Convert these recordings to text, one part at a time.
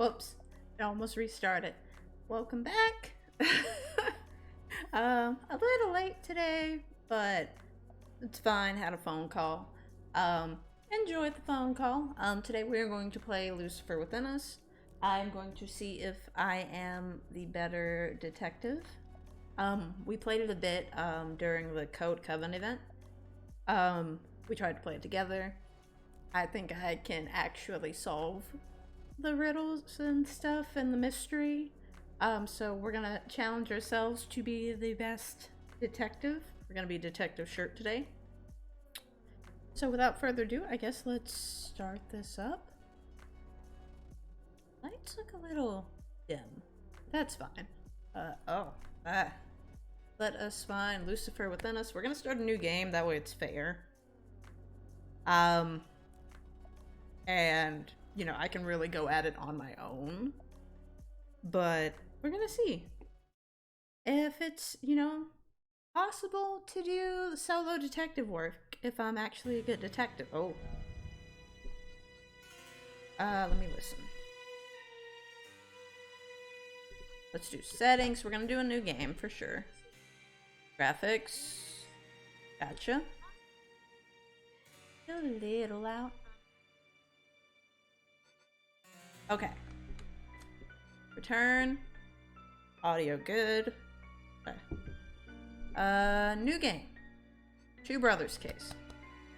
Whoops. It almost restarted. Welcome back. A little late today, but it's fine. Had a phone call. Enjoyed the phone call. Today we're going to play Lucifer Within Us. I'm going to see if I am the better detective. We played it a bit during the Code Coven event. We tried to play it together. I think I can actually solve the riddles and stuff and the mystery. So we're gonna challenge ourselves to be the best detective. We're gonna be Detective Shirt today. So without further ado, I guess let's start this up. Lights look a little dim. That's fine. Let us find Lucifer Within Us. We're gonna start a new game, that way it's fair. And, you know, I can really go at it on my own. But we're gonna see if it's, you know, possible to do solo detective work if I'm actually a good detective. Oh. Let me listen. Let's do settings. We're gonna do a new game for sure. Graphics. Gotcha. A little out. Okay. Return. Audio good. Okay. New game. Two Brothers case.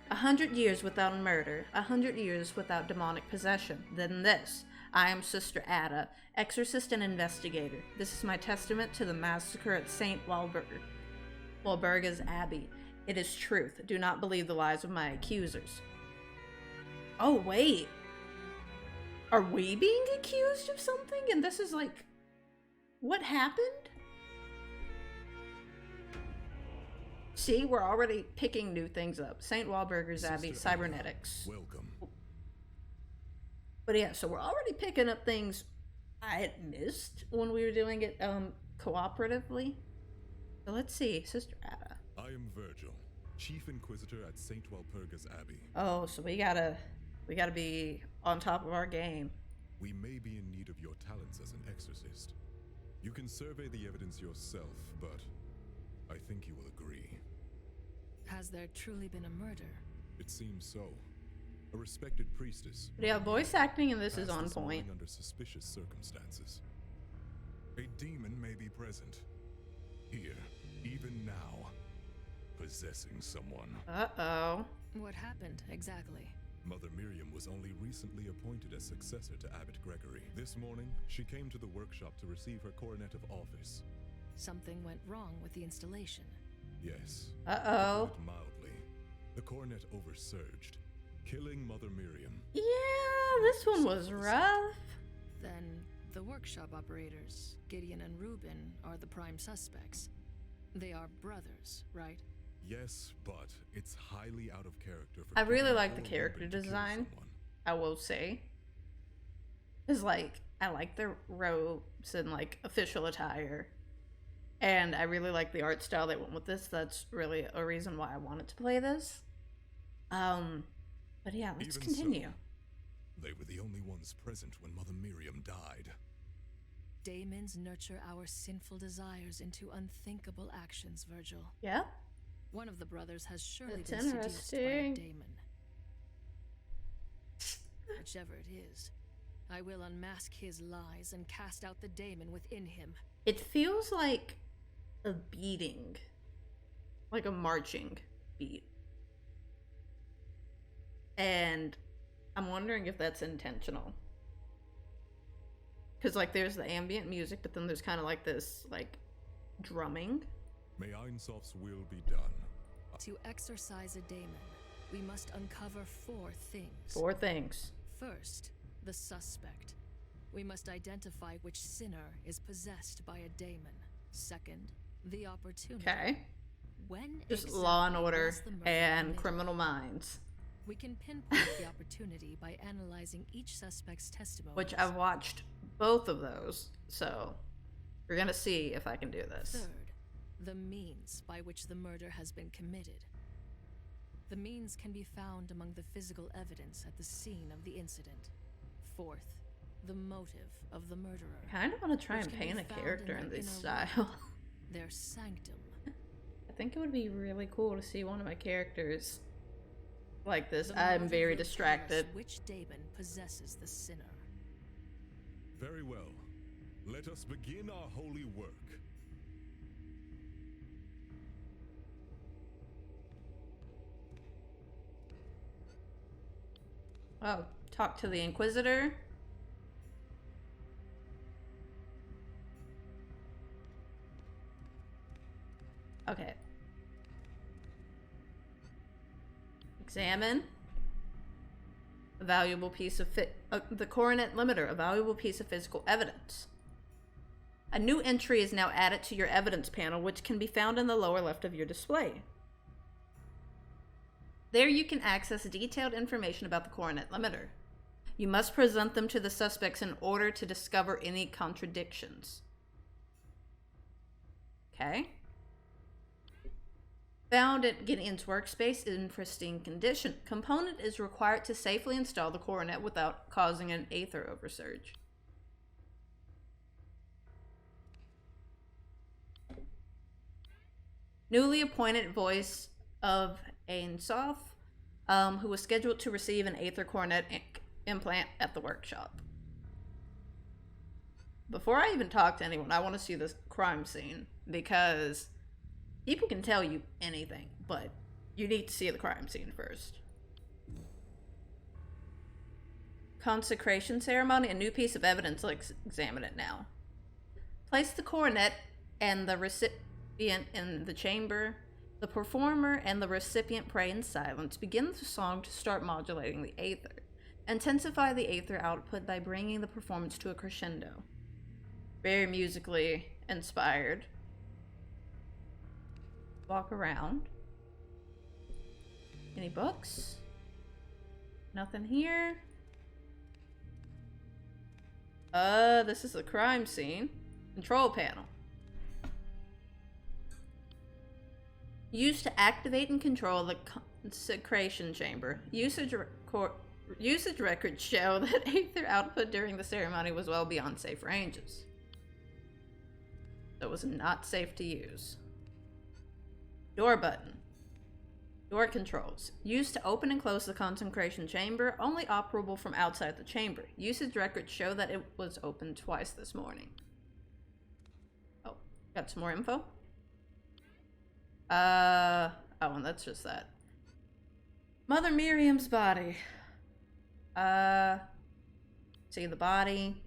100 years without a murder. 100 years without demonic possession. Then this. I am Sister Ada, exorcist and investigator. This is my testament to the massacre at St. Walburga's Abbey. It is truth. Do not believe the lies of my accusers. Oh, wait. Are we being accused of something? And this is like... What happened? See, we're already picking new things up. St. Walburga's Abbey, cybernetics. Welcome. But yeah, so we're already picking up things I had missed when we were doing it cooperatively. So let's see, Sister Ada. I am Virgil, Chief Inquisitor at St. Walpurgis Abbey. Oh, so we gotta be on top of our game. We may be in need of your talents as an exorcist. You can survey the evidence yourself, but I think you will agree. Has there truly been a murder? It seems so. A respected priestess. But yeah, voice acting in this is passed on this point. morning under suspicious circumstances. A demon may be present. Here, even now, possessing someone. Uh-oh. What happened exactly? Mother Miriam was only recently appointed as successor to Abbot Gregory. This morning, she came to the workshop to receive her coronet of office. Something went wrong with the installation. Yes. Uh-oh. To put it mildly, the coronet oversurged, killing Mother Miriam. Yeah, this one was rough. Then the workshop operators, Gideon and Reuben, are the prime suspects. They are brothers, right? Yes, but it's highly out of character for I really people like the or character women to kill design. someone. I will say. Cause like, I like their robes and like official attire. And I really like the art style they went with this. That's really a reason why I wanted to play this. But yeah, let's Even continue. so, they were the only ones present when Mother Miriam died. Daemons nurture our sinful desires into unthinkable actions, Virgil. Yeah? One of the brothers has surely That's been seduced by a interesting. daemon. Whichever it is, I will unmask his lies and cast out the daemon within him. It feels like a beating. Like a marching beat. And I'm wondering if that's intentional. Because, like, there's the ambient music, but then there's kind of like this, like, drumming. May Einsoff's will be done. To exorcise a daemon, we must uncover 4 things. 4 things. First, the suspect. We must identify which sinner is possessed by a daemon. Second, the opportunity. Okay. When Just exactly Law and Order was the murder and committed? Criminal Minds. We can pinpoint the opportunity by analyzing each suspect's testimony. Which I've watched both of those, so we're gonna see if I can do this. Third, the means by which the murder has been committed. The means can be found among the physical evidence at the scene of the incident. Fourth, the motive of the murderer. I kind of want to try which and can be paint a found character in their this inner style. Their sanctum. I think it would be really cool to see one of my characters like this. The I'm motive very will tell us distracted. which daemon possesses the sinner. Very well. Let us begin our holy work. Oh, talk to the Inquisitor. Okay. Examine. A valuable piece of the coronet limiter, a valuable piece of physical evidence. A new entry is now added to your evidence panel, which can be found in the lower left of your display. There you can access detailed information about the coronet limiter. You must present them to the suspects in order to discover any contradictions. Okay. Found at Gideon's workspace in pristine condition. Component is required to safely install the coronet without causing an aether oversurge. Newly appointed voice of Ainsoth, who was scheduled to receive an aether coronet implant at the workshop. Before I even talk to anyone, I want to see this crime scene, because people can tell you anything, but you need to see the crime scene first. Consecration ceremony, a new piece of evidence. Let's examine it now. Place the coronet and the recipient in the chamber. The performer and the recipient pray in silence. Begin the song to start modulating the aether. Intensify the aether output by bringing the performance to a crescendo. Very musically inspired. Walk around. Any books? Nothing here. This is the crime scene. Control panel. Used to activate and control the consecration chamber. Usage records show that aether output during the ceremony was well beyond safe ranges. So it was not safe to use. Door button. Door controls. Used to open and close the consecration chamber, only operable from outside the chamber. Usage records show that it was opened twice this morning. Oh, got some more info? Oh, and that's just that. Mother Miriam's body. See the body.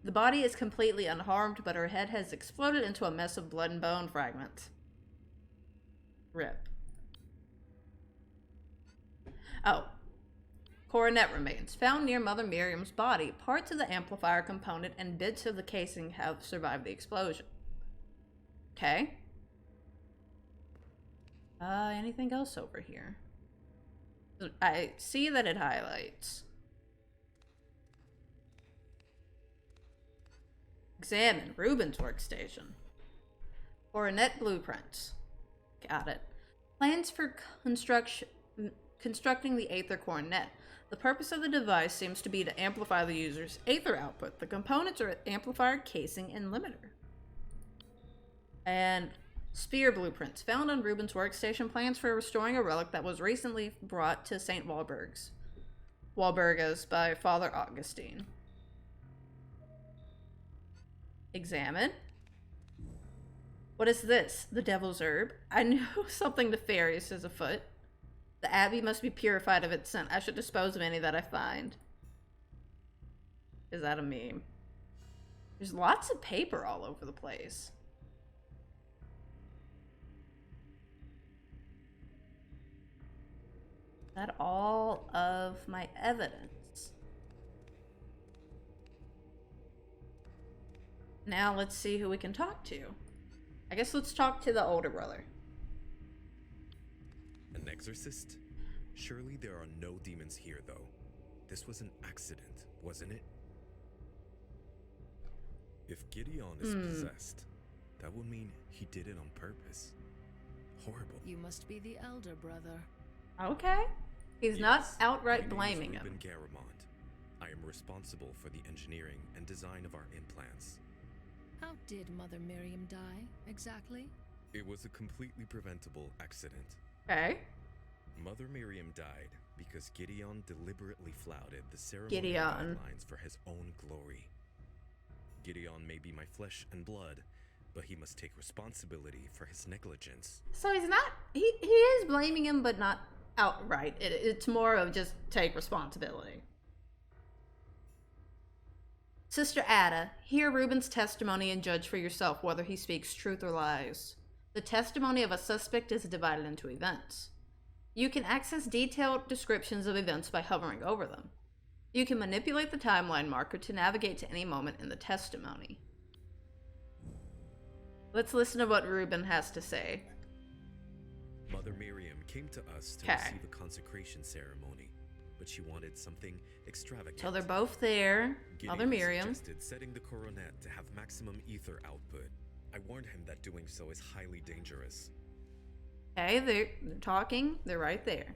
The body is completely unharmed, but her head has exploded into a mess of blood and bone fragments. RIP. Oh. Coronet remains. Found near Mother Miriam's body. Parts of the amplifier component and bits of the casing have survived the explosion. Okay. Anything else over here? I see that it highlights. Examine Ruben's workstation. Coronet blueprints. Got it. Plans for constructing the aether coronet. The purpose of the device seems to be to amplify the user's aether output. The components are amplifier, casing, and limiter. And Spear blueprints. Found on Ruben's workstation. Plans for restoring a relic that was recently brought to St. Walburga's by Father Augustine. Examine. What is this? The devil's herb. I knew something nefarious is afoot. The abbey must be purified of its scent. I should dispose of any that I find. Is that a meme? There's lots of paper all over the place. Is that all of my evidence? Now let's see who we can talk to. I guess let's talk to the older brother. An exorcist? Surely there are no demons here, though. This was an accident, wasn't it? If Gideon is possessed, that would mean he did it on purpose. Horrible. You must be the elder brother. Okay. He's not Yes, outright my name is blaming him. Ruben Garamond. I am responsible for the engineering and design of our implants. How did Mother Miriam die, exactly? It was a completely preventable accident. Okay. Mother Miriam died because Gideon deliberately flouted the ceremonial Gideon. guidelines for his own glory. Gideon may be my flesh and blood, but he must take responsibility for his negligence. So he's not, he is blaming him, but not outright. It's more of just take responsibility. Sister Ada, hear Reuben's testimony and judge for yourself whether he speaks truth or lies. The testimony of a suspect is divided into events. You can access detailed descriptions of events by hovering over them. You can manipulate the timeline marker to navigate to any moment in the testimony. Let's listen to what Reuben has to say. Mother Miriam came to us to receive a consecration ceremony, but she wanted something extravagant. So they're both there. Mother Miriam suggested setting the coronet to have maximum ether output. I warned him that doing so is highly dangerous. Okay, they're talking. They're right there.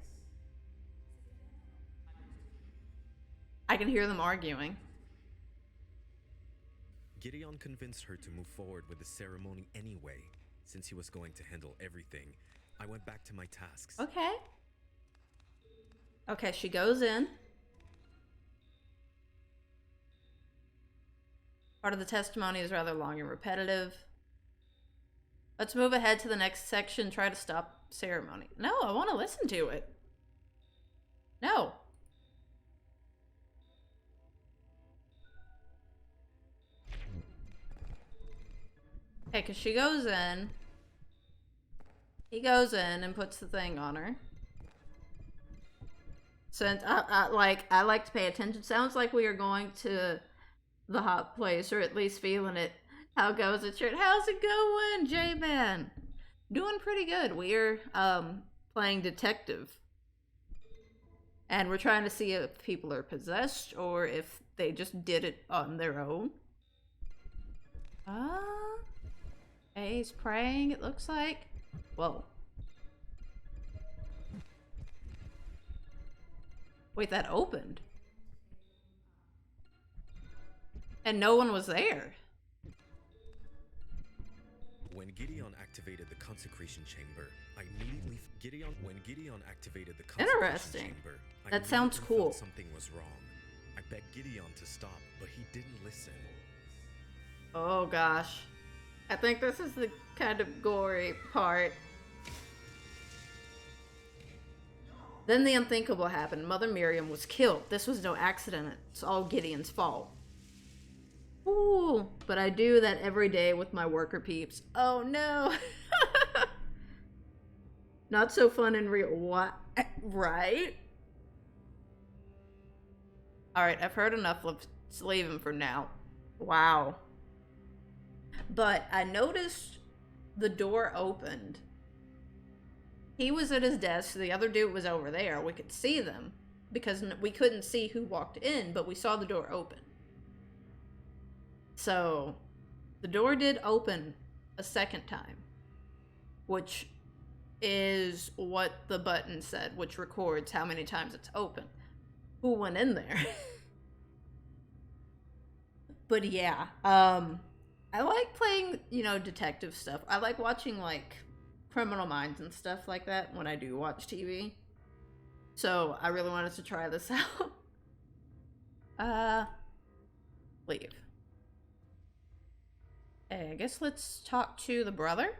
I can hear them arguing. Gideon convinced her to move forward with the ceremony anyway. Since he was going to handle everything, I went back to my tasks. Okay. Okay, she goes in. Part of the testimony is rather long and repetitive. Let's move ahead to the next section. Try to stop ceremony. No, I want to listen to it. No. Okay, because she goes in. He goes in and puts the thing on her. Since I like to pay attention. Sounds like we are going to the hot place, or at least feeling it. How goes it, shirt? How's it going, J-Man? Doing pretty good. We're playing detective. And we're trying to see if people are possessed or if they just did it on their own. Okay, he's praying, it looks like. Whoa. Wait, that opened. And no one was there. When Gideon activated the consecration chamber, I immediately when Gideon activated the consecration Interesting. chamber, I That sounds immediately cool. felt something was wrong. I begged Gideon to stop, but he didn't listen. Oh gosh. I think this is the kind of gory part. Then the unthinkable happened. Mother Miriam was killed. This was no accident. It's all Gideon's fault. Ooh, but I do that every day with my worker peeps. Oh no. Not so fun in real. What? Right? Alright, I've heard enough. Let's leave him for now. Wow. But I noticed the door opened. He was at his desk. The other dude was over there. We could see them because we couldn't see who walked in, but we saw the door open. So the door did open a second time, which is what the button said, which records how many times it's open. Who went in there? But yeah, I like playing, detective stuff. I like watching, Criminal Minds and stuff like that when I do watch TV. So I really wanted to try this out. Leave. Hey, I guess let's talk to the brother.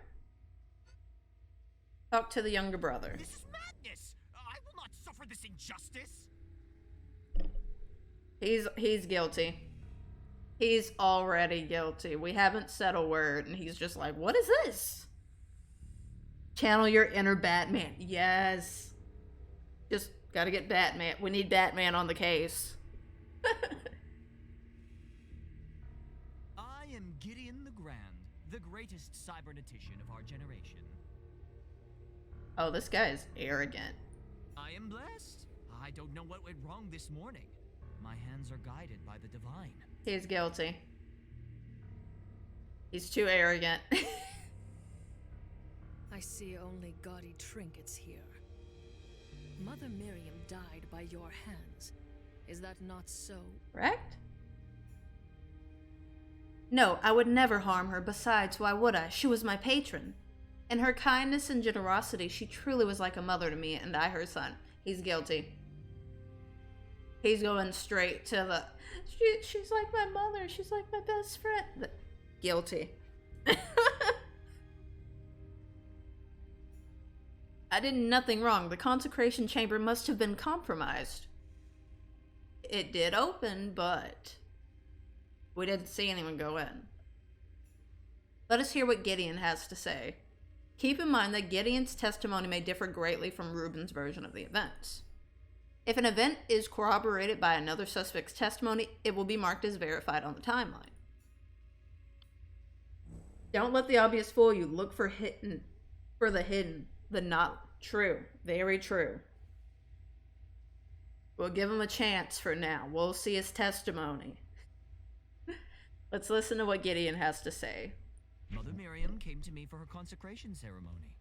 Talk to the younger brother. This is madness! I will not suffer this injustice! He's guilty. He's already guilty. We haven't said a word, and he's just like, what is this? Channel your inner Batman. Yes. Just gotta get Batman. We need Batman on the case. I am Gideon the Grand, the greatest cybernetician of our generation. Oh, this guy is arrogant. I am blessed. I don't know what went wrong this morning. My hands are guided by the divine. He's guilty. He's too arrogant. I see only gaudy trinkets here. Mother Miriam died by your hands, Is that not so? Correct? No, I would never harm her. Besides, why would I? She was my patron. In her kindness and generosity, she truly was like a mother to me, and I her son. He's guilty. He's going straight to the... She's like my mother. She's like my best friend. Guilty. I did nothing wrong. The consecration chamber must have been compromised. It did open, but we didn't see anyone go in. Let us hear what Gideon has to say. Keep in mind that Gideon's testimony may differ greatly from Reuben's version of the events. If an event is corroborated by another suspect's testimony, it will be marked as verified on the timeline. Don't let the obvious fool you. Look for the hidden, the not true. Very true. We'll give him a chance for now. We'll see his testimony. Let's listen to what Gideon has to say. Mother Miriam came to me for her consecration ceremony.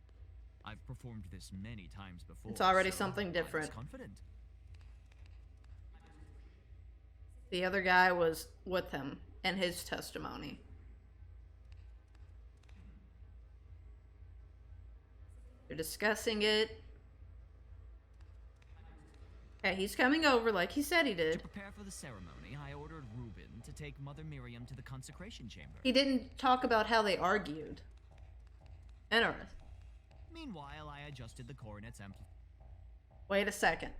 I've performed this many times before. It's already so something different. I was confident. The other guy was with him and his testimony. They're discussing it. Okay, he's coming over like he said he To did. prepare for the ceremony, I ordered Reuben to take Mother Miriam to the consecration chamber. He didn't talk about how they argued. Interesting. Meanwhile, I adjusted the cornet's amplifier. Wait a second.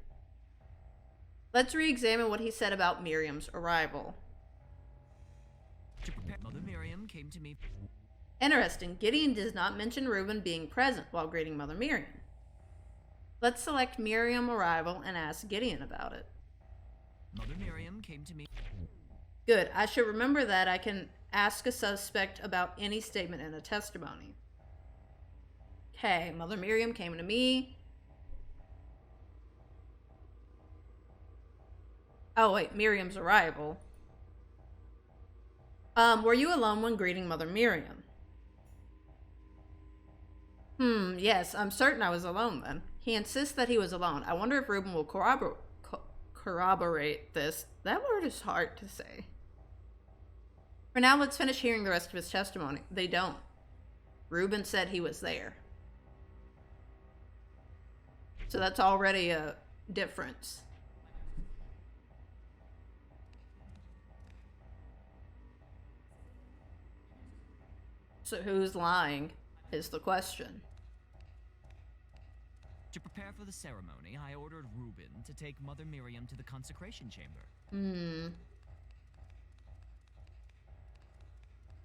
Let's re-examine what he said about Miriam's arrival. To prepare, Mother Miriam came to me. Interesting. Gideon does not mention Reuben being present while greeting Mother Miriam. Let's select Miriam arrival and ask Gideon about it. Mother Miriam came to me. Good. I should remember that I can ask a suspect about any statement in a testimony. Okay, Mother Miriam came to me. Oh wait, Miriam's arrival. Were you alone when greeting Mother Miriam? Yes, I'm certain I was alone then. He insists that he was alone. I wonder if Reuben will corroborate this. That word is hard to say. For now, let's finish hearing the rest of his testimony. They don't. Reuben said he was there. So that's already a difference. So who's lying is the question. To prepare for the ceremony, I ordered Reuben to take Mother Miriam to the consecration chamber.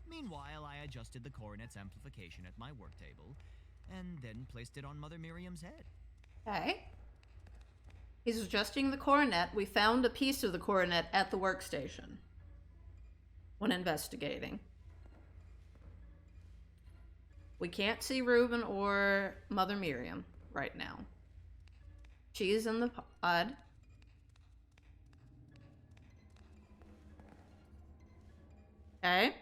Meanwhile, I adjusted the cornet's amplification at my work table, and then placed it on Mother Miriam's head. Okay. He's adjusting the coronet. We found a piece of the coronet at the workstation when investigating. We can't see Reuben or Mother Miriam right now. She's in the pod. Okay.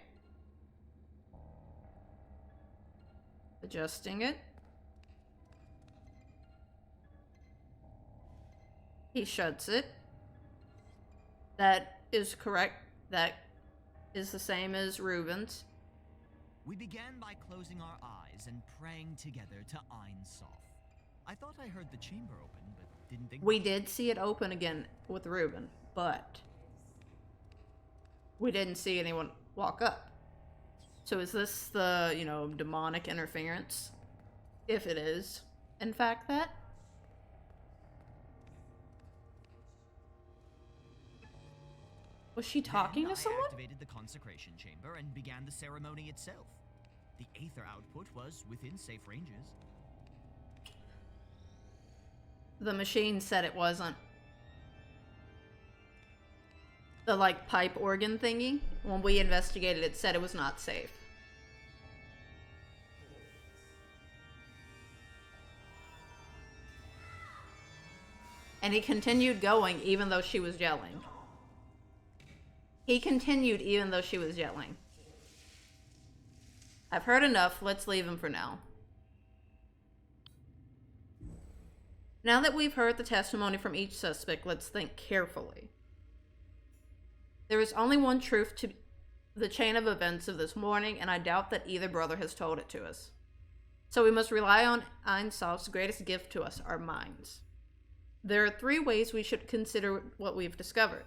Adjusting it. He shuts it. That is correct. That is the same as Reuben's. We began by closing our eyes and praying together to Ein Sof. I thought I heard the chamber open, but didn't think... We did see it open again with Reuben, but we didn't see anyone walk up. So is this the, demonic interference? If it is, in fact, that? Was she talking to someone? I activated the consecration chamber and began the ceremony itself. The aether output was within safe ranges. The machine said it wasn't. The, pipe organ thingy? When we investigated, it said it was not safe. And he continued going even though she was yelling. He continued even though she was yelling. I've heard enough. Let's leave him for now. Now that we've heard the testimony from each suspect, let's think carefully. There is only one truth to the chain of events of this morning, and I doubt that either brother has told it to us. So we must rely on Ein Sof's greatest gift to us, our minds. There are 3 ways we should consider what we've discovered.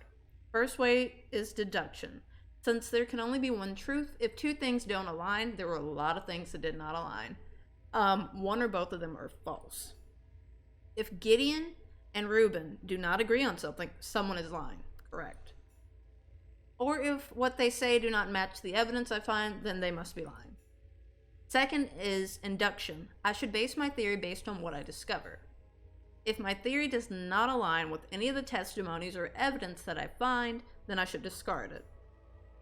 First way is deduction. Since there can only be one truth, if 2 things don't align, there were a lot of things that did not align. One or both of them are false. If Gideon and Reuben do not agree on something, someone is lying. Correct. Or if what they say do not match the evidence I find, then they must be lying. Second is induction. I should base my theory based on what I discover. If my theory does not align with any of the testimonies or evidence that I find, then I should discard it.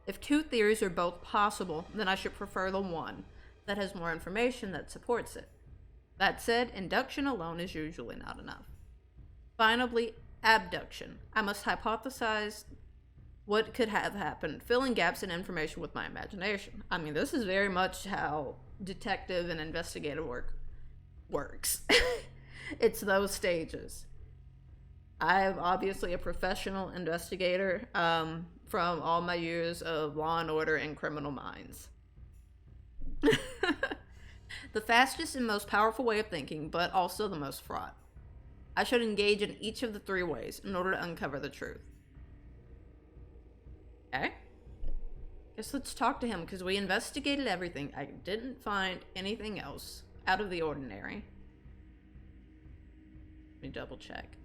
If 2 theories are both possible, then I should prefer the one that has more information that supports it. That said, induction alone is usually not enough. Finally, abduction. I must hypothesize what could have happened, filling gaps in information with my imagination. I mean, this is very much how detective and investigative work works. It's those stages. I am obviously a professional investigator from all my years of Law and Order and Criminal Minds. The fastest and most powerful way of thinking, but also the most fraught. I should engage in each of the 3 ways in order to uncover the truth. Okay. Guess let's talk to him, because we investigated everything. I didn't find anything else out of the ordinary. Let me double check.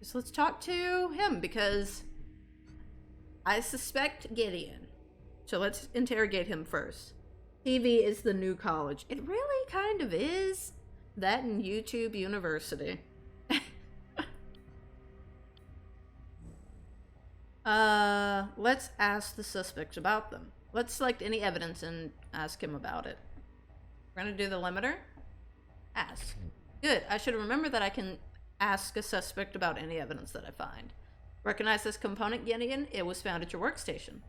So let's talk to him, because I suspect Gideon. So let's interrogate him first. TV is the new college. It really kind of is. That and YouTube University. Let's ask the suspect about them. Let's select any evidence and ask him about it. We're gonna do the limiter. Ask. Good. I should remember that I can ask a suspect about any evidence that I find. Recognize this component, Gideon? It was found at your workstation.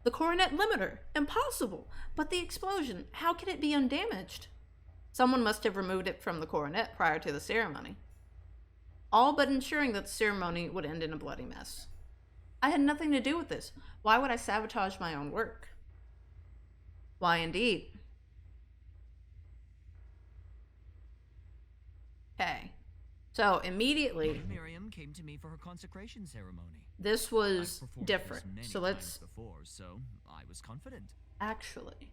The coronet limiter. Impossible. But the explosion, how can it be undamaged? Someone must have removed it from the coronet prior to the ceremony. All but ensuring that the ceremony would end in a bloody mess. I had nothing to do with this. Why would I sabotage my own work? Why indeed? Okay. So immediately, Miriam came to me for her consecration ceremony. this was different. So let's before, so I was confident. actually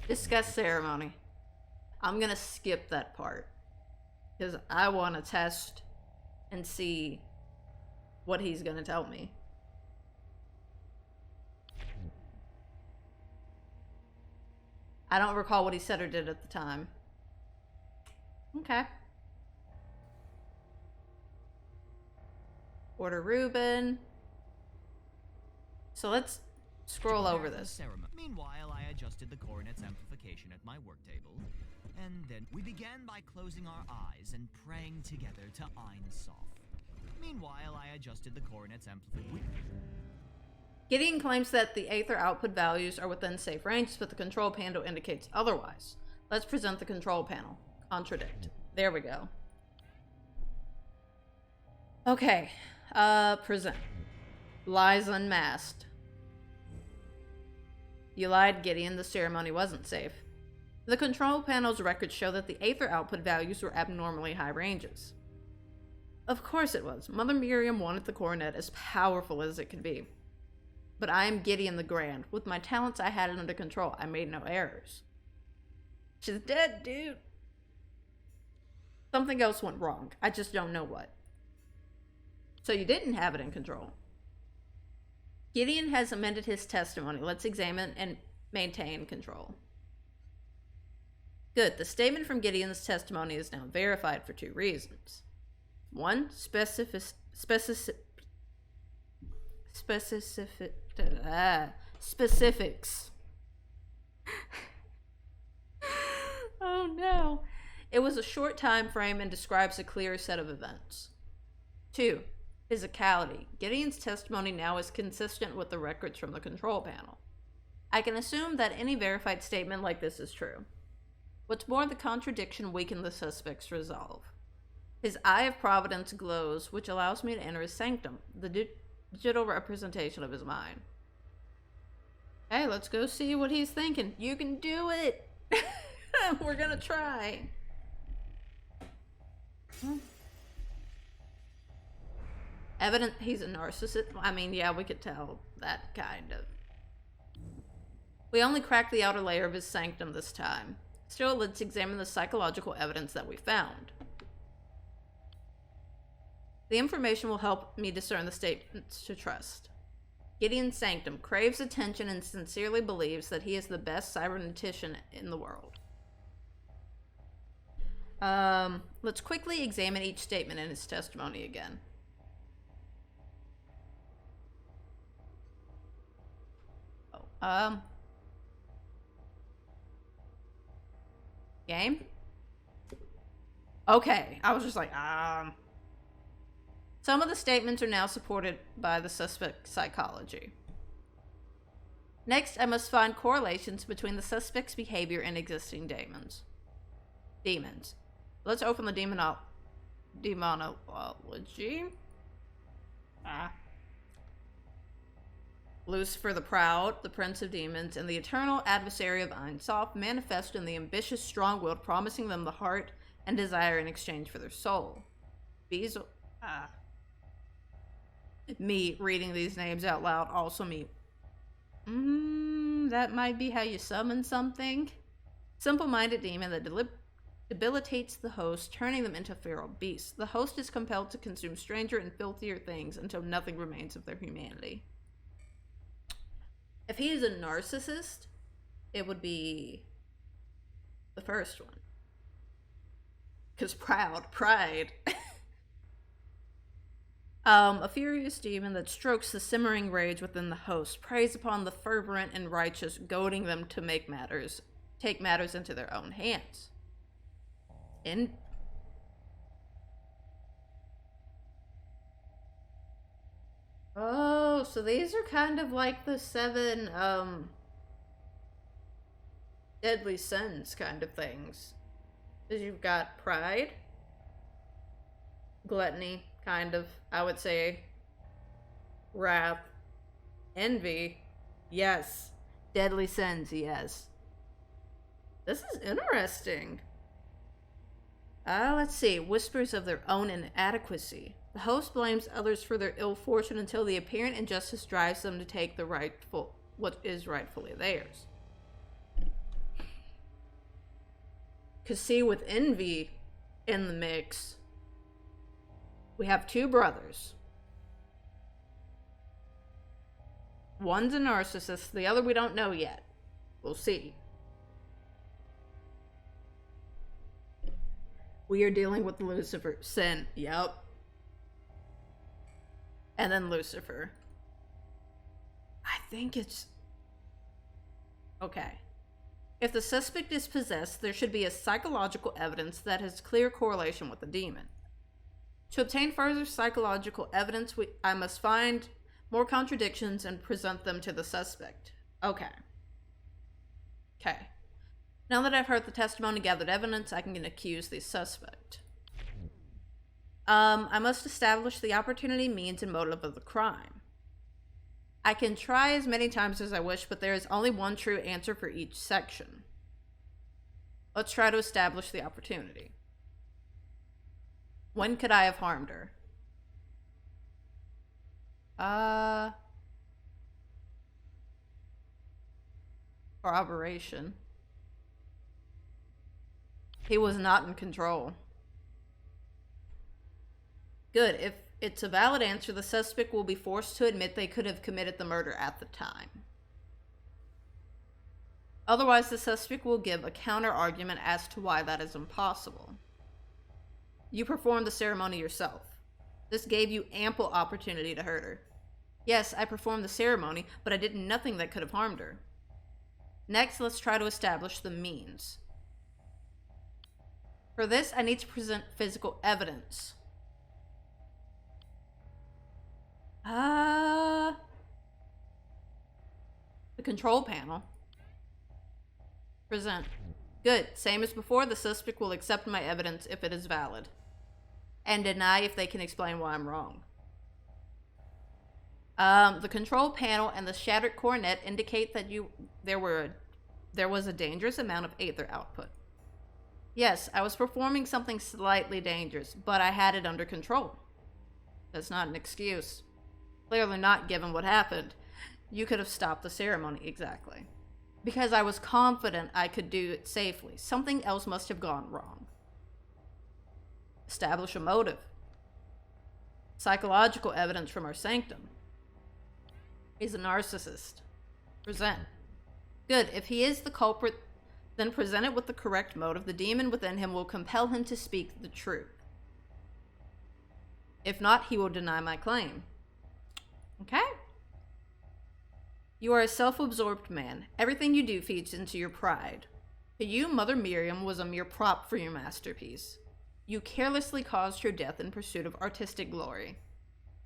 discuss ceremony. I'm gonna skip that part because I want to test and see what he's gonna tell me. I don't recall what he said or did at the time. Okay. Order Reuben. So let's scroll over this. Meanwhile, I adjusted the coronet's amplification at my work table, and then we began by closing our eyes and praying together to Ein Sof. Meanwhile, I adjusted the coronet's amplification. Gideon claims that the Aether output values are within safe ranges, but the control panel indicates otherwise. Let's present the control panel. Contradict. There we go. Okay. Present. Lies unmasked. You lied, Gideon. The ceremony wasn't safe. The control panel's records show that the Aether output values were abnormally high ranges. Of course it was. Mother Miriam wanted the coronet as powerful as it could be. But I am Gideon the Grand. With my talents, I had it under control. I made no errors. She's dead, dude. Something else went wrong. I just don't know what. So you didn't have it in control. Gideon has amended his testimony. Let's examine and maintain control. Good. The statement from Gideon's testimony is now verified for 2 reasons. 1, specifics. Oh no. It was a short time frame and describes a clear set of events. 2, physicality. Gideon's testimony now is consistent with the records from the control panel. I can assume that any verified statement like this is true. What's more, the contradiction weakened the suspect's resolve. His Eye of Providence glows, which allows me to enter his sanctum, the digital representation of his mind. Hey, let's go see what he's thinking. You can do it! We're gonna try. Evident he's a narcissist. I mean, yeah, we could tell that kind of. We only cracked the outer layer of his sanctum this time. Still, let's examine the psychological evidence that we found. The information will help me discern the statements to trust. Gideon's sanctum craves attention and sincerely believes that he is the best cybernetician in the world. Let's quickly examine each statement in his testimony again. Game? Okay, I was just like, Some of the statements are now supported by the suspect's psychology. Next, I must find correlations between the suspect's behavior and existing demons. Let's open the demonology. Lucifer the Proud, the Prince of Demons, and the eternal adversary of Ein Sof manifest in the ambitious, strong-willed, promising them the heart and desire in exchange for their soul. Me reading these names out loud, also me. That might be how you summon something. Simple-minded demon that debilitates the host, turning them into feral beasts. The host is compelled to consume stranger and filthier things until nothing remains of their humanity. If he is a narcissist, it would be the first one. Because pride. A furious demon that strokes the simmering rage within the host, preys upon the fervent and righteous, goading them to take matters into their own hands. Oh, so these are kind of like the 7, deadly sins kind of things. Because you've got pride, gluttony, kind of, I would say, wrath, envy, yes, deadly sins, yes. This is interesting. Let's see, whispers of their own inadequacy. The host blames others for their ill fortune until the apparent injustice drives them to take what is rightfully theirs. Because see, with envy in the mix, we have 2 brothers. One's a narcissist, the other we don't know yet. We'll see. We are dealing with Lucifer. Sin. Yep. And then Lucifer. I think it's... Okay. If the suspect is possessed, there should be a psychological evidence that has clear correlation with the demon. To obtain further psychological evidence, I must find more contradictions and present them to the suspect. Okay. Now that I've heard the testimony, gathered evidence, I can accuse the suspect. I must establish the opportunity, means, and motive of the crime. I can try as many times as I wish, but there is only one true answer for each section. Let's try to establish the opportunity. When could I have harmed her? Corroboration. He was not in control. Good. If it's a valid answer, the suspect will be forced to admit they could have committed the murder at the time. Otherwise, the suspect will give a counter-argument as to why that is impossible. You performed the ceremony yourself. This gave you ample opportunity to hurt her. Yes, I performed the ceremony, but I did nothing that could have harmed her. Next, let's try to establish the means. For this, I need to present physical evidence. The control panel. Present. Good. Same as before, the suspect will accept my evidence if it is valid. and deny if they can explain why I'm wrong. The control panel and the shattered coronet indicate that there was a dangerous amount of aether output. Yes, I was performing something slightly dangerous, but I had it under control. That's not an excuse. Clearly not, given what happened. You could have stopped the ceremony, exactly. Because I was confident I could do it safely. Something else must have gone wrong. Establish a motive. Psychological evidence from our sanctum. He's a narcissist. Present. Good. If he is the culprit, then present it with the correct motive. The demon within him will compel him to speak the truth. If not, he will deny my claim. Okay? You are a self-absorbed man. Everything you do feeds into your pride. To you, Mother Miriam was a mere prop for your masterpiece. You carelessly caused her death in pursuit of artistic glory.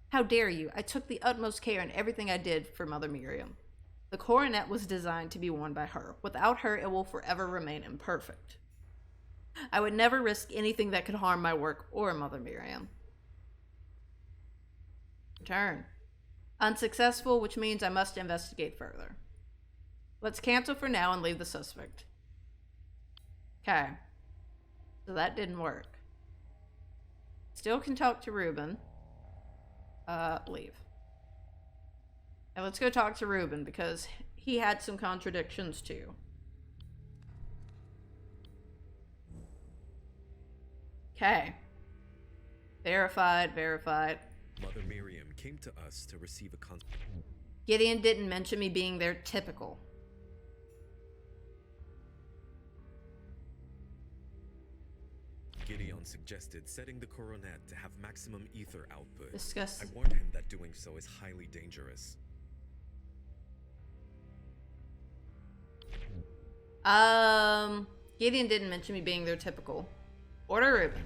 How dare you? I took the utmost care in everything I did for Mother Miriam. The coronet was designed to be worn by her. Without her, it will forever remain imperfect. I would never risk anything that could harm my work or Mother Miriam. Return. Unsuccessful, which means I must investigate further. Let's cancel for now and leave the suspect. Okay. So that didn't work. Still can talk to Ruben. Leave. And let's go talk to Ruben because he had some contradictions too. Okay. Verified. Mother Miriam came to us to receive a Gideon didn't mention me being there. Typical. Gideon suggested setting the coronet to have maximum ether output. Discuss. I warned him that doing so is highly dangerous. Gideon didn't mention me being there. Typical. Order Ruben.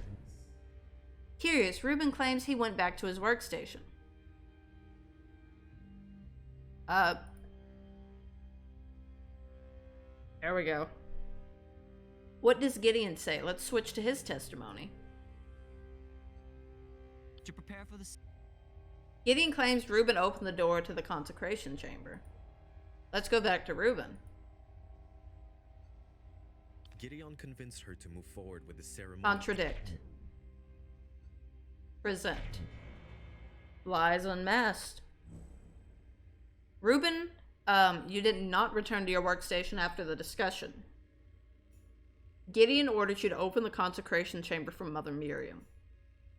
Curious, Ruben claims he went back to his workstation. There we go. What does Gideon say? Let's switch to his testimony. To prepare for this. Gideon claims Ruben opened the door to the consecration chamber. Let's go back to Ruben. Gideon convinced her to move forward with the ceremony. Contradict. Present. Lies unmasked. Ruben, you did not return to your workstation after the discussion. Gideon ordered you to open the consecration chamber for Mother Miriam.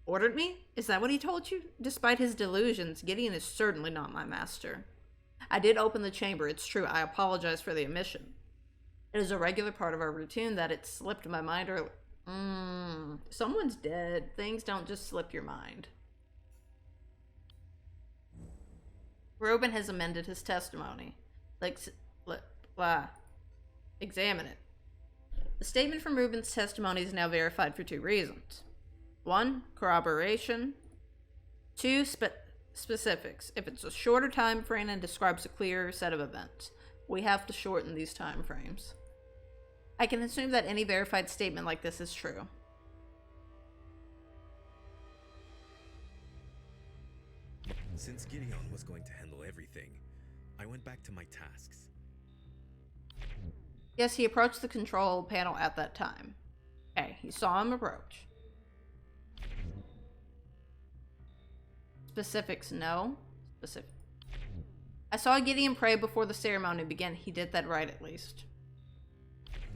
Ordered me? Is that what he told you? Despite his delusions, Gideon is certainly not my master. I did open the chamber, it's true. I apologize for the omission. It is a regular part of our routine that it slipped my mind earlier. Someone's dead. Things don't just slip your mind. Ruben has amended his testimony. Examine it. The statement from Ruben's testimony is now verified for two reasons. 1. Corroboration. 2. Specifics. If it's a shorter time frame and describes a clearer set of events, we have to shorten these time frames. I can assume that any verified statement like this is true. Since Gideon was going to handle everything, I went back to my tasks. Yes, he approached the control panel at that time. Okay, he saw him approach. Specifics, no. Specific. I saw Gideon pray before the ceremony began. He did that right, at least.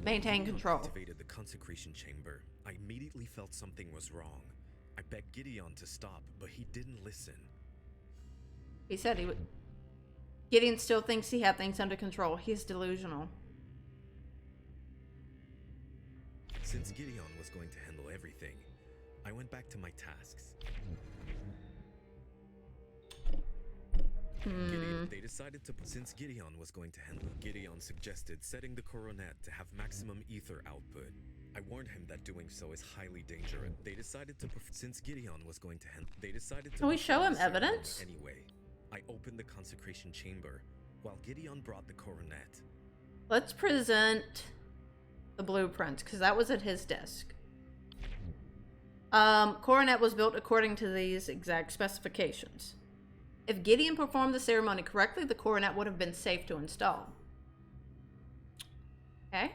Maintain control. Activated the consecration chamber. I immediately felt something was wrong. I begged Gideon to stop, but he didn't listen. He said he would. Gideon still thinks he had things under control. He's delusional. Since Gideon was going to handle everything, I went back to my tasks. They decided to. Since Gideon was going to handle, Gideon suggested setting the coronet to have maximum ether output. I warned him that doing so is highly dangerous. They decided to. Since Gideon was going to handle, they decided to. Can we show him evidence? Anyway, I opened the consecration chamber while Gideon brought the coronet. Let's present the blueprints, because that was at his desk. Coronet was built according to these exact specifications. If Gideon performed the ceremony correctly, the coronet would have been safe to install. Okay.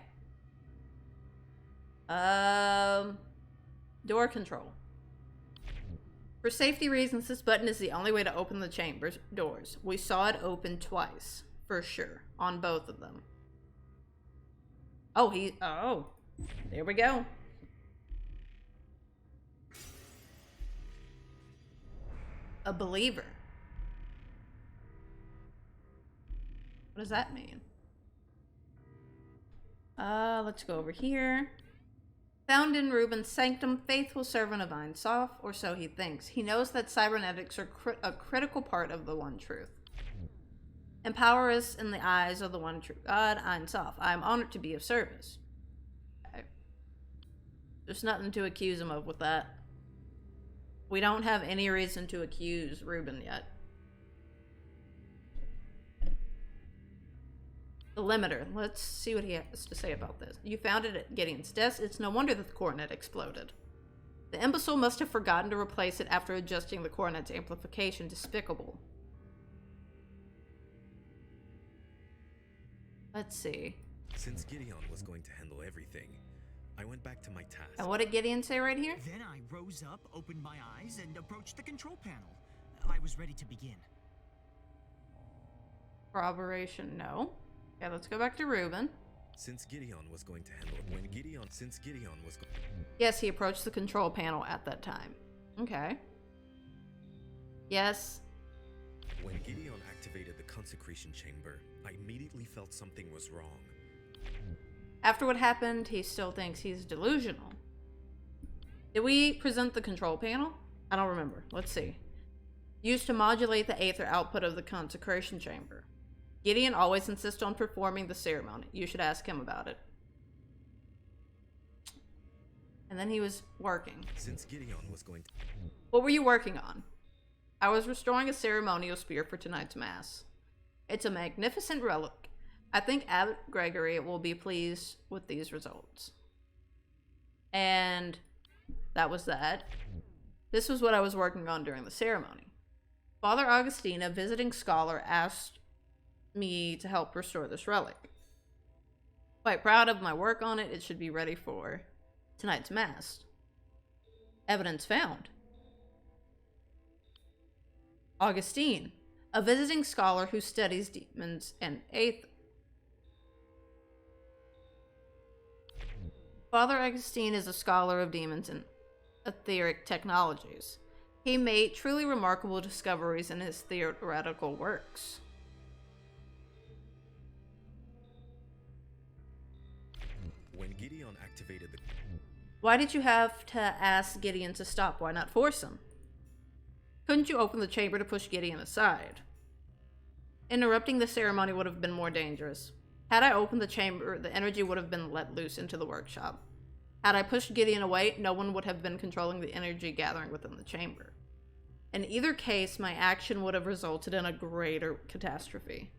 Door control. For safety reasons, this button is the only way to open the chamber's doors. We saw it open twice, for sure, on both of them. Oh, there we go. A believer. What does that mean? Let's go over here. Found in Reuben's sanctum, faithful servant of Ein Sof, or so he thinks. He knows that cybernetics are a critical part of the One Truth. Empower us in the eyes of the One True God, Ein Sof. I am honored to be of service. Okay. There's nothing to accuse him of with that. We don't have any reason to accuse Reuben yet. The limiter. Let's see what he has to say about this. You found it at Gideon's desk. It's no wonder that the coronet exploded. The imbecile must have forgotten to replace it after adjusting the coronet's amplification. Despicable. Let's see. Since Gideon was going to handle everything, I went back to my task. And what did Gideon say right here? Then I rose up, opened my eyes, and approached the control panel. I was ready to begin. Corroboration, no. Okay, let's go back to Reuben. Since Gideon was going to handle it, since Gideon was going... Yes, he approached the control panel at that time. Okay. Yes. When Gideon activated the consecration chamber, I immediately felt something was wrong. After what happened, he still thinks he's delusional. Did we present the control panel? I don't remember. Let's see. Used to modulate the aether output of the consecration chamber. Gideon always insists on performing the ceremony. You should ask him about it. And then he was working. Since Gideon was going to... What were you working on? I was restoring a ceremonial spear for tonight's mass. It's a magnificent relic. I think Abbot Gregory will be pleased with these results. And that was that. This was what I was working on during the ceremony. Father Augustine, a visiting scholar, asked me to help restore this relic. Quite proud of my work on it. It should be ready for tonight's mass. Evidence found. Augustine, a visiting scholar who studies demons and aether. Father Augustine is a scholar of demons and etheric technologies. He made truly remarkable discoveries in his theoretical works. When Gideon activated the... Why did you have to ask Gideon to stop? Why not force him? Couldn't you open the chamber to push Gideon aside? Interrupting the ceremony would have been more dangerous. Had I opened the chamber, the energy would have been let loose into the workshop. Had I pushed Gideon away, no one would have been controlling the energy gathering within the chamber. In either case, my action would have resulted in a greater catastrophe.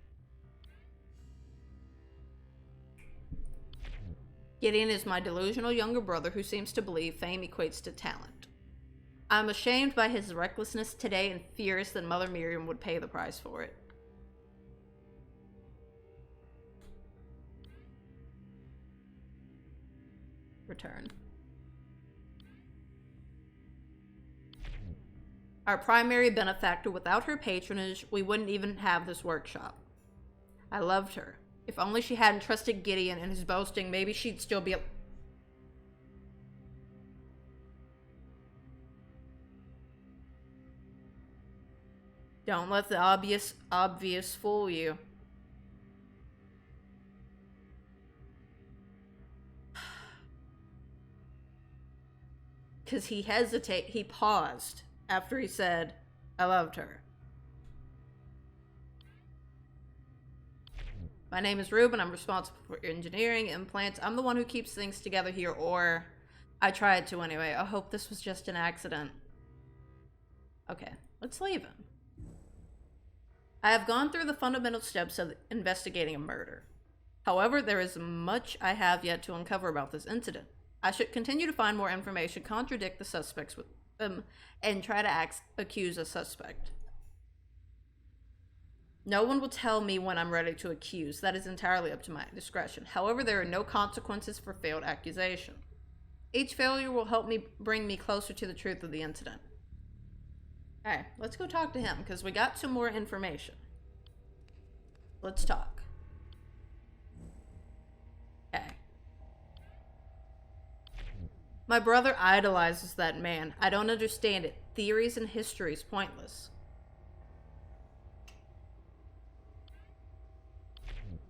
Gideon is my delusional younger brother who seems to believe fame equates to talent. I'm ashamed by his recklessness today and furious that Mother Miriam would pay the price for it. Return. Our primary benefactor. Without her patronage, we wouldn't even have this workshop. I loved her. If only she hadn't trusted Gideon and his boasting, maybe she'd still be... Don't let the obvious fool you. Because he paused after he said, I loved her. My name is Reuben. I'm responsible for engineering, implants. I'm the one who keeps things together here, or I tried to anyway. I hope this was just an accident. Okay, let's leave him. I have gone through the fundamental steps of investigating a murder. However, there is much I have yet to uncover about this incident. I should continue to find more information, contradict the suspects with them, and try to accuse a suspect. No one will tell me when I'm ready to accuse. That is entirely up to my discretion. However, there are no consequences for failed accusation. Each failure will help me bring me closer to the truth of the incident. Alright, let's go talk to him, because we got some more information. Let's talk. Okay. My brother idolizes that man. I don't understand it. Theories and history is pointless.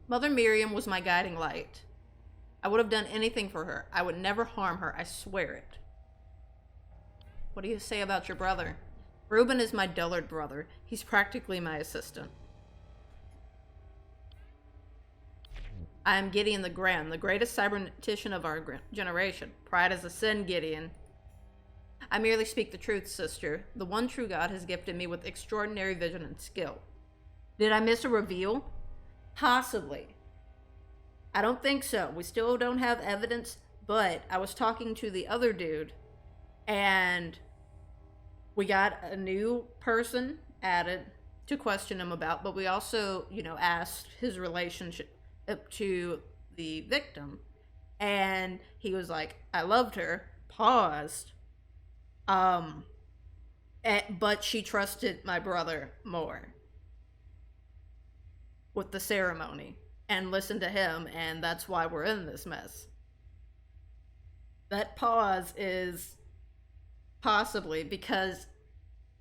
Mother Miriam was my guiding light. I would have done anything for her. I would never harm her. I swear it. What do you say about your brother? Reuben is my dullard brother. He's practically my assistant. I am Gideon the Grand, the greatest cybernetician of our generation. Pride is a sin, Gideon. I merely speak the truth, sister. The one true God has gifted me with extraordinary vision and skill. Did I miss a reveal? Possibly. I don't think so. We still don't have evidence, but I was talking to the other dude, and we got a new person added to question him about, but we also, asked his relationship to the victim, and he was like, I loved her, paused, but she trusted my brother more with the ceremony and listened to him, and that's why we're in this mess. That pause is possibly because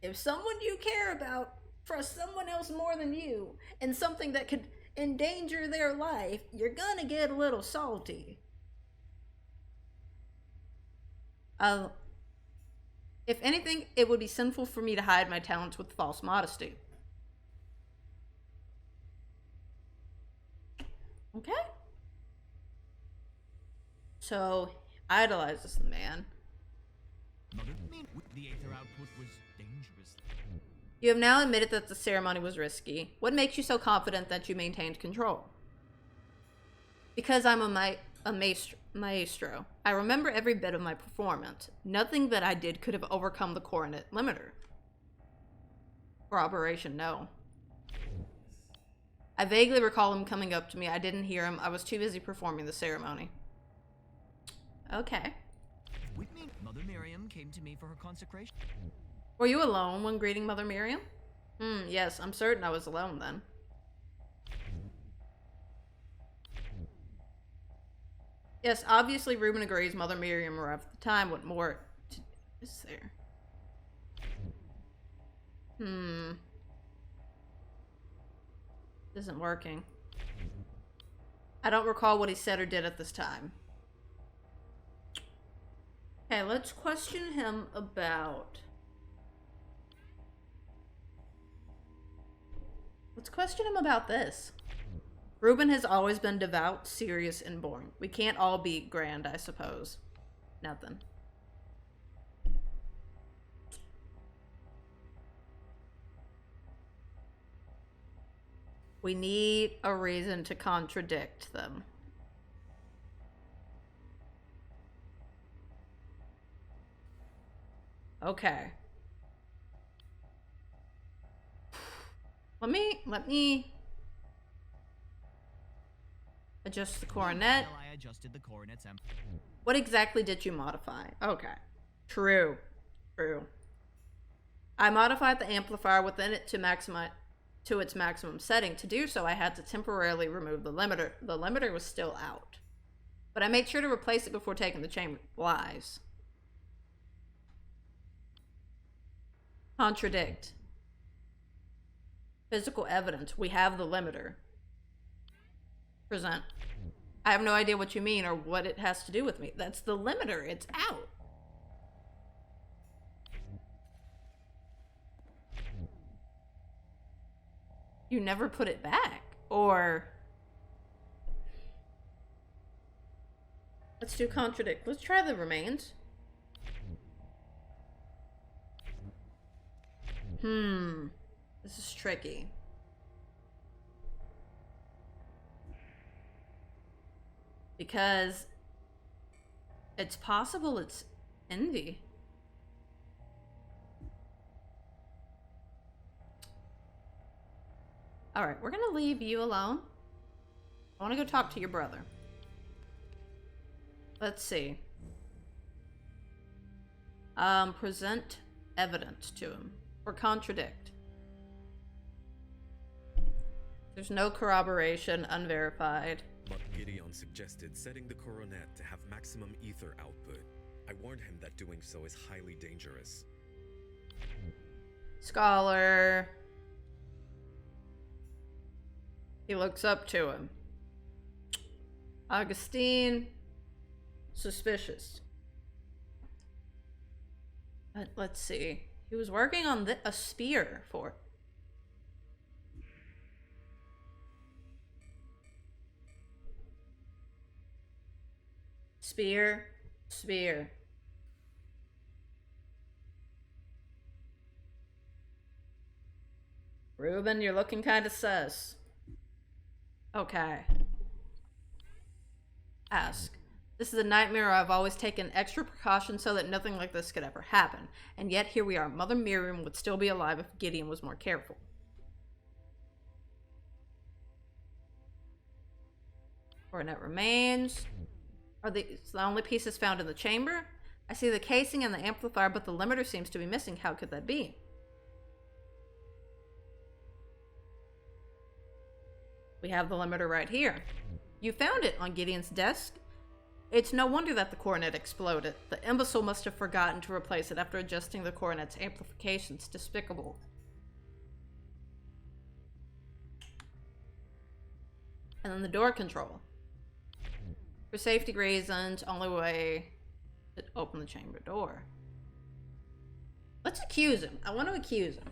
if someone you care about trusts someone else more than you and something that could endanger their life, you're gonna get a little salty. If anything, it would be sinful for me to hide my talents with false modesty. Okay. So, idolizes the man. The aether output was dangerous. You have now admitted that the ceremony was risky. What makes you so confident that you maintained control? Because I'm a maestro. I remember every bit of my performance. Nothing that I did could have overcome the coronet limiter. Corroboration, no. I vaguely recall him coming up to me. I didn't hear him. I was too busy performing the ceremony. Okay. Mother Miriam came to me for her consecration. Were you alone when greeting Mother Miriam? Yes, I'm certain I was alone then. Yes, obviously Reuben agrees Mother Miriam arrived at the time. What more is there? Isn't working. I don't recall what he said or did at this time. Okay, let's question him about... Let's question him about this. Reuben has always been devout, serious, and boring. We can't all be grand, I suppose. Nothing. We need a reason to contradict them. Okay. Let me adjust the coronet. I adjusted the coronet's What exactly did you modify? Okay. True. I modified the amplifier within it to its maximum setting. To do so, I had to temporarily remove the limiter. The limiter was still out, but I made sure to replace it before taking the chamber. Lies. Contradict. Physical evidence. We have the limiter. Present. I have no idea what you mean or what it has to do with me. That's the limiter. It's out. You never put it back. Or... Let's do contradict. Let's try the remains. This is tricky. Because It's possible it's envy. Alright, we're gonna leave you alone. I wanna go talk to your brother. Let's see. Present evidence to him. Or contradict. There's no corroboration, unverified. But Gideon suggested setting the coronet to have maximum ether output. I warned him that doing so is highly dangerous. Scholar. He looks up to him. Augustine. Suspicious. Let's see. He was working on a spear for... Spear. Spear. Reuben, you're looking kind of sus. Okay. Ask. This is a nightmare. I've always taken extra precautions so that nothing like this could ever happen. And yet here we are. Mother Miriam would still be alive if Gideon was more careful. Coronet remains. Are these the only pieces found in the chamber? I see the casing and the amplifier, but the limiter seems to be missing. How could that be? We have the limiter right here. You found it on Gideon's desk. It's no wonder that the coronet exploded. The imbecile must have forgotten to replace it after adjusting the coronet's amplifications. Despicable. And then the door control. For safety reasons, only way to open the chamber door. Let's accuse him. I want to accuse him.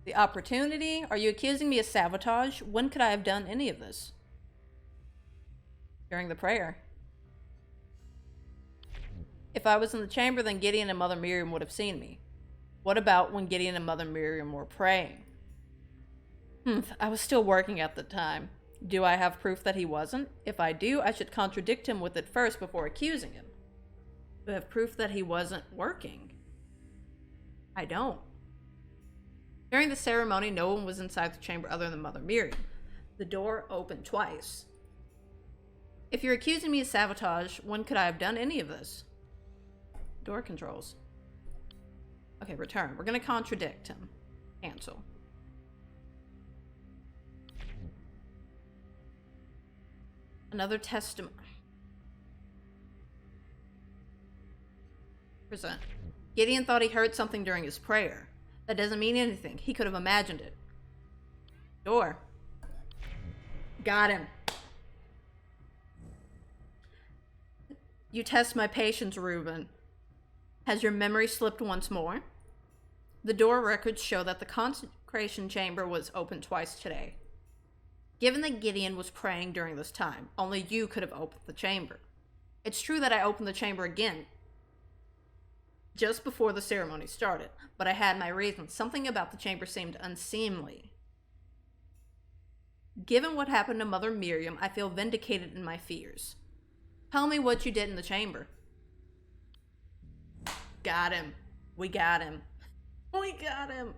The opportunity? Are you accusing me of sabotage? When could I have done any of this? During the prayer. If I was in the chamber, then Gideon and Mother Miriam would have seen me. What about when Gideon and Mother Miriam were praying? I was still working at the time. Do I have proof that he wasn't? If I do, I should contradict him with it first before accusing him. Do I have proof that he wasn't working? I don't. During the ceremony, no one was inside the chamber other than Mother Miriam. The door opened twice. If you're accusing me of sabotage, when could I have done any of this? Door controls. Okay, return. We're going to contradict him. Cancel. Another testimony. Present. Gideon thought he heard something during his prayer. That doesn't mean anything. He could have imagined it. Door. Got him. You test my patience, Reuben. Has your memory slipped once more? The door records show that the consecration chamber was opened twice today. Given that Gideon was praying during this time, only you could have opened the chamber. It's true that I opened the chamber again just before the ceremony started, but I had my reasons. Something about the chamber seemed unseemly. Given what happened to Mother Miriam, I feel vindicated in my fears. Tell me what you did in the chamber. Got him. We got him. We got him.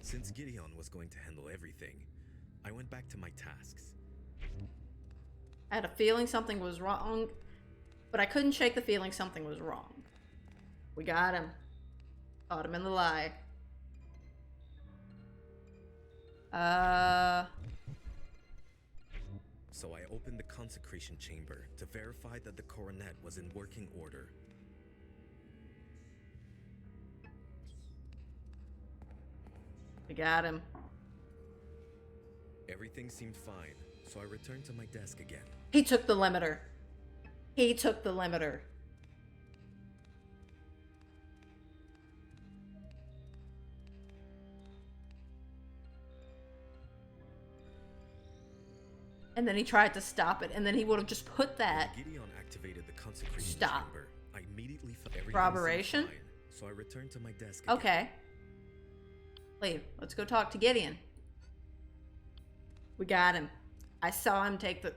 Since Gideon was going to handle everything, I went back to my tasks. I had a feeling something was wrong, but I couldn't shake the feeling something was wrong. We got him. Caught him in the lie. So I opened the consecration chamber to verify that the coronet was in working order. We got him. Everything seemed fine, so I returned to my desk again. He took the limiter. He took the limiter. And then he tried to stop it, and then he would have just put that. Gideon activated the consecration Stop. chamber. I immediately felt everything Corroboration? seemed fine, so I returned to my desk again. Okay. Leave. Let's go talk to Gideon. We got him. I saw him take the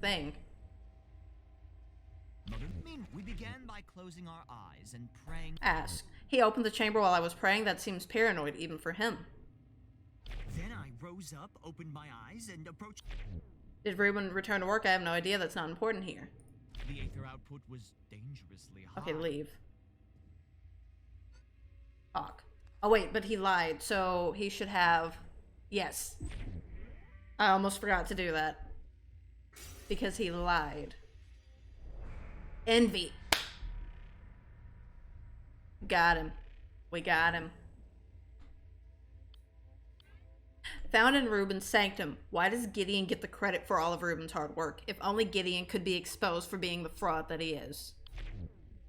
thing. We began by closing our eyes and praying. Ask. He opened the chamber while I was praying? That seems paranoid, even for him. Then I rose up, opened my eyes, and approached. Did Ruben return to work? I have no idea. That's not important here. The aether output was dangerously high. Okay, leave. Fuck. Oh, wait, but he lied, so he should have... Yes. I almost forgot to do that. Because he lied. Envy. Got him. We got him. Found in Ruben's sanctum. Why does Gideon get the credit for all of Ruben's hard work? If only Gideon could be exposed for being the fraud that he is.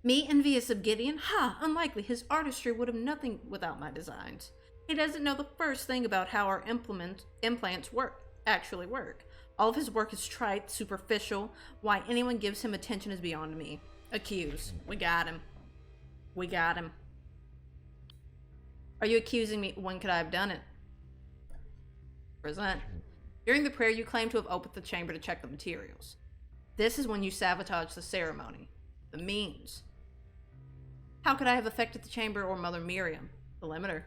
Me envious of Gideon? Ha! Unlikely. His artistry would have nothing without my designs. He doesn't know the first thing about how our implants actually work. All of his work is trite, superficial. Why anyone gives him attention is beyond me. Accuse. We got him. We got him. Are you accusing me? When could I have done it? Present. During the prayer, you claim to have opened the chamber to check the materials. This is when you sabotage the ceremony. The means. How could I have affected the chamber or Mother Miriam? The limiter.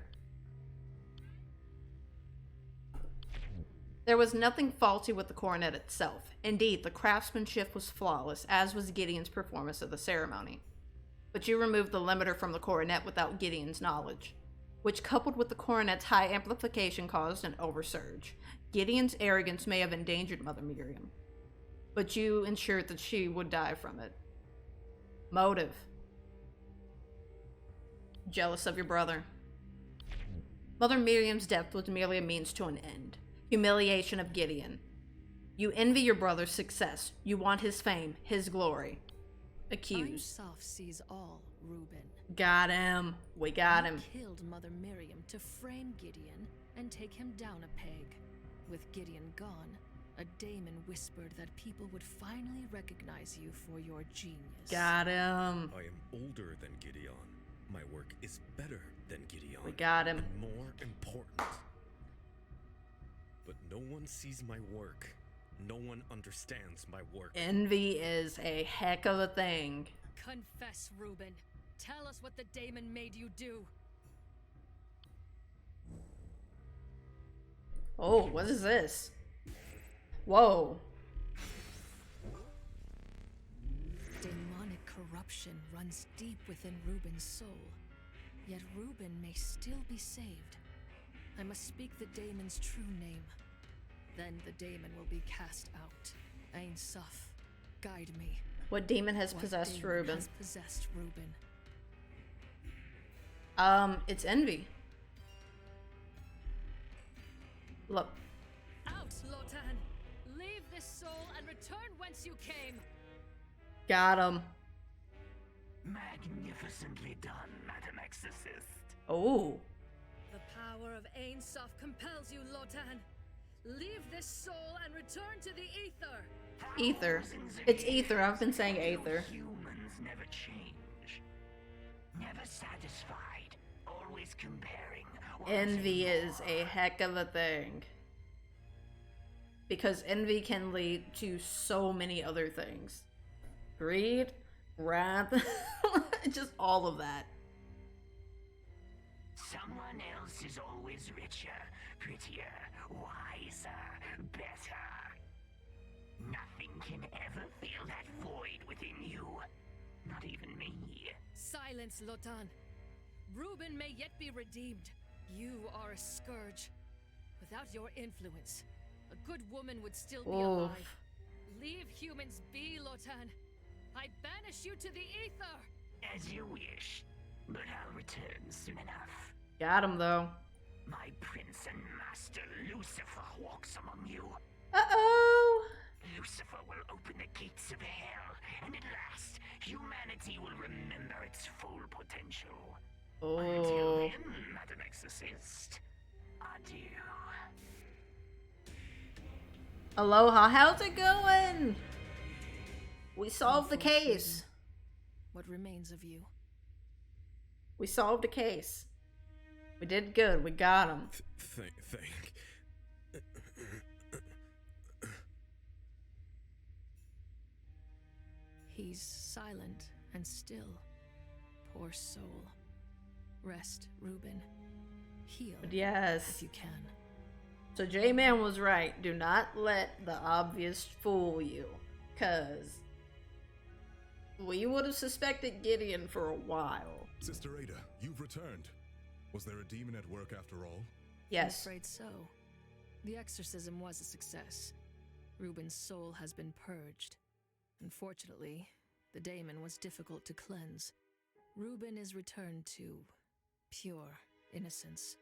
There was nothing faulty with the coronet itself. Indeed, the craftsmanship was flawless, as was Gideon's performance of the ceremony. But you removed the limiter from the coronet without Gideon's knowledge, which coupled with the coronet's high amplification caused an oversurge. Gideon's arrogance may have endangered Mother Miriam, but you ensured that she would die from it. Motive. Jealous of your brother. Mother Miriam's death was merely a means to an end. Humiliation of Gideon. You envy your brother's success. You want his fame, his glory. Accused. Einsof sees all, Reuben. Got him. We got him. You killed Mother Miriam to frame Gideon and take him down a peg. With Gideon gone, a daemon whispered that people would finally recognize you for your genius. Got him. I am older than Gideon. My work is better than Gideon. We got him. And more important. But no one sees my work. No one understands my work. Envy is a heck of a thing. Confess, Reuben. Tell us what the daemon made you do. Oh, what is this? Whoa. Demonic corruption runs deep within Reuben's soul. Yet Reuben may still be saved. I must speak the daemon's true name. Then the daemon will be cast out. Einsof, guide me. What demon has What possessed demon Reuben? has possessed Reuben? It's envy. Look. Out, Lotan! Leave this soul and return whence you came! Got him. Magnificently done, Madam Exorcist. Oh. The power of Einsof compels you, Lotan. Leave this soul and return to the ether. Ether. Thousands of It's ether. years, I've been saying you aether. Humans never change. Never satisfied. Always comparing. wanting Envy is more. a heck of a thing. Because envy can lead to so many other things. Greed, wrath, just all of that. Someone else is always richer, prettier, wiser, better. Nothing can ever fill that void within you. Not even me. Silence, Lotan. Reuben may yet be redeemed. You are a scourge. Without your influence, a good woman would still be Oof. alive. Leave humans be, Lotan. I banish you to the ether. As you wish, but I'll return soon enough. Got him though. My prince and master Lucifer walks among you. Uh-oh. Lucifer will open the gates of hell, and at last, humanity will remember its full potential. Until Oh. then, Madam Exorcist, adieu. Aloha, how's it going? We solved the case. What remains of you? We solved the case. We did good. We got him. He's silent and still. Poor soul. Rest, Reuben. Heal Yes. if you can. So J-Man was right. Do not let the obvious fool you. Because we would have suspected Gideon for a while. Sister Ada, you've returned. Was there a demon at work after all? Yes. I'm afraid so. The exorcism was a success. Reuben's soul has been purged. Unfortunately, the daemon was difficult to cleanse. Reuben is returned to pure innocence.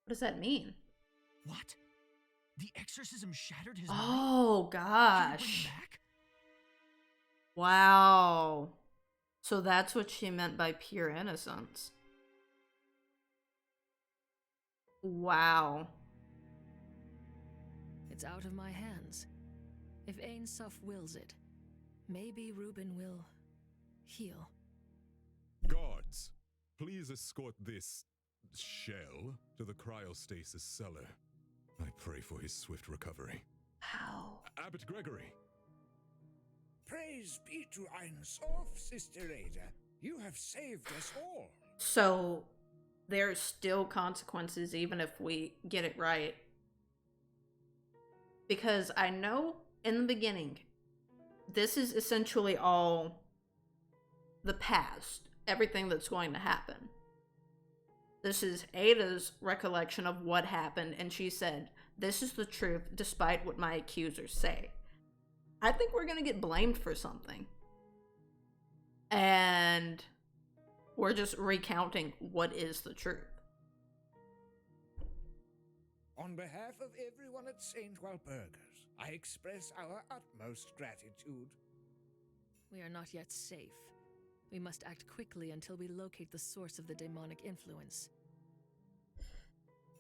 What does that mean? What? The exorcism shattered his mind? Oh, Can we bring gosh. him back? Wow. So that's what she meant by pure innocence. Wow. It's out of my hands. If Ain Suf wills it, maybe Reuben will heal. Guards, please escort this shell to the cryostasis cellar. I pray for his swift recovery. Wow. Abbot Gregory. Praise be to Ein Sof, Sister Ada. You have saved us all. So there's still consequences even if we get it right. Because I know in the beginning, this is essentially all the past, everything that's going to happen. This is Ada's recollection of what happened, and she said, "This is the truth despite what my accusers say." I think we're going to get blamed for something. And we're just recounting what is the truth. On behalf of everyone at St. Walpurgis, I express our utmost gratitude. We are not yet safe. We must act quickly until we locate the source of the demonic influence.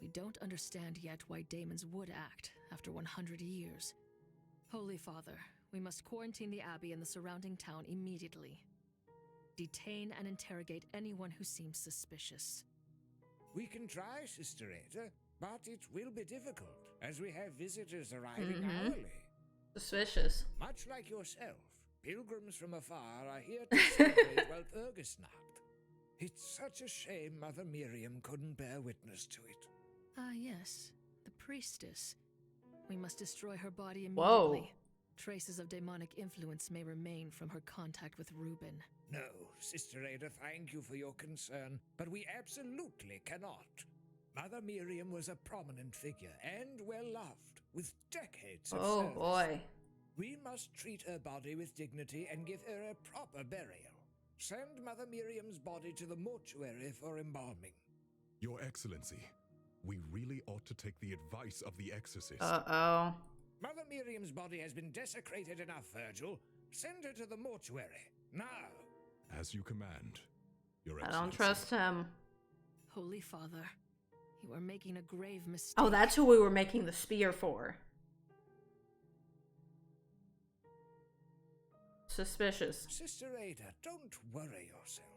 We don't understand yet why demons would act after 100 years. Holy Father, we must quarantine the abbey and the surrounding town immediately. Detain and interrogate anyone who seems suspicious. We can try, Sister Ada, but it will be difficult, as we have visitors arriving hourly. Suspicious. Much like yourself, pilgrims from afar are here to celebrate Walpurgisnacht. It's such a shame Mother Miriam couldn't bear witness to it. Ah, yes, the priestess. We must destroy her body Whoa. immediately. Traces of demonic influence may remain from her contact with Reuben. No, Sister Ada, thank you for your concern, but we absolutely cannot. Mother Miriam was a prominent figure and well-loved, with decades of Oh service. boy. We must treat her body with dignity and give her a proper burial. Send Mother Miriam's body to the mortuary for embalming. Your Excellency, we really ought to take the advice of the exorcist. Uh-oh. Mother Miriam's body has been desecrated enough, Virgil. Send her to the mortuary, now. As you command, Your I Excellency. don't trust him. Holy Father, you are making a grave mistake. Oh, that's who we were making the spear for. Suspicious. Sister Ada, don't worry yourself.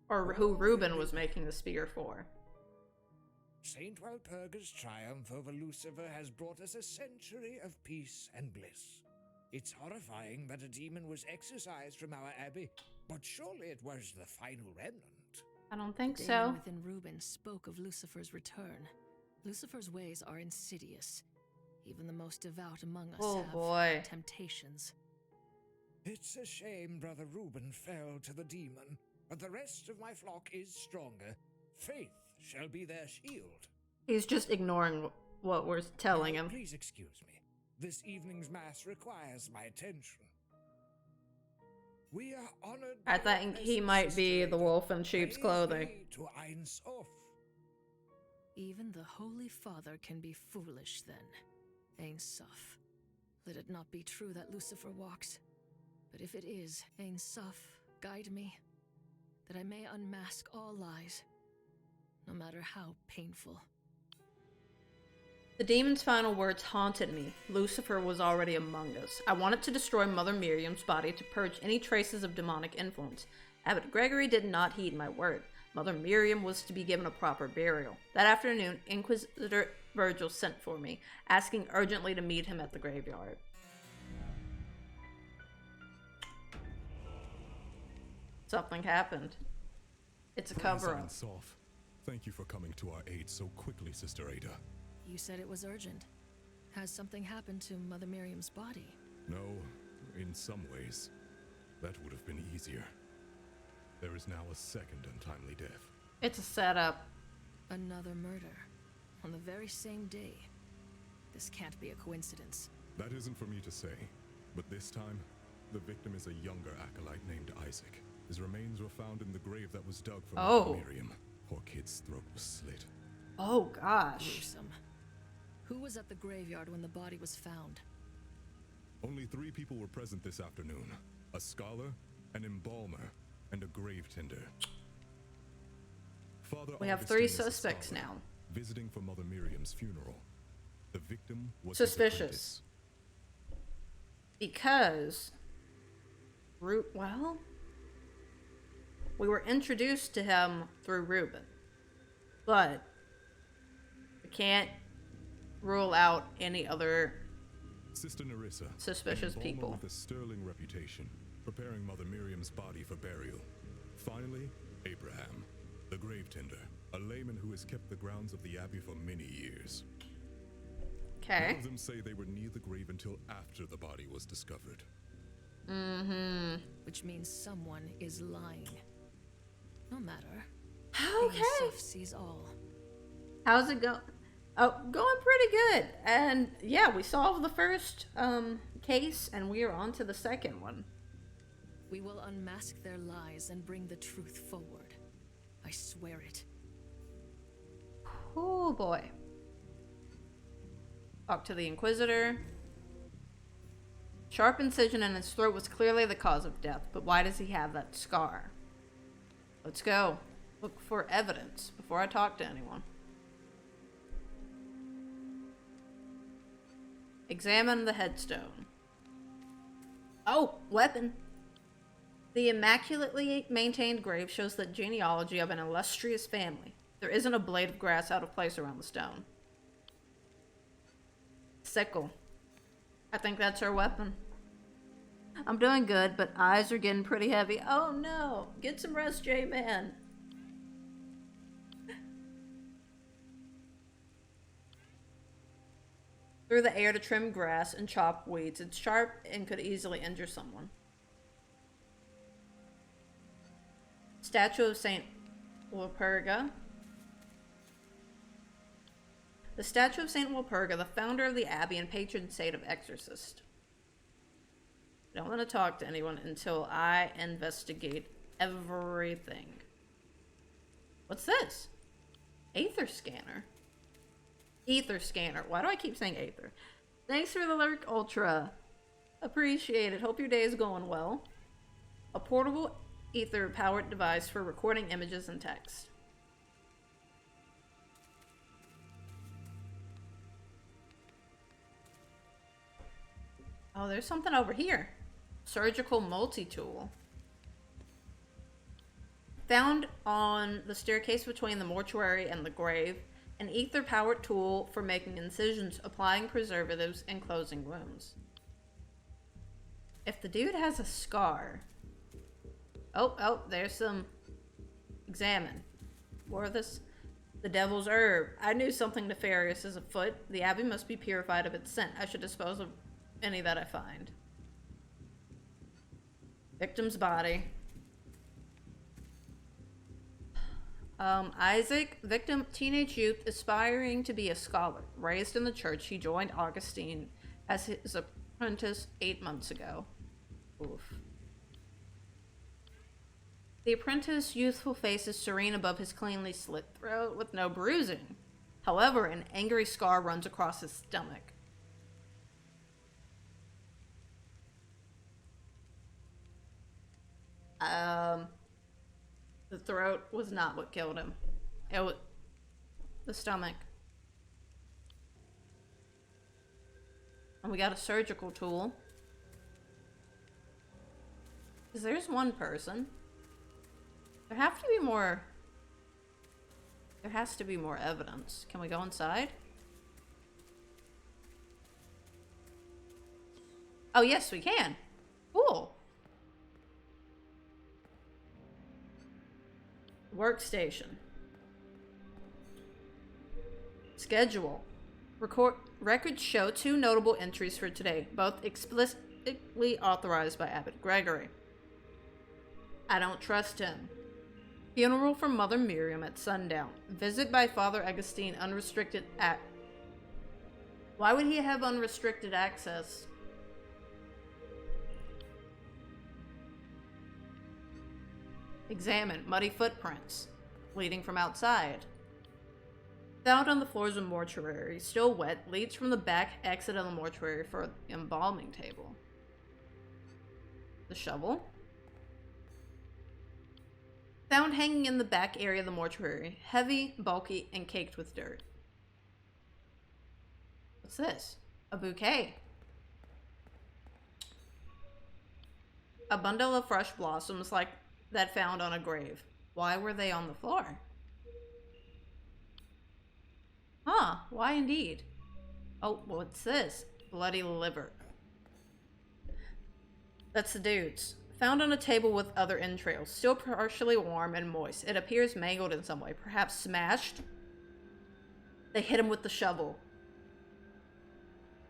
Or who Reuben was making the spear for. St. Walpurgis' triumph over Lucifer has brought us a century of peace and bliss. It's horrifying that a demon was exorcised from our abbey, but surely it was the final remnant. I don't think The so. demon within Reuben spoke of Lucifer's return. Lucifer's ways are insidious. Even the most devout among us Oh, have boy. temptations. It's a shame Brother Reuben fell to the demon, but the rest of my flock is stronger. Faith shall be their shield. He's just ignoring what we're telling him. Please excuse me. This evening's mass requires my attention. We are honored. I by your think he presence, might be Sister the Ada. wolf in sheep's Praise clothing. be to Ein Sof. Even the Holy Father can be foolish then. Ain Suf. Let it not be true that Lucifer walks. But if it is, Ain Suf, guide me, that I may unmask all lies, no matter how painful. The demon's final words haunted me. Lucifer was already among us. I wanted to destroy Mother Miriam's body to purge any traces of demonic influence. Abbot Gregory did not heed my word. Mother Miriam was to be given a proper burial. That afternoon, Inquisitor Virgil sent for me, asking urgently to meet him at the graveyard. Something happened. It's a Praise cover-up. Iron Soft. Thank you for coming to our aid so quickly, Sister Ada. You said it was urgent. Has something happened to Mother Miriam's body? No, in some ways, that would have been easier. There is now a second untimely death. It's a setup. Another murder. On the very same day. This can't be a coincidence. That isn't for me to say, but this time, the victim is a younger acolyte named Isaac. His remains were found in the grave that was dug for Mother Miriam. Poor kid's throat was slit. Oh, gosh. Gruesome. Who was at the graveyard when the body was found? Only 3 people were present this afternoon. A scholar, an embalmer, and a grave tender. Father We have Augustine 3 is a suspects scholar, now. visiting for Mother Miriam's funeral. The victim was Suspicious. his apprentice. Because... well... we were introduced to him through Reuben. But... we can't rule out any other Sister Nerissa, suspicious an embalmer people. with a sterling reputation, preparing Mother Miriam's body for burial. Finally, Abraham, the grave tender, a layman who has kept the grounds of the abbey for many years. None Okay. of them say they were near the grave until after the body was discovered. Mm-hmm. Which means someone is lying. No matter. Okay. Yusuf sees all. How's it go? Oh, going pretty good. And yeah, we solved the first case, and we are on to the second one. We will unmask their lies and bring the truth forward. I swear it. Oh boy. Talk to the Inquisitor. Sharp incision in his throat was clearly the cause of death, but why does he have that scar? Let's go. Look for evidence before I talk to anyone. Examine the headstone. Oh, weapon. The immaculately maintained grave shows the genealogy of an illustrious family. There isn't a blade of grass out of place around the stone. Sickle. I think that's her weapon. I'm doing good, but eyes are getting pretty heavy. Oh no! Get some rest, J-Man. Through the air to trim grass and chop weeds. It's sharp and could easily injure someone. Statue of Saint Walpurga. The statue of Saint Walpurga, the founder of the abbey and patron saint of exorcists. I don't want to talk to anyone until I investigate everything. What's this? Aether scanner. Ether scanner. Why do I keep saying Aether? Thanks for the lurk, Ultra. Appreciate it. Hope your day is going well. A portable ether-powered device for recording images and text. Oh, there's something over here. Surgical multi-tool. Found on the staircase between the mortuary and the grave. An ether-powered tool for making incisions, applying preservatives, and closing wounds. If the dude has a scar... Oh, there's some... Examine. More of this? The devil's herb. I knew something nefarious is afoot. The abbey must be purified of its scent. I should dispose of any that I find. Victim's body. Isaac, victim, teenage youth, aspiring to be a scholar. Raised in the church, he joined Augustine as his apprentice 8 months ago. Oof. The apprentice's youthful face is serene above his cleanly slit throat with no bruising. However, an angry scar runs across his stomach. The throat was not what killed him. It was the stomach. And we got a surgical tool. Because there's one person. There have to be more. There has to be more evidence. Can we go inside? Oh, yes, we can. Cool. Workstation. Schedule. Records show 2 notable entries for today, both explicitly authorized by Abbot Gregory. I don't trust him. Funeral for Mother Miriam at sundown. Visit by Father Augustine, unrestricted Why would he have unrestricted access? Examine. Muddy footprints. Bleeding from outside. Found on the floors of mortuary, still wet, leads from the back exit of the mortuary for the embalming table. The shovel. Found hanging in the back area of the mortuary, heavy, bulky, and caked with dirt. What's this? A bouquet. A bundle of fresh blossoms like that found on a grave. Why were they on the floor? Huh, why indeed? Oh, what's this? Bloody liver. That's the dude's. Found on a table with other entrails, still partially warm and moist. It appears mangled in some way, perhaps smashed. They hit him with the shovel.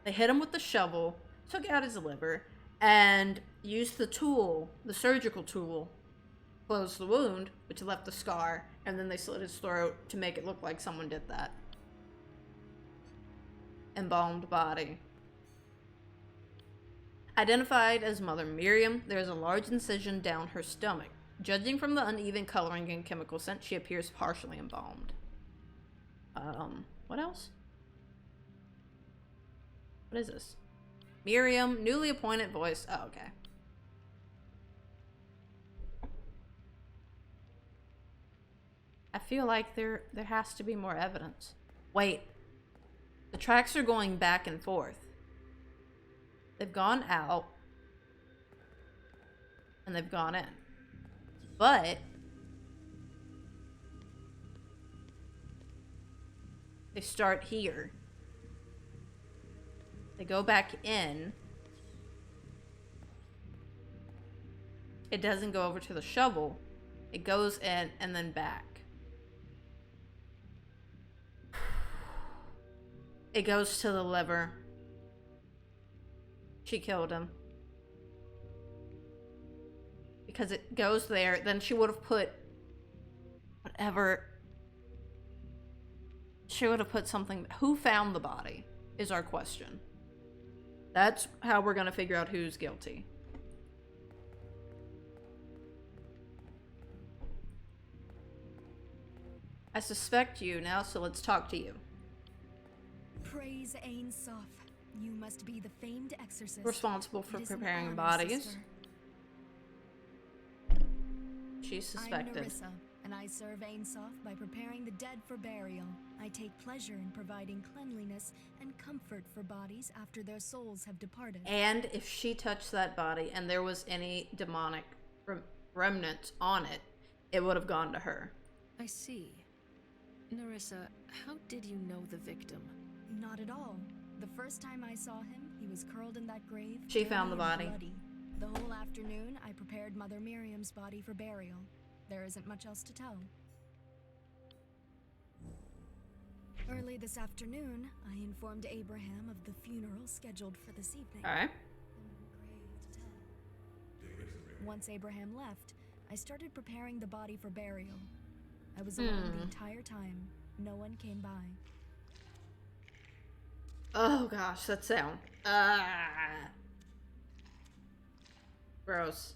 They hit him with the shovel, took out his liver, and used the tool, the surgical tool, close the wound, which left the scar, and then they slit his throat to make it look like someone did that. Embalmed body. Identified as Mother Miriam, there is a large incision down her stomach. Judging from the uneven coloring and chemical scent, she appears partially embalmed. What else? What is this? Miriam, newly appointed voice. Oh, okay. I feel like there has to be more evidence. Wait. The tracks are going back and forth. They've gone out. And they've gone in. But they start here. They go back in. It doesn't go over to the shovel. It goes in and then back. It goes to the liver. She killed him. Because it goes there, then she would have put whatever. She would have put something. Who found the body is our question. That's how we're going to figure out who's guilty. I suspect you now, so let's talk to you. Praise Ain Soph. You must be the famed exorcist. Responsible for It is an preparing honor, bodies. sister. She's suspected. I'm Narissa, and I serve Ain Soph by preparing the dead for burial. I take pleasure in providing cleanliness and comfort for bodies after their souls have departed. And if she touched that body and there was any demonic remnant on it, it would have gone to her. I see. Narissa, how did you know the victim? Not at all. The first time I saw him, he was curled in that grave. She found the dirty and body. bloody. The whole afternoon, I prepared Mother Miriam's body for burial. There isn't much else to tell. Early this afternoon, I informed Abraham of the funeral scheduled for this evening. Alright. Once Abraham left, I started preparing the body for burial. I was alone the entire time. No one came by. Oh gosh, that sound. Gross.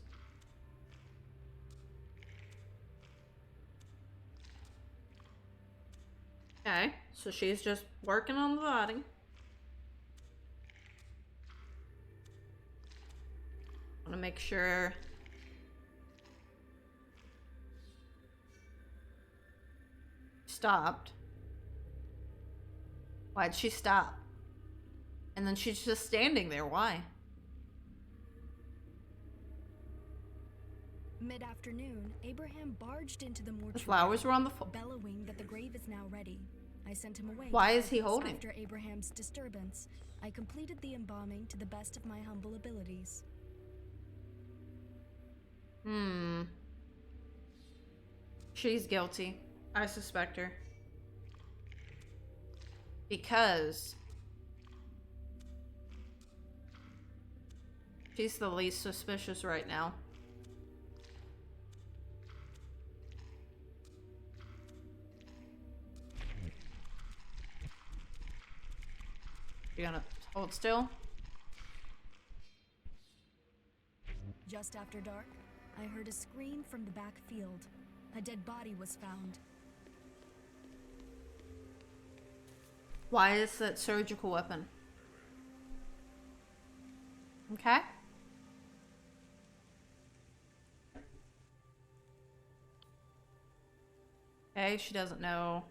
Okay, so she's just working on the body. I want to make sure. Stopped. Why'd she stop? And then she's just standing there. Why? Mid-afternoon, Abraham barged into the mortuary. The flowers were on the floor. Bellowing that the grave is now ready. I sent him away. Why is he holding? After Abraham's disturbance, I completed the embalming to the best of my humble abilities. She's guilty. I suspect her. Because she's the least suspicious right now. You gonna hold still? Just after dark, I heard a scream from the back field. A dead body was found. Why is that surgical weapon? Okay. Okay, she doesn't know.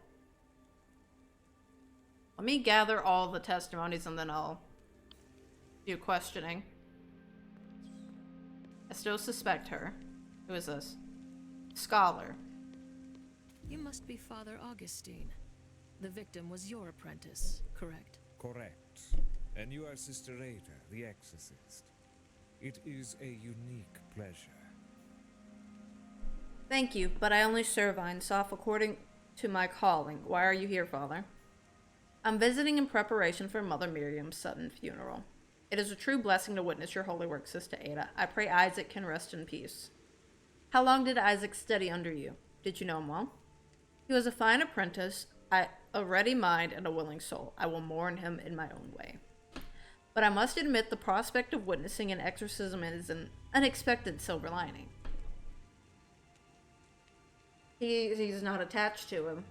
Let me gather all the testimonies and then I'll do questioning. I still suspect her. Who is this? Scholar. You must be Father Augustine. The victim was your apprentice, correct? Correct. And you are Sister Ada, the exorcist. It is a unique pleasure. Thank you, but I only serve Einsof according to my calling. Why are you here, Father? I'm visiting in preparation for Mother Miriam's sudden funeral. It is a true blessing to witness your holy work, Sister Ada. I pray Isaac can rest in peace. How long did Isaac study under you? Did you know him well? He was a fine apprentice, a ready mind and a willing soul. I will mourn him in my own way. But I must admit the prospect of witnessing an exorcism is an unexpected silver lining. He's not attached to him.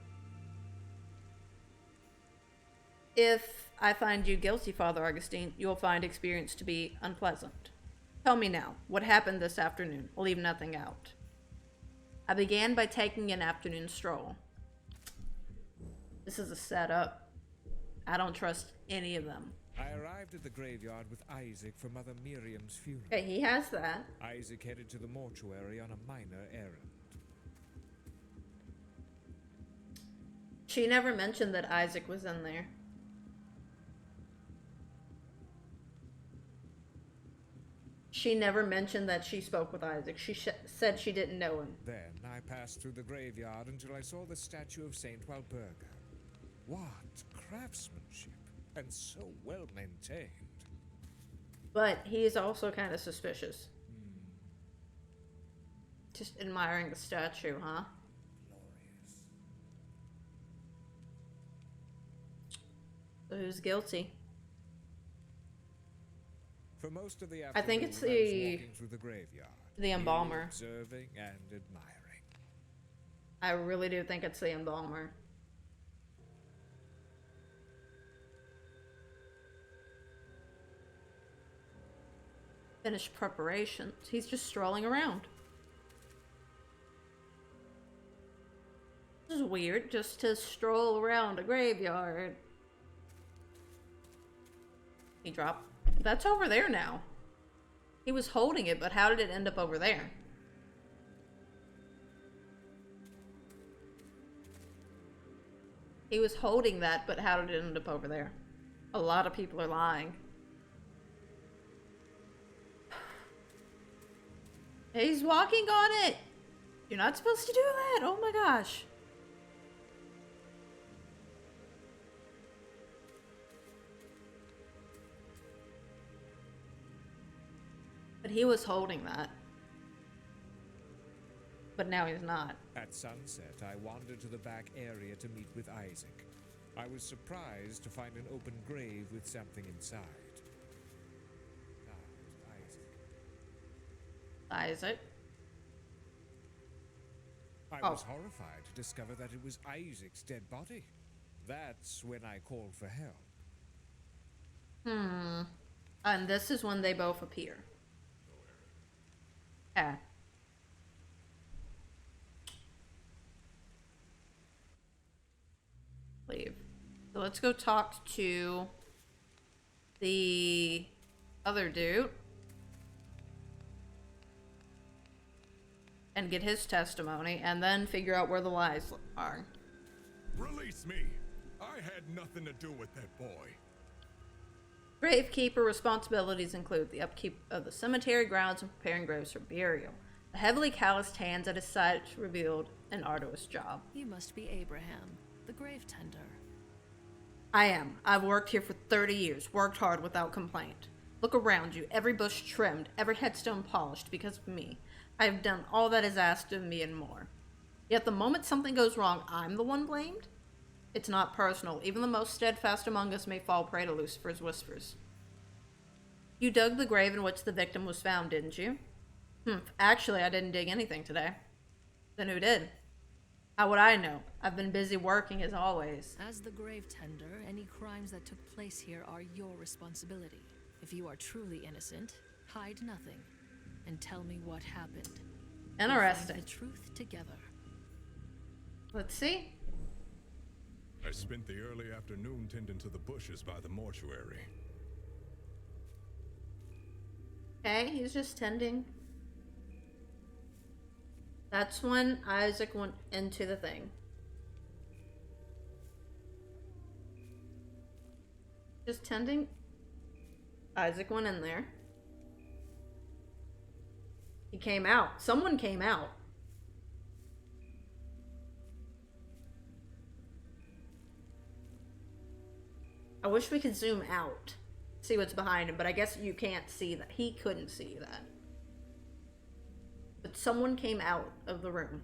If I find you guilty, Father Augustine, you will find experience to be unpleasant. Tell me now, what happened this afternoon? Leave nothing out. I began by taking an afternoon stroll. This is a setup. I don't trust any of them. I arrived at the graveyard with Isaac for Mother Miriam's funeral. Okay, he has that. Isaac headed to the mortuary on a minor errand. She never mentioned that Isaac was in there. She never mentioned that she spoke with Isaac. She said she didn't know him. Then I passed through the graveyard until I saw the statue of Saint Walburga. What craftsmanship, and so well maintained. But he is also kind of suspicious. Just admiring the statue, huh? Glorious. So who's guilty? For most of the I think it's afternoon, I was walking through the graveyard, the embalmer. observing and admiring. I really do think it's the embalmer. Finished preparations. He's just strolling around. This is weird, just to stroll around a graveyard. He dropped. That's over there now. He was holding it, but how did it end up over there? He was holding that, but how did it end up over there? A lot of people are lying. He's walking on it! You're not supposed to do that! Oh my gosh. But he was holding that. But now he's not. At sunset, I wandered to the back area to meet with Isaac. I was surprised to find an open grave with something inside. Isaac. I was horrified to discover that it was Isaac's dead body. That's when I called for help. And this is when they both appear. Okay. Leave. So let's go talk to the other dude. And get his testimony, and then figure out where the lies are. Release me! I had nothing to do with that boy. Gravekeeper responsibilities include the upkeep of the cemetery grounds and preparing graves for burial. The heavily calloused hands at his side revealed an arduous job. You must be Abraham, the grave tender. I am. I've worked here for 30 years, worked hard without complaint. Look around you, every bush trimmed, every headstone polished because of me. I have done all that is asked of me and more. Yet the moment something goes wrong, I'm the one blamed? It's not personal. Even the most steadfast among us may fall prey to Lucifer's whispers. You dug the grave in which the victim was found, didn't you? Actually, I didn't dig anything today. Then who did? How would I know? I've been busy working as always. As the grave tender, any crimes that took place here are your responsibility. If you are truly innocent, hide nothing and tell me what happened. Interesting. We'll find the truth together. Let's see. I spent the early afternoon tending to the bushes by the mortuary. Okay, he's just tending. That's when Isaac went into the thing. Just tending. Isaac went in there. He came out. Someone came out. I wish we could zoom out, see what's behind him, but I guess you can't see that. He couldn't see that. But someone came out of the room.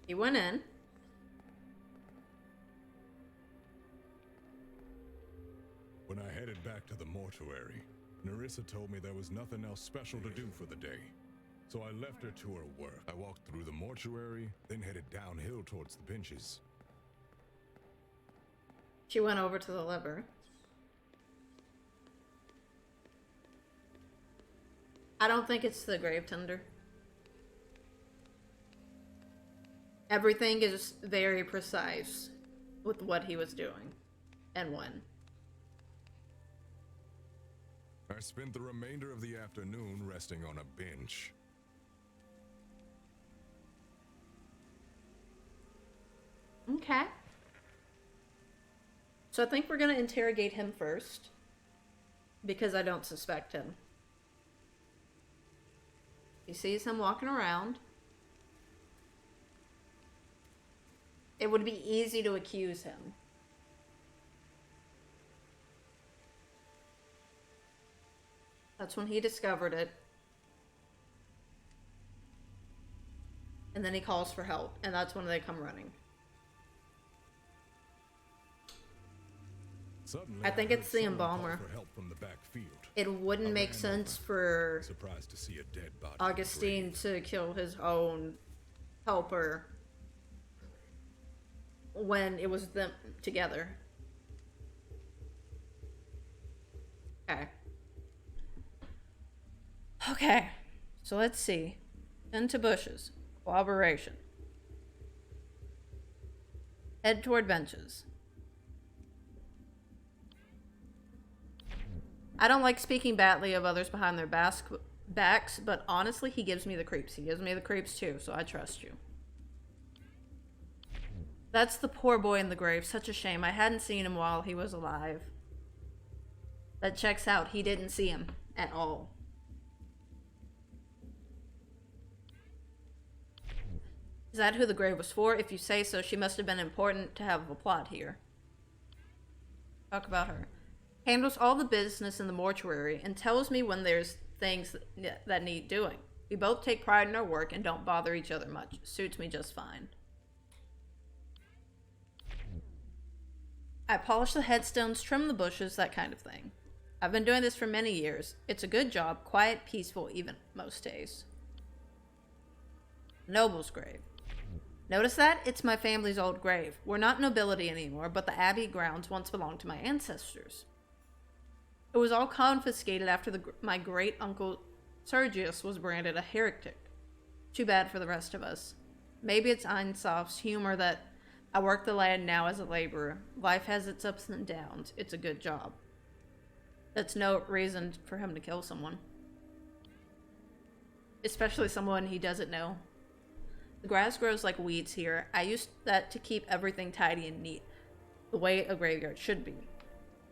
He went in. When I headed back to the mortuary, Nerissa told me there was nothing else special to do for the day. So I left her to her work. I walked through the mortuary, then headed downhill towards the benches. She went over to the lever. I don't think it's the grave tender. Everything is very precise with what he was doing and when. I spent the remainder of the afternoon resting on a bench. Okay. So I think we're going to interrogate him first, because I don't suspect him. He sees him walking around. It would be easy to accuse him. That's when he discovered it. And then he calls for help, and that's when they come running. Suddenly, I think heard it's the someone call embalmer. for help from the back field. It wouldn't I make ran sense over, for surprised to see a dead body in the Augustine grave. to kill his own helper when it was them together. Okay. Okay. So let's see. Into bushes. Cooperation. Head toward benches. I don't like speaking badly of others behind their backs, but honestly, he gives me the creeps. He gives me the creeps too, so I trust you. That's the poor boy in the grave. Such a shame. I hadn't seen him while he was alive. That checks out. He didn't see him at all. Is that who the grave was for? If you say so, she must have been important to have a plot here. Talk about her. Handles all the business in the mortuary and tells me when there's things that need doing. We both take pride in our work and don't bother each other much. Suits me just fine. I polish the headstones, trim the bushes, that kind of thing. I've been doing this for many years. It's a good job, quiet, peaceful, even most days. Noble's grave. Notice that? It's my family's old grave. We're not nobility anymore, but the abbey grounds once belonged to my ancestors. It was all confiscated after my great-uncle Sergius was branded a heretic. Too bad for the rest of us. Maybe it's Einsoff's humor that I work the land now as a laborer. Life has its ups and downs. It's a good job. That's no reason for him to kill someone. Especially someone he doesn't know. The grass grows like weeds here. I use that to keep everything tidy and neat, the way a graveyard should be.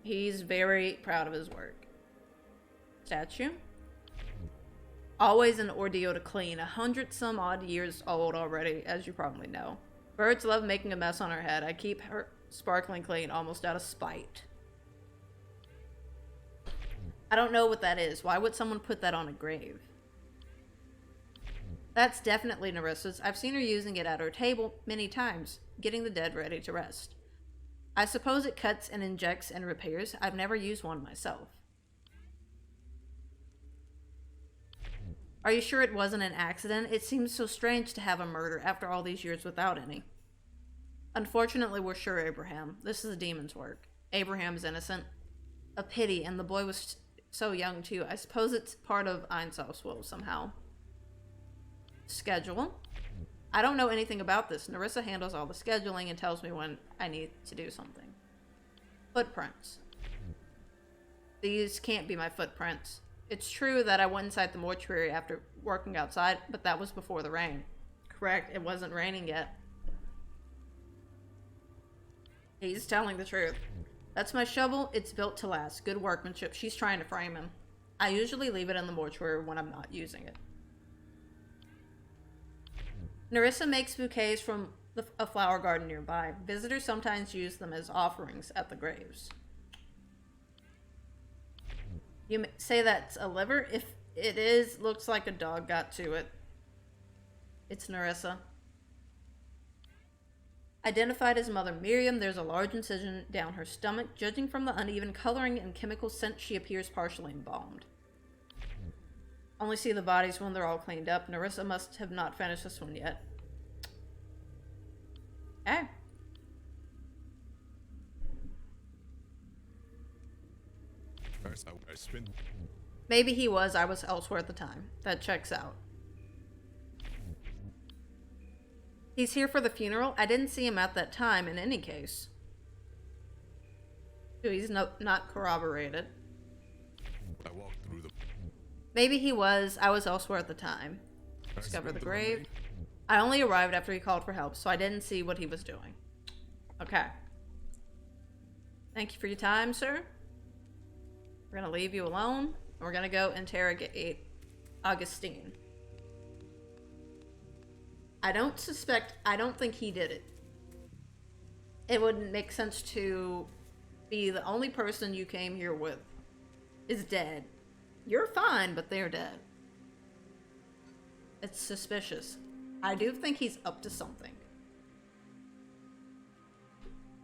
He's very proud of his work. statue. Always an ordeal to clean. 100-some-odd years old already, as you probably know. Birds love making a mess on her head. I keep her sparkling clean almost out of spite. I don't know what that is. Why would someone put that on a grave? That's definitely Nerissa's. I've seen her using it at her table many times, getting the dead ready to rest. I suppose it cuts and injects and repairs. I've never used one myself. Are you sure it wasn't an accident? It seems so strange to have a murder after all these years without any. Unfortunately, we're sure, Abraham. This is a demon's work. Abraham's innocent. A pity, and the boy was so young too. I suppose it's part of Einsal's will somehow. Schedule. I don't know anything about this. Nerissa handles all the scheduling and tells me when I need to do something. Footprints. These can't be my footprints. It's true that I went inside the mortuary after working outside, but that was before the rain. Correct, it wasn't raining yet. He's telling the truth. That's my shovel. It's built to last. Good workmanship. She's trying to frame him. I usually leave it in the mortuary when I'm not using it. Nerissa makes bouquets from a flower garden nearby. Visitors sometimes use them as offerings at the graves. You say that's a liver? If it is, looks like a dog got to it. It's Nerissa. Identified as Mother Miriam, there's a large incision down her stomach. Judging from the uneven coloring and chemical scent, she appears partially embalmed. Only see the bodies when they're all cleaned up. Nerissa must have not finished this one yet. Okay. Maybe he was. I was elsewhere at the time. That checks out. He's here for the funeral? I didn't see him at that time in any case. So he's not corroborated. I walked through the... Maybe he was. I was elsewhere at the time. Discover the grave. I only arrived after he called for help, so I didn't see what he was doing. Okay. Thank you for your time, sir. We're gonna leave you alone, and we're gonna go interrogate Augustine. I don't think he did it. It wouldn't make sense to be the only person you came here with is dead. You're fine, but they're dead. It's suspicious. I do think he's up to something.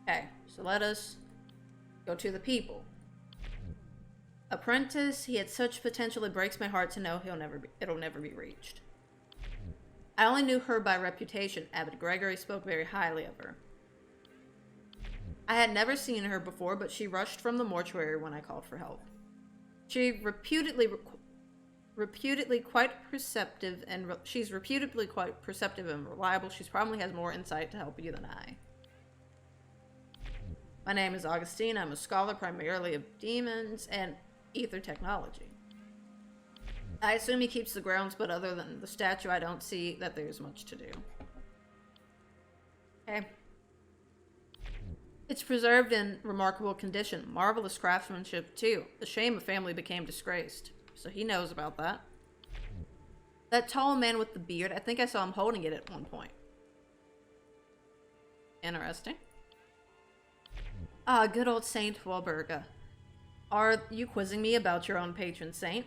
Okay, so let us go to the people. Apprentice, he had such potential it breaks my heart to know it'll never be reached. I only knew her by reputation. Abbot Gregory spoke very highly of her. I had never seen her before, but she rushed from the mortuary when I called for help. She's reputedly quite perceptive and reliable. She probably has more insight to help you than I. My name is Augustine. I'm a scholar primarily of demons and ether technology. I assume he keeps the grounds, but other than the statue, I don't see that there's much to do. Okay. It's preserved in remarkable condition. Marvelous craftsmanship, too. A shame a family became disgraced. So he knows about that. That tall man with the beard, I think I saw him holding it at one point. Interesting. Ah, good old Saint Walburga. Are you quizzing me about your own patron saint?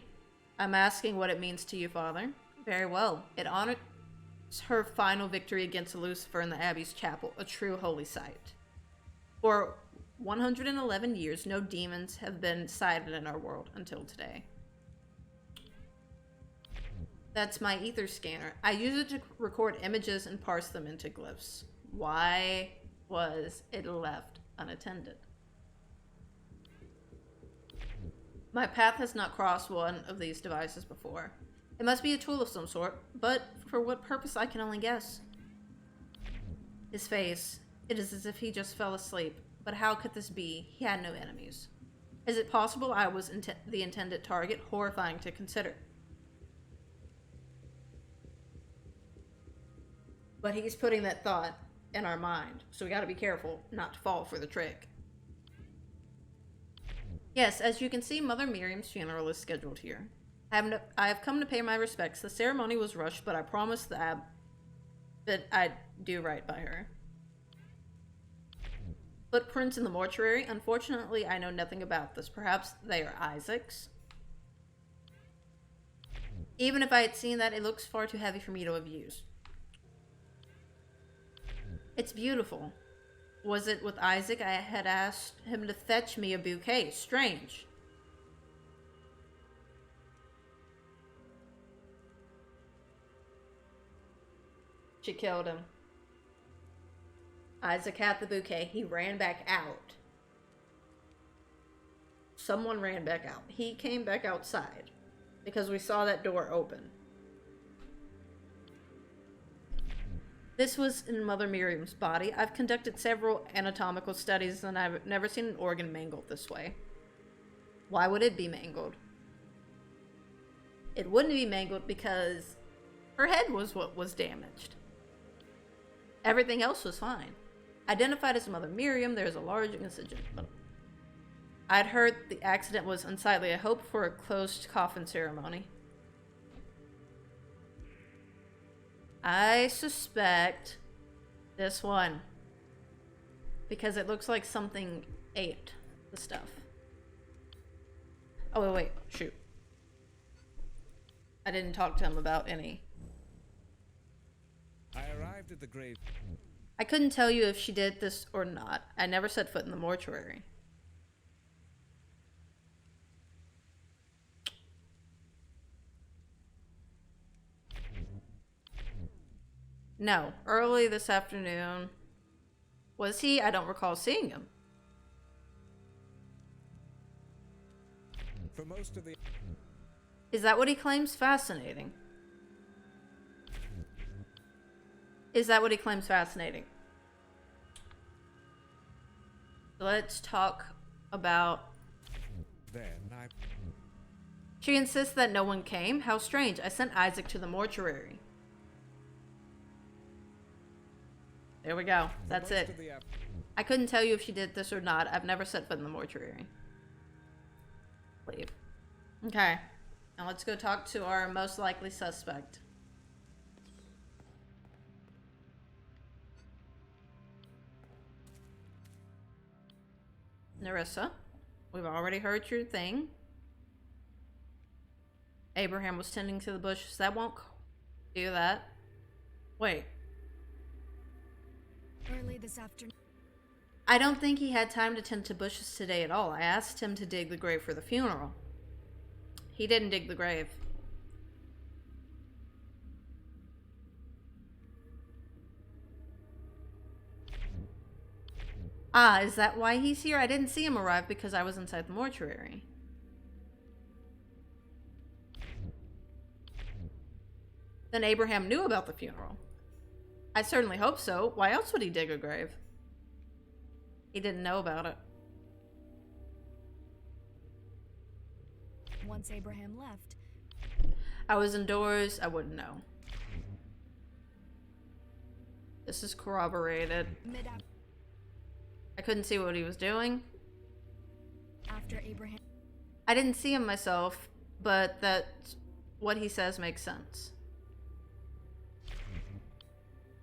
I'm asking what it means to you, Father. Very well. It honors her final victory against Lucifer in the Abbey's chapel, a true holy sight. For 111 years, no demons have been sighted in our world until today. That's my ether scanner. I use it to record images and parse them into glyphs. Why was it left unattended? My path has not crossed one of these devices before. It must be a tool of some sort, but for what purpose I can only guess. His face, it is as if he just fell asleep, but how could this be? He had no enemies. Is it possible I was the intended target? Horrifying to consider. But he's putting that thought in our mind, so we gotta be careful not to fall for the trick. Yes, as you can see, Mother Miriam's funeral is scheduled here. I have come to pay my respects. The ceremony was rushed, but I promise that I'd do right by her. Footprints in the mortuary. Unfortunately, I know nothing about this. Perhaps they are Isaac's. Even if I had seen that, it looks far too heavy for me to have used. It's beautiful. Was it with Isaac? I had asked him to fetch me a bouquet. Strange. She killed him. Isaac had the bouquet. He ran back out. Someone ran back out. He came back outside because we saw that door open. This was in Mother Miriam's body. I've conducted several anatomical studies and I've never seen an organ mangled this way. Why would it be mangled? It wouldn't be mangled because her head was what was damaged. Everything else was fine. Identified as Mother Miriam, there is a large incision. I'd heard the accident was unsightly. I hoped for a closed coffin ceremony. I suspect this one. Because it looks like something ate the stuff. Oh, wait. Shoot. I didn't talk to him about any. I arrived at the grave. I couldn't tell you if she did this or not. I never set foot in the mortuary. No, early this afternoon. Was he? I don't recall seeing him. For most of the... Is that what he claims? Fascinating. Is that what he claims? Fascinating. Let's talk about... Then I... She insists that no one came? How strange. I sent Isaac to the mortuary. There we go. That's it. I couldn't tell you if she did this or not. I've never set foot in the mortuary. Leave. Okay. Now let's go talk to our most likely suspect. Nerissa. We've already heard your thing. Abraham was tending to the bushes. That won't do that. Wait. Early this afternoon. I don't think he had time to tend to bushes today at all. I asked him to dig the grave for the funeral. He didn't dig the grave. Ah, is that why he's here? I didn't see him arrive because I was inside the mortuary. Then Abraham knew about the funeral. I certainly hope so. Why else would he dig a grave? He didn't know about it. Once Abraham left, I was indoors. I wouldn't know. This is corroborated. I couldn't see what he was doing. After Abraham... I didn't see him myself, but that what he says makes sense.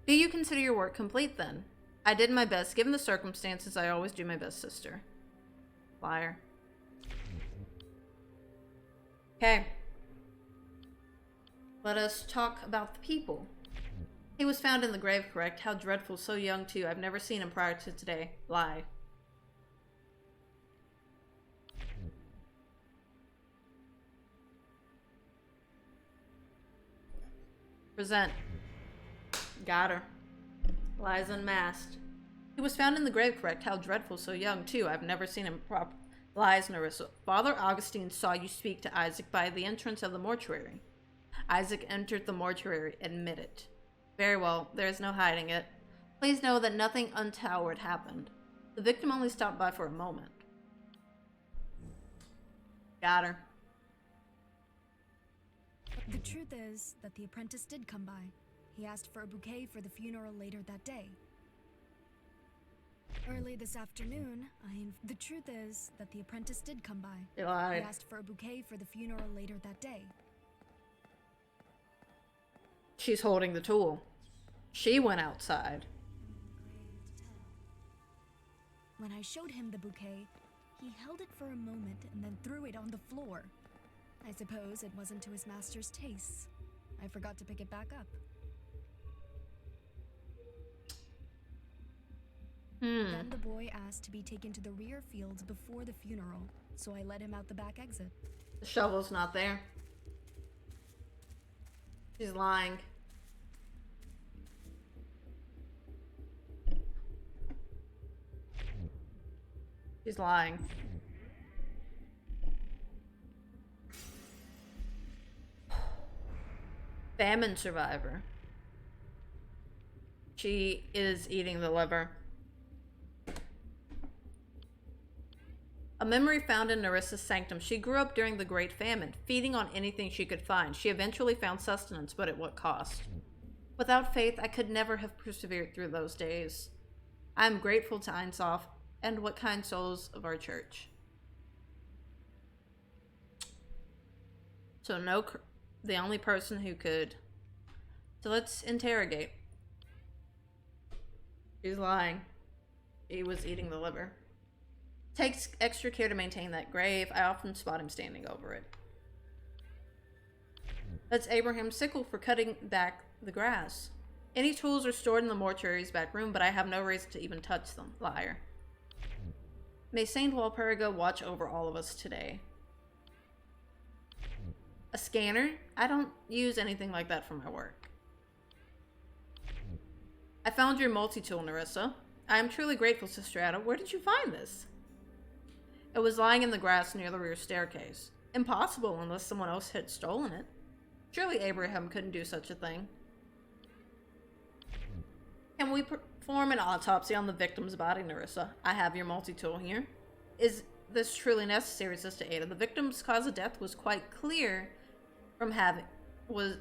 Do you consider your work complete then? I did my best. Given the circumstances, I always do my best, sister. Liar. Okay. Let us talk about the people. He was found in the grave, correct? How dreadful, so young too. I've never seen him prior to today. Lie. Present. Got her. Lies unmasked. He was found in the grave, correct? How dreadful, so young too. I've never seen him Lies, Nerissa. Father Augustine saw you speak to Isaac by the entrance of the mortuary. Isaac entered the mortuary. Admit it. Very well. There is no hiding it. Please know that nothing untoward happened. The victim only stopped by for a moment. Got her. The truth is that the apprentice did come by. He asked for a bouquet for the funeral later that day. Early this afternoon, the truth is that the apprentice did come by. He He lied. asked for a bouquet for the funeral later that day. She's holding the tool. She went outside. When I showed him the bouquet, he held it for a moment and then threw it on the floor. I suppose it wasn't to his master's tastes. I forgot to pick it back up. Then the boy asked to be taken to the rear fields before the funeral, so I led him out the back exit. The shovel's not there. She's lying. She's lying. Famine survivor. She is eating the liver. A memory found in Nerissa's sanctum. She grew up during the Great Famine, feeding on anything she could find. She eventually found sustenance, but at what cost? Without faith, I could never have persevered through those days. I am grateful to Ein Sof and what kind souls of our church. So the only person who could. So let's interrogate. She's lying. She was eating the liver. Takes extra care to maintain that grave. I often spot him standing over it. That's Abraham's sickle for cutting back the grass. Any tools are stored in the mortuary's back room, but I have no reason to even touch them. Liar. May Saint Walpurga watch over all of us today. A scanner? I don't use anything like that for my work. I found your multi-tool, Nerissa. I am truly grateful, Sister Ada. Where did you find this? It was lying in the grass near the rear staircase. Impossible unless someone else had stolen it. Surely Abraham couldn't do such a thing. Can we perform an autopsy on the victim's body, Nerissa? I have your multi-tool here. Is this truly necessary, Sister Ada? The victim's cause of death was quite clear from having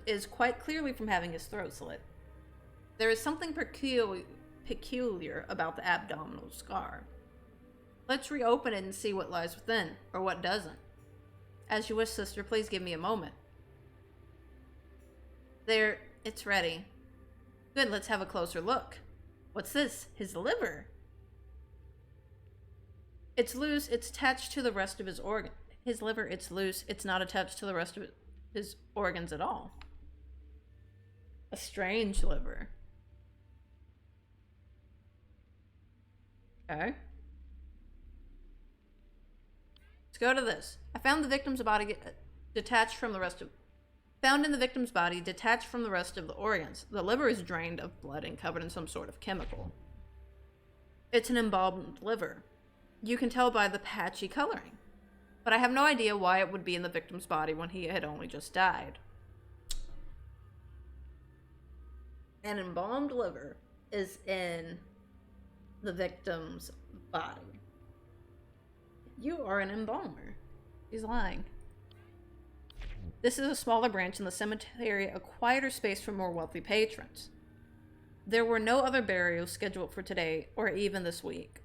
his throat slit. There is something peculiar about the abdominal scar. Let's reopen it and see what lies within, or what doesn't. As you wish, sister, please give me a moment. There, it's ready. Good, let's have a closer look. What's this? His liver. It's loose, it's attached to the rest of his organ. His liver, it's loose, it's not attached to the rest of his organs at all. A strange liver. Okay. Let's go to this. I found the victim's body detached from the rest of... Found in the victim's body detached from the rest of the organs. The liver is drained of blood and covered in some sort of chemical. It's an embalmed liver. You can tell by the patchy coloring. But I have no idea why it would be in the victim's body when he had only just died. An embalmed liver is in the victim's body. You are an embalmer. He's lying. This is a smaller branch in the cemetery, a quieter space for more wealthy patrons. There were no other burials scheduled for today or even this week.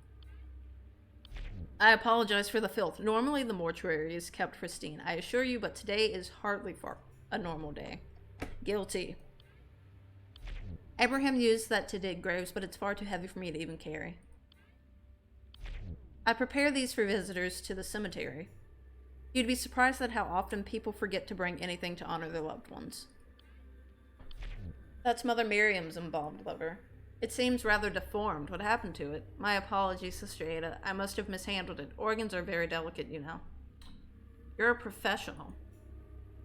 I apologize for the filth. Normally the mortuary is kept pristine, I assure you, but today is hardly for a normal day. Guilty. Abraham used that to dig graves, but it's far too heavy for me to even carry. I prepare these for visitors to the cemetery. You'd be surprised at how often people forget to bring anything to honor their loved ones. That's Mother Miriam's embalmed liver. It seems rather deformed. What happened to it? My apologies, Sister Ada. I must have mishandled it. Organs are very delicate, you know. You're a professional.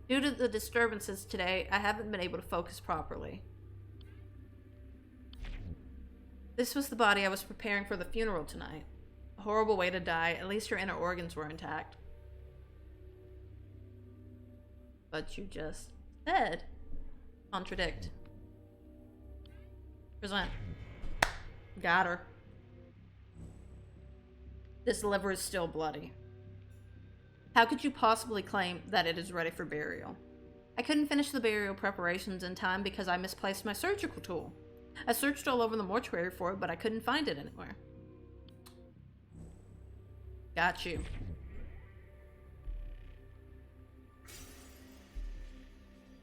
Due to the disturbances today, I haven't been able to focus properly. This was the body I was preparing for the funeral tonight. A horrible way to die. At least your inner organs were intact. But you just said. Contradict. Present. Got her. This liver is still bloody. How could you possibly claim that it is ready for burial? I couldn't finish the burial preparations in time because I misplaced my surgical tool. I searched all over the mortuary for it, but I couldn't find it anywhere. Got you.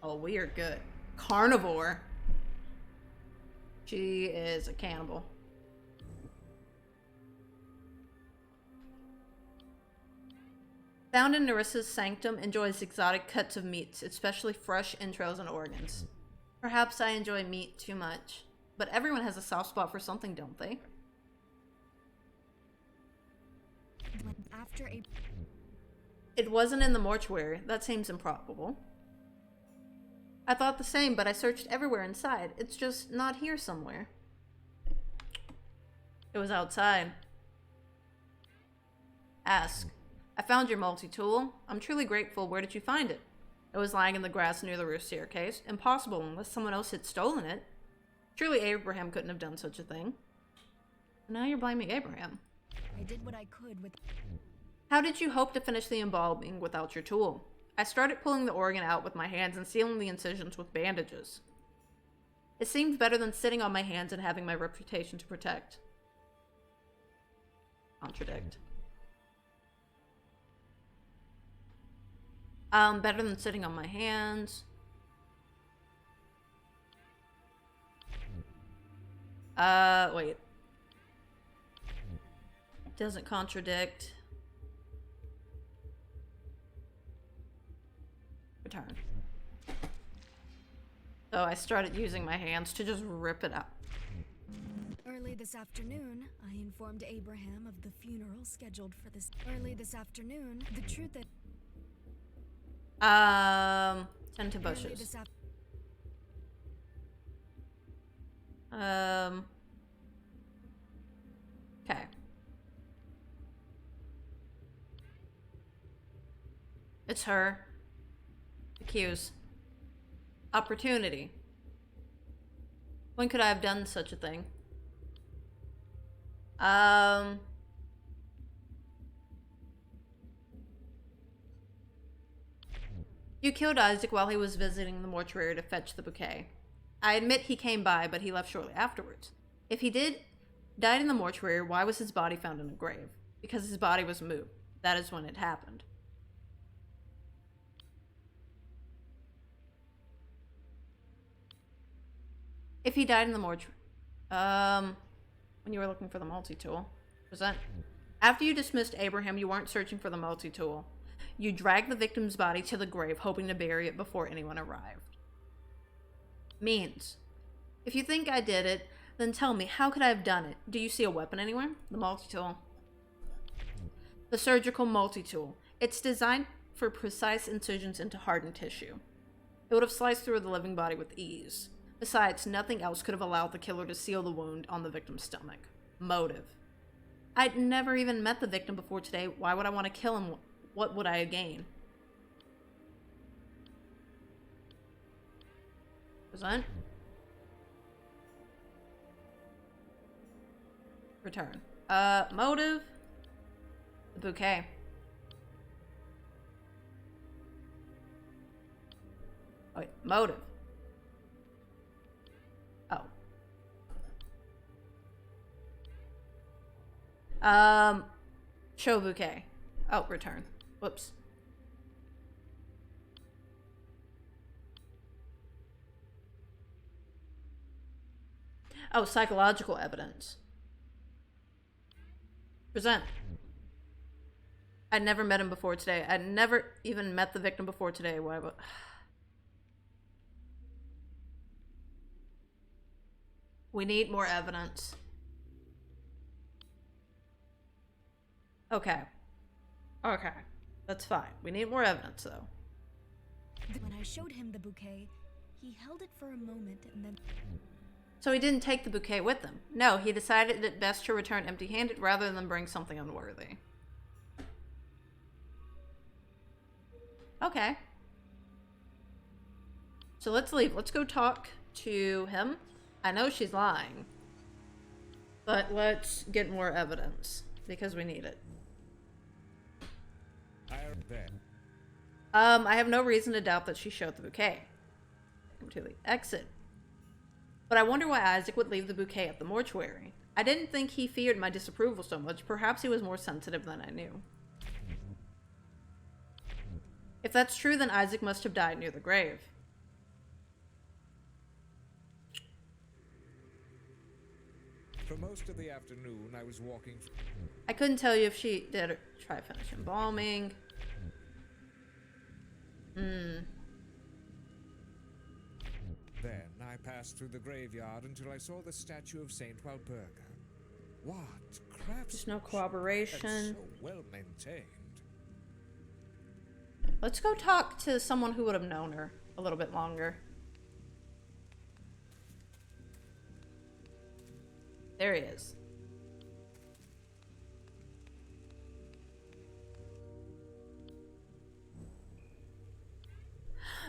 Oh, we are good. Carnivore. She is a cannibal. Found in Nerissa's sanctum, enjoys exotic cuts of meats, especially fresh entrails and organs. Perhaps I enjoy meat too much, but everyone has a soft spot for something, don't they? After a It wasn't in the mortuary. That seems improbable. I thought the same, but I searched everywhere inside. It's just not here somewhere. It was outside. Ask. I found your multi-tool. I'm truly grateful. Where did you find it? It was lying in the grass near the roof staircase. Impossible unless someone else had stolen it. Surely Abraham couldn't have done such a thing. Now you're blaming Abraham. I did what I could with. How did you hope to finish the embalming without your tool? I started pulling the organ out with my hands and sealing the incisions with bandages. It seemed better than sitting on my hands and having my reputation to protect. Contradict. Better than sitting on my hands. Wait. Doesn't contradict. Return. So I started using my hands to just rip it out. Early this afternoon, I informed Abraham of the funeral scheduled for this. Early this afternoon, the truth that. Tend to Early bushes. this af- Okay. It's her. Accuse. Opportunity. When could I have done such a thing? You killed Isaac while he was visiting the mortuary to fetch the bouquet. I admit he came by, but he left shortly afterwards. If he died in the mortuary, why was his body found in a grave? Because his body was moved. That is when it happened. If he died in the mortuary, when you were looking for the multi-tool, present. After you dismissed Abraham, you weren't searching for the multi-tool. You dragged the victim's body to the grave, hoping to bury it before anyone arrived. Means. If you think I did it, then tell me, how could I have done it? Do you see a weapon anywhere? The multi-tool. The surgical multi-tool. It's designed for precise incisions into hardened tissue. It would have sliced through the living body with ease. Besides, nothing else could have allowed the killer to seal the wound on the victim's stomach. Motive. I'd never even met the victim before today. Why would I want to kill him? What would I gain? Present. Return. Motive. The bouquet. Oh, wait. Motive. Oh. Show bouquet. Oh, return. Whoops. Oh, psychological evidence. Present. I'd never met him before today. I'd never even met the victim before today. Why would... We need more evidence. Okay. Okay. That's fine. We need more evidence, though. When I showed him the bouquet, he held it for a moment and then. So he didn't take the bouquet with him. No, he decided it best to return empty-handed rather than bring something unworthy. Okay. So let's leave. Let's go talk to him. I know she's lying. But let's get more evidence. Because we need it. I have no reason to doubt that she showed the bouquet. To the exit. But I wonder why Isaac would leave the bouquet at the mortuary. I didn't think he feared my disapproval so much. Perhaps he was more sensitive than I knew. If that's true, then Isaac must have died near the grave. For most of the afternoon, I was walking. I couldn't tell you if she did try finish embalming. Then I passed through the graveyard until I saw the statue of Saint Walpurga. What craftsmanship! There's no corroboration. And so well maintained. Let's go talk to someone who would have known her a little bit longer. There he is.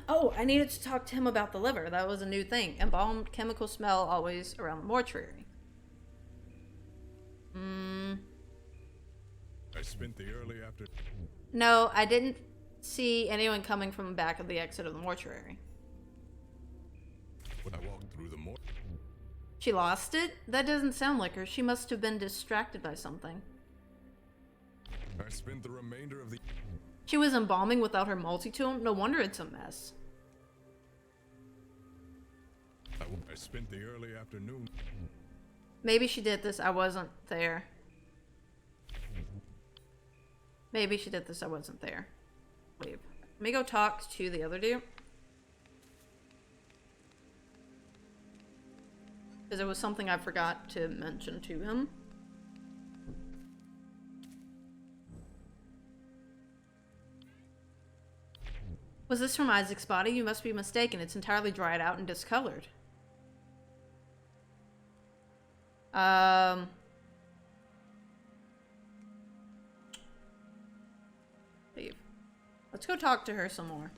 Oh, I needed to talk to him about the liver. That was a new thing. Embalmed chemical smell always around the mortuary. I spent the early after. No, I didn't see anyone coming from the back of the exit of the mortuary. When I walked through the She lost it? That doesn't sound like her. She must have been distracted by something. I spent the remainder of the. She was embalming without her multi-tool? No wonder it's a mess. I spent the early afternoon. Maybe she did this. I wasn't there. Maybe she did this. I wasn't there. Leave. Let me go talk to the other dude. Because it was something I forgot to mention to him. Was this from Isaac's body? You must be mistaken. It's entirely dried out and discolored. Leave. Let's go talk to her some more.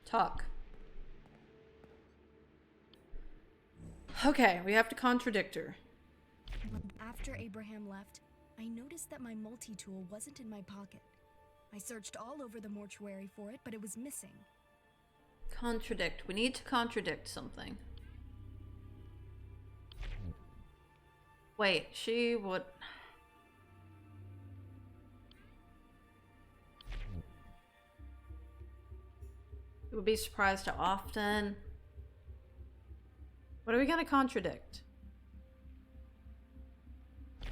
Talk. Okay, we have to contradict her. After Abraham left, I noticed that my multi-tool wasn't in my pocket. I searched all over the mortuary for it, but it was missing. Contradict. We need to contradict something. Wait, she would... You would be surprised how often... What are we gonna contradict?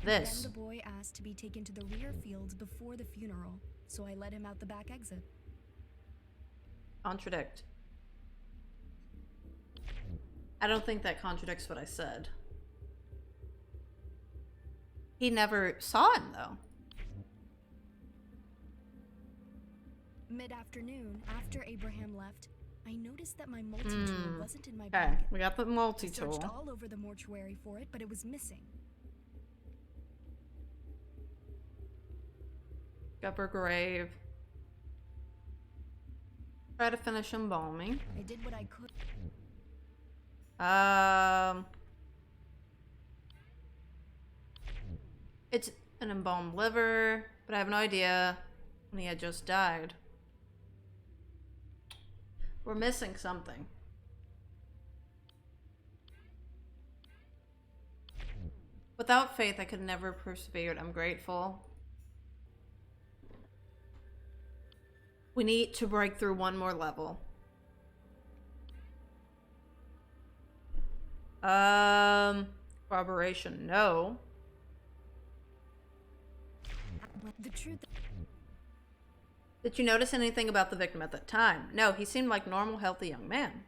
This. Then the boy asked to be taken to the rear fields before the funeral, so I led him out the back exit. Contradict. I don't think that contradicts what I said. He never saw him, though. Mid-afternoon, after Abraham left, I noticed that my multi-tool wasn't in my Okay, pocket. we got the I multi-tool. searched all over the mortuary for it, but it was missing. Upper grave. Try to finish embalming. I did what I could. It's an embalmed liver, but I have no idea when he had just died. We're missing something. Without faith, I could never persevered. I'm grateful. We need to break through one more level. Corroboration, no. The truth. Did you notice anything about the victim at that time? No, he seemed like a normal, healthy young man.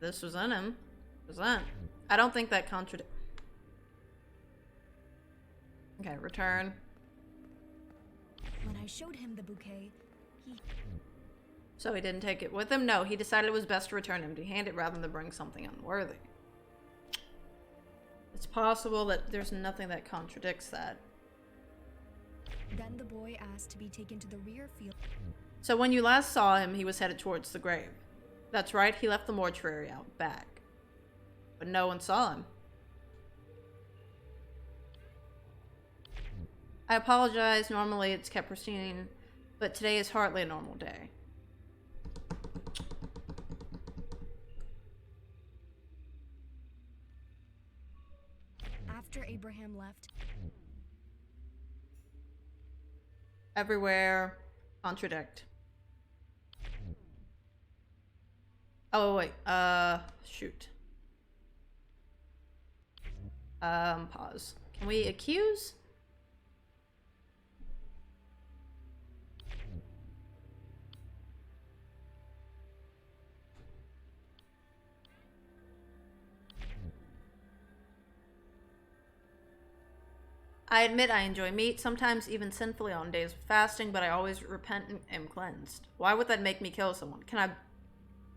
This was in him. Present. I don't think that contradicts. Okay, return. When I showed him the bouquet, he... So he didn't take it with him? No, he decided it was best to return empty-handed rather than bring something unworthy. It's possible that there's nothing that contradicts that. Then the boy asked to be taken to the rear field. So when you last saw him, he was headed towards the grave. That's right, he left the mortuary out back. But no one saw him. I apologize. Normally it's kept pristine but today is hardly a normal day. After Abraham left, Everywhere, contradict. Oh, wait, shoot. Pause. Can we accuse? I admit I enjoy meat, sometimes even sinfully on days of fasting, but I always repent and am cleansed. Why would that make me kill someone? Can I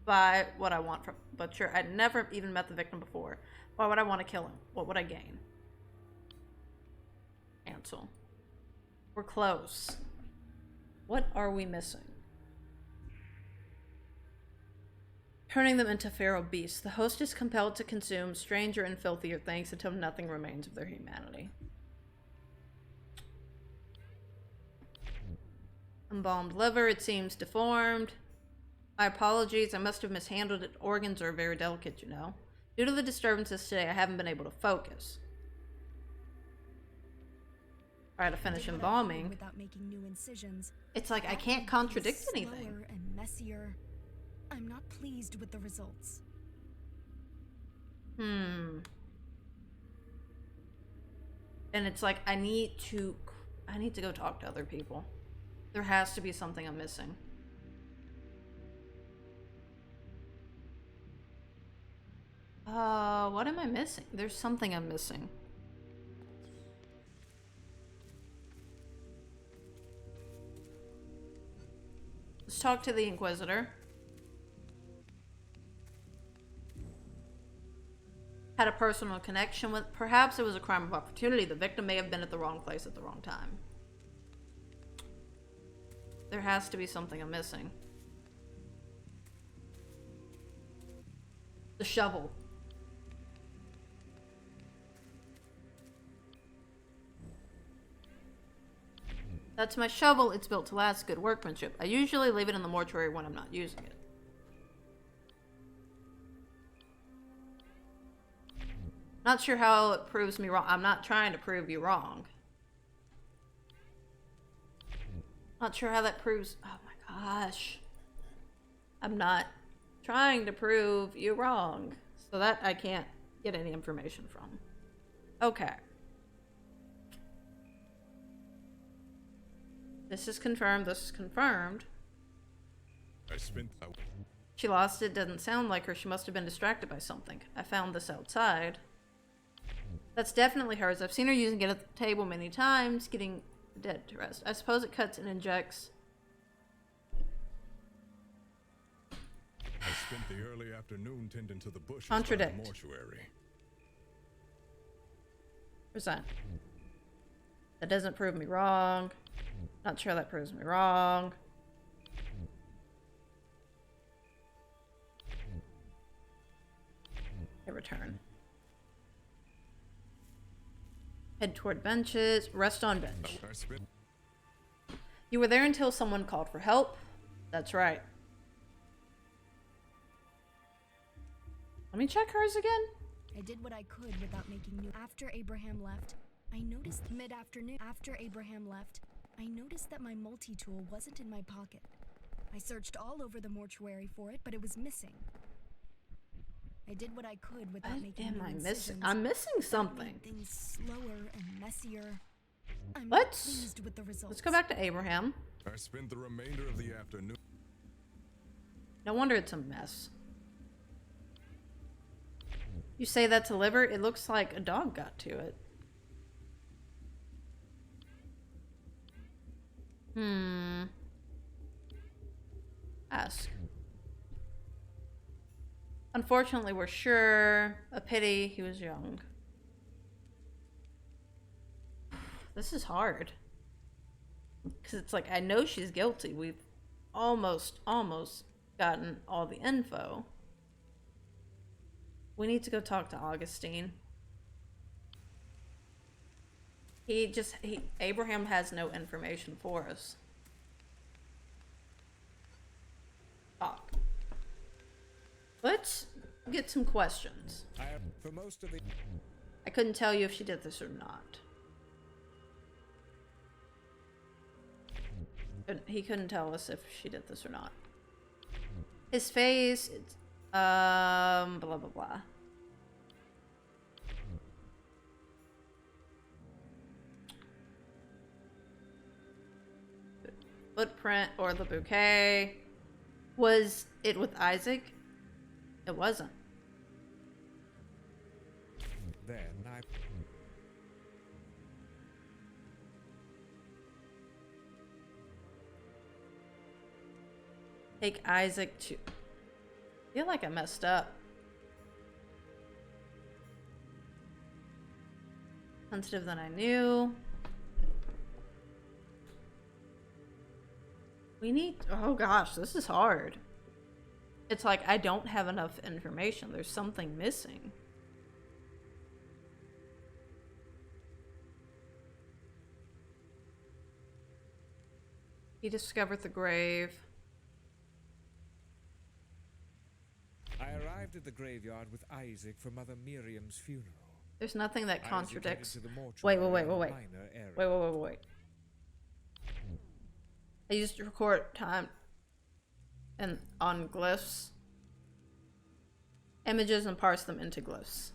buy what I want from butcher? I'd never even met the victim before. Why would I want to kill him? What would I gain? Cancel. We're close. What are we missing? Turning them into feral beasts, the host is compelled to consume stranger and filthier things until nothing remains of their humanity. Embalmed liver, it seems deformed. My apologies, I must have mishandled it. Organs are very delicate, you know. Due to the disturbances today, I haven't been able to focus. Try to finish embalming. Without making new incisions. It's like I can't contradict anything. Slower and messier. I'm not pleased with the results. And it's like I need to go talk to other people. There has to be something I'm missing. What am I missing? There's something I'm missing. Let's talk to the Inquisitor. Had a personal connection with... Perhaps it was a crime of opportunity. The victim may have been at the wrong place at the wrong time. There has to be something I'm missing. The shovel. That's my shovel. It's built to last. Good workmanship. I usually leave it in the mortuary when I'm not using it. Not sure how it proves me wrong. I'm not trying to prove you wrong. Not sure how that proves... Oh my gosh. I'm not trying to prove you wrong. So that I can't get any information from. Okay. This is confirmed. This is confirmed. She lost it. Doesn't sound like her. She must have been distracted by something. I found this outside. That's definitely hers. I've seen her using it at the table many times, getting the dead to rest. I suppose it cuts and injects. I spent the early afternoon tending to the bushes Contradict. by the mortuary. Present. That doesn't prove me wrong. Not sure that proves me wrong. Okay, return. Head toward benches. Rest on bench. You were there until someone called for help? That's right. Let me check hers again. I did what I could without making new. After Abraham left, I noticed mid-afternoon. After Abraham left, I noticed that my multi-tool wasn't in my pocket. I searched all over the mortuary for it, but it was missing. I did what I could without making new incisions. I'm missing something. Things slower and messier. I'm What? not pleased with the results. Let's go back to Abraham. I spent the remainder of the afternoon. No wonder it's a mess. You say that's a liver? It looks like a dog got to it. Ask. Unfortunately, we're sure. A pity he was young. This is hard. Because it's like, I know she's guilty. We've almost gotten all the info. We need to go talk to Augustine. Abraham has no information for us. get some questions. For most of the I couldn't tell you if she did this or not. He couldn't tell us if she did this or not. His face, it's, blah, blah, blah. Footprint or the bouquet. Was it with Isaac? It wasn't. then I Take Isaac to... I feel like I messed up. Sensitive than I knew. We need... Oh gosh, this is hard. It's like I don't have enough information. There's something missing. He discovered the grave. I arrived at the graveyard with Isaac for Mother Miriam's funeral. There's nothing that Isaac contradicts. headed to the Wait. mortuary in a minor area. Wait. I used to record time and on glyphs, images, and parse them into glyphs.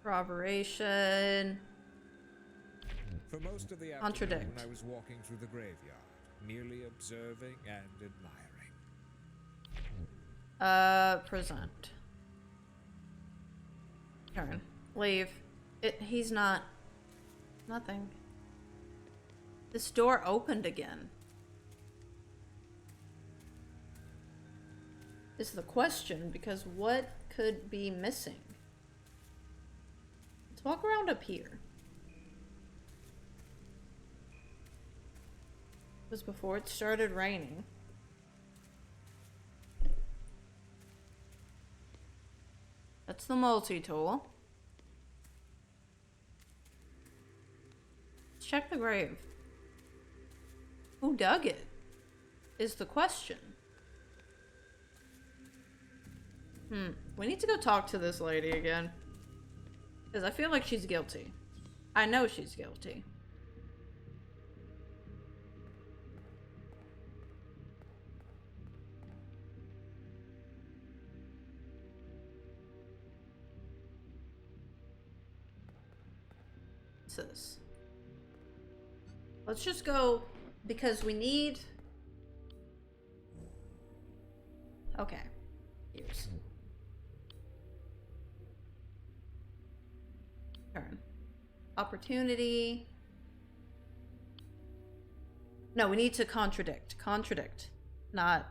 Corroboration. For most of the afternoon, Contradict. I was walking through the graveyard, merely observing and admiring. Present. Turn. Leave. He's not... Nothing. This door opened again. Is the question, because what could be missing? Let's walk around up here. It was before it started raining. That's the multi-tool. Let's check the grave. Who dug it? Is the question. We need to go talk to this lady again. Because I feel like she's guilty. I know she's guilty. What's this? Let's just go because we need... Okay. Here's... Turn. Opportunity. No, we need to contradict. Contradict. Not...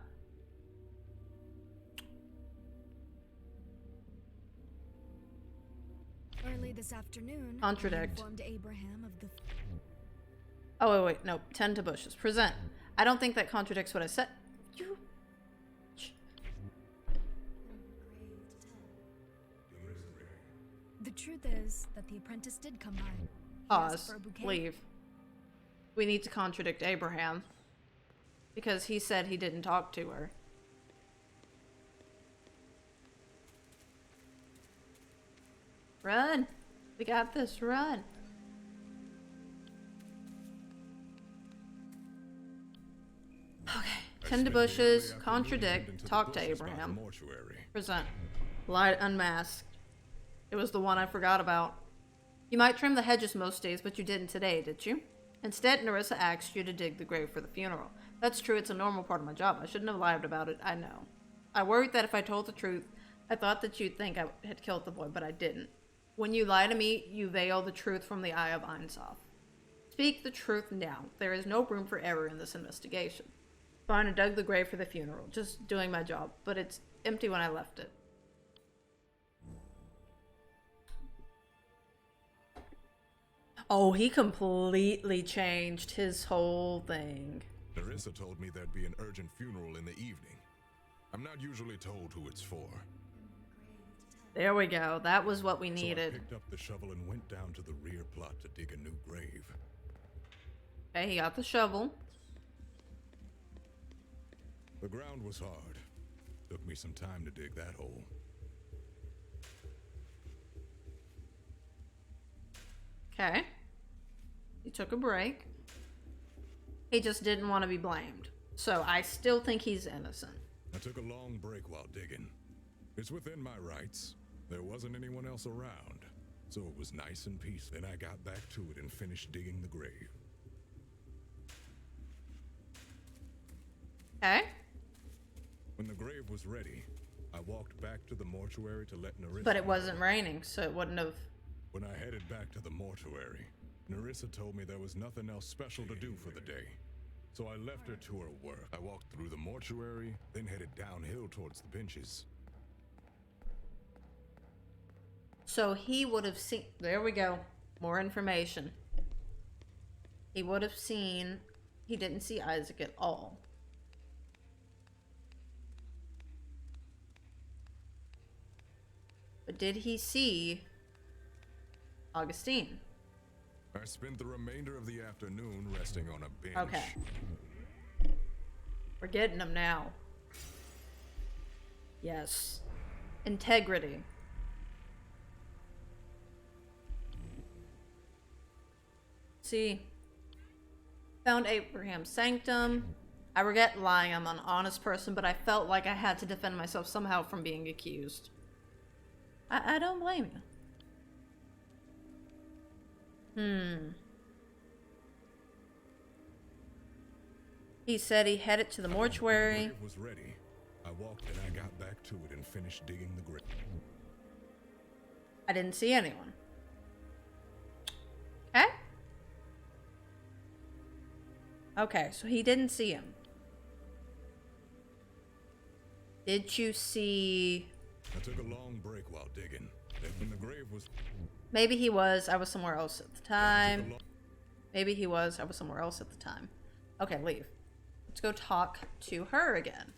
Early this afternoon, Contradict. I informed Abraham of the... Oh, wait. No. Tend to bushes. Present. I don't think that contradicts what I said. You... The truth is that the apprentice did come by. He asked Pause. for a bouquet. Leave. We need to contradict Abraham. Because he said he didn't talk to her. Run! We got this, run! Okay. Tend to bushes, contradict, talk to Abraham. Present. Light unmasked. It was the one I forgot about. You might trim the hedges most days, but you didn't today, did you? Instead, Narissa asked you to dig the grave for the funeral. That's true, it's a normal part of my job. I shouldn't have lied about it, I know. I worried that if I told the truth, I thought that you'd think I had killed the boy, but I didn't. When you lie to me, you veil the truth from the eye of Einsof. Speak the truth now. There is no room for error in this investigation. Fine, I dug the grave for the funeral. Just doing my job, but it's empty when I left it. Oh, he completely changed his whole thing. Narissa told me there'd be an urgent funeral in the evening. I'm not usually told who it's for. There we go. That was what we So I needed. picked up the shovel and went down to the rear plot to dig a new grave. Okay, he got the shovel. The ground was hard. Took me some time to dig that hole. Okay. He took a break. He just didn't want to be blamed. So I still think he's innocent. I took a long break while digging. It's within my rights. There wasn't anyone else around, so it was nice and peaceful. Then I got back to it and finished digging the grave. Okay. When the grave was ready, I walked back to the mortuary to let Narissa But it know. wasn't raining, so it wouldn't have... When I headed back to the mortuary, Narissa told me there was nothing else special to do for the day. So I left her to her work. I walked through the mortuary, then headed downhill towards the benches. So he would have seen... There we go. More information. He would have seen... He didn't see Isaac at all. But did he see Augustine? I spent the remainder of the afternoon resting on a bench. Okay. We're getting him now. Yes. Integrity. See. Found Abraham's sanctum. I regret lying, I'm an honest person, but I felt like I had to defend myself somehow from being accused. I don't blame you. He said he headed to the mortuary. The grave was ready. I walked and I got back to it and finished digging the grave. I didn't see anyone. Okay. Okay, so he didn't see him. Did you see... I took a long break while digging. Then when the grave was... Maybe he was. I was somewhere else at the time. Maybe he was. I was somewhere else at the time. Okay, leave. Let's go talk to her again.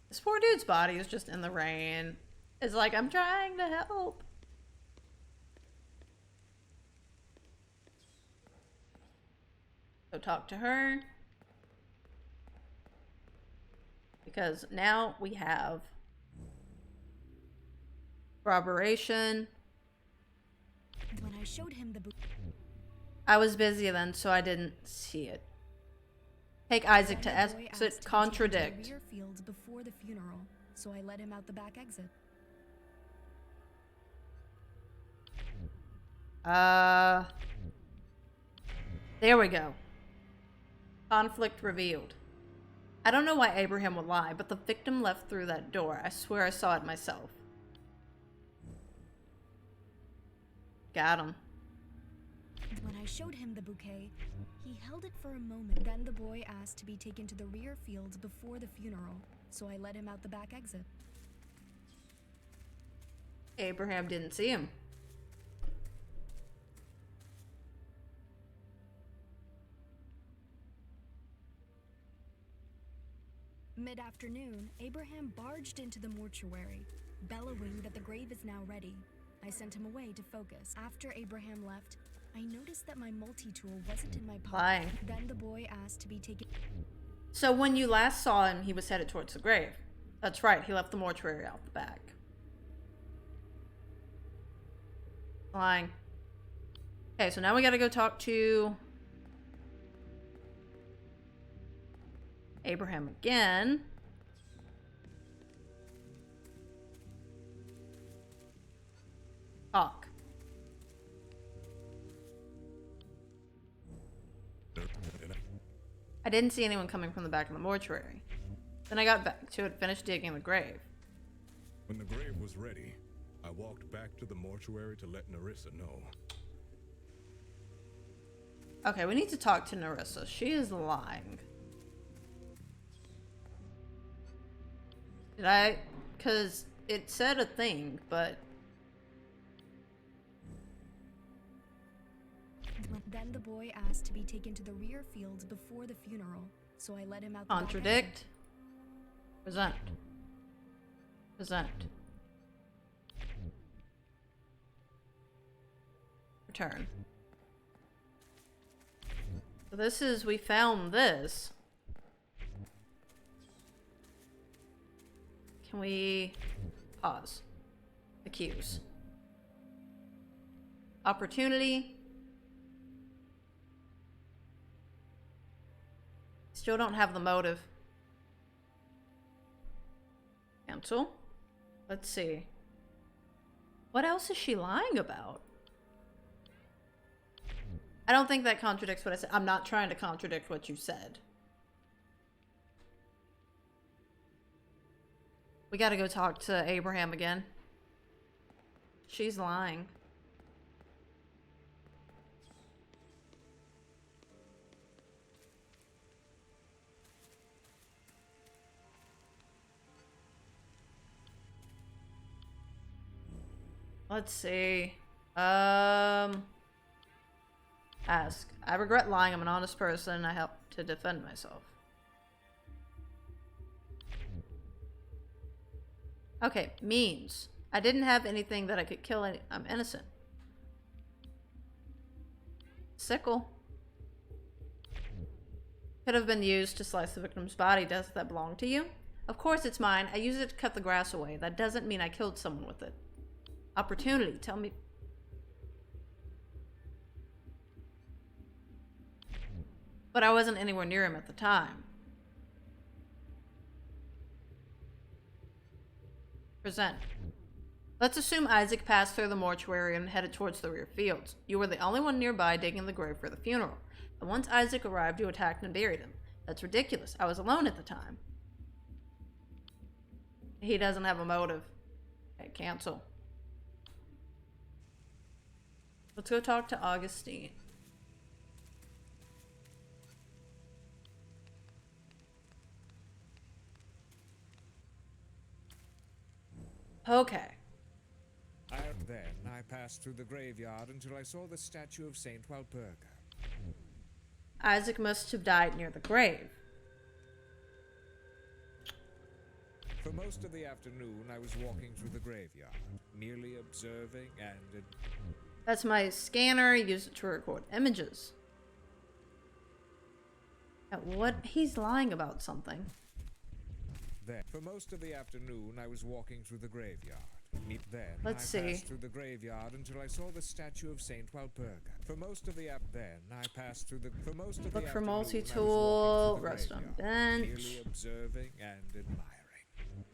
This poor dude's body is just in the rain. It's like, I'm trying to help. Go talk to her. Because now we have corroboration. When I showed him the book, I was busy then, so I didn't see it. Take Isaac to exit contradict. rear fields before the funeral, so I let him out the back exit. There we go. Conflict revealed. I don't know why Abraham would lie, but the victim left through that door. I swear I saw it myself. Got him. When I showed him the bouquet, he held it for a moment. Then the boy asked to be taken to the rear fields before the funeral, so I let him out the back exit. Abraham didn't see him. Mid-afternoon, Abraham barged into the mortuary, bellowing that the grave is now ready. I sent him away to focus. After Abraham left, I noticed that my multi-tool wasn't in my pocket. Lying. Then the boy asked to be taken... So when you last saw him, he was headed towards the grave. That's right, he left the mortuary out the back. Lying. Okay, so now we gotta go talk to Abraham again. Talk. I didn't see anyone coming from the back of the mortuary. Then I got back to it, finished digging the grave. When the grave was ready, I walked back to the mortuary to let Narissa know. Okay, we need to talk to Narissa. She is lying. Did I? Because it said a thing, but... Then the boy asked to be taken to the rear fields before the funeral, so I let him out the back Contradict. Present. Present. Return. So this is, we found this. Can we pause? Accuse. Opportunity. Still don't have the motive. Cancel. Let's see. What else is she lying about? I don't think that contradicts what I said. I'm not trying to contradict what you said. We gotta go talk to Abraham again. She's lying. Let's see. Ask. I regret lying. I'm an honest person. I help to defend myself. Okay, means. I didn't have anything that I could kill any. I'm innocent. Sickle. Could have been used to slice the victim's body. Does that belong to you? Of course it's mine. I use it to cut the grass away. That doesn't mean I killed someone with it. Opportunity. Tell me. But I wasn't anywhere near him at the time. Present. Let's assume Isaac passed through the mortuary and headed towards the rear fields. You were the only one nearby digging the grave for the funeral. And once Isaac arrived, you attacked and buried him. That's ridiculous. I was alone at the time. He doesn't have a motive. Okay, cancel. Let's go talk to Augustine. Okay. Then I passed through the graveyard until I saw the statue of Saint Walpurga. Isaac must have died near the grave. For most of the afternoon, I was walking through the graveyard, merely observing and... That's my scanner. Use it to record images. What? He's lying about something. Then, for most of the afternoon, I was walking through the graveyard. Then Let's I see. passed through the graveyard until I saw the statue of Saint Walpurga. For most of the then I passed through the for most of Look the for afternoon, I was multi-tool, walking through the rest on graveyard, bench. merely observing and admiring.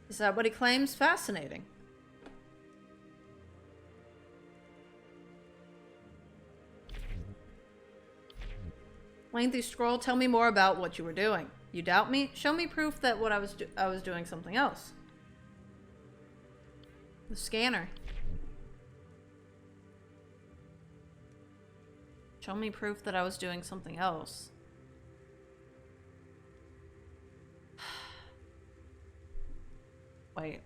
Is that what he claims? Fascinating. Lengthy scroll. Tell me more about what you were doing. You doubt me? Show me proof that what I was doing something else. The scanner. Show me proof that I was doing something else. Wait.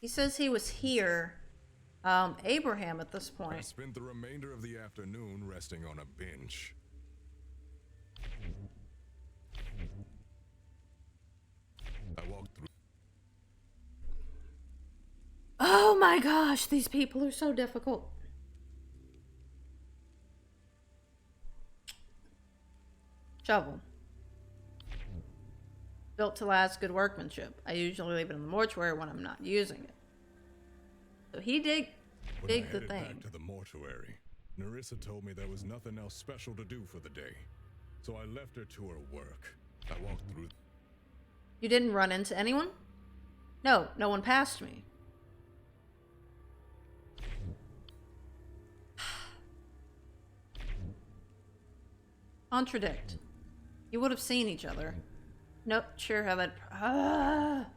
He says he was here. Abraham at this I point. spent the remainder of the afternoon resting on a bench. I walked through. Oh my gosh, these people are so difficult. Shovel. Built to last, good workmanship. I usually leave it in the mortuary when I'm not using it. So he dig When I the headed thing. back to the mortuary, Narissa told me there was nothing else special to do for the day. So I left her to her work. I walked through. You didn't run into anyone? No, no one passed me. Contradict. You would have seen each other. Nope, sure how that...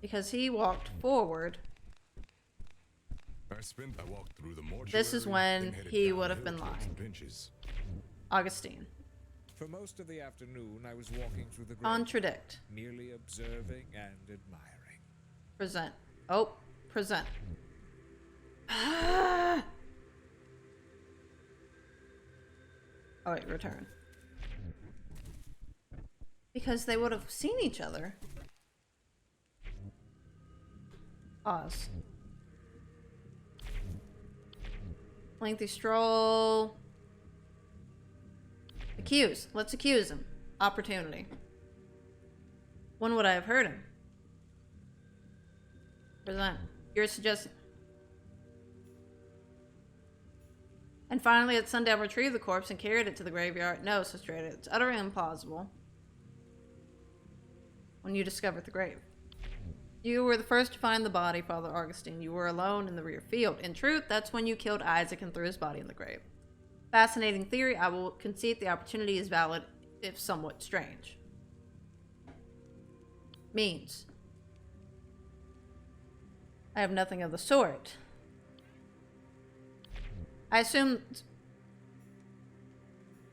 Because he walked forward. I walked through the mortuary. This is when then headed he down would the have hill been towards lying. the benches. Augustine. For most of the afternoon, I was walking through the graveyard, Contradict. merely observing and admiring. Present. Oh, present. Oh wait, return. Because they would have seen each other. Pause. Lengthy stroll. Accuse. Let's accuse him. Opportunity. When would I have heard him? Present. You're suggesting. And finally, at sundown, retrieved the corpse and carried it to the graveyard. No, Sister Ada, it's utterly implausible. When you discovered the grave. You were the first to find the body, Father Augustine. You were alone in the rear field. In truth, that's when you killed Isaac and threw his body in the grave. Fascinating theory. I will concede the opportunity is valid, if somewhat strange. Means. I have nothing of the sort. I assume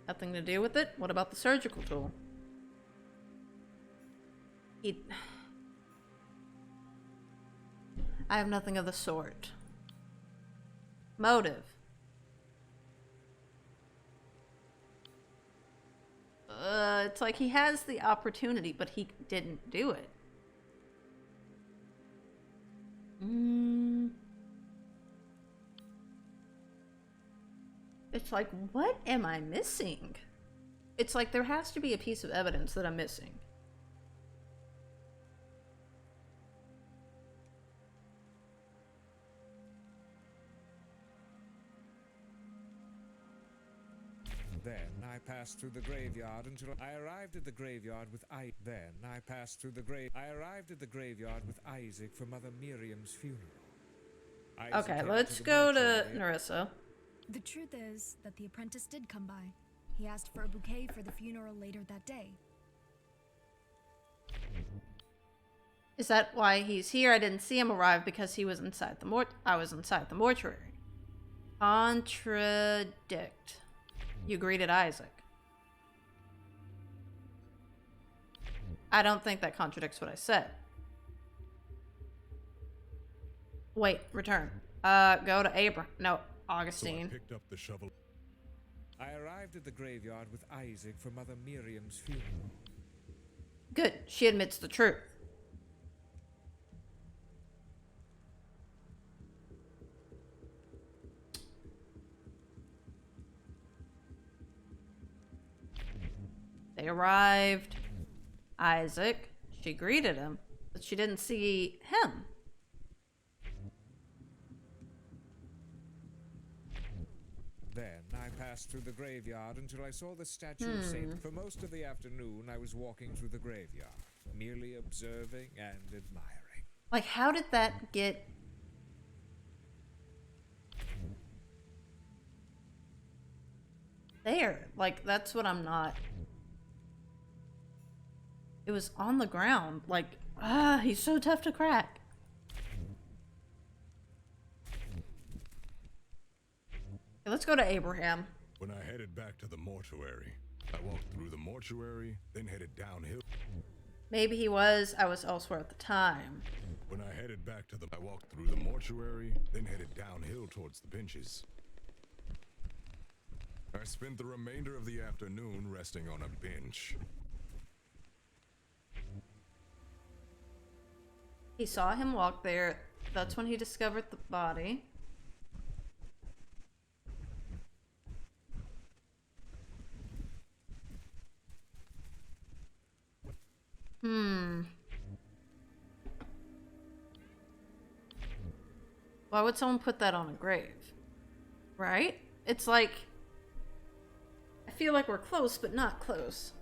nothing to do with it. What about the surgical tool? I have nothing of the sort. Motive. It's like he has the opportunity, but he didn't do it. It's like, what am I missing? It's like there has to be a piece of evidence that I'm missing. Then I passed through the graveyard until I arrived at the graveyard with I. Then I passed through the grave. I arrived at the graveyard with Isaac for Mother Miriam's funeral. Isaac Okay, came let's the go to mortuary. Narissa. The truth is that the apprentice did come by. He asked for a bouquet for the funeral later that day. Is that why he's here? I didn't see him arrive because he was inside the I was inside the mortuary. Contradict. You greeted Isaac. I don't think that contradicts what I said. Wait, return. Go to Abraham. No, So I Augustine. picked up the shovel. I arrived at the graveyard with Isaac for Mother Miriam's funeral. Good. She admits the truth. They arrived. Isaac. She greeted him, but she didn't see him. Then I passed through the graveyard until I saw the statue of Saint. For most of the afternoon, I was walking through the graveyard, merely observing and admiring. Like, how did that get... there? Like, that's what I'm not... It was on the ground. Like, he's so tough to crack. Okay, let's go to Abraham. When I headed back to the mortuary, I walked through the mortuary, then headed downhill. Maybe he was. I was elsewhere at the time. When I headed back to the... I walked through the mortuary, then headed downhill towards the benches. I spent the remainder of the afternoon resting on a bench. He saw him walk there. That's when he discovered the body. Why would someone put that on a grave? Right? It's like... I feel like we're close, but not close.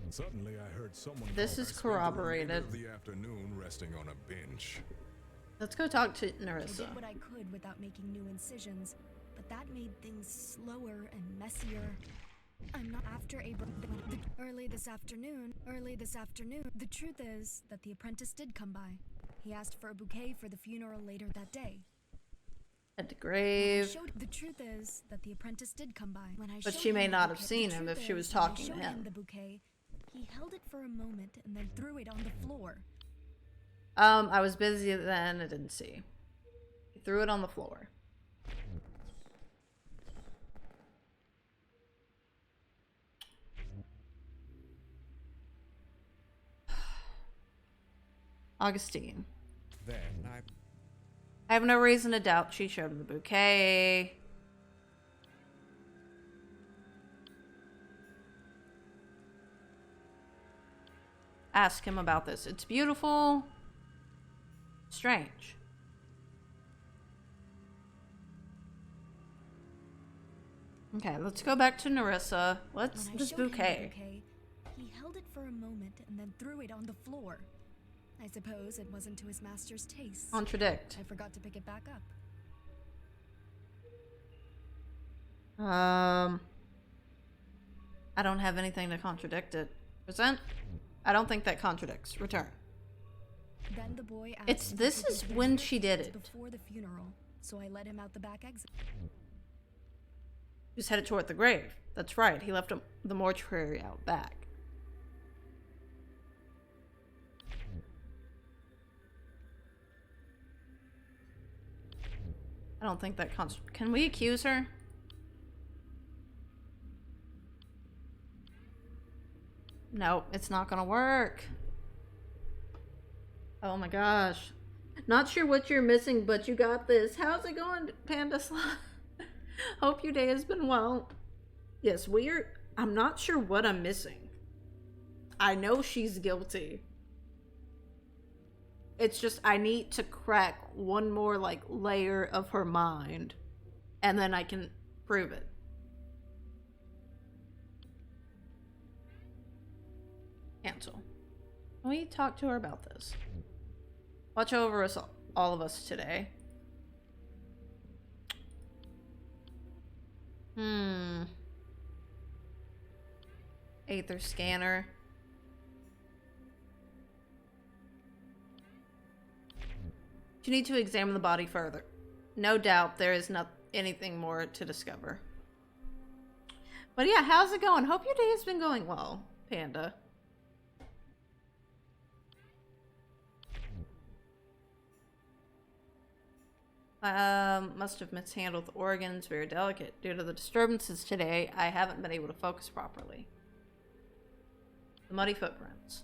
Suddenly, I heard someone. This call. is I spent the corroborated. remainder of the afternoon resting on a bench. Let's go talk to I Narissa. did what I could without making new incisions, but that made things slower and messier. I'm not after early this afternoon. The truth is that the apprentice did come by. He asked for a bouquet for the funeral later that day. At the grave. The truth is that the apprentice did come by. When I But showed she may him the not have bouquet- seen the him truth if she was is that I talking to showed him. The bouquet. He held it for a moment and then threw it on the floor. I was busy then. I didn't see. He threw it on the floor. Augustine. Then I have no reason to doubt she showed him the bouquet. ask him about this. It's beautiful. Strange. Okay, let's go back to Nerissa. What's When I this showed him the bouquet? he held it for a moment and then threw it on the floor. I suppose it wasn't to his master's taste. Contradict. I forgot to pick it back up. I don't have anything to contradict it. Present? I don't think that contradicts. Return. Then the boy asked It's me to this take is him to the when rear she did fields it. before the funeral, so I let him out the back exit. He was headed toward the grave. That's right. He left the mortuary out back. I don't think that can we accuse her? No, it's not gonna work. Oh my gosh. Not sure what you're missing, but you got this. How's it going, Panda Slot? Hope your day has been well. Yes, I'm not sure what I'm missing. I know she's guilty. It's just I need to crack one more like layer of her mind, and then I can prove it. Cancel. Can we talk to her about this? Watch over us, all of us today. Aether scanner. You need to examine the body further. No doubt there is not anything more to discover. But yeah, how's it going? Hope your day has been going well, Panda. Must have mishandled the organs. Very delicate. Due to the disturbances today, I haven't been able to focus properly. The muddy footprints.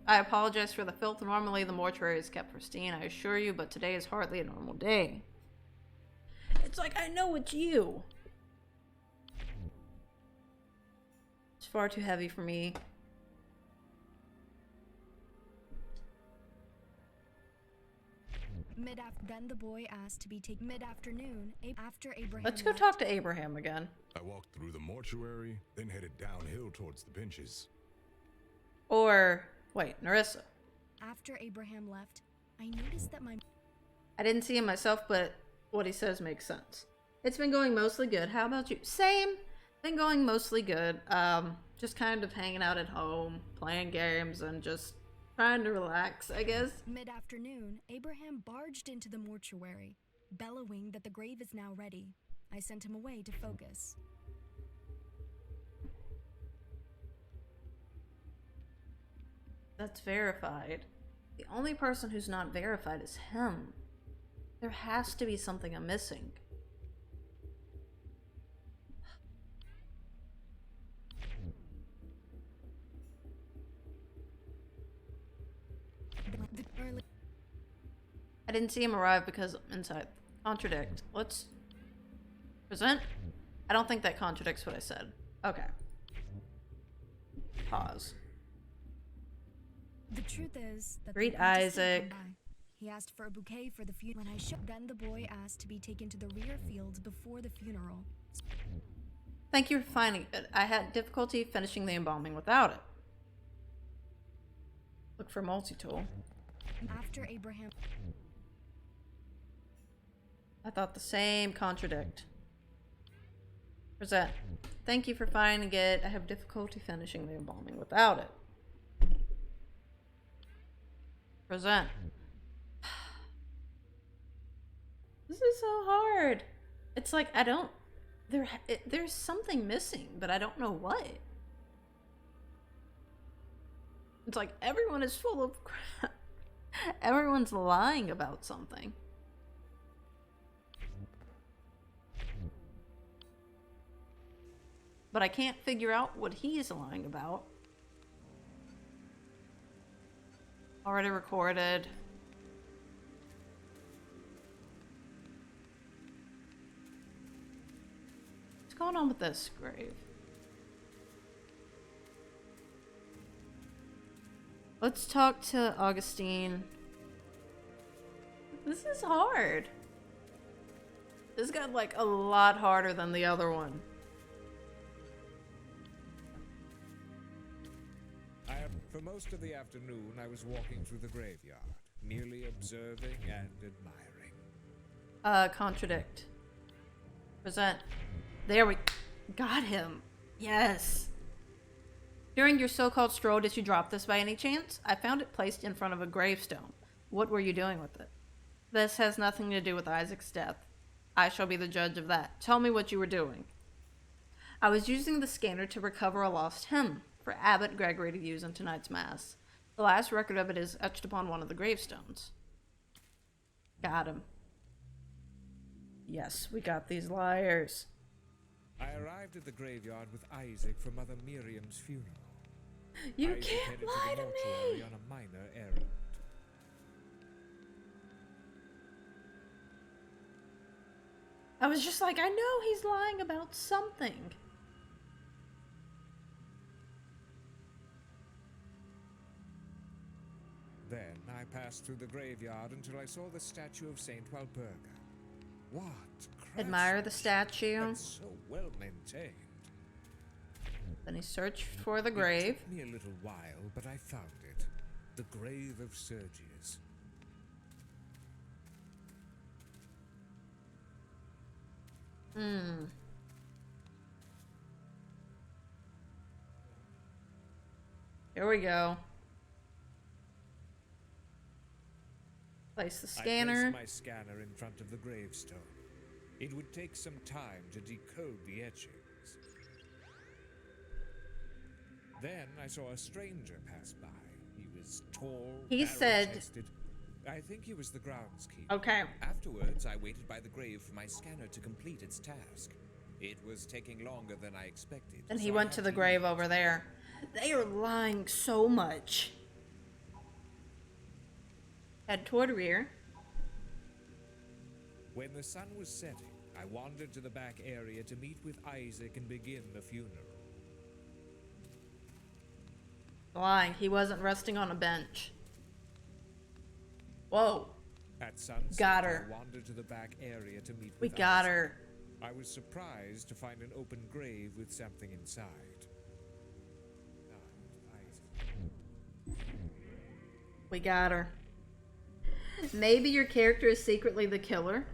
I apologize for the filth. Normally the mortuary is kept pristine, I assure you, but today is hardly a normal day. It's like, I know it's you. It's far too heavy for me. Then the boy asked to be taken mid-afternoon after Abraham Let's go left. talk to Abraham again. I walked through the mortuary, then headed downhill towards the benches. Or, wait, Nerissa. After Abraham left, I noticed that I didn't see him myself, but what he says makes sense. It's been going mostly good. How about you? Same. Been going mostly good. Just kind of hanging out at home, playing games, and just trying to relax, I guess. Mid-afternoon, Abraham barged into the mortuary, bellowing that the grave is now ready. I sent him away to focus. That's verified. The only person who's not verified is him. There has to be something I'm missing. I didn't see him arrive because I'm inside. Contradict. Let's present. I don't think that contradicts what I said. Okay. Pause. The truth is that Greet the apprentice did Isaac. come by. He asked for a bouquet for the funeral. When I then the boy asked to be taken to the rear fields before the funeral. Thank you for finding it. I had difficulty finishing the embalming without it. Look for multi-tool. After Abraham. I thought the same. Contradict. Present. Thank you for finding it. I have difficulty finishing the embalming without it. Present. This is so hard. It's like I don't. There's something missing, but I don't know what. It's like everyone is full of crap. Everyone's lying about something. But I can't figure out what he's lying about. Already recorded. What's going on with this grave? Let's talk to Augustine. This is hard. This got like a lot harder than the other one. For most of the afternoon, I was walking through the graveyard, merely observing and admiring. Contradict. Present. There we got him. Yes. During your so-called stroll, did you drop this by any chance? I found it placed in front of a gravestone. What were you doing with it? This has nothing to do with Isaac's death. I shall be the judge of that. Tell me what you were doing. I was using the scanner to recover a lost hymn for Abbot Gregory to use in tonight's mass. The last record of it is etched upon one of the gravestones. Got him. Yes, we got these liars. I arrived at the graveyard with Isaac for Mother Miriam's funeral. You Isaac can't headed lie to the to mortuary me! on a minor errand. I was just like, I know he's lying about something. Then I passed through the graveyard until I saw the statue of Saint Walburga. What Admire the craftsmanship, statue. and so well maintained. Then he searched for the grave. It took me a little while, but I found it. The grave of Sergius. Here we go. Place the I scanner. placed my scanner in front of the gravestone. It would take some time to decode the etchings. Then I saw a stranger pass by. He was tall, He said- barrel-chested. I think he was the groundskeeper. Okay. Afterwards, I waited by the grave for my scanner to complete its task. It was taking longer than I expected. Then he so I went had to the leave. grave over there. They are lying so much. Head toward rear. When the sun was setting, I wandered to the back area to meet with Isaac and begin the funeral. Lying. He wasn't resting on a bench. Whoa. At sunset, Got her. I wandered to the back area to meet We with got Isaac. her. I was surprised to find an open grave with something inside. Isaac. We got her. Maybe your character is secretly the killer.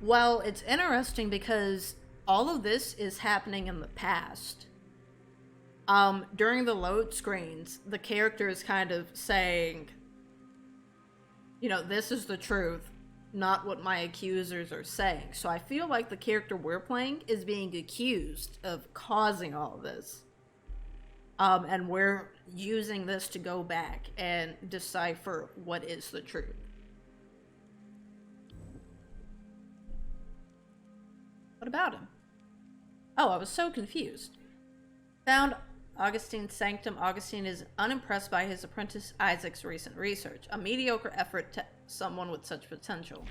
Well, it's interesting because all of this is happening in the past. During the load screens, the character is kind of saying, you know, this is the truth, not what my accusers are saying. So I feel like the character we're playing is being accused of causing all of this. And we're using this to go back and decipher what is the truth. What about him? Oh, I was so confused. Found Augustine's sanctum. Augustine is unimpressed by his apprentice Isaac's recent research. A mediocre effort to someone with such potential.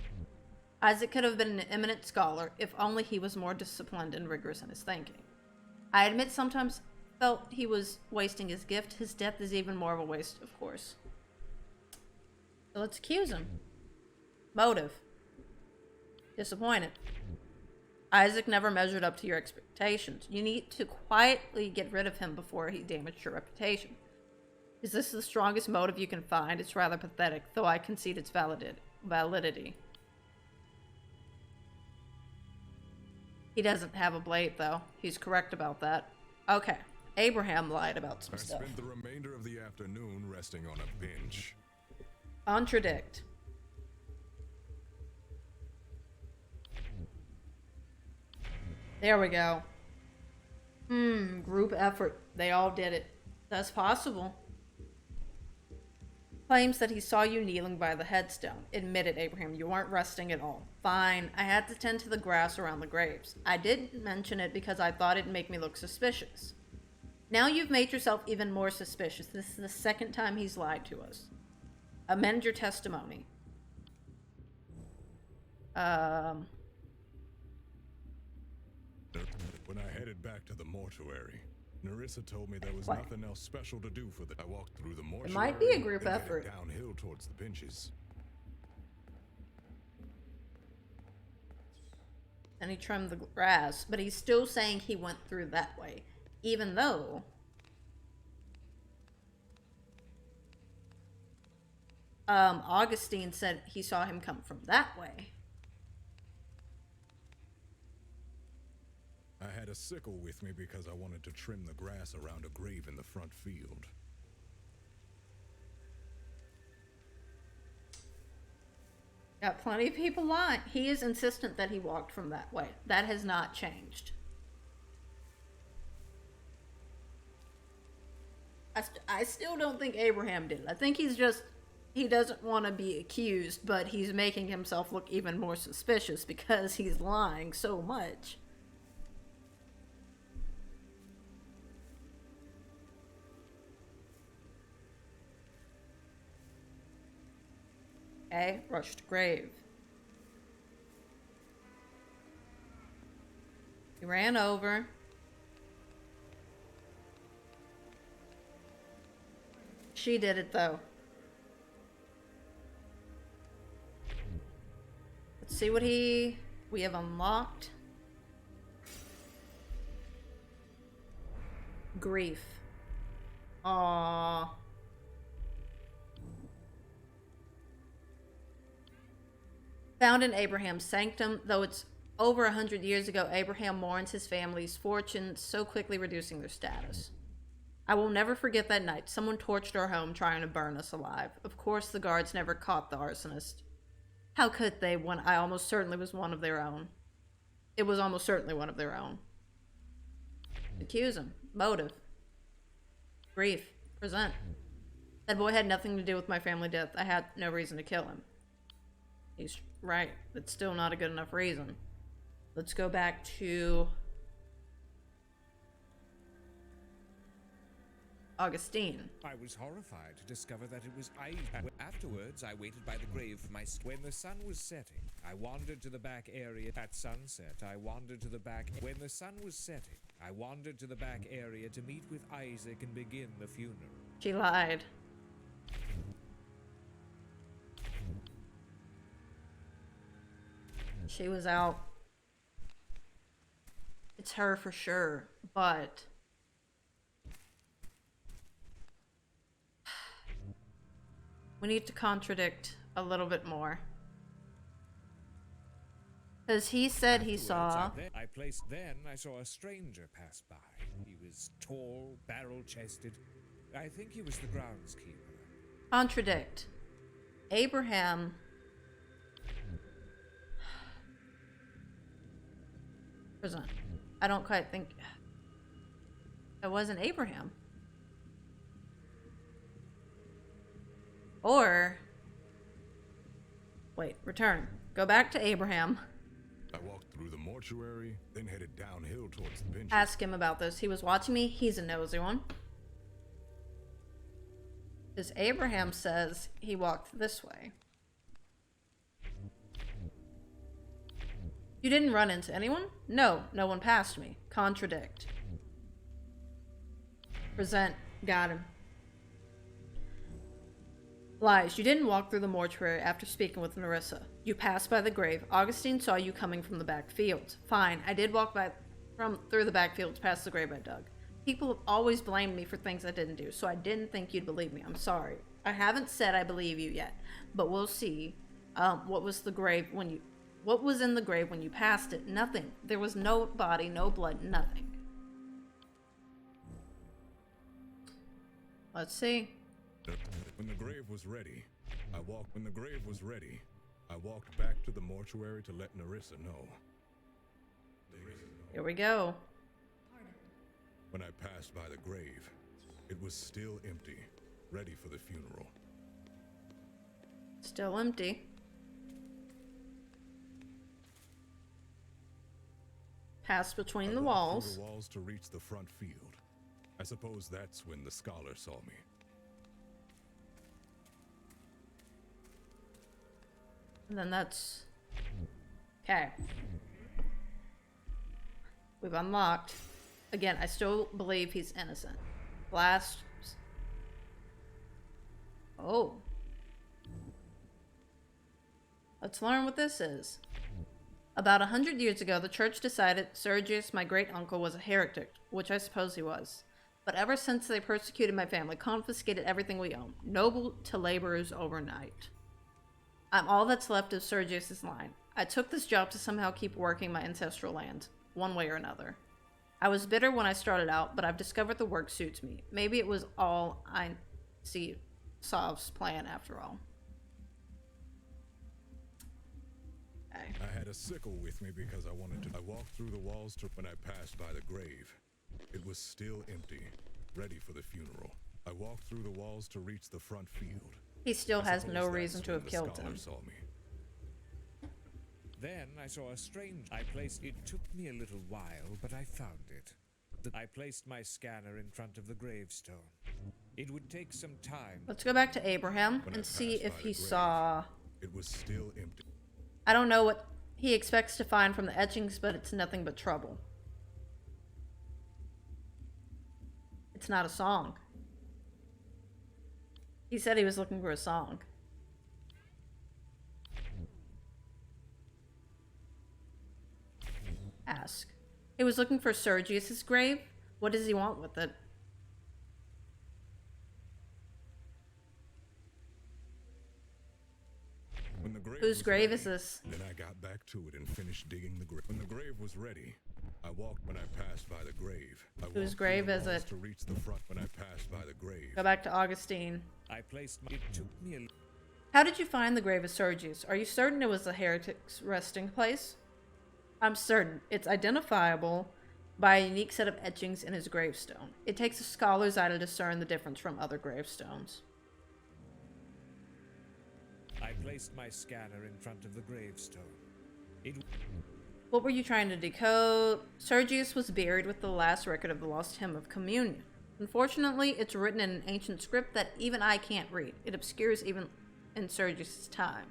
Isaac could have been an eminent scholar if only he was more disciplined and rigorous in his thinking. I admit sometimes felt he was wasting his gift. His death is even more of a waste, of course. So let's accuse him. Motive. Disappointed. Isaac never measured up to your expectations. You need to quietly get rid of him before he damaged your reputation. Is this the strongest motive you can find? It's rather pathetic, though I concede its validity. He doesn't have a blade, though. He's correct about that. Okay. Abraham lied about some I stuff. spent the remainder of the afternoon resting on a bench. Contradict. There we go. Group effort. They all did it. That's possible. Claims that he saw you kneeling by the headstone. Admitted, Abraham, you weren't resting at all. Fine. I had to tend to the grass around the graves. I didn't mention it because I thought it'd make me look suspicious. Now you've made yourself even more suspicious. This is the second time he's lied to us. Amend your testimony. When I headed back to the mortuary, Narissa told me there was What? nothing else special to do for the. I walked through the mortuary. It might be a group then headed effort. downhill towards the benches. And he trimmed the grass, but he's still saying he went through that way, even though Augustine said he saw him come from that way. I had a sickle with me because I wanted to trim the grass around a grave in the front field. Got plenty of people lying. He is insistent that he walked from that way. That has not changed. I still don't think Abraham did it. I think he's just, he doesn't want to be accused, but he's making himself look even more suspicious because he's lying so much. Okay, rushed grave. He ran over. She did it though. Let's see what we have unlocked. Grief. Aww. Found in Abraham's sanctum, though it's over 100 years ago, Abraham mourns his family's fortune, so quickly reducing their status. I will never forget that night. Someone torched our home trying to burn us alive. Of course, the guards never caught the arsonist. How could they when I almost certainly was one of their own? It was almost certainly one of their own. Accuse him. Motive. Grief. Present. That boy had nothing to do with my family death. I had no reason to kill him. He's right. It's still not a good enough reason. Let's go back to Augustine. I was horrified to discover that it was I. Afterwards, I waited by the grave for my. When the sun was setting, I wandered to the back area. At sunset, I wandered to the back. When the sun was setting, I wandered to the back area to meet with Isaac and begin the funeral. She lied. She was out. It's her for sure, but we need to contradict a little bit more. Because he said he saw. I saw a stranger pass by. He was tall, barrel-chested. I think he was the groundskeeper. Contradict. Abraham. Present. I don't quite think it wasn't Abraham. Or wait, return. Go back to Abraham. I walked through the mortuary, then headed downhill towards the benches. Ask him about this. He was watching me. He's a nosy one. Because Abraham says he walked this way. You didn't run into anyone? No, no one passed me. Contradict. Present. Got him. Lies. You didn't walk through the mortuary after speaking with Narissa. You passed by the grave. Augustine saw you coming from the back fields. Fine, I did walk through the back fields past the grave I dug. People have always blamed me for things I didn't do, so I didn't think you'd believe me. I'm sorry. I haven't said I believe you yet, but we'll see. What was in the grave when you passed it? Nothing. There was no body, no blood, nothing. Let's see. When the grave was ready, I walked back to the mortuary to let Narissa know. Here we go. When I passed by the grave, it was still empty, ready for the funeral. Still empty. Passed between the walls. Through the walls to reach the front field. I suppose that's when the scholar saw me. And then that's... Okay. We've unlocked Again, I still believe he's innocent. Blast. Oh. Let's learn what this is. About 100 years ago, the church decided Sergius, my great-uncle, was a heretic, which I suppose he was. But ever since, they persecuted my family, confiscated everything we own, noble to laborers overnight. I'm all that's left of Sergius's line. I took this job to somehow keep working my ancestral land, one way or another. I was bitter when I started out, but I've discovered the work suits me. Maybe it was all I see Sov's plan after all. Okay. I had a sickle with me because I wanted to. I walked through the walls when I passed by the grave. It was still empty, ready for the funeral. I walked through the walls to reach the front field. He still has no reason to have killed him. Saw me. Then I saw a strange. It took me a little while, but I found it. I placed my scanner in front of the gravestone. It would take some time. Let's go back to Abraham and see if he saw. It was still empty. I don't know what he expects to find from the etchings, but it's nothing but trouble. It's not a song. He said he was looking for a song. Ask. He was looking for Sergius's grave? What does he want with it? Whose grave is this? Then I got back to it and finished digging the grave. When the grave was ready, I walked when I passed by the grave. Whose grave is it? To reach the front when I passed by the grave. Go back to Augustine. I placed it took me a How did you find the grave of Sergius? Are you certain it was the heretic's resting place? I'm certain. It's identifiable by a unique set of etchings in his gravestone. It takes a scholar's eye to discern the difference from other gravestones. I placed my scanner in front of the gravestone. What were you trying to decode? Sergius was buried with the last record of the lost hymn of communion. Unfortunately, it's written in an ancient script that even I can't read. It obscures even in Sergius' time.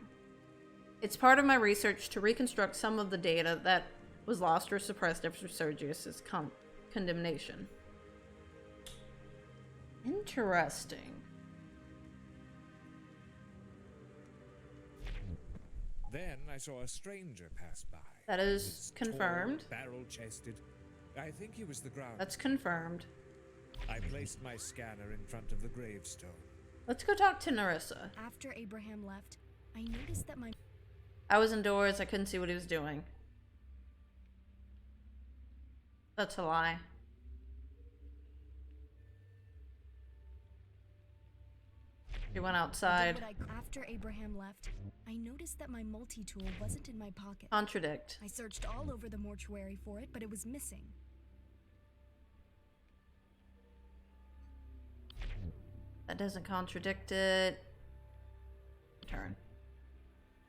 It's part of my research to reconstruct some of the data that was lost or suppressed after Sergius' condemnation. Interesting. Then I saw a stranger pass by. That is confirmed. Barrel-chested. I think he was the ground. That's confirmed. I placed my scanner in front of the gravestone. Let's go talk to Nerissa. After Abraham left, I noticed that my... I was indoors. I couldn't see what he was doing. That's a lie. He went outside. After Abraham left, I noticed that my multi-tool wasn't in my pocket. Contradict. I searched all over the mortuary for it, but it was missing. That doesn't contradict it. Turn.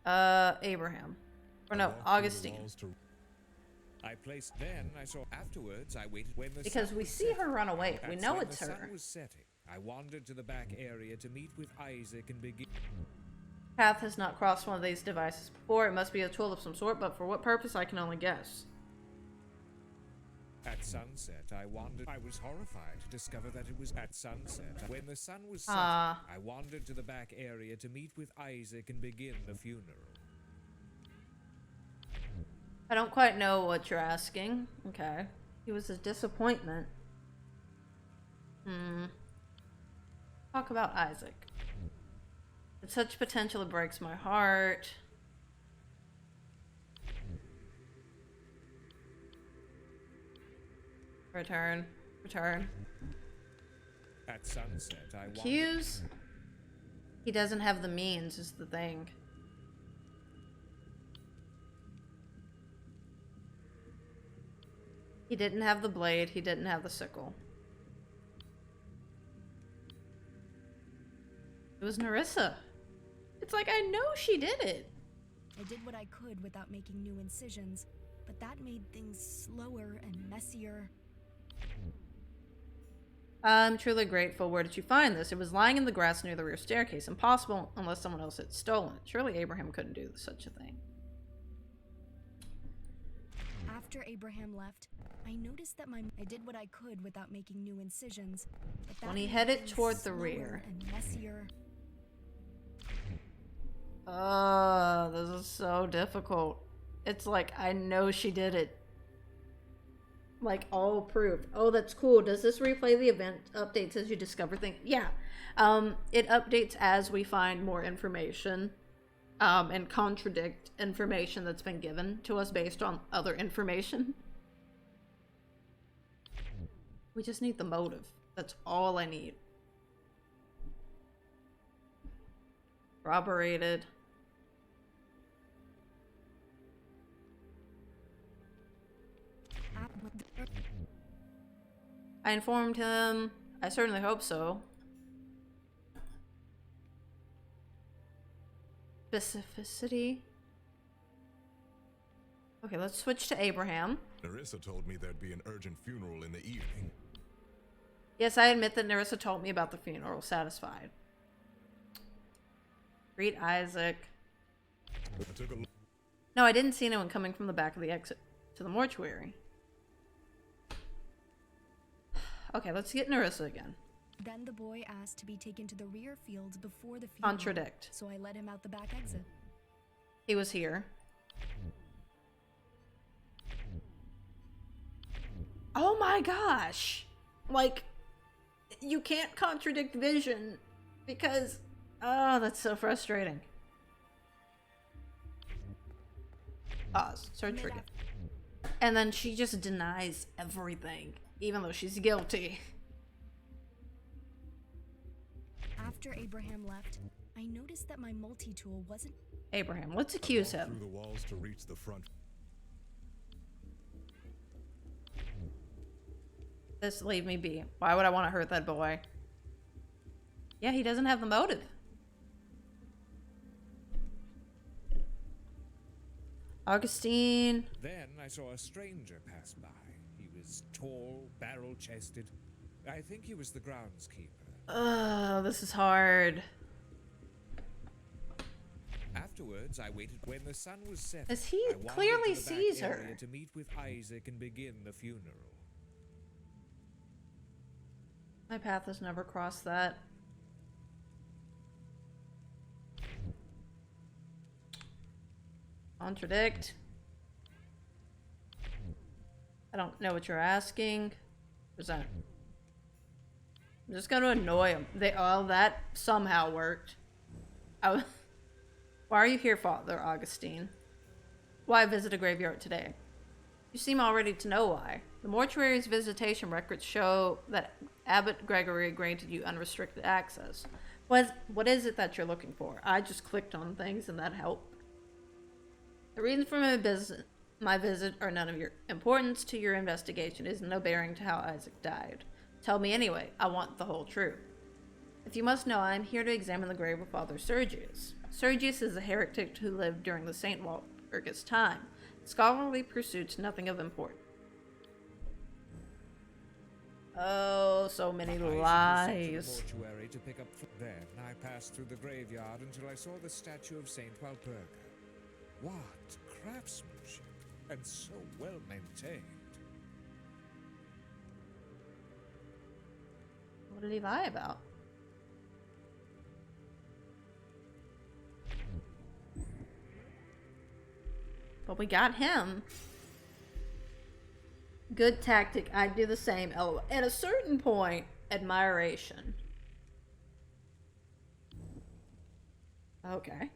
Abraham. Or no, Augustine. I placed. Then I saw. Afterwards, I waited when the because sun we was see her run away. We know it's her. The her. sun was setting. I wandered to the back area to meet with Isaac and begin. Path has not crossed one of these devices before. It must be a tool of some sort, but for what purpose I can only guess. At sunset, I wandered. I was horrified to discover that it was at sunset. When the sun was setting, I wandered to the back area to meet with Isaac and begin the funeral. I don't quite know what you're asking. Okay. He was a disappointment. Talk about Isaac. It's such potential, it breaks my heart. Return. Return. At sunset, I Accuse? He doesn't have the means, is the thing. He didn't have the blade, he didn't have the sickle. It was Nerissa. It's like, I know she did it. I did what I could without making new incisions, but that made things slower and messier. I'm truly grateful. Where did you find this? It was lying in the grass near the rear staircase. Impossible unless someone else had stolen it. Surely Abraham couldn't do such a thing. After Abraham left, I noticed that I did what I could without making new incisions. But that When he made headed things toward the slower rear. and messier. Oh, this is so difficult. It's like, I know she did it. Like, all proved. Oh, that's cool. Does this replay the event updates as you discover things? Yeah. It updates as we find more information. And contradict information that's been given to us based on other information. We just need the motive. That's all I need. Corroborated. I informed him. I certainly hope so. Specificity. Okay, let's switch to Abraham. Nerissa told me there'd be an urgent funeral in the evening. Yes, I admit that Nerissa told me about the funeral. Satisfied. Greet Isaac. I took a look. No, I didn't see anyone coming from the back of the exit to the mortuary. Okay, let's get Nerissa again. Then the boy asked to be taken to the rear fields before the funeral. Contradict. So I let him out the back exit. He was here. Oh my gosh! Like, you can't contradict vision because... Oh, that's so frustrating. Pause. Search for gift. And then she just denies everything, even though she's guilty. After Abraham left, I noticed that my multi-tool wasn't... Abraham, let's accuse him. Through the walls to reach the front. This leave me be. Why would I want to hurt that boy? Yeah, he doesn't have the motive. Augustine. Then I saw a stranger pass by. He was tall, barrel-chested. I think he was the groundskeeper. Oh, this is hard. Afterwards, I waited when the sun was setting. As he I wandered clearly to the back sees area her. to meet with Isaac and begin the funeral. My path has never crossed that. Contradict. I don't know what you're asking. Present. I'm just gonna annoy him. That somehow worked. Why are you here, Father Augustine? Why visit a graveyard today? You seem already to know why. The mortuary's visitation records show that Abbot Gregory granted you unrestricted access. What is it that you're looking for? I just clicked on things and that helped. The reasons for my visit are none of your importance to your investigation. It is no bearing to how Isaac died. Tell me anyway. I want the whole truth. If you must know, I am here to examine the grave of Father Sergius. Sergius is a heretic who lived during the St. Walpurgis time. Scholarly pursuits, nothing of import. Oh, so many lies. Mortuary to pick up. Then I passed through the graveyard until I saw the statue of Saint Walpurga. What craftsmanship, and so well maintained. What did he lie about? But we got him. Good tactic. I'd do the same. LOL. At a certain point, admiration. Okay.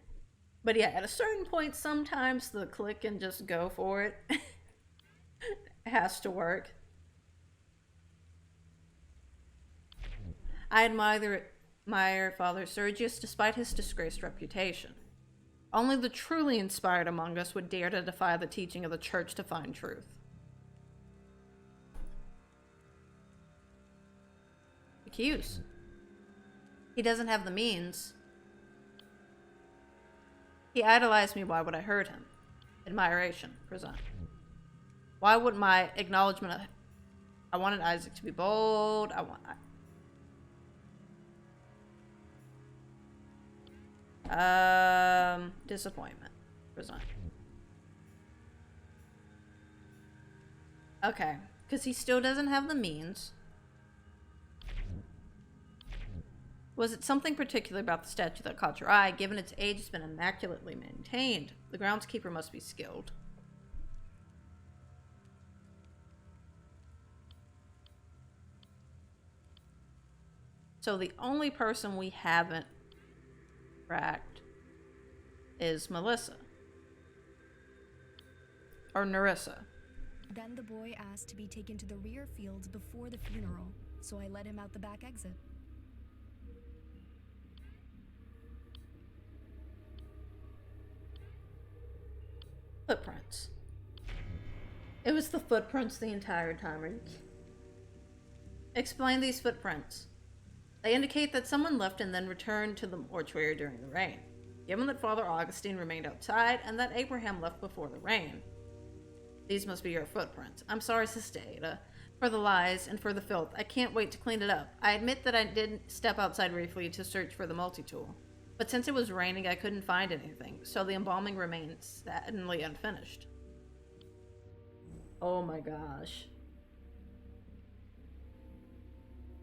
But yeah, at a certain point, sometimes the click and just go for it has to work. I admire Father Sergius despite his disgraced reputation. Only the truly inspired among us would dare to defy the teaching of the church to find truth. Accuse. He doesn't have the means. He idolized me, why would I hurt him? Admiration, present. Why would my acknowledgement of... I wanted Isaac to be bold, disappointment, present. Okay, because he still doesn't have the means. Was it something particular about the statue that caught your eye? Given its age, it's been immaculately maintained. The groundskeeper must be skilled. So the only person we haven't tracked is Melissa. Or Nerissa. Then the boy asked to be taken to the rear fields before the funeral, so I led him out the back exit. Footprints. It was the footprints the entire time. Explain these footprints. They indicate that someone left and then returned to the mortuary during the rain. Given that Father Augustine remained outside and that Abraham left before the rain. These must be your footprints. I'm sorry, Sister Ada, for the lies and for the filth. I can't wait to clean it up. I admit that I did step outside briefly to search for the multi-tool. But since it was raining, I couldn't find anything, so the embalming remains saddeningly unfinished. Oh my gosh.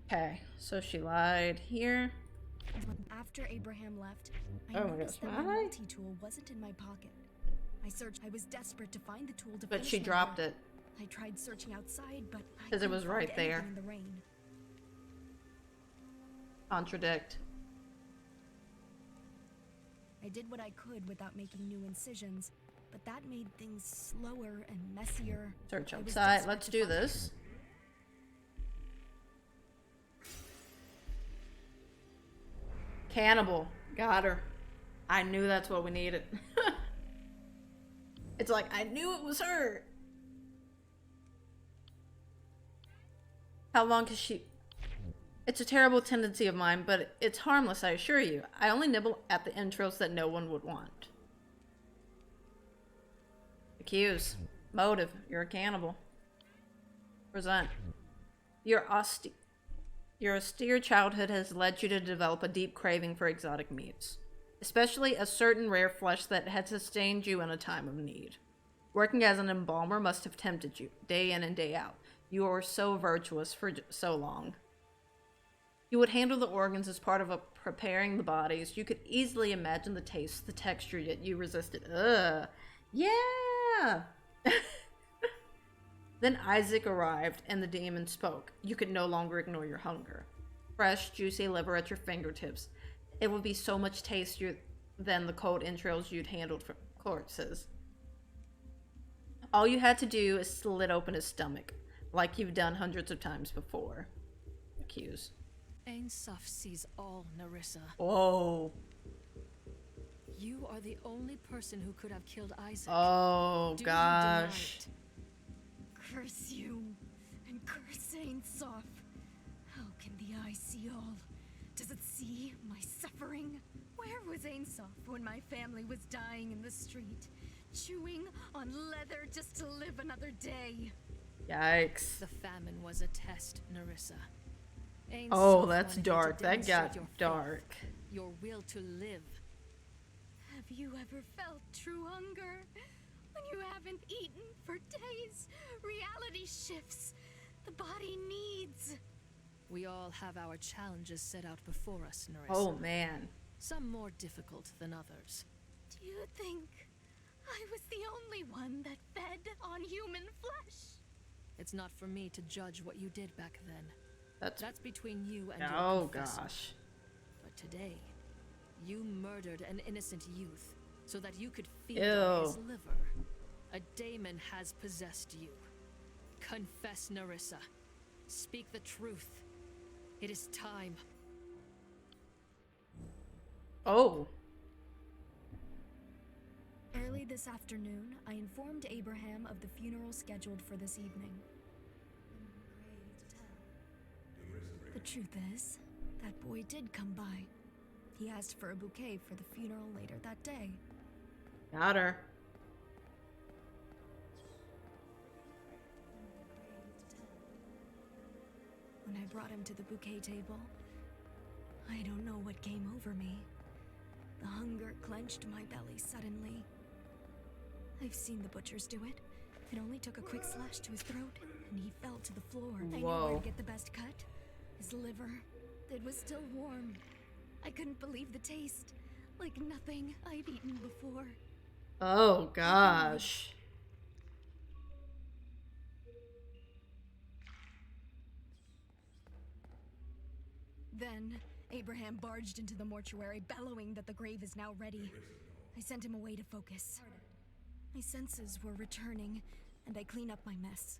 Okay, so she lied here. After Abraham left, I Oh my noticed gosh, that my why? multi-tool wasn't in my pocket. I searched. I was desperate to find the tool to But finish she my dropped work. it. I tried searching outside, but I 'Cause it was couldn't right find there. anything in the rain. Contradict. I did what I could without making new incisions, but that made things slower and messier. Search I was outside. desperate Let's to do find it. this. Cannibal. Got her. I knew that's what we needed. It's like, I knew it was her. How long has she... It's a terrible tendency of mine, but it's harmless, I assure you. I only nibble at the entrails that no one would want. Accuse. Motive. You're a cannibal. Present. Your austere childhood has led you to develop a deep craving for exotic meats, especially a certain rare flesh that had sustained you in a time of need. Working as an embalmer must have tempted you, day in and day out. You were so virtuous for so long. You would handle the organs as part of preparing the bodies. You could easily imagine the taste, the texture, yet you resisted. Ugh. Yeah! Then Isaac arrived, and the demon spoke. You could no longer ignore your hunger. Fresh, juicy liver at your fingertips. It would be so much tastier than the cold entrails you'd handled from corpses. All you had to do is slit open his stomach, like you've done hundreds of times before. Accuse. Ein Sof sees all, Nerissa. Whoa. You are the only person who could have killed Isaac. Oh, Do you deny gosh. it? Curse you, and curse Ein Sof. How can the eye see all? Does it see my suffering? Where was Ein Sof when my family was dying in the street, chewing on leather just to live another day? Yikes. The famine was a test, Nerissa. Ein Oh, Sof that's wanted you to dark. That demonstrate got your faith, dark. Your will to live. Have you ever felt true hunger? When you haven't eaten for days, reality shifts. The body needs. We all have our challenges set out before us, Nerissa. Oh, man. Some more difficult than others. Do you think I was the only one that fed on human flesh? It's not for me to judge what you did back then. That's between you and Oh, your confessor. gosh. But today, you murdered an innocent youth so that you could feed on his Ew. liver. A daemon has possessed you. Confess, Nerissa. Speak the truth. It is time. Oh. Early this afternoon, I informed Abraham of the funeral scheduled for this evening. The truth is, that boy did come by. He asked for a bouquet for the funeral later that day. Got her. When I brought him to the bouquet table, I don't know what came over me. The hunger clenched my belly suddenly. I've seen the butchers do it. It only took a quick slash to his throat, and he fell to the floor. I knew Whoa. where to get the best cut. His liver. It was still warm. I couldn't believe the taste. Like nothing I'd eaten before. Oh gosh. Then, Abraham barged into the mortuary, bellowing that the grave is now ready. I sent him away to focus. My senses were returning, and I cleaned up my mess.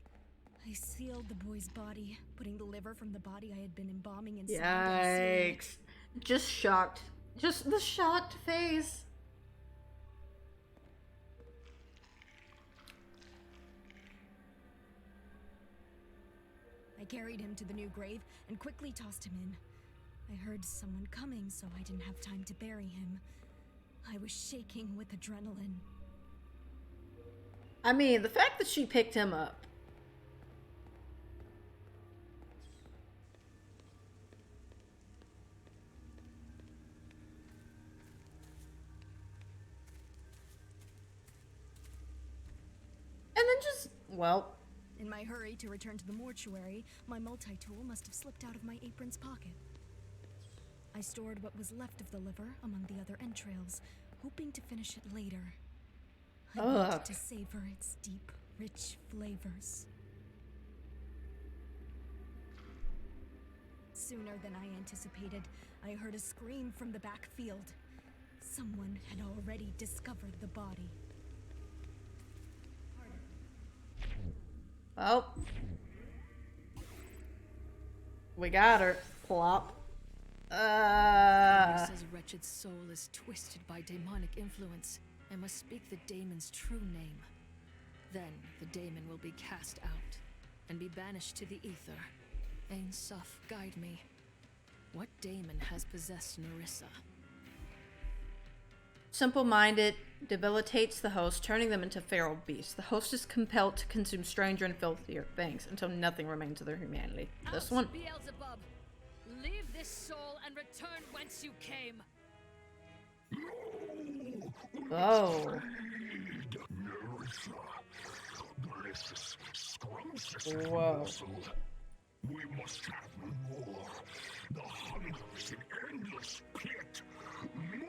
I sealed the boy's body, putting the liver from the body I had been embalming inside and sealing it. Yikes. Just shocked. Just the shocked face. I carried him to the new grave and quickly tossed him in. I heard someone coming, so I didn't have time to bury him. I was shaking with adrenaline. I mean, the fact that she picked him up. And then just, well. In my hurry to return to the mortuary, my multi-tool must have slipped out of my apron's pocket. I stored what was left of the liver among the other entrails, hoping to finish it later. I wanted to savor its deep, rich flavors. Sooner than I anticipated, I heard a scream from the backfield. Someone had already discovered the body. Oh. We got her. Plop. Marissa's wretched soul is twisted by demonic influence. I must speak the daemon's true name. Then the daemon will be cast out and be banished to the ether. Ain Soph, guide me. What daemon has possessed Nerissa? Simple-minded debilitates the host, turning them into feral beasts. The host is compelled to consume stranger and filthier things until nothing remains of their humanity. This one. Beelzebub, leave this soul and return whence you came. Oh. Whoa. We must have more. The hunger is an endless pit. More!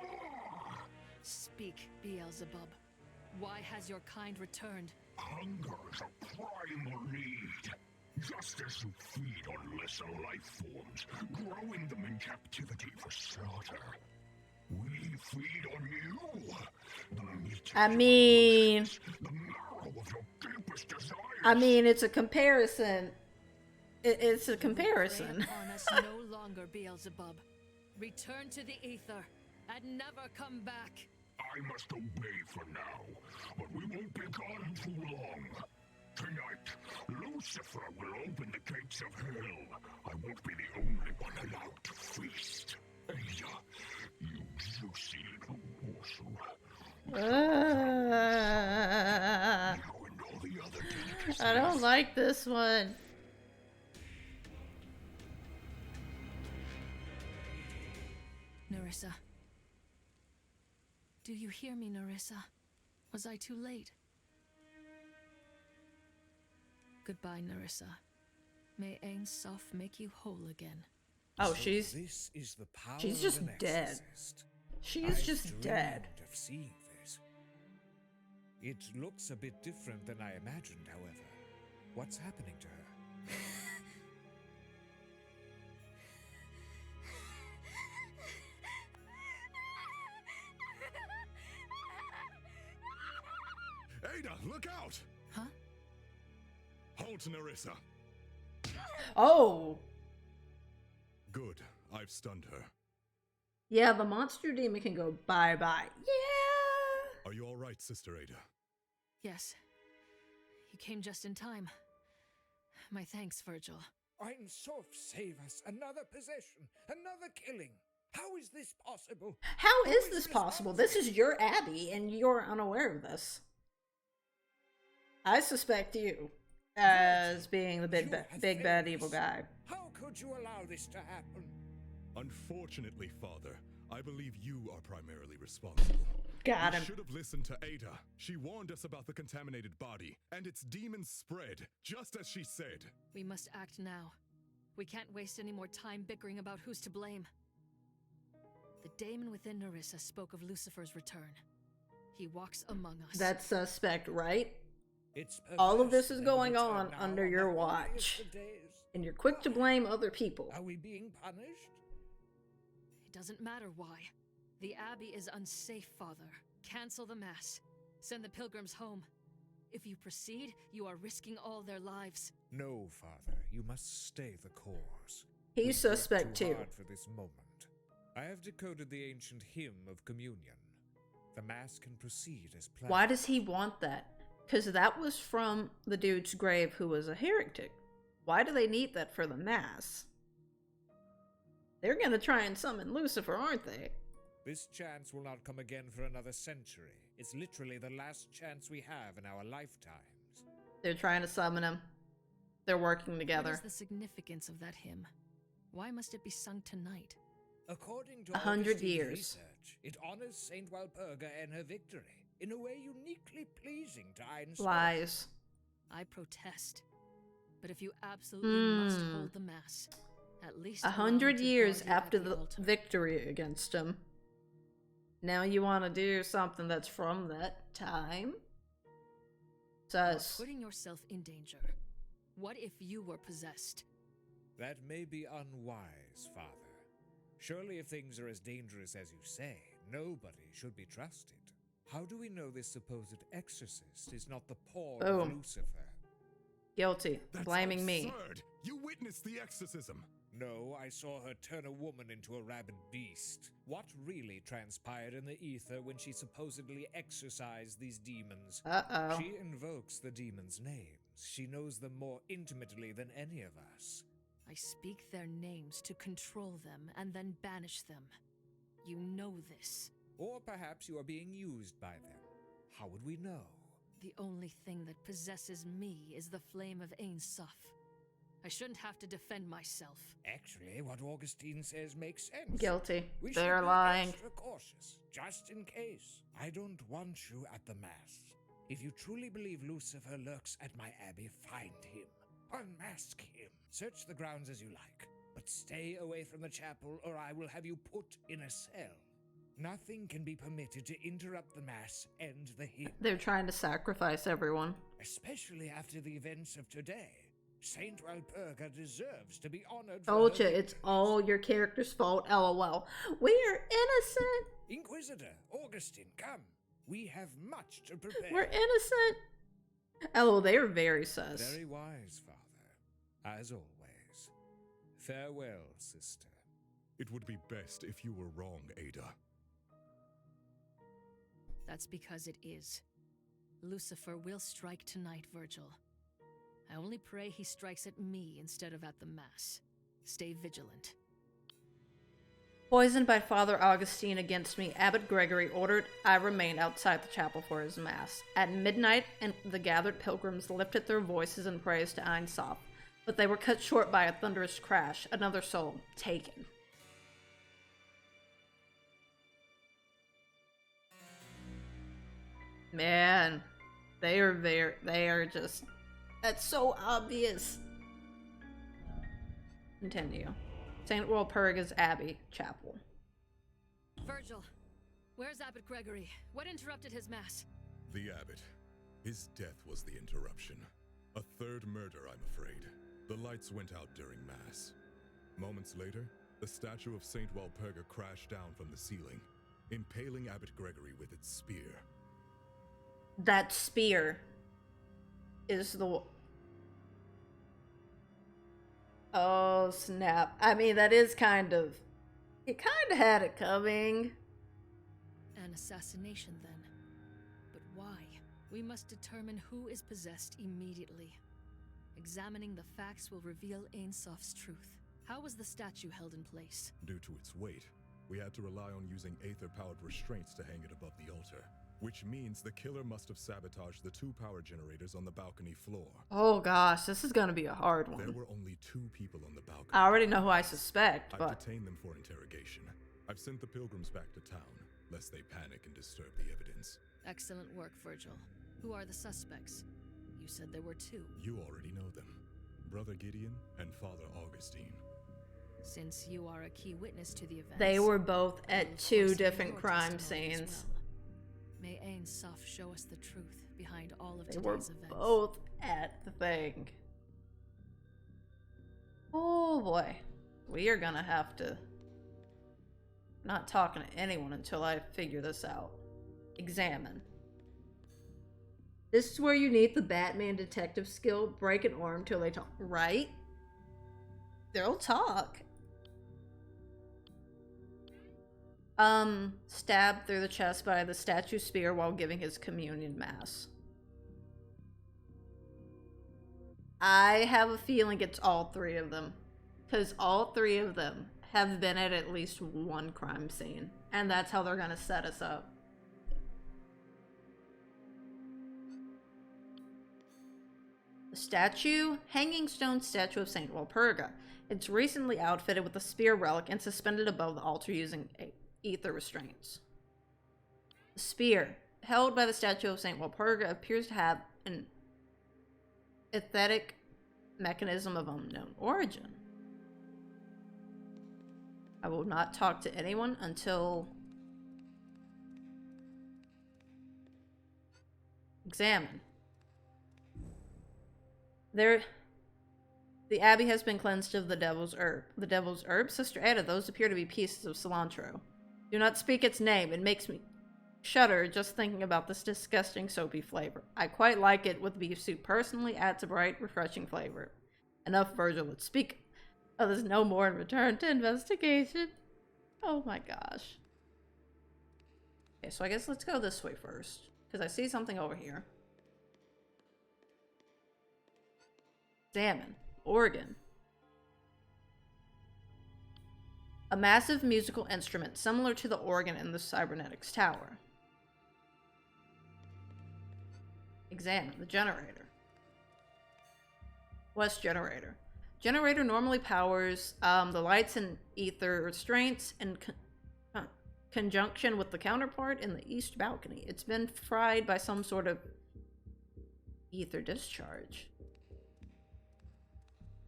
Speak, Beelzebub. Why has your kind returned? Hunger is a primal need. Just as you feed on lesser life forms, growing them in captivity for slaughter. We feed on you. The meat I mean... the marrow of your deepest desires. I mean, it's a comparison. It's a comparison. On us no longer, Beelzebub. Return to the ether and never come back. I must obey for now, but we won't be gone too long. Tonight, Lucifer will open the gates of hell. I won't be the only one allowed to feast. Ada, you juicy little morsel. You and all the other delicacies. I don't like this one. Nerissa. Do you hear me, Nerissa? Was I too late? Goodbye, Nerissa. May Ain Soph make you whole again. Oh, So she's this is the power she's of just an dead. exorcist. She's I've just dead. dreamed of seeing this. It looks a bit different than I imagined, however. What's happening to her? Ada, look out! Huh? Halt, Nerissa. Oh. Good. I've stunned her. Yeah, the monster demon can go bye-bye. Yeah. Are you all right, Sister Ada? Yes. You came just in time. My thanks, Virgil. Ein Soph, save us! Another possession! Another killing! How is this possible? How Who is this possible? This responsible? is your Abbey, and you're unaware of this. I suspect you as being the big bad evil guy. How could you allow this to happen? Unfortunately, Father, I believe you are primarily responsible. Got him. We should have listened to Ada. She warned us about the contaminated body, and its demons spread, just as she said. We must act now. We can't waste any more time bickering about who's to blame. The daemon within Nerissa spoke of Lucifer's return. He walks among us. That's suspect, right? It's All of this perverse is that going we on return now under on your the watch. holiest of days. And you're quick to blame other people. Are we being punished? It doesn't matter why. The Abbey is unsafe, Father. Cancel the Mass. Send the pilgrims home. If you proceed, you are risking all their lives. No, Father. You must stay the course. He's We've suspect worked too. hard for this moment. I have decoded the ancient hymn of communion. The Mass can proceed as planned. Why does he want that? Because that was from the dude's grave who was a heretic. Why do they need that for the Mass? They're gonna try and summon Lucifer, aren't they? This chance will not come again for another century. It's literally the last chance we have in our lifetimes. They're trying to summon him. They're working What together. is the significance of that hymn? Why must it be sung tonight? According to 100 Augustine's years. research, it honors Saint Walpurga and her victory in a way uniquely pleasing to Einstein. Lies. I protest. But if you absolutely must Hmm. hold the Mass, at least allow 100 him to years guard you at after the the altar. victory against him. Now you want to do something that's from that time? You're Sus. putting yourself in danger. What if you were possessed? That may be unwise, Father. Surely if things are as dangerous as you say, nobody should be trusted. How do we know this supposed exorcist is not the pawn of Boom. Lucifer? Guilty. That's Blaming me. absurd. You witnessed the exorcism. No, I saw her turn a woman into a rabid beast. What really transpired in the ether when she supposedly exorcised these demons? Uh-oh. She invokes the demons' names. She knows them more intimately than any of us. I speak their names to control them and then banish them. You know this. Or perhaps you are being used by them. How would we know? The only thing that possesses me is the flame of Ein Sof. I shouldn't have to defend myself. Actually, what Augustine says makes sense. Guilty. We should They're be lying. extra cautious, just in case. I don't want you at the Mass. If you truly believe Lucifer lurks at my abbey, find him. Unmask him. Search the grounds as you like. But stay away from the chapel, or I will have you put in a cell. Nothing can be permitted to interrupt the Mass and the hymn. They're trying to sacrifice everyone. Especially after the events of today. Saint Walpurga deserves to be honored for Told her you, it's victories. all your character's fault. LOL. We are innocent. Inquisitor, Augustine, come. We have much to prepare. We're innocent. Oh, they are very sus. Very wise, Father. As always. Farewell, sister. It would be best if you were wrong, Ada. That's because it is. Lucifer will strike tonight, Virgil. I only pray he strikes at me instead of at the Mass. Stay vigilant. Poisoned by Father Augustine against me, Abbot Gregory ordered I remain outside the chapel for his mass. At midnight, and the gathered pilgrims lifted their voices in praise to Ein Sof, but they were cut short by a thunderous crash. Another soul taken. Man, they are just, that's so obvious. Continue. St. Walpurga's Abbey Chapel. Virgil, where's Abbot Gregory? What interrupted his Mass? The abbot. His death was the interruption. A third murder, I'm afraid. The lights went out during Mass. Moments later, the statue of St. Walpurga crashed down from the ceiling, impaling Abbot Gregory with its spear. That spear is the... Oh, snap. I mean, that is kind of... It kind of had it coming. An assassination, then. But why? We must determine who is possessed immediately. Examining the facts will reveal Ein Sof's truth. How was the statue held in place? Due to its weight, we had to rely on using aether-powered restraints to hang it above the altar. Which means the killer must have sabotaged the 2 power generators on the balcony floor. Oh gosh, this is gonna be a hard There one. were only 2 people on the balcony. I already know who I suspect, I've but... detained them for interrogation. I've sent the pilgrims back to town. lest they panic and disturb the evidence. Excellent work, Virgil. Who are the suspects? You said there were two. You already know them. Brother Gideon and Father Augustine. Since you are a key witness to the events, They were both I will, at of two course, different need your crime testimony as scenes. well. May Ain Suf show us the truth behind all of They today's were events. both at the thing. Oh boy. We are gonna have to... Not talking to anyone until I figure this out. Examine. This is where you need the Batman detective skill. Break an arm till they talk. Right? They'll talk. Stabbed through the chest by the statue spear while giving his communion mass. I have a feeling it's all three of them. Because all three of them have been at least one crime scene. And that's how they're going to set us up. The statue, hanging stone statue of Saint Walpurga. It's recently outfitted with a spear relic and suspended above the altar using ether restraints. The spear, held by the statue of Saint Walpurga, appears to have an aesthetic mechanism of unknown origin. I will not talk to anyone until... Examine. The abbey has been cleansed of the devil's herb. The devil's herb? Sister Ada, those appear to be pieces of cilantro. Do not speak its name. It makes me shudder just thinking about this disgusting soapy flavor. I quite like it with beef soup. Personally, adds a bright, refreshing flavor. Enough, Virgil. Let's speak of this no more and return to investigation. Oh my gosh. Okay, so I guess let's go this way first. Because I see something over here. Examine. Organ. A massive musical instrument similar to the organ in the cybernetics tower. Examine. The generator. West generator. Generator normally powers the lights and ether restraints in conjunction with the counterpart in the east balcony. It's been fried by some sort of ether discharge.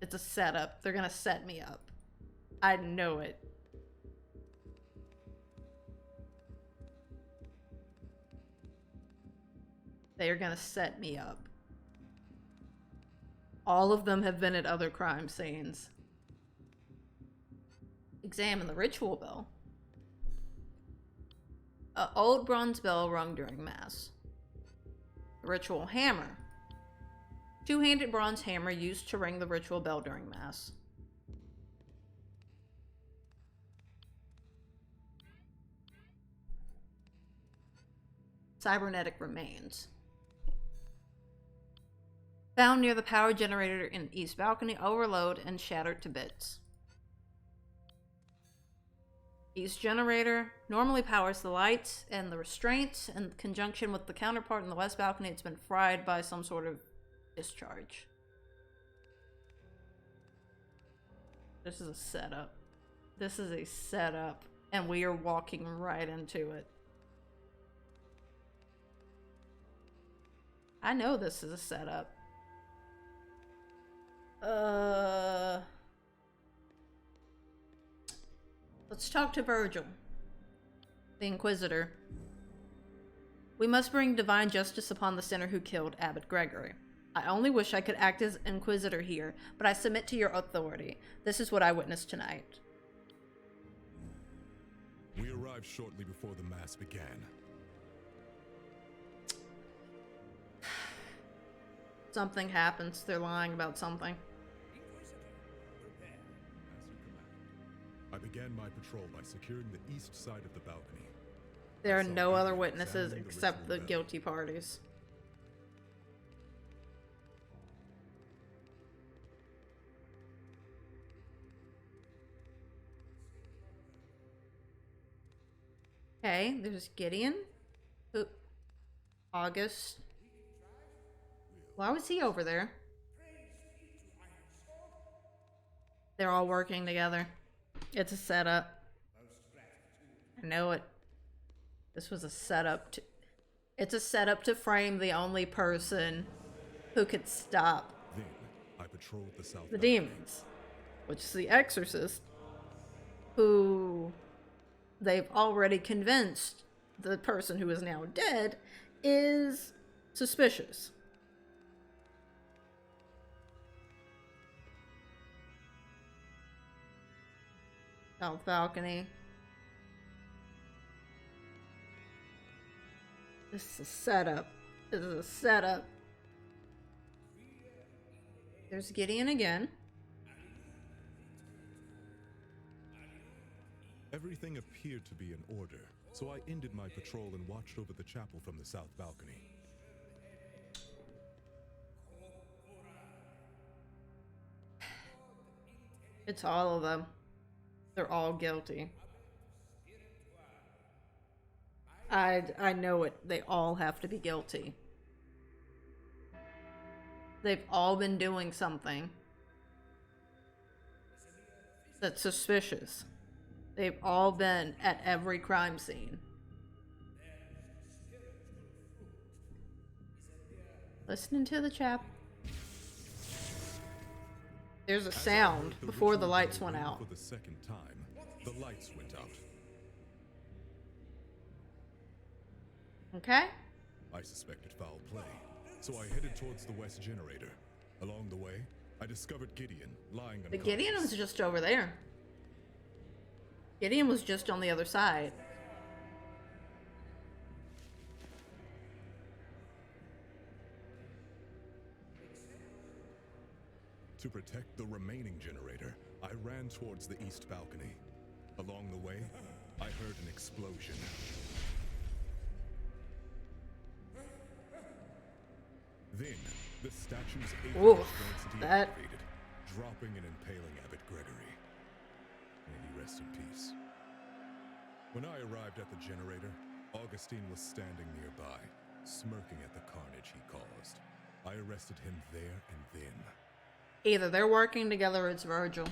It's a setup. They're gonna set me up. I know it. They are gonna set me up. All of them have been at other crime scenes. Examine the ritual bell. An old bronze bell rung during mass. Ritual hammer. Two-handed bronze hammer used to ring the ritual bell during mass. Cybernetic remains. Found near the power generator in east balcony, overload and shattered to bits. East generator normally powers the lights and the restraints. In conjunction with the counterpart in the west balcony, it's been fried by some sort of discharge. This is a setup. This is a setup, and we are walking right into it. I know this is a setup. Let's talk to Virgil, the Inquisitor. We must bring divine justice upon the sinner who killed Abbot Gregory. I only wish I could act as Inquisitor here, but I submit to your authority. This is what I witnessed tonight. We arrived shortly before the mass began. Something happens. They're lying about something. I began my patrol by securing the east side of the balcony. There are I saw no other Gideon witnesses examining the except ritual the bell. guilty parties. Okay, there's Gideon. Who? August. Why was he over there? They're all working together. It's a setup. I know it. This was a setup to... It's a setup to frame the only person who could stop Then I patrolled the south the balcony. demons, which is the exorcist, who they've already convinced the person who is now dead is suspicious. South balcony. This is a setup. This is a setup. There's Gideon again. Everything appeared to be in order, so I ended my patrol and watched over the chapel from the south balcony. It's all of them. They're all guilty. I know it. They all have to be guilty. They've all been doing something that's suspicious. They've all been at every crime scene. Listening to the chap. There's a sound before the lights went out. For the second time, the lights went out. Okay? I suspected foul play, so I headed towards the west generator. Along the way, I discovered Gideon lying But unconscious. Gideon was just over there. Gideon was just on the other side. To protect the remaining generator, I ran towards the east balcony. Along the way, I heard an explosion. Then, the statue's Oof, strength that- deactivated, dropping and impaling Abbot Gregory. May he rest in peace. When I arrived at the generator, Augustine was standing nearby, smirking at the carnage he caused. I arrested him there and then. Either they're working together or it's Virgil.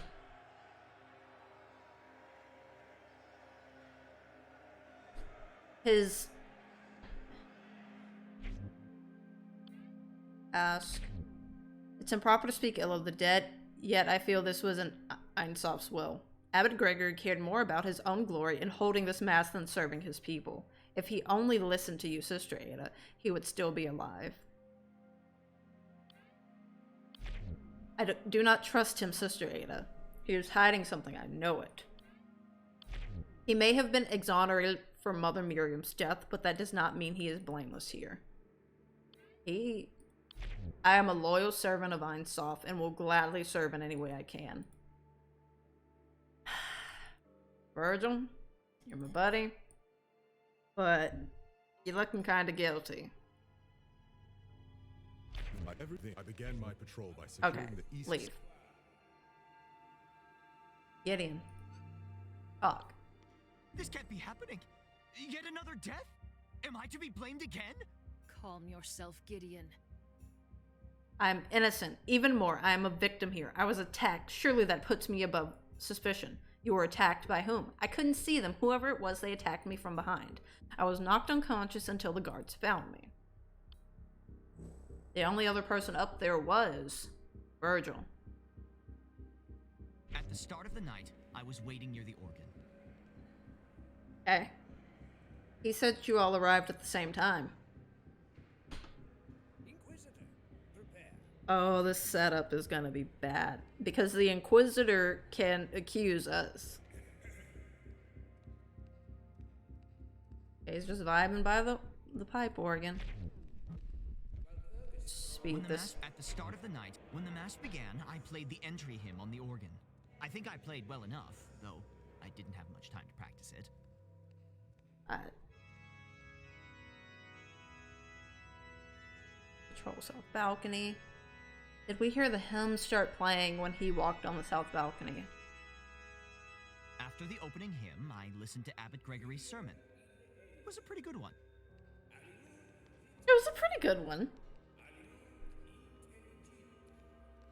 His... Ask. It's improper to speak ill of the dead, yet I feel this was in Einsoff's will. Abbot Gregory cared more about his own glory in holding this mass than serving his people. If he only listened to you, Sister Ada, he would still be alive. I do not trust him, Sister Ada. He is hiding something, I know it. He may have been exonerated for Mother Miriam's death, but that does not mean he is blameless here. I am a loyal servant of Einsoff and will gladly serve in any way I can. Virgil, you're my buddy, but you're looking kind of guilty. I began my patrol by securing the east. Leave. Gideon. Talk. This can't be happening. Yet another death? Am I to be blamed again? Calm yourself, Gideon. I'm innocent. Even more, I am a victim here. I was attacked. Surely that puts me above suspicion. You were attacked by whom? I couldn't see them. Whoever it was, they attacked me from behind. I was knocked unconscious until the guards found me. The only other person up there was Virgil. At the start of the night, I was waiting near the organ. Hey. He said you all arrived at the same time. Inquisitor, prepare. Oh, this setup is gonna be bad. Because the Inquisitor can accuse us. Okay, he's just vibing by the pipe organ. Speed this. At the start of the night, when the mass began, I played the entry hymn on the organ. I think I played well enough, though I didn't have much time to practice it. Patrol south balcony. Did we hear the hymn start playing when he walked on the south balcony? After the opening hymn, I listened to Abbot Gregory's sermon. It was a pretty good one. It was a pretty good one.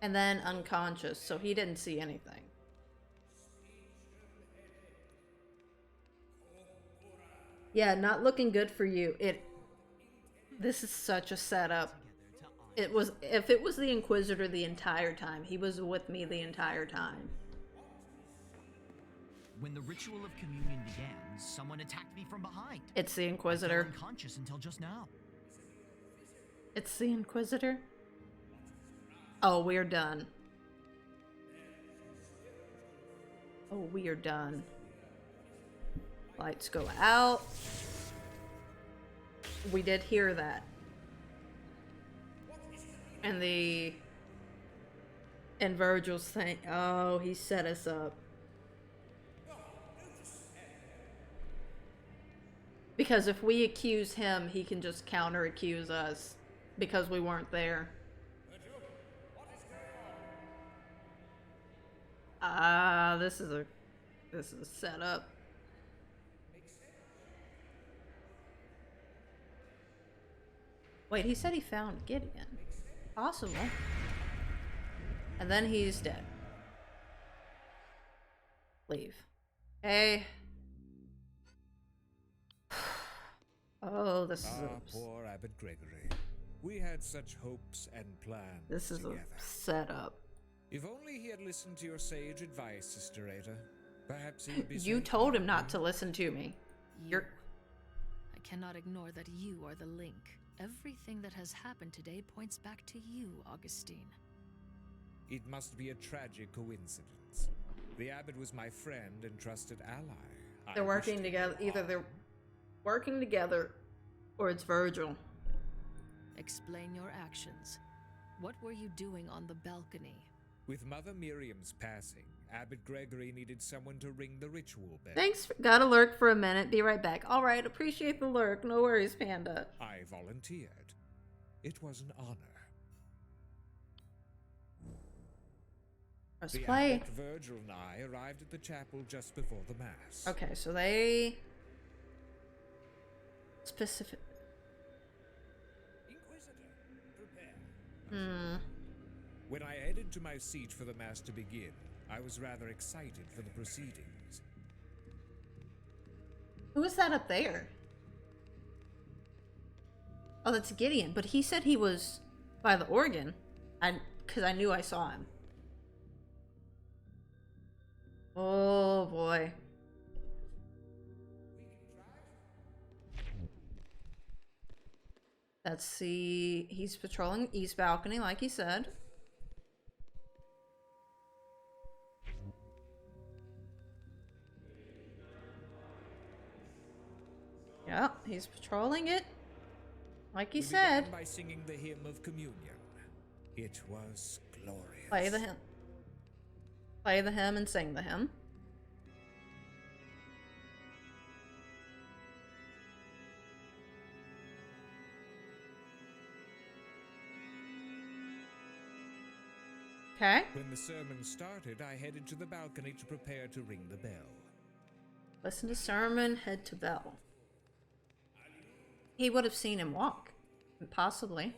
And then unconscious, so he didn't see anything. Yeah, not looking good for you. This is such a setup. It was, if it was the Inquisitor the entire time, he was with me the entire time. When the ritual of communion began, someone attacked me from behind. It's the I fell Inquisitor. unconscious until just now. It's the Inquisitor. Oh, we're done. Oh, we are done. Lights go out. We did hear that. And Virgil's thing. Oh, he set us up. Because if we accuse him, he can just counter-accuse us. Because we weren't there. Ah, this is a setup. Wait, he said he found Gideon. Possible. And then he's dead. Leave. Hey. Oh, this is poor Abbot Gregory. We had such hopes and plans. This is together. a setup. If only he had listened to your sage advice, Sister Ada. Perhaps he would be You safe told him from not to listen to me. I cannot ignore that you are the link. Everything that has happened today points back to you, Augustine. It must be a tragic coincidence. The abbot was my friend and trusted ally. They're working together. Either they're working together or it's Virgil. Explain your actions. What were you doing on the balcony? With Mother Miriam's passing, Abbot Gregory needed someone to ring the ritual bell. Thanks. Gotta lurk for a minute. Be right back. All right. Appreciate the lurk. No worries, Panda. I volunteered. It was an honor. Let's The play. Abbot, Virgil, and I arrived at the chapel just before the mass. Okay, so they specific. Inquisitor, prepare. When I headed to my seat for the mass to begin, I was rather excited for the proceedings. Who is that up there? Oh, that's Gideon. But he said he was by the organ. Because I knew I saw him. Oh, boy. Let's see. He's patrolling East Balcony, like he said. Yeah, he's patrolling it, like he said. Began by singing the hymn of communion. It was glorious. Play the hymn. Play the hymn and sing the hymn. Okay. When the sermon started, I headed to the balcony to prepare to ring the bell. Listen to sermon, head to bell. He would have seen him walk. Possibly.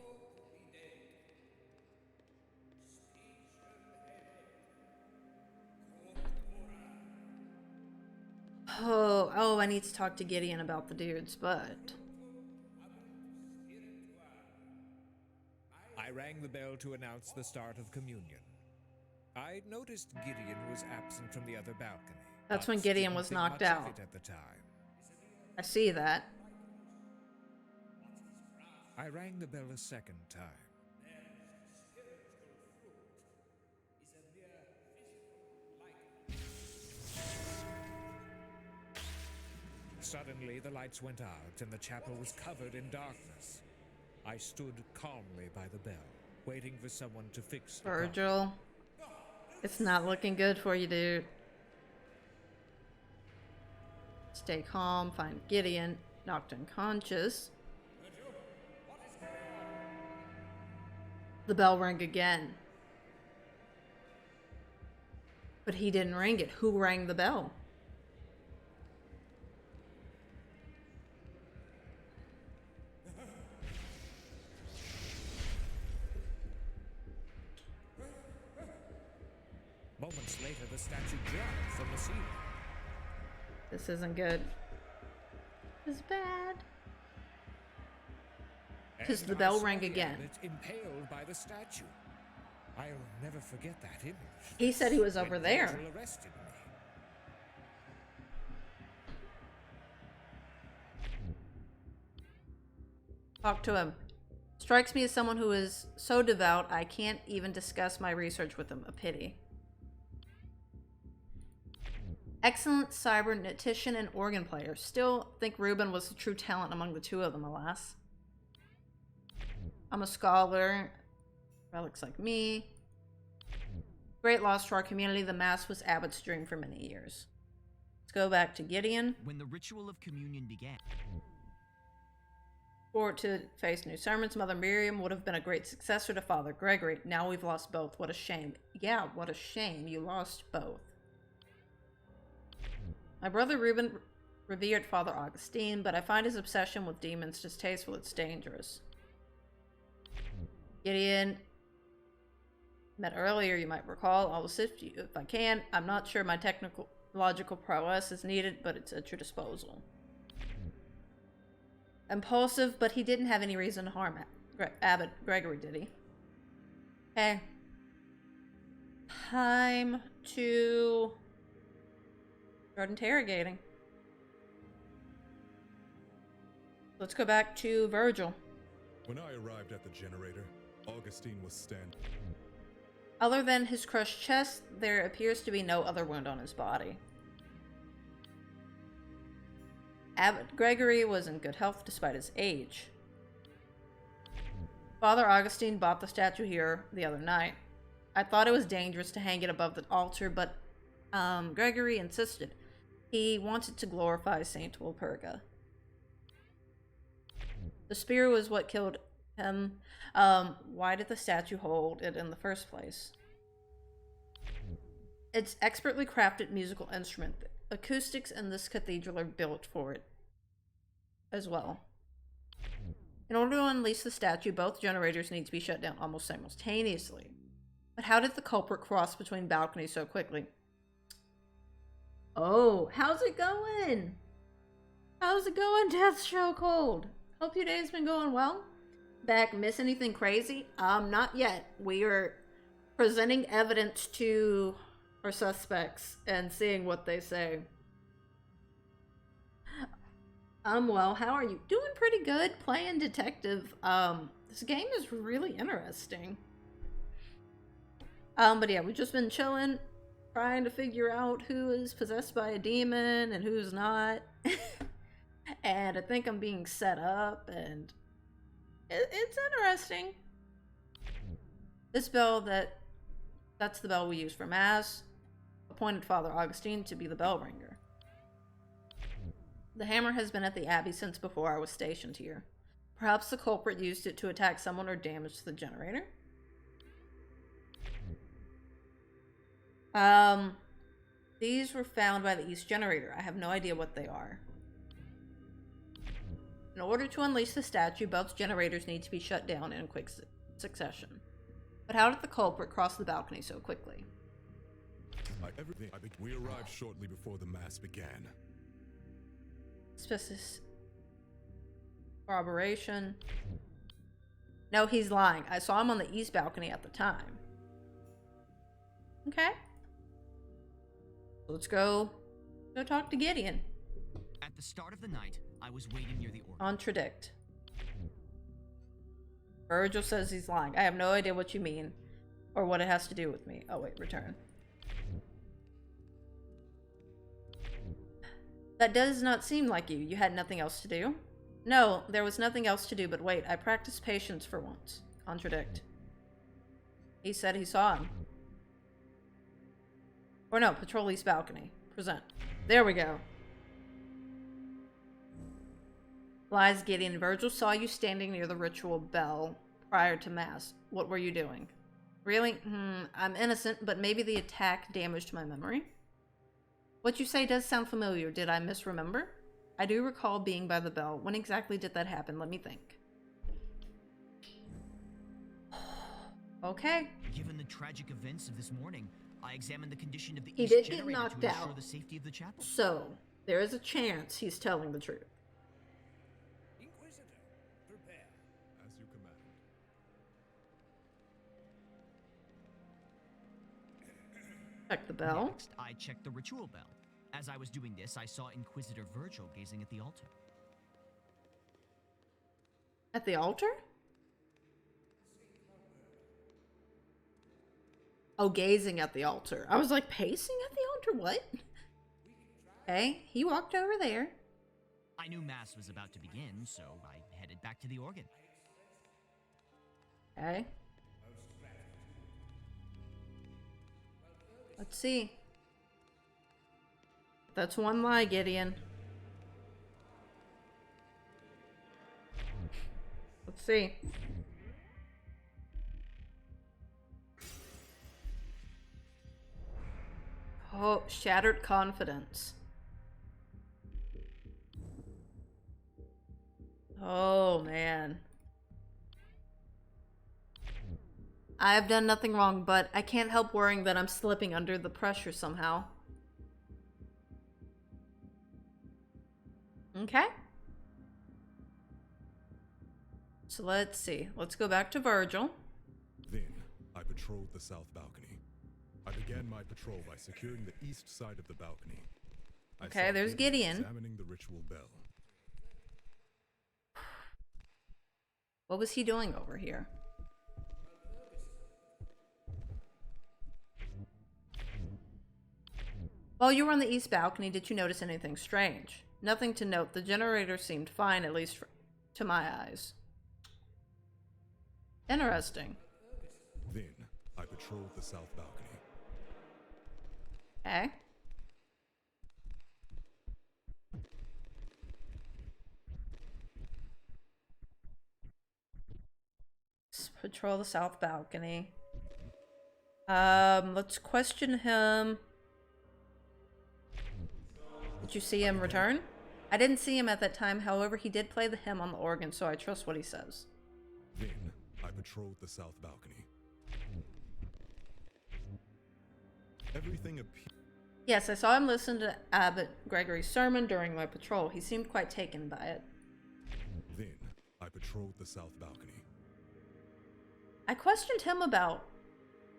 Oh, I need to talk to Gideon about the dudes, but... I rang the bell to announce the start of communion. I noticed Gideon was absent from the other balcony. That's but when Gideon didn't was think knocked much of out. it at the time. I see that. I rang the bell a second time. Suddenly, the lights went out and the chapel was covered in darkness. I stood calmly by the bell, waiting for someone to fix the problem. Virgil. It's not looking good for you, dude. Stay calm, find Gideon, knocked unconscious. The bell rang again. But he didn't ring it. Who rang the bell? Moments later, the statue dropped from the ceiling. This isn't good. is bad. Because And the I bell saw rang the again. abbot impaled by the statue. I'll never forget that image. He said he was When over there. Virgil arrested me. Talk to him. Strikes me as someone who is so devout I can't even discuss my research with him. A pity. Excellent cybernetician and organ player. Still think Reuben was the true talent among the two of them, alas. I'm a scholar. Relics like me. Great loss to our community. The Mass was Abbott's dream for many years. Let's go back to Gideon. When the ritual of communion began. Forward to face new sermons. Mother Miriam would have been a great successor to Father Gregory. Now we've lost both. What a shame. Yeah, what a shame. You lost both. My brother Reuben revered Father Augustine, but I find his obsession with demons distasteful. It's dangerous. Gideon met earlier, you might recall. I'll assist you if I can. I'm not sure my technological prowess is needed, but it's at your disposal. Impulsive, but he didn't have any reason to harm Abbot Gregory, did he? Okay. Time to start interrogating. Let's go back to Virgil. When I arrived at the generator, Augustine was standing. Other than his crushed chest, there appears to be no other wound on his body. Abbot Gregory was in good health despite his age. Father Augustine bought the statue here the other night. I thought it was dangerous to hang it above the altar, but Gregory insisted. He wanted to glorify Saint Walpurga. The spear was what killed him. Why did the statue hold it in the first place? It's expertly crafted musical instrument. Acoustics in this cathedral are built for it as well. In order to unleash the statue, both generators need to be shut down almost simultaneously. But how did the culprit cross between balconies so quickly? Oh, how's it going? How's it going, Death Show Cold? Hope your day's been going well. Back, miss anything crazy? Not yet. We are presenting evidence to our suspects and seeing what they say. Well, how are you? Doing pretty good, playing detective. This game is really interesting. But yeah, we've just been chilling, trying to figure out who is possessed by a demon and who's not. And I think I'm being set up, and it's interesting. This bell, that's the bell we use for Mass. Appointed Father Augustine to be the bell ringer. The hammer has been at the Abbey since before I was stationed here. Perhaps the culprit used it to attack someone or damage the generator. These were found by the East Generator. I have no idea what they are. In order to unleash the statue, both generators need to be shut down in quick succession. But how did the culprit cross the balcony so quickly? We arrived shortly before the Mass began. Corroboration. No, he's lying. I saw him on the east balcony at the time. Okay. Let's go talk to Gideon. At the start of the night, I was waiting near the organ. Contradict. Virgil says he's lying. I have no idea what you mean or what it has to do with me. Oh wait, return. That does not seem like you. You had nothing else to do? No, there was nothing else to do but wait. I practiced patience for once. Contradict. He said he saw him. Or no, patrol east balcony. Present. There we go. Lies Gideon. Virgil saw you standing near the ritual bell prior to Mass. What were you doing? Really? I'm innocent, but maybe the attack damaged my memory. What you say does sound familiar. Did I misremember? I do recall being by the bell. When exactly did that happen? Let me think. Okay. Given the tragic events of this morning, I examined the condition of the He did East get Generator knocked to ensure out. the safety of the chapel. So, there is a chance he's telling the truth. Check the bell. Next, I checked the ritual bell. As I was doing this, I saw Inquisitor Virgil gazing at the altar. At the altar? Oh, gazing at the altar. I was like, pacing at the altar? What? Okay, he walked over there. I knew Mass was about to begin, so I headed back to the organ. Okay. Let's see. That's one lie, Gideon. Let's see. Oh, shattered confidence. Oh, man. I have done nothing wrong, but I can't help worrying that I'm slipping under the pressure somehow. Okay. So let's see. Let's go back to Virgil. Then, I patrolled the south balcony. I began my patrol by securing the east side of the balcony. Okay, saw there's Gideon. Examining the ritual bell. What was he doing over here? While you were on the east balcony, did you notice anything strange? Nothing to note. The generator seemed fine, at least to my eyes. Interesting. Then, I patrolled the south balcony. Okay. Let's patrol the south balcony. Let's question him. Did you see him return? I didn't see him at that time, however, he did play the hymn on the organ, so I trust what he says. Then, I patrolled the south balcony. Everything appeared. Yes, I saw him listen to Abbot Gregory's sermon during my patrol. He seemed quite taken by it. Then, I patrolled the south balcony. I questioned him about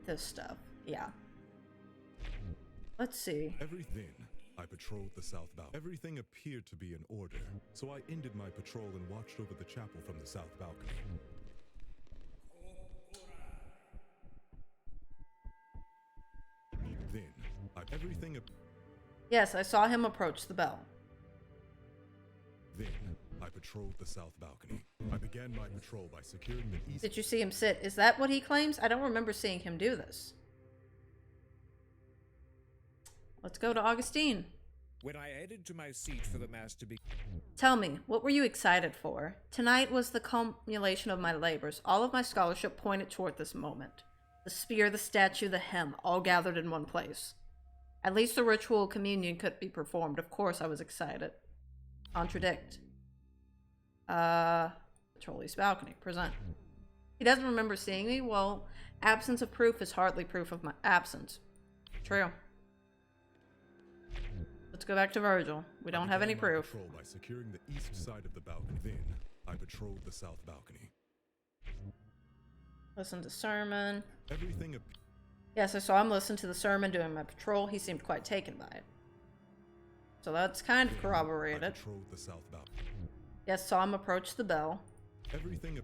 this stuff. Yeah. Let's see. Then, I patrolled the south balcony. Everything appeared to be in order, so I ended my patrol and watched over the chapel from the south balcony. Then, Yes, I saw him approach the bell. Then, I patrolled the south balcony. I began my patrol by securing the east. Did you see him sit? Is that what he claims? I don't remember seeing him do this. Let's go to Augustine. When I headed to my seat for the mass to be... Tell me, what were you excited for? Tonight was the culmination of my labors. All of my scholarship pointed toward this moment. The spear, the statue, the hymn, all gathered in one place. At least the ritual communion could be performed. Of course I was excited. Contradict. Patrol East balcony. Present. He doesn't remember seeing me? Well, absence of proof is hardly proof of my absence. True. Let's go back to Virgil. We don't have any proof. Patrol by securing the east side of the balcony. Then, I patrolled the south balcony. Listen to sermon. Everything. Yes, I saw him listen to the sermon during my patrol. He seemed quite taken by it. So that's kind of corroborated. I patrolled the south balcony. Yes, saw him approach the bell. Everything.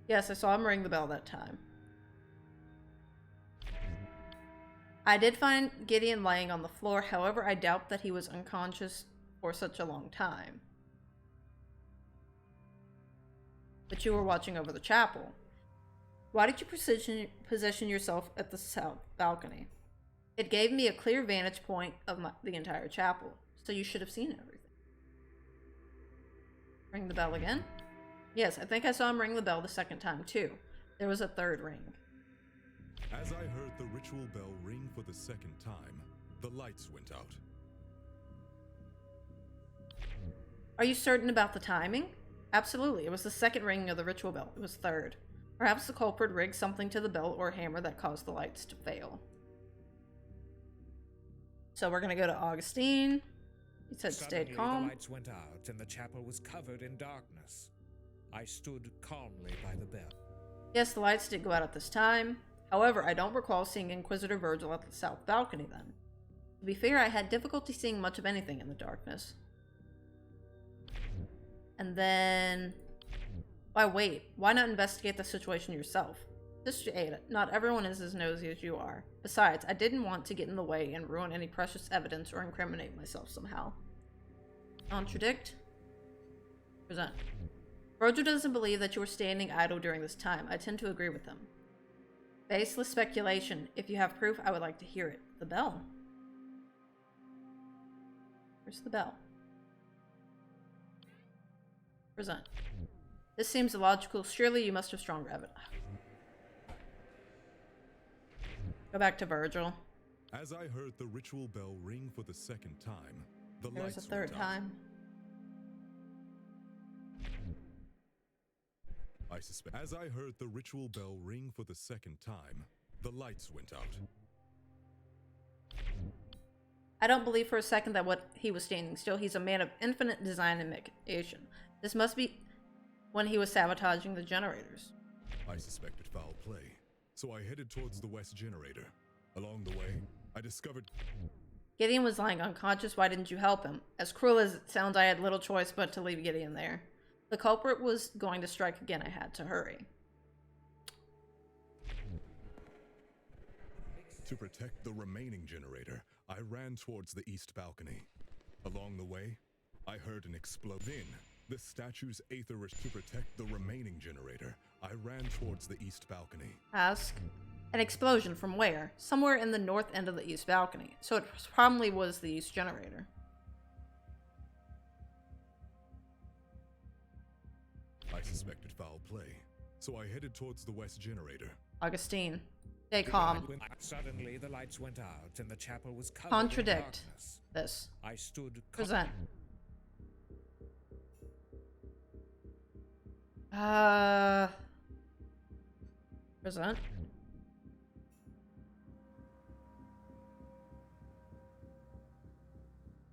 Yes, I saw him ring the bell that time. I did find Gideon laying on the floor, however, I doubt that he was unconscious for such a long time. But you were watching over the chapel. Why did you position yourself at the south balcony? It gave me a clear vantage point of the entire chapel, so you should have seen everything. Ring the bell again? Yes, I think I saw him ring the bell the second time, too. There was a third ring. As I heard the ritual bell ring for the second time, the lights went out. Are you certain about the timing? Absolutely. It was the second ringing of the ritual bell. It was third. Perhaps the culprit rigged something to the bell or hammer that caused the lights to fail. So we're going to go to Augustine. He said stayed calm. The lights went out and the chapel was covered in darkness. I stood calmly by the bell. Yes, the lights did go out at this time. However, I don't recall seeing Inquisitor Virgil at the south balcony then. To be fair, I had difficulty seeing much of anything in the darkness. And then... Why wait? Why not investigate the situation yourself? Sister Ada, not everyone is as nosy as you are. Besides, I didn't want to get in the way and ruin any precious evidence or incriminate myself somehow. Contradict? Present. Virgil doesn't believe that you were standing idle during this time. I tend to agree with him. Baseless speculation. If you have proof, I would like to hear it. The bell. Where's the bell? Present. This seems illogical. Surely you must have stronger evidence. Go back to Virgil. As I heard the ritual bell ring for the second time, the There was lights a third went out. time. I suspect. As I heard the ritual bell ring for the second time, the lights went out. I don't believe for a second that what he was standing still. He's a man of infinite design and machination. This must be when he was sabotaging the generators. I suspected foul play, so I headed towards the west generator. Along the way, I discovered... Gideon was lying unconscious. Why didn't you help him? As cruel as it sounds, I had little choice but to leave Gideon there. The culprit was going to strike again. I had to hurry. To protect the remaining generator, I ran towards the east balcony. Along the way, I heard an explosion. Then, the statue's aether to protect the remaining generator, I ran towards the east balcony. Ask. An explosion from where? Somewhere in the north end of the east balcony. So it probably was the east generator. I suspected foul play, so I headed towards the west generator. Augustine. Stay calm. Suddenly, the lights went out, and the chapel was covered Contradict in darkness. this. I stood... Present. Present.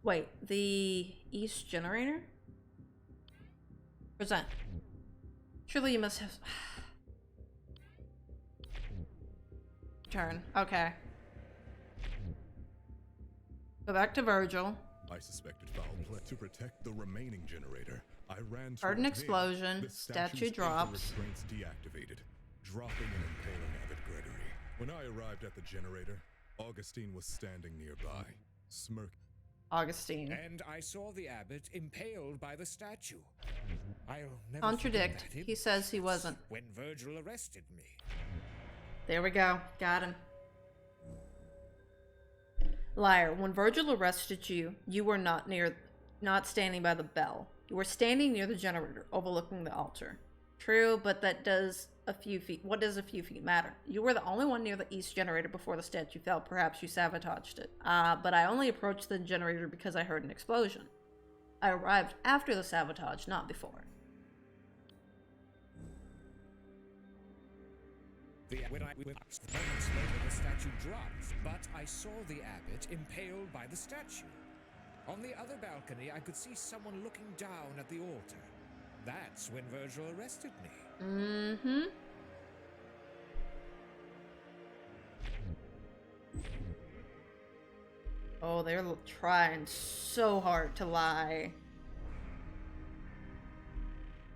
Wait, the east generator? Present. Surely you must have... Turn. Okay. Go back to Virgil. I suspected foul play. To protect the remaining generator, I ran Heard an towards explosion. the Statue statue's aether drops. restraints deactivated, dropping and impaling Abbot Gregory. When I arrived at the generator, Augustine was standing nearby, smirking. Augustine. And I saw the abbot impaled by the statue. I'll never Contradict. forget that He says he wasn't. when Virgil arrested me. There we go. Got him. Liar. When Virgil arrested you, you were not standing by the bell. You were standing near the generator, overlooking the altar. True, but that does a few feet. What does a few feet matter? You were the only one near the east generator before the statue fell. Perhaps you sabotaged it. But I only approached the generator because I heard an explosion. I arrived after the sabotage, not before. Moments later, the statue dropped, but I saw the abbot impaled by the statue. On the other balcony, I could see someone looking down at the altar. That's when Virgil arrested me. Mm-hmm. Oh, they're trying so hard to lie.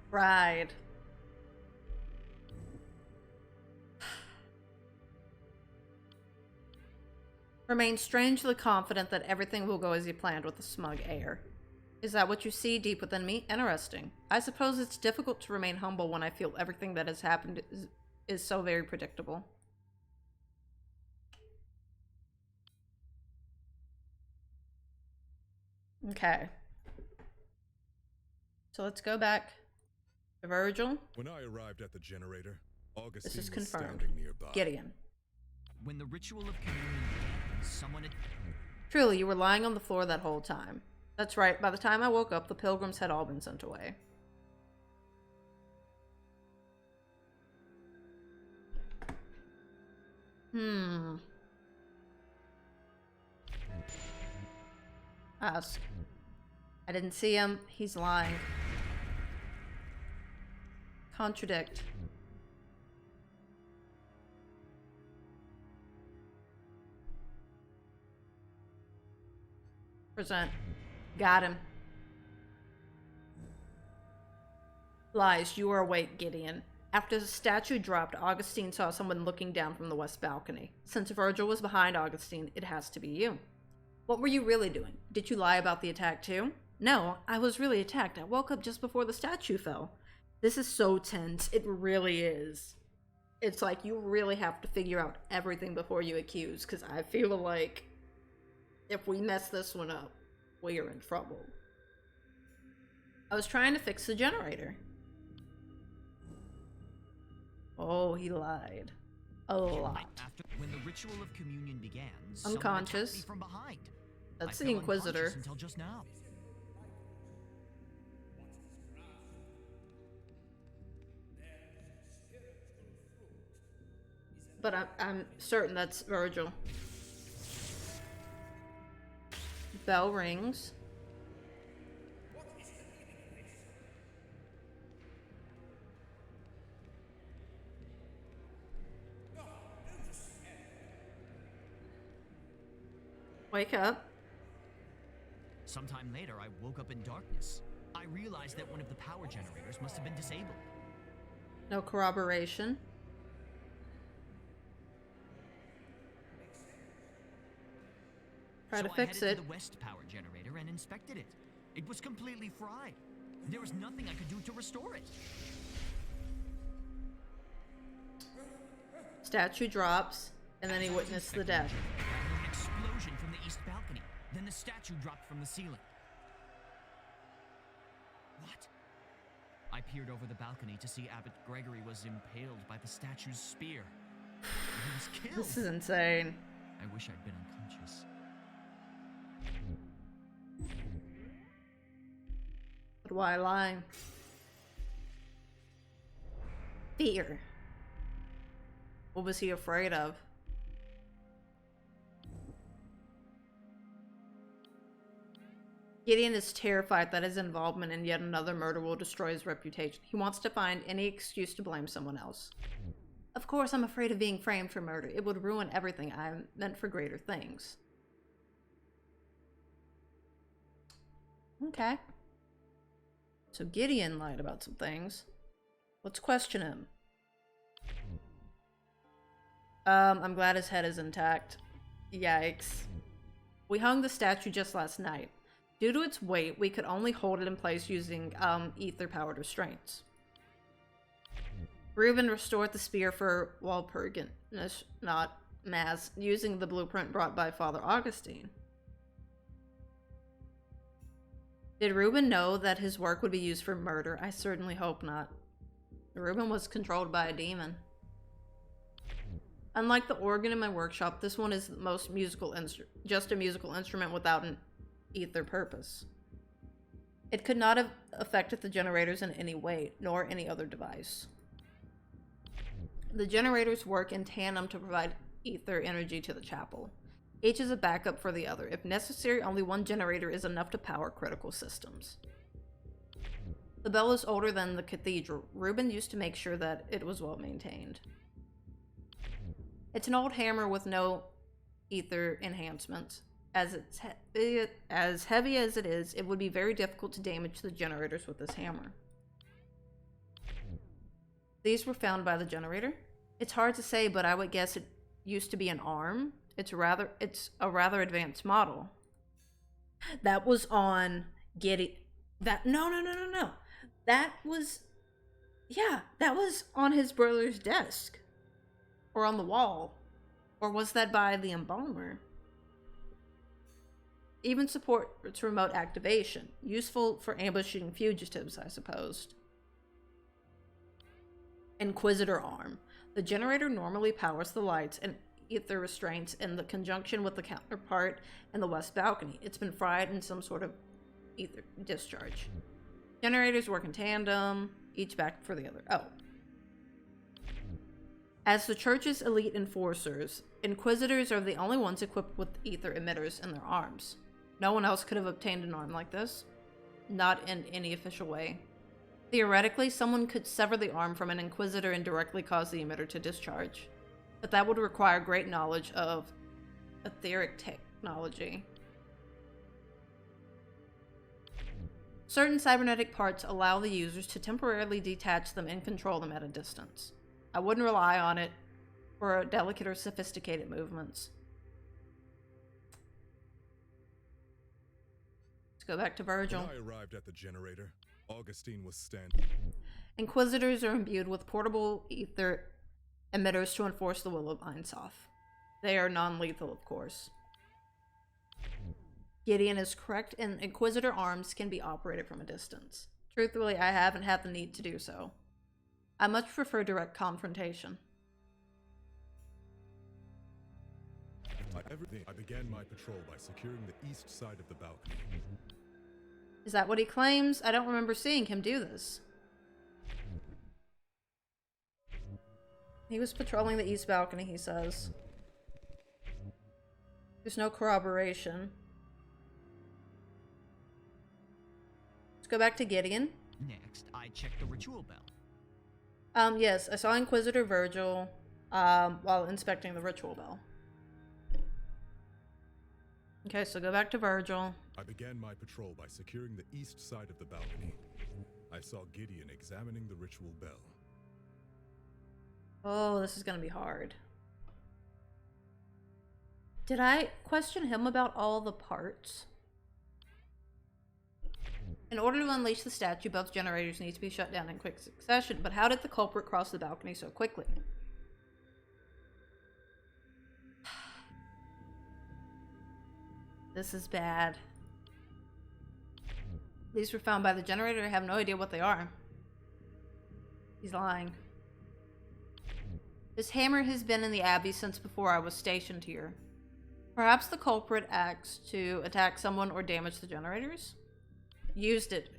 Pride. Remain strangely confident that everything will go as you planned with a smug air. Is that what you see deep within me? Interesting. I suppose it's difficult to remain humble when I feel everything that has happened is so very predictable. Okay. So let's go back to Virgil. When I arrived at the generator, Augustine This is was confirmed. standing nearby. Gideon. When the ritual of communion began, someone had... Truly, you were lying on the floor that whole time. That's right, by the time I woke up, the pilgrims had all been sent away. Ask. I didn't see him. He's lying. Contradict. Got him. Lies, you are awake, Gideon. After the statue dropped, Augustine saw someone looking down from the west balcony. Since Virgil was behind Augustine, it has to be you. What were you really doing? Did you lie about the attack too? No, I was really attacked. I woke up just before the statue fell. This is so tense. It really is. It's like you really have to figure out everything before you accuse, because I feel like if we mess this one up, we are in trouble. I was trying to fix the generator. Oh, he lied. A lot. After, when the ritual of communion began, Unconscious. someone attacked me from behind. That's I the fell Inquisitor. unconscious until just now. But I'm certain that's Virgil. Bell rings. Wake up. Sometime later, I woke up in darkness. I realized that one of the power generators must have been disabled. No corroboration. Try to fix I headed it. to the west power generator and inspected it. It was completely fried. There was nothing I could do to restore it. Statue drops, and then he witnessed the death. I heard an explosion from the east balcony. Then the statue dropped from the ceiling. What? I peered over the balcony to see Abbot Gregory was impaled by the statue's spear. He was killed. This is insane. I wish I'd been unconscious. But why lie? Fear. What was he afraid of? Gideon is terrified that his involvement in yet another murder will destroy his reputation. He wants to find any excuse to blame someone else. Of course, I'm afraid of being framed for murder. It would ruin everything I meant for greater things. Okay. So Gideon lied about some things. Let's question him. I'm glad his head is intact. Yikes. We hung the statue just last night. Due to its weight, we could only hold it in place using ether-powered restraints. Reuben restored the spear for Walpurgis, not Mass, using the blueprint brought by Father Augustine. Did Reuben know that his work would be used for murder? I certainly hope not. Reuben was controlled by a demon. Unlike the organ in my workshop, this one is the most musical just a musical instrument without an ether purpose. It could not have affected the generators in any way, nor any other device. The generators work in tandem to provide ether energy to the chapel. Each is a backup for the other. If necessary, only one generator is enough to power critical systems. The bell is older than the cathedral. Reuben used to make sure that it was well maintained. It's an old hammer with no ether enhancements. As heavy as it is, it would be very difficult to damage the generators with this hammer. These were found by the generator. It's hard to say, but I would guess it used to be an arm. It's a rather advanced model. That was on No. That was on his brother's desk. Or on the wall. Or was that by the embalmer? Even supports remote activation. Useful for ambushing fugitives, I suppose. Inquisitor arm. The generator normally powers the lights and ether restraints in the conjunction with the counterpart in the west balcony. It's been fried in some sort of ether discharge. Generators work in tandem, each back for the other. Oh. As the church's elite enforcers, inquisitors are the only ones equipped with ether emitters in their arms. No one else could have obtained an arm like this. Not in any official way. Theoretically, someone could sever the arm from an inquisitor and directly cause the emitter to discharge. But that would require great knowledge of etheric technology. Certain cybernetic parts allow the users to temporarily detach them and control them at a distance. I wouldn't rely on it for delicate or sophisticated movements. Let's go back to Virgil. When I arrived at the generator, Augustine was standing. Inquisitors are imbued with portable ether emitters to enforce the will of Einsoff. They are non-lethal, of course. Gideon is correct, and Inquisitor arms can be operated from a distance. Truthfully, I haven't had the need to do so. I much prefer direct confrontation. I began my patrol by securing the east side of the balcony. Is that what he claims? I don't remember seeing him do this. He was patrolling the east balcony, he says. There's no corroboration. Let's go back to Gideon. Next, I checked the ritual bell. Yes, I saw Inquisitor Virgil while inspecting the ritual bell. Okay, so go back to Virgil. I began my patrol by securing the east side of the balcony. I saw Gideon examining the ritual bell. Oh, this is gonna be hard. Did I question him about all the parts? In order to unleash the statue, both generators need to be shut down in quick succession, but how did the culprit cross the balcony so quickly? This is bad. These were found by the generator. I have no idea what they are. He's lying. This hammer has been in the Abbey since before I was stationed here. Perhaps the culprit acts to attack someone or damage the generators? Used it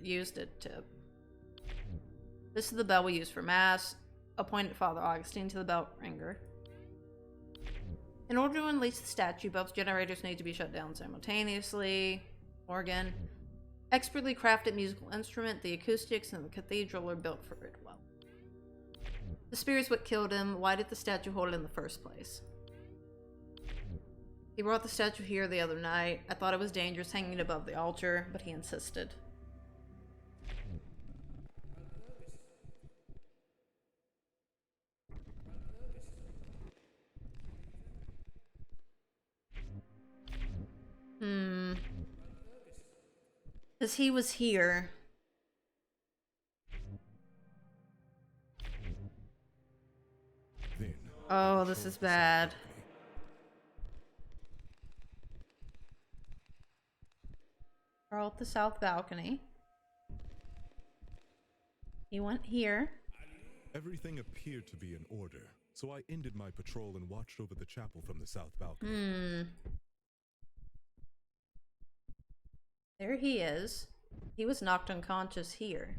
to... This is the bell we use for mass. Appointed Father Augustine to the bell ringer. In order to unleash the statue, both generators need to be shut down simultaneously. Organ. Expertly crafted musical instrument. The acoustics in the cathedral are built for it well. The spirit's what killed him. Why did the statue hold it in the first place? He brought the statue here the other night. I thought it was dangerous hanging above the altar, but he insisted. Because he was here. Oh, this is bad. Crawl up the south balcony. He went here. Everything appeared to be in order, so I ended my patrol and watched over the chapel from the south balcony. There he is. He was knocked unconscious here.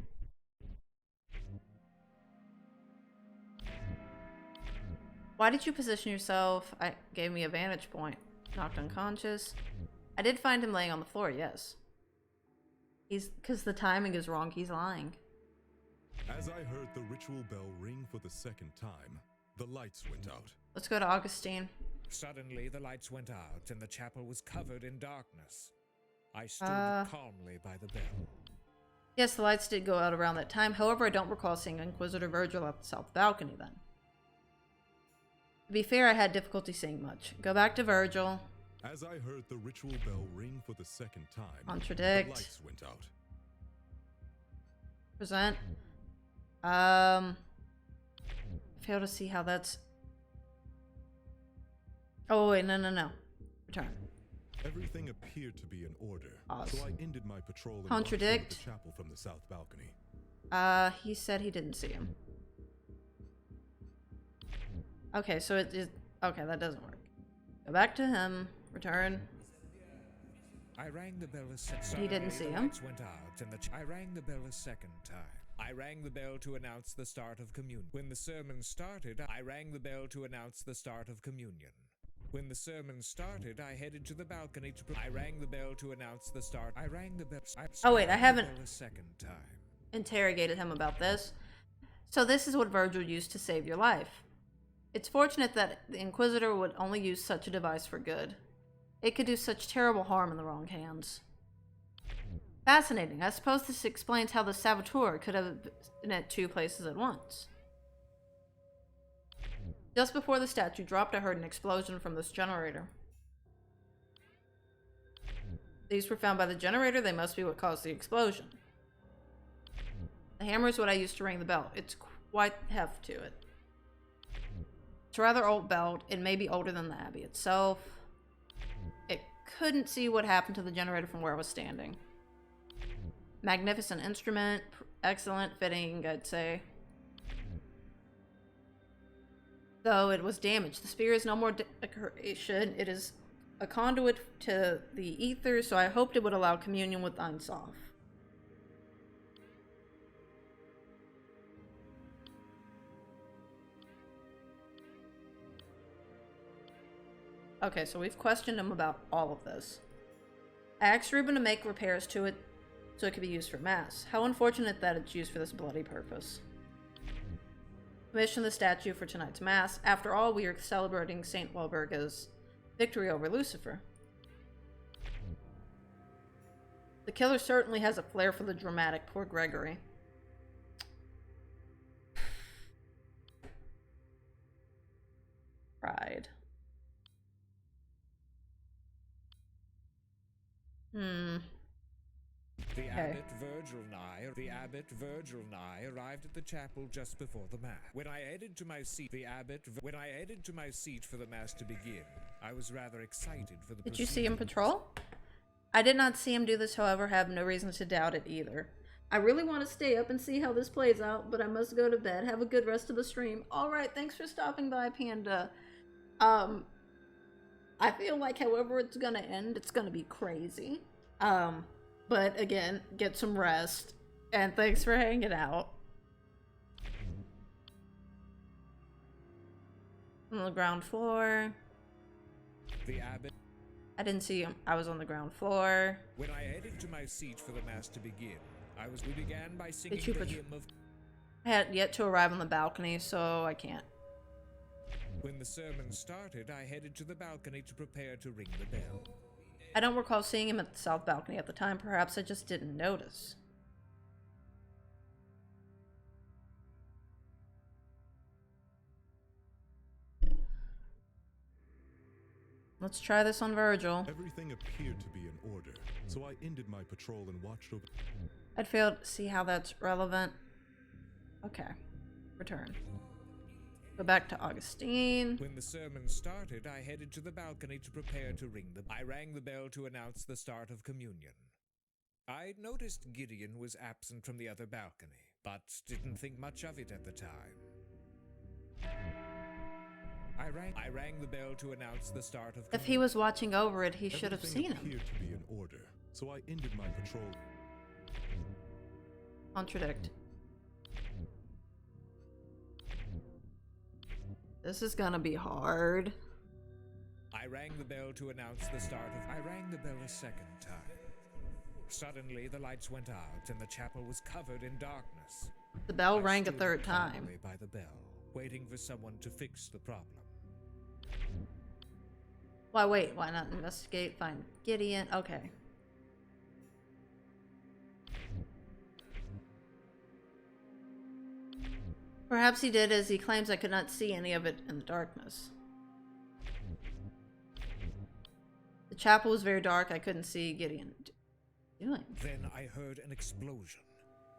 Why did you position yourself? I gave me a vantage point. Knocked unconscious. I did find him laying on the floor, yes. Because the timing is wrong, he's lying. As I heard the ritual bell ring for the second time, the lights went out. Let's go to Augustine. Suddenly, the lights went out, and the chapel was covered in darkness. I stood calmly by the bell. Yes, the lights did go out around that time. However, I don't recall seeing Inquisitor Virgil at the south balcony then. To be fair, I had difficulty seeing much. Go back to Virgil. As I heard the ritual bell ring for the second time, Contradict. the lights went out. Present. Fail to see how that's... Oh, wait, no. Return. Everything appeared to be in order, so I ended my patrol and Contradict. watched over the chapel from the south balcony. He said he didn't see him. Okay, so it is... Okay, that doesn't work. Go back to him. Return. I rang the bell a second time. He didn't see him. Lights went out, and I rang the bell a second time. I rang the bell to announce the start of communion. When the sermon started, I rang the bell to announce the start of communion. When the sermon started, I headed to the balcony to... I rang the bell to announce the start. I rang the bell... Oh wait, I haven't a second time. Interrogated him about this. So this is what Virgil used to save your life. It's fortunate that the Inquisitor would only use such a device for good. It could do such terrible harm in the wrong hands. Fascinating. I suppose this explains how the saboteur could have been at two places at once. Just before the statue dropped, I heard an explosion from this generator. These were found by the generator. They must be what caused the explosion. The hammer is what I used to ring the bell. It's quite heft to it. It's a rather old belt. It may be older than the abbey itself. It couldn't see what happened to the generator from where I was standing. Magnificent instrument. Excellent fitting, I'd say. Though it was damaged. The spear is no more decoration. It is a conduit to the ether, so I hoped it would allow communion with Ein Sof. Okay, so we've questioned him about all of this. I asked Reuben to make repairs to it so it could be used for mass. How unfortunate that it's used for this bloody purpose. Commission the statue for tonight's mass. After all, we are celebrating St. Walburga's victory over Lucifer. The killer certainly has a flair for the dramatic. Poor Gregory. Pride. The abbot Virgil and I arrived at the chapel just before the mass. When I headed to my seat for the mass to begin, I was rather excited for the Did you see him patrol? I did not see him do this, however, have no reason to doubt it either. I really want to stay up and see how this plays out, but I must go to bed. Have a good rest of the stream. Alright, thanks for stopping by, Panda. I feel like however it's gonna end, it's gonna be crazy. But again, get some rest. And thanks for hanging out. On the ground floor. The abbot. I didn't see him. I was on the ground floor. When I headed to my seat for the mass to begin, we began by singing the hymn of... I had yet to arrive on the balcony, so I can't. When the sermon started, I headed to the balcony to prepare to ring the bell. I don't recall seeing him at the south balcony at the time. Perhaps I just didn't notice. Let's try this on Virgil. Everything appeared to be in order, so I ended my patrol and watched over... I'd failed to see how that's relevant. Okay. Return. Go back to Augustine. When the sermon started, I headed to the balcony to prepare to ring the... I rang the bell to announce the start of communion. I'd noticed Gideon was absent from the other balcony, but didn't think much of it at the time. I rang the bell to announce the start of communion. If he was watching over it, he should have seen him. Everything appeared to be in order, so I ended my patrol... Contradict. This is gonna be hard. I rang the bell to announce the start of... I rang the bell a second time. Suddenly, the lights went out and the chapel was covered in darkness. The bell I rang a stood third time. calmly by the bell, waiting for someone to fix the problem. Why wait? Why not investigate? Find Gideon. Okay. Perhaps he did, as he claims I could not see any of it in the darkness. The chapel was very dark. I couldn't see Gideon doing. Then I heard an explosion.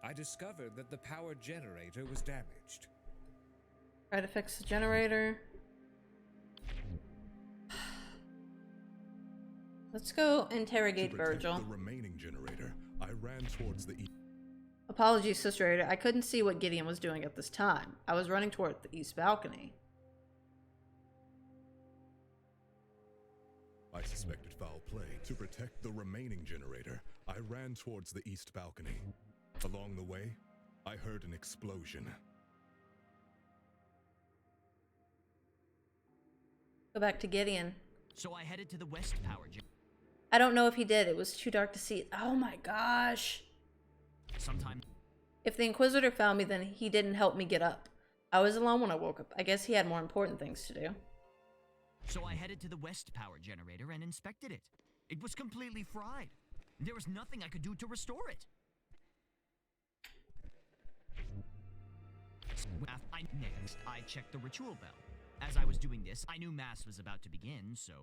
I discovered that the power generator was damaged. Try to fix the generator. Let's go interrogate Virgil. The remaining generator, I ran towards the east. Apologies, Sister Ada. I couldn't see what Gideon was doing at this time. I was running toward the east balcony. I suspected foul play. To protect the remaining generator, I ran towards the east balcony. Along the way, I heard an explosion. Go back to Gideon. So I headed to the west power gen. I don't know if he did. It was too dark to see. Oh my gosh. Sometime. If the Inquisitor found me, then he didn't help me get up. I was alone when I woke up. I guess he had more important things to do. So I headed to the west power generator and inspected it. It was completely fried. There was nothing I could do to restore it. Next, I checked the ritual bell. As I was doing this, I knew Mass was about to begin, so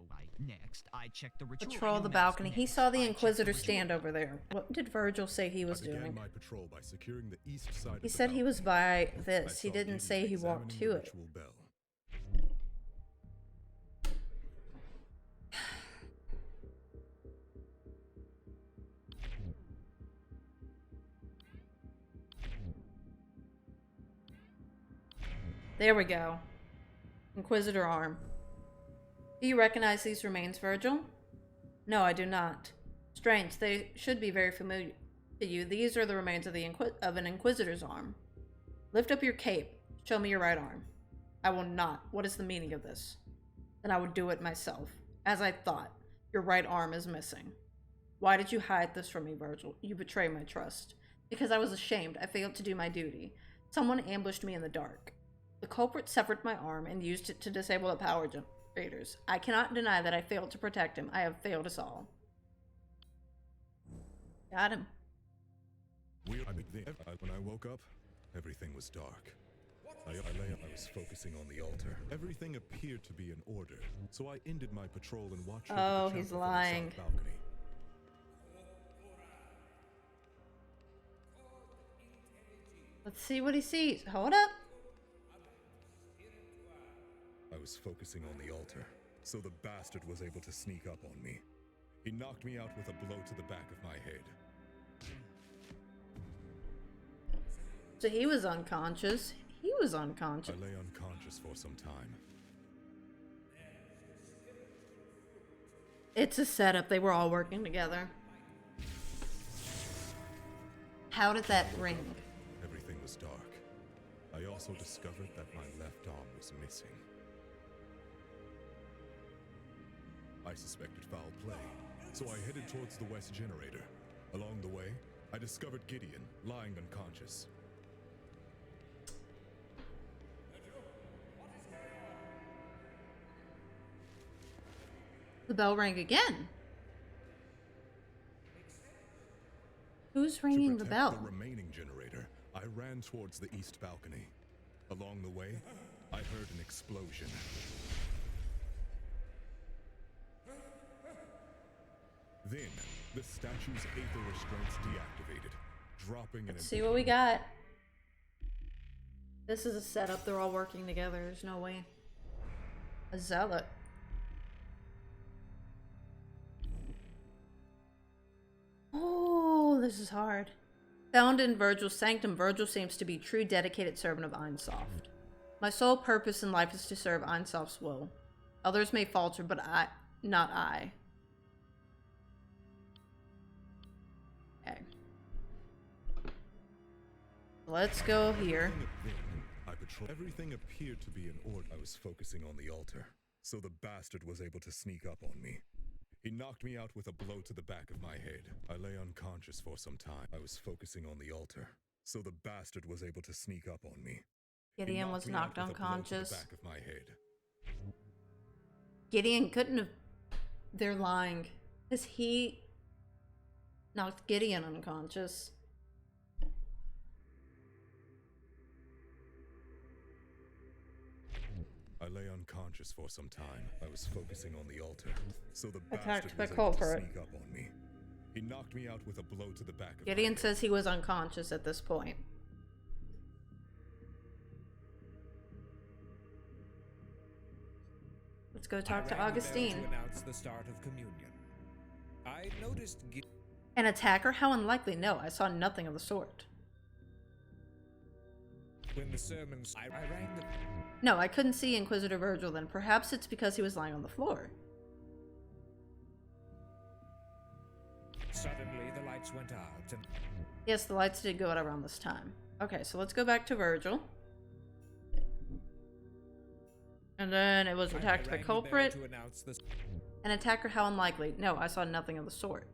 I checked the ritual. Patrol the balcony. He saw the Inquisitor stand over there. What did Virgil say he was doing? My patrol by securing the east side He of the said he was balcony. by this. He didn't say he walked to it. Ritual bell. There we go. Inquisitor arm. Do you recognize these remains, Virgil? No, I do not. Strange, they should be very familiar to you. These are the remains of an Inquisitor's arm. Lift up your cape. Show me your right arm. I will not. What is the meaning of this? Then I would do it myself. As I thought, your right arm is missing. Why did you hide this from me, Virgil? You betrayed my trust. Because I was ashamed. I failed to do my duty. Someone ambushed me in the dark. The culprit severed my arm and used it to disable the power generators. I cannot deny that I failed to protect him. I have failed us all. Got him. When I woke up, everything was dark. I was focusing on the altar. Everything appeared to be in order, so I ended my patrol and watched. Oh, he's lying. Balcony. Let's see what he sees. Hold up. I was focusing on the altar, so the bastard was able to sneak up on me. He knocked me out with a blow to the back of my head. So he was unconscious. He was unconscious. I lay unconscious for some time. It's a setup. They were all working together. How did that ring? Everything was dark. I also discovered that my left arm was missing. I suspected foul play, so I headed towards the west generator. Along the way, I discovered Gideon lying unconscious. The bell rang again. Who's ringing the bell? To protect the remaining generator, I ran towards the east balcony. Along the way, I heard an explosion. Then, the statue's aether restraints deactivated, dropping an... Let's see what we got. This is a setup. They're all working together. There's no way. A zealot. Oh, this is hard. Found in Virgil's sanctum, Virgil seems to be true dedicated servant of Einsoft. My sole purpose in life is to serve Einsoft's will. Others may falter, but not I. Okay. Let's go here. Everything appeared to be in order. I was focusing on the altar, so the bastard was able to sneak up on me. He knocked me out with a blow to the back of my head. I lay unconscious for some time. I was focusing on the altar, so the bastard was able to sneak up on me. Gideon was knocked unconscious. Back of my head. Gideon couldn't have... They're lying. Because he knocked Gideon unconscious. I lay unconscious for some time. I was focusing on the altar, so the Attacked bastard by was able to culprit. sneak up on me. He knocked me out with a blow to the back of Gideon my says he was unconscious at this point. Let's go talk to Augustine. To announce the start of communion. I noticed An attacker? How unlikely. No, I saw nothing of the sort. when the sermons I rang the No, I couldn't see Inquisitor Virgil then. Perhaps it's because he was lying on the floor. Suddenly the lights went out and Yes, the lights did go out around this time. Okay, so let's go back to Virgil. And then it was attacked by rang the bell culprit. to announce the An attacker? How unlikely. No, I saw nothing of the sort.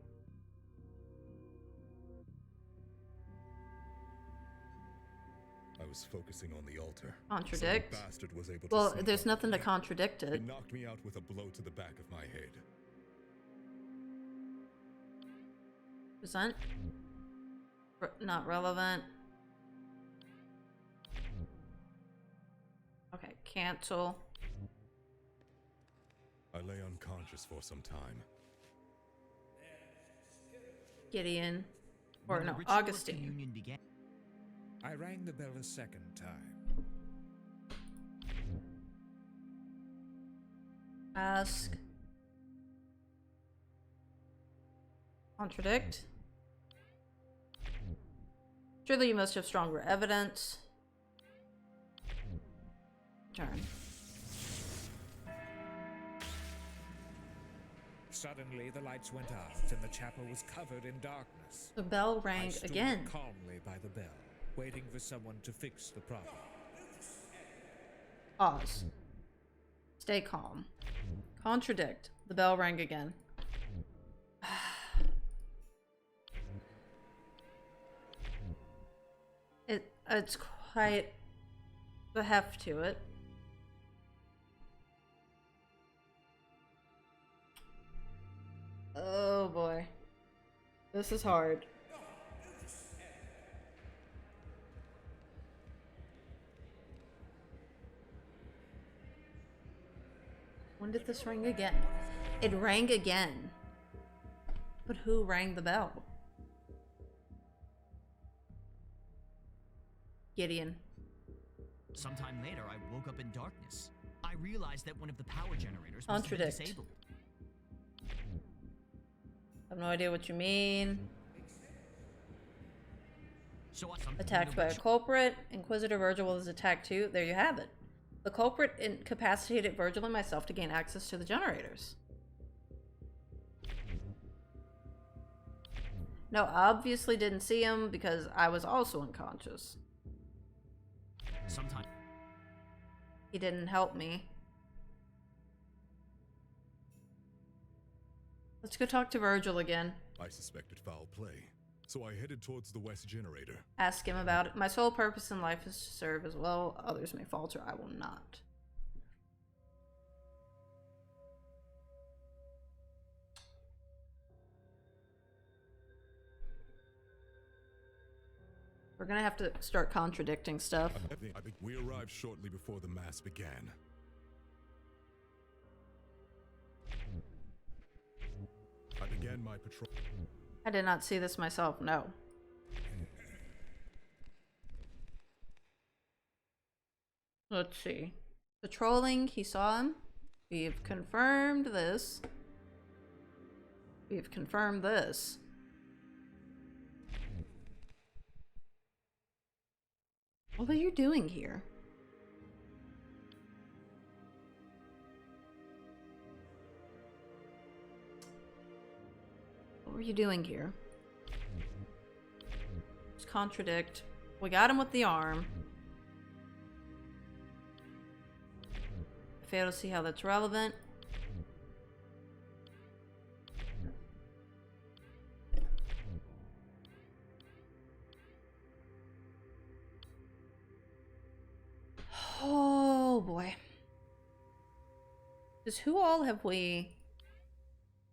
I was focusing on the altar. Contradict. So the bastard was able Well, to sneak there's up nothing on to me. contradict He it. knocked me out with a blow to the back of my head. Present. Not relevant. Okay, cancel. I lay unconscious for some time. Gideon. Or When the no, ritual of Augustine. communion began. I rang the bell a second time. Ask. Contradict. Surely you must have stronger evidence. Turn. Suddenly, the lights went out, and the chapel was covered in darkness. The bell I rang stood again. calmly by the bell, waiting for someone to fix the problem. Pause. Stay calm. Contradict. The bell rang again. It's quite the heft to it. Oh boy. This is hard. When did this ring again? It rang again. But who rang the bell? Gideon. Sometime later, I woke up in darkness. I realized that one of the power generators was Contradict. disabled. I have no idea what you mean. So Attacked by a culprit. Inquisitor Virgil was attacked too. There you have it. The culprit incapacitated Virgil and myself to gain access to the generators. No, obviously didn't see him because I was also unconscious. Sometime. He didn't help me. Let's go talk to Virgil again. I suspected foul play, so I headed towards the west generator. Ask him about it. My sole purpose in life is to serve as well. Others may falter. I will not. We're gonna have to start contradicting stuff. We arrived shortly before the mass began. I began my patrol. I did not see this myself, no. Let's see. Patrolling, he saw him. We've confirmed this. We've confirmed this. What are you doing here? What were you doing here? Just contradict. We got him with the arm. I fail to see how that's relevant. Oh boy. Because who all have we?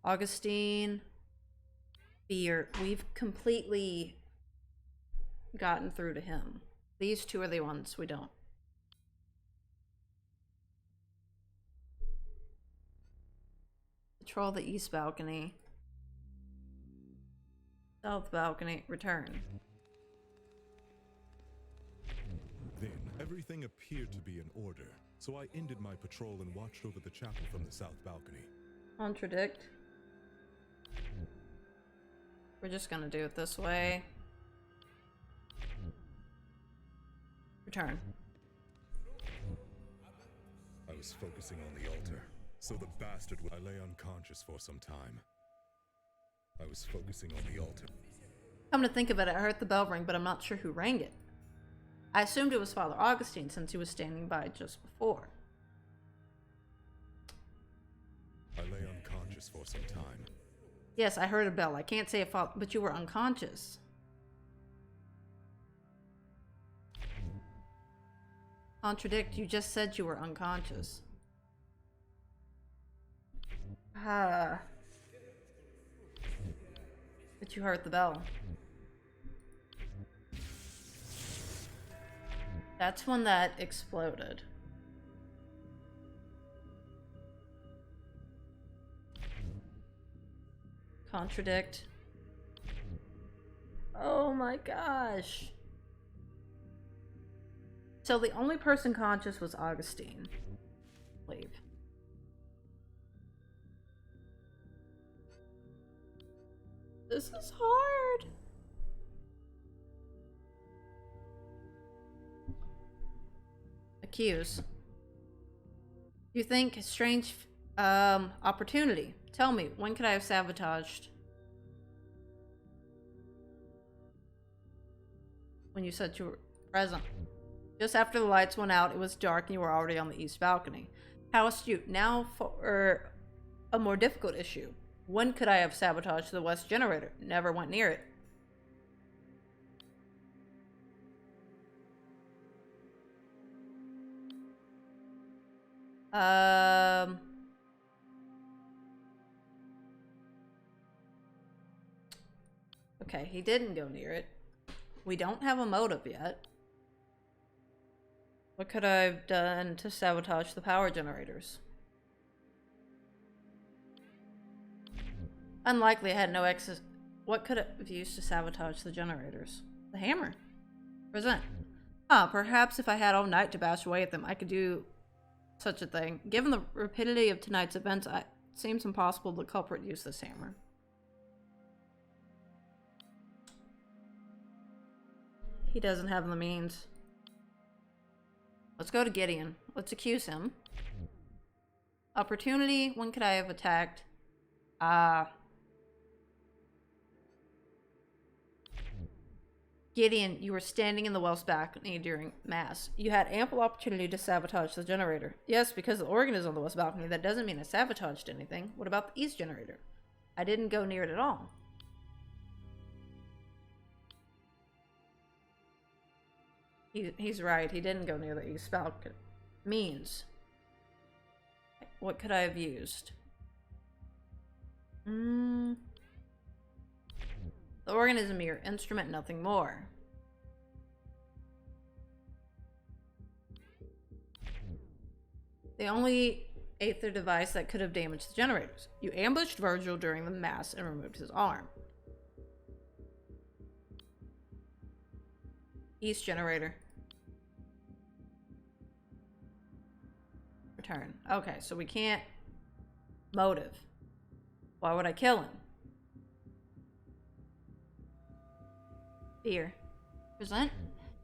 Augustine. Fear. We've completely gotten through to him. These two are the ones we don't. Patrol the east balcony. South balcony. Return. Then, everything appeared to be in order, so I ended my patrol and watched over the chapel from the south balcony. Contradict. We're just gonna do it this way. Return. I was focusing on the altar, so the bastard I lay unconscious for some time. I was focusing on the altar. Come to think of it, I heard the bell ring, but I'm not sure who rang it. I assumed it was Father Augustine since he was standing by just before. I lay unconscious for some time. Yes, I heard a bell. I can't say if but you were unconscious. Contradict, you just said you were unconscious. But you heard the bell. That's when that exploded. Contradict. Oh my gosh. So the only person conscious was Augustine. Leave. This is hard. Accuse. You think strange opportunity. Tell me, when could I have sabotaged? When you said you were present. Just after the lights went out, it was dark and you were already on the east balcony. How astute. Now for a more difficult issue. When could I have sabotaged the west generator? Never went near it. Okay, he didn't go near it. We don't have a motive yet. What could I have done to sabotage the power generators? Unlikely I had no excess. What could I have used to sabotage the generators? The hammer. Present. Perhaps if I had all night to bash away at them, I could do such a thing. Given the rapidity of tonight's events, it seems impossible the culprit used this hammer. He doesn't have the means. Let's go to Gideon. Let's accuse him. Opportunity. When could I have attacked? Gideon, you were standing in the well's balcony during Mass. You had ample opportunity to sabotage the generator. Yes, because the organ is on the west balcony, that doesn't mean I sabotaged anything. What about the east generator? I didn't go near it at all. He's right, he didn't go near the east balcony. Means. What could I have used? The organ is a mere instrument, nothing more. The only aether device that could have damaged the generators. You ambushed Virgil during the Mass and removed his arm. East generator. Return. Okay, so we can't... Motive. Why would I kill him? Fear. Present?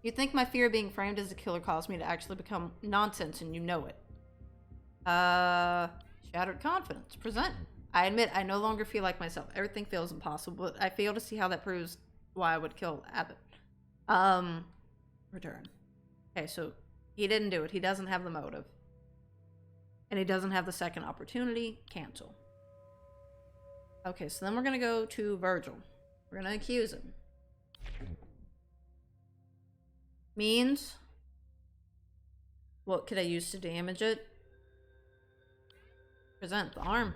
You think my fear of being framed as a killer caused me to actually become nonsense, and you know it. Shattered confidence. Present. I admit I no longer feel like myself. Everything feels impossible, but I fail to see how that proves why I would kill Abbott. Return. Okay, so he didn't do it. He doesn't have the motive. And he doesn't have the second opportunity. Cancel. Okay, so then we're going to go to Virgil. We're going to accuse him. Means. What could I use to damage it? Present the arm.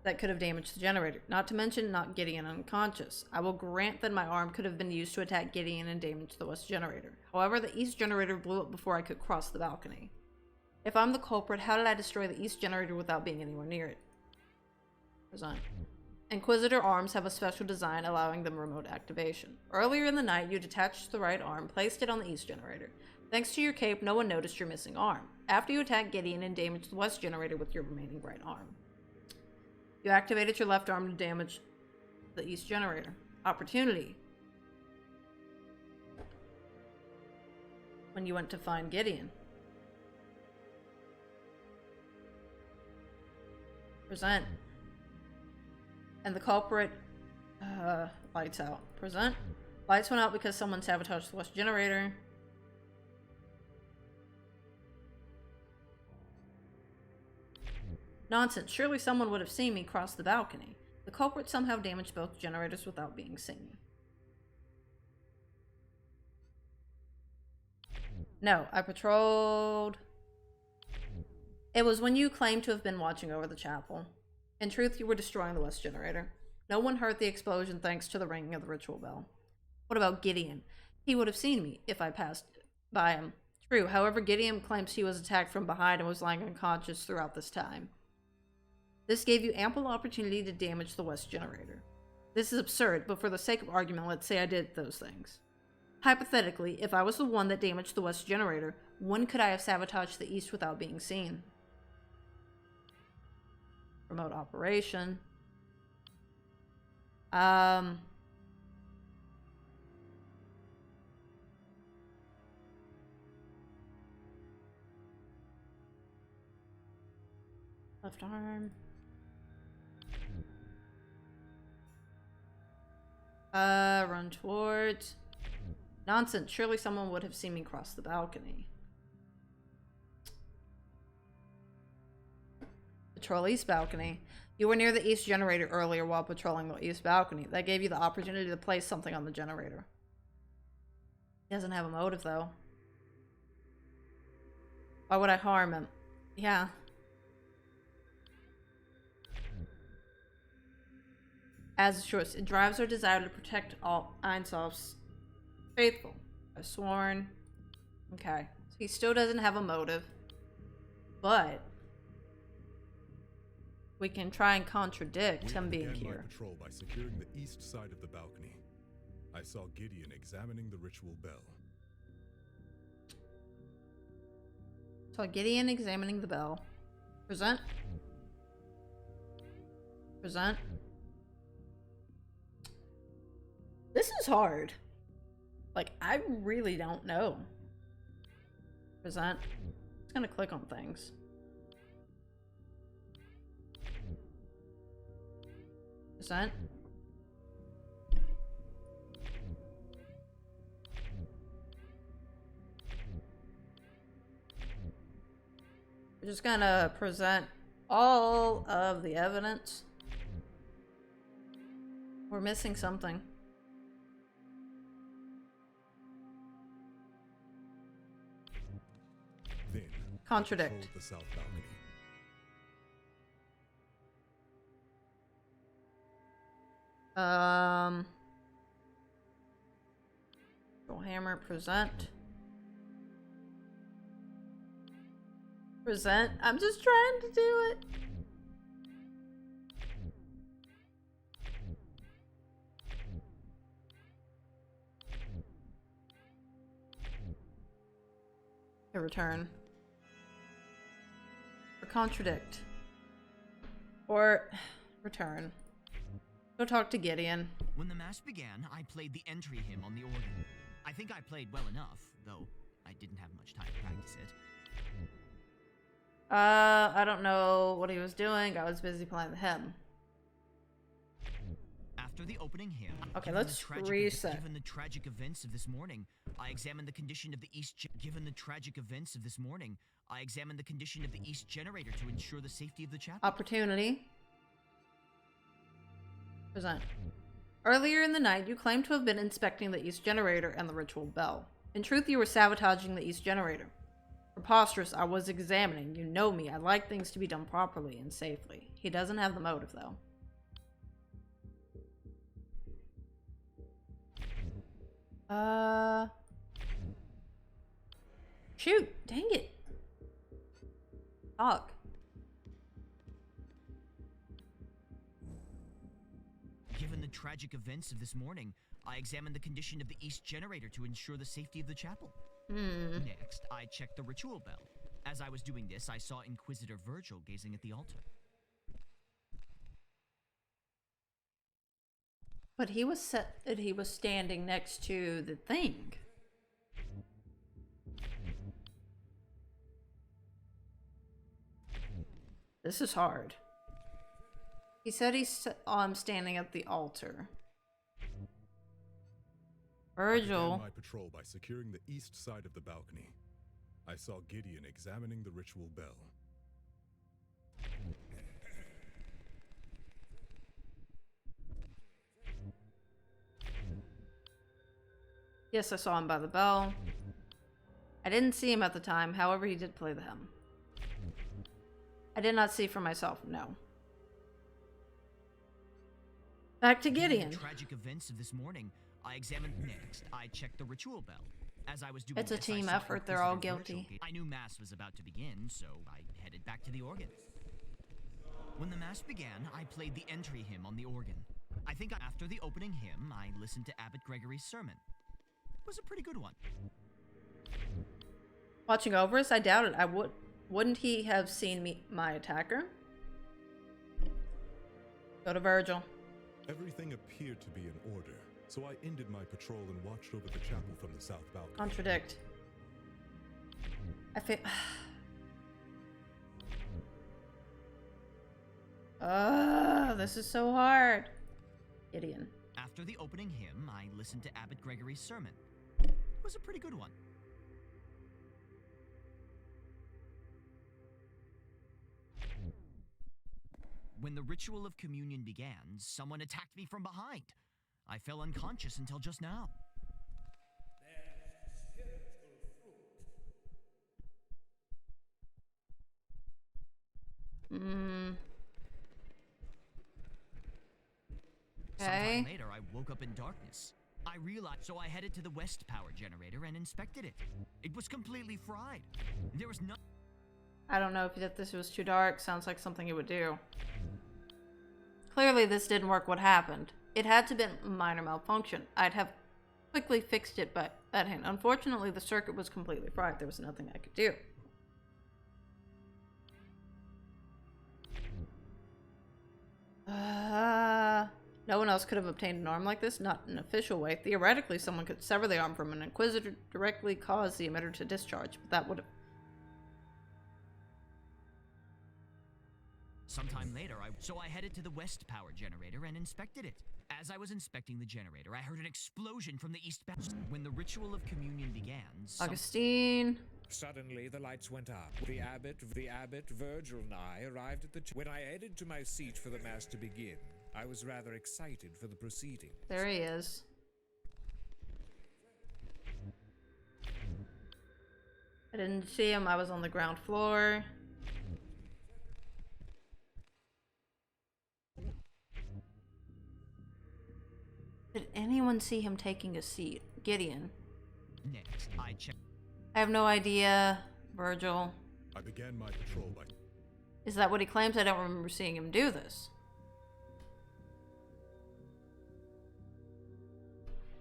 That could have damaged the generator. Not to mention not Gideon unconscious. I will grant that my arm could have been used to attack Gideon and damage the west generator. However, the east generator blew up before I could cross the balcony. If I'm the culprit, how did I destroy the east generator without being anywhere near it? Present. Inquisitor arms have a special design allowing them remote activation. Earlier in the night, you detached the right arm, placed it on the east generator. Thanks to your cape, no one noticed your missing arm. After you attacked Gideon and damaged the west generator with your remaining right arm. You activated your left arm to damage the east generator. Opportunity. When you went to find Gideon. Present. And the culprit, lights out. Present. Lights went out because someone sabotaged the west generator. Nonsense. Surely someone would have seen me cross the balcony. The culprit somehow damaged both generators without being seen. No, I patrolled... It was when you claimed to have been watching over the chapel. In truth, you were destroying the west generator. No one heard the explosion thanks to the ringing of the ritual bell. What about Gideon? He would have seen me if I passed by him. True, however, Gideon claims he was attacked from behind and was lying unconscious throughout this time. This gave you ample opportunity to damage the west generator. This is absurd, but for the sake of argument, let's say I did those things. Hypothetically, if I was the one that damaged the west generator, when could I have sabotaged the east without being seen? Remote operation. Left arm. Run towards. Nonsense. Surely someone would have seen me cross the balcony. Patrol east balcony. You were near the east generator earlier while patrolling the east balcony. That gave you the opportunity to place something on the generator. He doesn't have a motive, though. Why would I harm him? Yeah. As a choice, it drives our desire to protect all Einsoff's faithful. I've sworn. Okay. So he still doesn't have a motive. But we can try and contradict him being here. My patrol by securing the east side of the balcony. I saw Gideon examining the ritual bell. Saw Gideon examining the bell. Present. Present. This is hard. Like, I really don't know. Present. I'm just gonna click on things. Present. We're just gonna present all of the evidence. We're missing something. Then, contradict. The south balcony. Hammer, present. Present. I'm just trying to do it. To return. Or contradict. Or return. Go talk to Gideon. When the mass began, I played the entry hymn on the organ. I think I played well enough, though I didn't have much time to practice it. I don't know what he was doing. I was busy playing the hymn. After the opening hymn, okay, let's reset. Given the tragic events of this morning, I examined the condition of the east. Given the tragic events of this morning, I examined the condition of the east generator to ensure the safety of the chapel. Opportunity. Present. Earlier in the night, you claimed to have been inspecting the east generator and the ritual bell. In truth, you were sabotaging the east generator. Preposterous, I was examining. You know me. I like things to be done properly and safely. He doesn't have the motive, though. Shoot! Dang it! Fuck. Given the tragic events of this morning, I examined the condition of the east generator to ensure the safety of the chapel. Next, I checked the ritual bell. As I was doing this, I saw Inquisitor Virgil gazing at the altar. But he was standing next to the thing. This is hard. He said he's standing at the altar. Virgil. I began my patrol by securing the east side of the balcony. I saw Gideon examining the ritual bell. Yes, I saw him by the bell. I didn't see him at the time, however, he did play the hymn. I did not see for myself, no. Back to Given Gideon. the tragic events of this morning, I examined next. I checked the ritual bell. As I was doing It's a this, team I saw effort, they're all Inquisitor's virtual guilty. gate. I knew Mass was about to begin, so I headed back to the organ. When the Mass began, I played the entry hymn on the organ. I think after the opening hymn, I listened to Abbot Gregory's sermon. It was a pretty good one. Watching over us, I doubt it. Wouldn't he have seen my attacker? Go to Virgil. Everything appeared to be in order, so I ended my patrol and watched over the chapel from the south balcony. Contradict. I feel. This is so hard. Gideon. After the opening hymn, I listened to Abbot Gregory's sermon. It was a pretty good one. When the ritual of communion began, someone attacked me from behind. I fell unconscious until just now. Okay. Sometime later, I woke up in darkness. I realized, so I headed to the west power generator and inspected it. It was completely fried. There was no. I don't know if this was too dark. Sounds like something it would do. Clearly, this didn't work. What happened? It had to have been a minor malfunction. I'd have quickly fixed it, but that hand. Unfortunately, the circuit was completely fried. There was nothing I could do. No one else could have obtained an arm like this, not in an official way. Theoretically, someone could sever the arm from an Inquisitor, directly cause the emitter to discharge, but that would have... Sometime later, I headed to the west power generator and inspected it. As I was inspecting the generator, I heard an explosion from the east bound. When the ritual of communion began, Augustine. Suddenly, the lights went up. The abbot, Virgil, and I arrived at the. When I headed to my seat for the mass to begin, I was rather excited for the proceeding. There he is. I didn't see him. I was on the ground floor. Did anyone see him taking a seat? Gideon. Next, I checked. I have no idea. Virgil. I began my patrol by... Is that what he claims? I don't remember seeing him do this.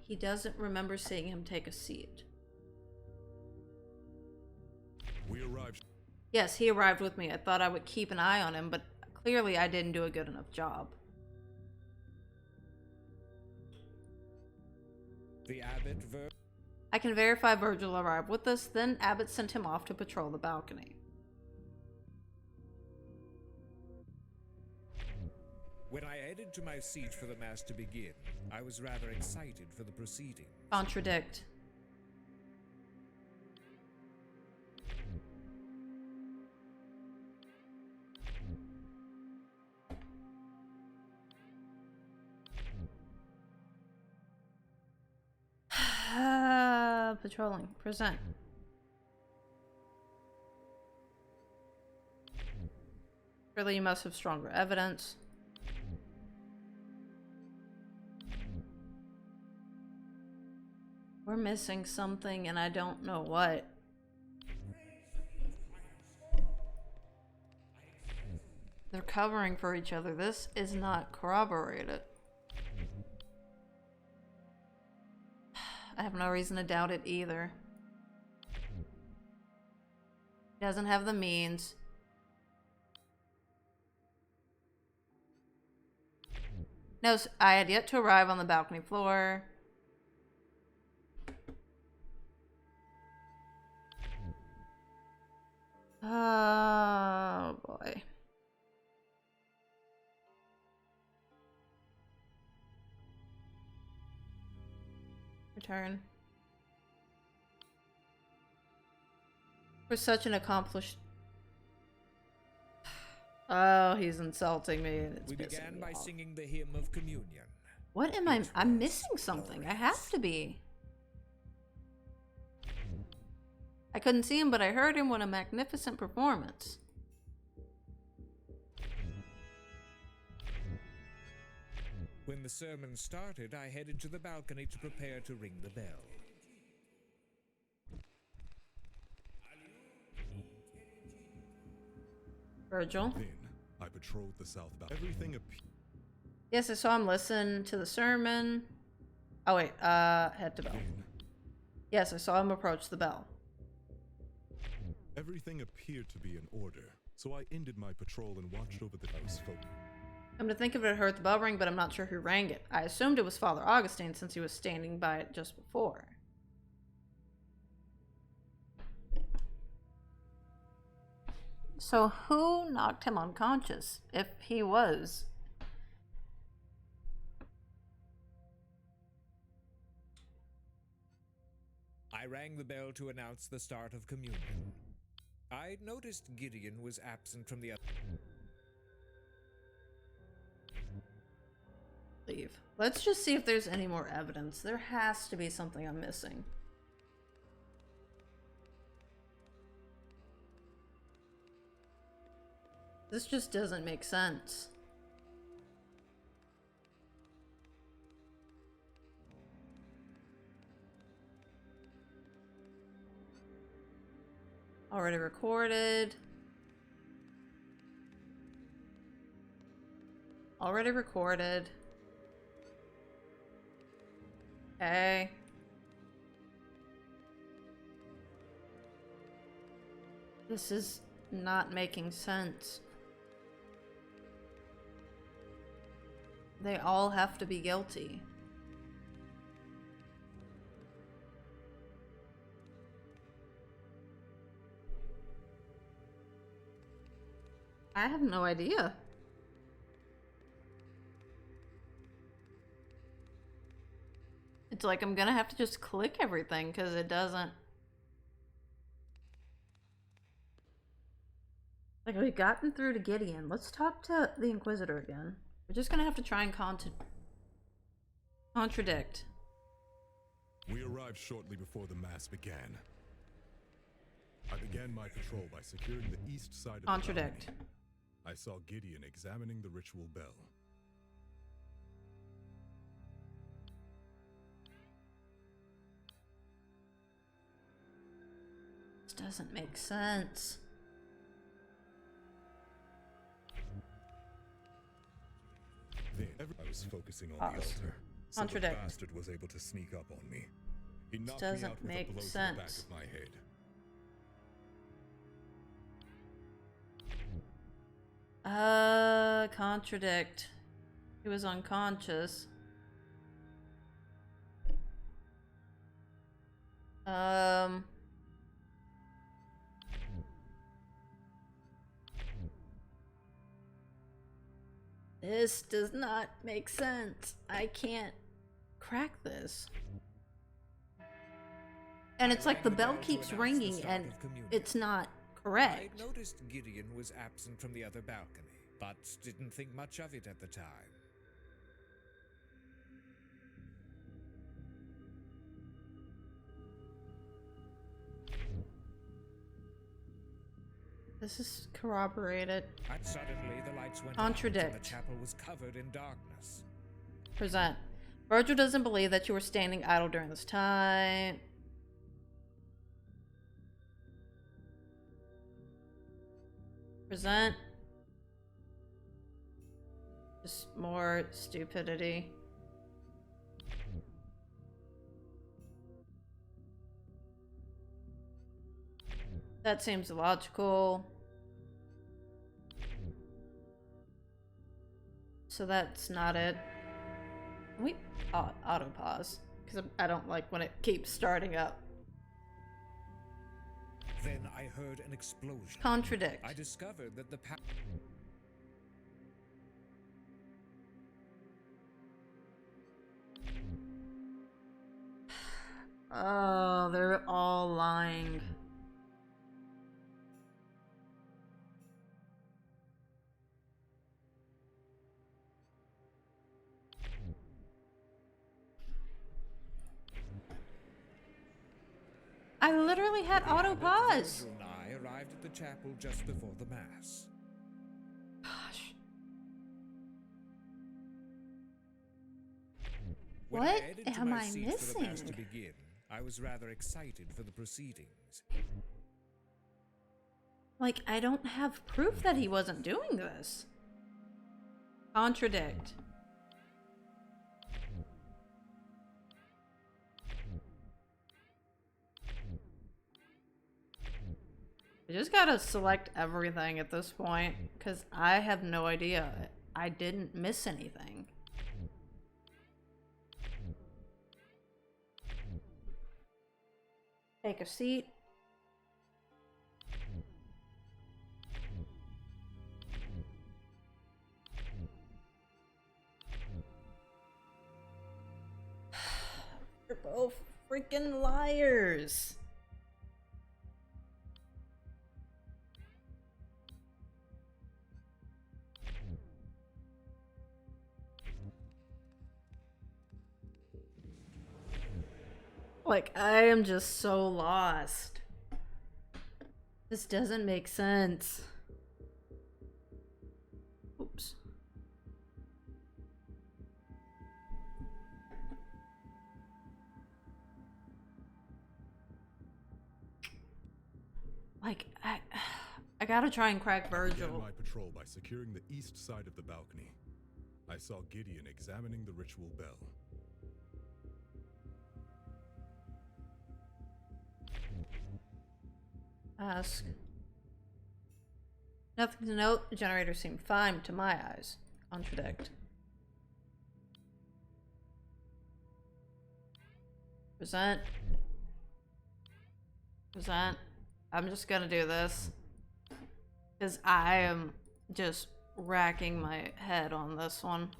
He doesn't remember seeing him take a seat. We arrived... Yes, he arrived with me. I thought I would keep an eye on him, but clearly I didn't do a good enough job. The abbot, I can verify Virgil arrived with us, then Abbott sent him off to patrol the balcony. When I headed to my seat for the mass to begin, I was rather excited for the proceeding. Contradict. Patrolling. Present. Surely you must have stronger evidence. We're missing something and I don't know what. They're covering for each other. This is not corroborated. I have no reason to doubt it either. He doesn't have the means. No, I had yet to arrive on the balcony floor. Oh boy. Return. We're such an accomplished... Oh, he's insulting me and it's We pissing began me by off. singing the hymn of communion. What am I... I'm missing something. I have to be. I couldn't see him, but I heard him. What a magnificent performance. When the sermon started, I headed to the balcony to prepare to ring the bell. Virgil. Then I patrolled the south balcony. Everything appeared. Yes, I saw him listen to the sermon. Oh wait, head to bell. Yes, I saw him approach the bell. Everything appeared to be in order, so I ended my patrol and watched over the house folk. Come to think of it, I heard the bell ring, but I'm not sure who rang it. I assumed it was Father Augustine since he was standing by it just before. So who knocked him unconscious, if he was? I rang the bell to announce the start of communion. I noticed Gideon was absent from the other. Leave. Let's just see if there's any more evidence. There has to be something I'm missing. This just doesn't make sense. Already recorded. Already recorded. Okay. This is not making sense. They all have to be guilty. I have no idea. It's like I'm gonna have to just click everything because it doesn't. Like, we've gotten through to Gideon. Let's talk to the Inquisitor again. We're just gonna have to try and contradict. We arrived shortly before the mass began. I began my patrol by securing the east side of the Contradict. balcony. I saw Gideon examining the ritual bell. This doesn't make sense. Then I was focusing on the altar, so the Contradict. bastard was able to sneak up on me. He knocked doesn't me out with make a blow to the sense. back of my head. Contradict. He was unconscious. This does not make sense. I can't crack this. And it's like the bell keeps ringing and it's not correct. I noticed Gideon was absent from the other balcony, but didn't think much of it at the time. This is corroborated. And suddenly the lights went Contradict. out and the chapel was covered in darkness. Present. Virgil doesn't believe that you were standing idle during this time. Present. Just more stupidity. That seems illogical. So that's not it. We auto pause because I don't like when it keeps starting up. Then I heard an explosion. Contradict. I discovered that the Oh, they're all lying. I literally had auto pause. Virgil and I arrived at the chapel just before the mass. Gosh. When What I headed to am my I seat for the mass to missing? begin, I was rather excited for the proceedings. Like, I don't have proof that he wasn't doing this. Contradict. I just gotta select everything at this point, because I have no idea. I didn't miss anything. Take a seat. You're both freaking liars. Like, I am just so lost. This doesn't make sense. Oops. Like, I gotta try and crack I began Virgil. my patrol by securing the east side of the balcony. I saw Gideon examining the ritual bell. Ask. Nothing to note. The generator seemed fine to my eyes. Contradict. Present. Present. I'm just gonna do this. Because I am just racking my head on this one.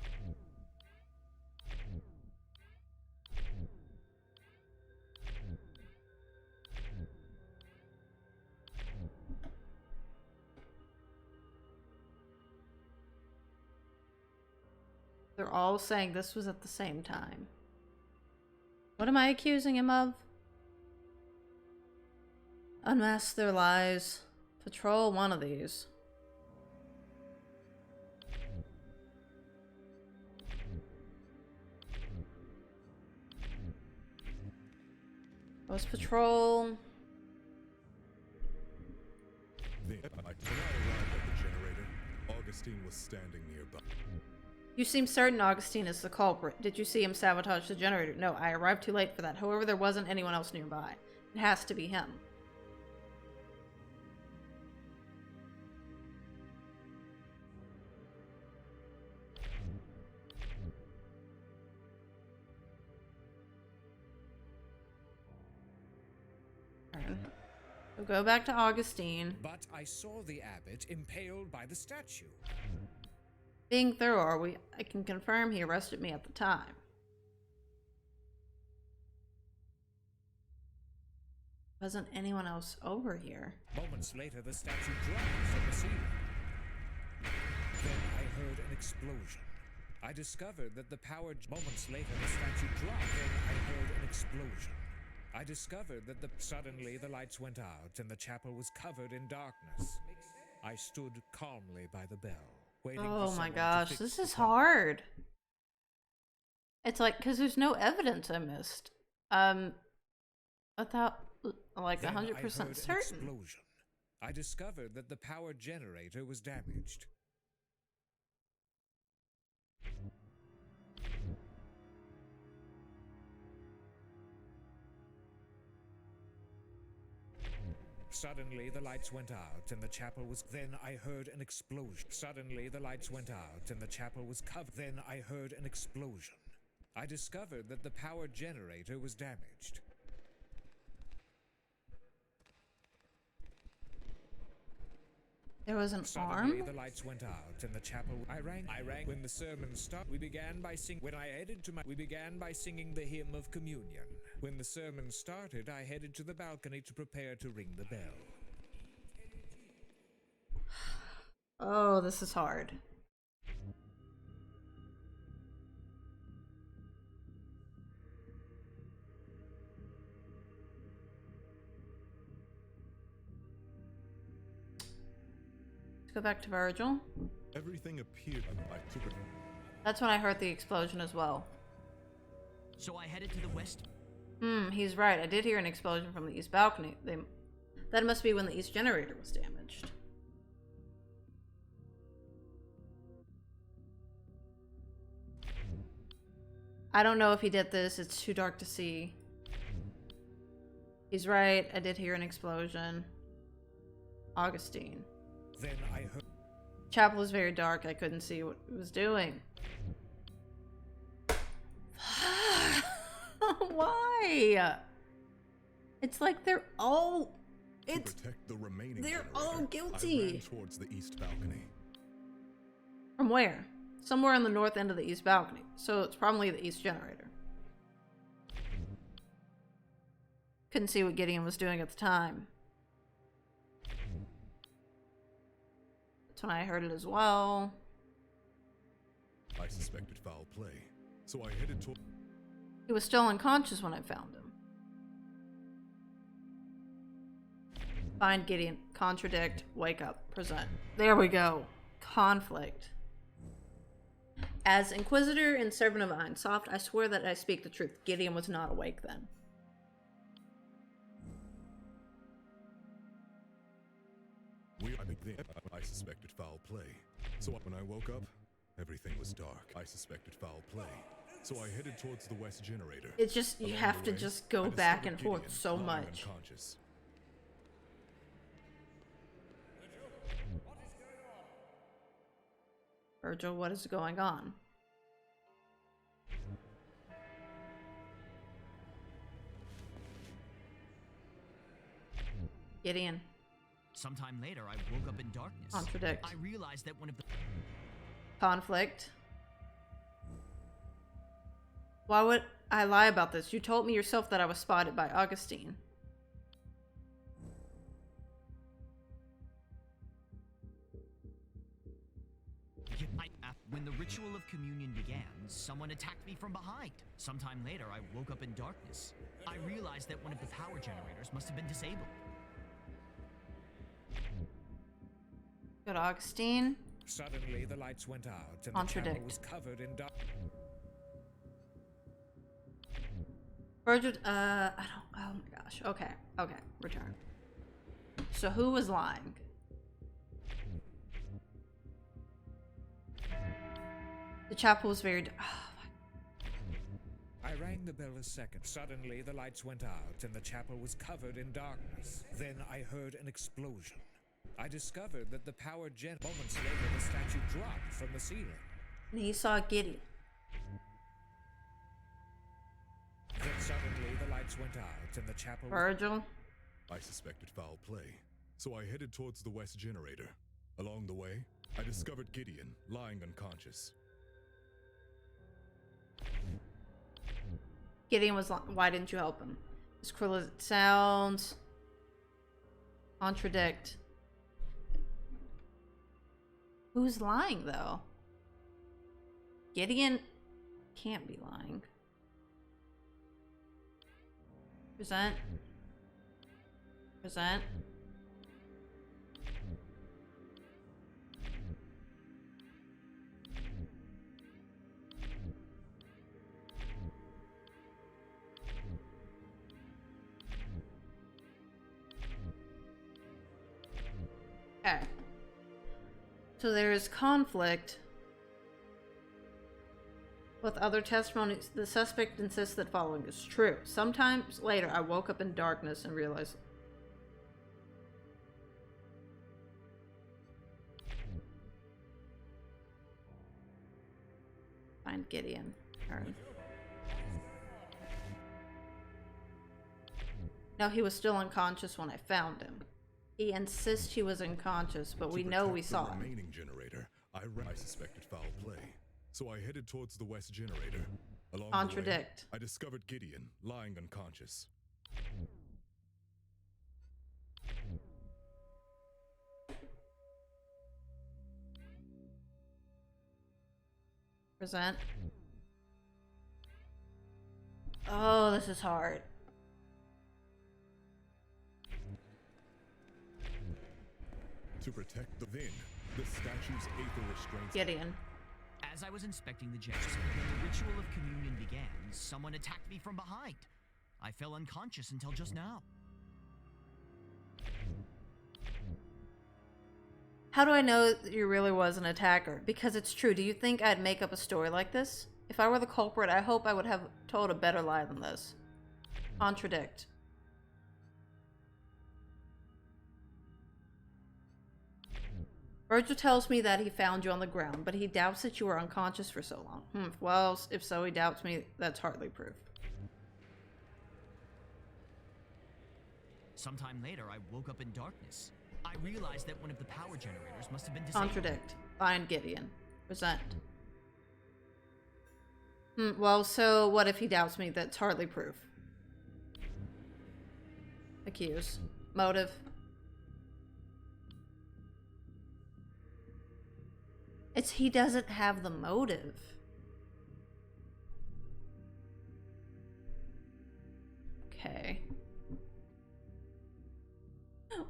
They're all saying this was at the same time. What am I accusing him of? Unmask their lies. Patrol one of these. Post patrol. When I arrived at the generator, Augustine was standing nearby. You seem certain Augustine is the culprit. Did you see him sabotage the generator? No, I arrived too late for that. However, there wasn't anyone else nearby. It has to be him. We'll go back to Augustine. But I saw the abbot impaled by the statue. Being thorough, I can confirm he arrested me at the time. Wasn't anyone else over here? Moments later, the statue dropped from the ceiling. Then I heard an explosion. I discovered that the power... Moments later, the statue dropped. Then I heard an explosion. I discovered that Suddenly, the lights went out, and the chapel was covered in darkness. I stood calmly by the bell, waiting for Oh my someone to gosh, fix this the is problem. hard. It's like, because there's no evidence I missed. Without, like, Then I 100% heard an certain. explosion. I discovered that the power generator was damaged. Suddenly, the lights went out, and the chapel was... Then I heard an explosion. Suddenly, the lights went out, and the chapel was covered. Then I heard an explosion. I discovered that the power generator was damaged. There was an Suddenly, arm? the lights went out, and the chapel... I rang. When the sermon started, we began by singing the hymn of communion. When the sermon started, I headed to the balcony to prepare to ring the bell. Oh, this is hard. Let's go back to Virgil. Everything appeared. I took it. That's when I heard the explosion as well. So I headed to the west. He's right. I did hear an explosion from the east balcony. That must be when the east generator was damaged. I don't know if he did this. It's too dark to see. He's right. I did hear an explosion. Augustine. Then I heard. Chapel was very dark. I couldn't see what he was doing. Why? It's like they're all. To protect the remaining They're generator, all I guilty. ran towards the east balcony. From where? Somewhere on the north end of the east balcony. So it's probably the east generator. Couldn't see what Gideon was doing at the time. That's when I heard it as well. I suspected foul play, so I headed toward. He was still unconscious when I found him. Find Gideon. Contradict. Wake up. Present. There we go. Conflict. As Inquisitor and Servant of Einsoft, I swear that I speak the truth. Gideon was not awake then. I suspected foul play, so when I woke up, everything was dark. I suspected foul play, so I headed towards the west generator. It's just, you Along have the to way, just go I back discovered and forth Gideon so lying much. unconscious. Virgil, what is going on? Gideon. Sometime later, I woke up in darkness. Contradict. I realized that one of the Conflict. Why would I lie about this? You told me yourself that I was spotted by Augustine. When the ritual of communion began, someone attacked me from behind. Sometime later, I woke up in darkness. I realized that one of the power generators must have been disabled. Go to Augustine. Suddenly, the lights went out, and Contradict. the chapel was covered in dark. Virgil, I don't, oh my gosh. Okay, okay, return. So who was lying? The chapel was very, I rang the bell a second. Suddenly, the lights went out, and the chapel was covered in darkness. Then I heard an explosion. I discovered that the power gen. Moments later, the statue dropped from the ceiling. and he saw Gideon. Then suddenly, the lights went out, and the chapel. Virgil. I suspected foul play, so I headed towards the west generator. Along the way, I discovered Gideon lying unconscious. Gideon was why didn't you help him? As cruel as it sounds. Contradict. Who's lying though? Gideon can't be lying. Present. Present. Okay. So there is conflict with other testimonies. The suspect insists that following is true. Sometimes later, I woke up in darkness and realized. Find Gideon. Turn. No, he was still unconscious when I found him. He insists he was unconscious, but we know we saw him. Remaining generator, I suspected foul play, so I headed towards the west generator. Along Contradict. the way, I discovered Gideon lying unconscious. Present. Oh, this is hard. To protect the statue's aether restraints. Gideon. As I was inspecting the gems, when the ritual of communion began, someone attacked me from behind. I fell unconscious until just now. How do I know that you really was an attacker? Because it's true. Do you think I'd make up a story like this? If I were the culprit, I hope I would have told a better lie than this. Contradict. Virgil tells me that he found you on the ground, but he doubts that you were unconscious for so long. Well, if so, he doubts me. That's hardly proof. Sometime later, I woke up in darkness. I realized that one of the power generators must have been disabled. Contradict. Find Gideon. Present. Well, so what if he doubts me? That's hardly proof. Accuse. Motive. It's he doesn't have the motive. Okay.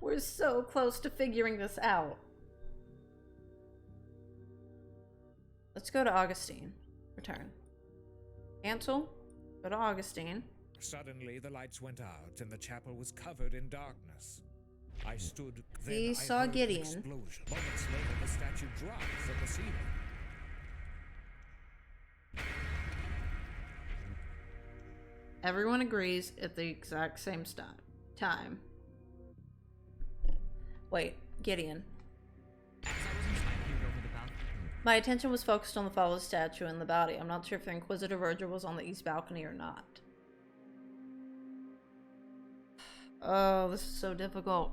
We're so close to figuring this out. Let's go to Augustine. Return. Cancel. Go to Augustine. Suddenly, the lights went out and the chapel was covered in darkness. I stood. Then He I saw heard an Gideon. explosion. Moments later, the statue dropped from the ceiling. Everyone agrees at the exact same time. Wait, Gideon. As I was inspecting over the balcony, My attention was focused on the fallen statue and the body. I'm not sure if the Inquisitor Virgil was on the east balcony or not. Oh, this is so difficult.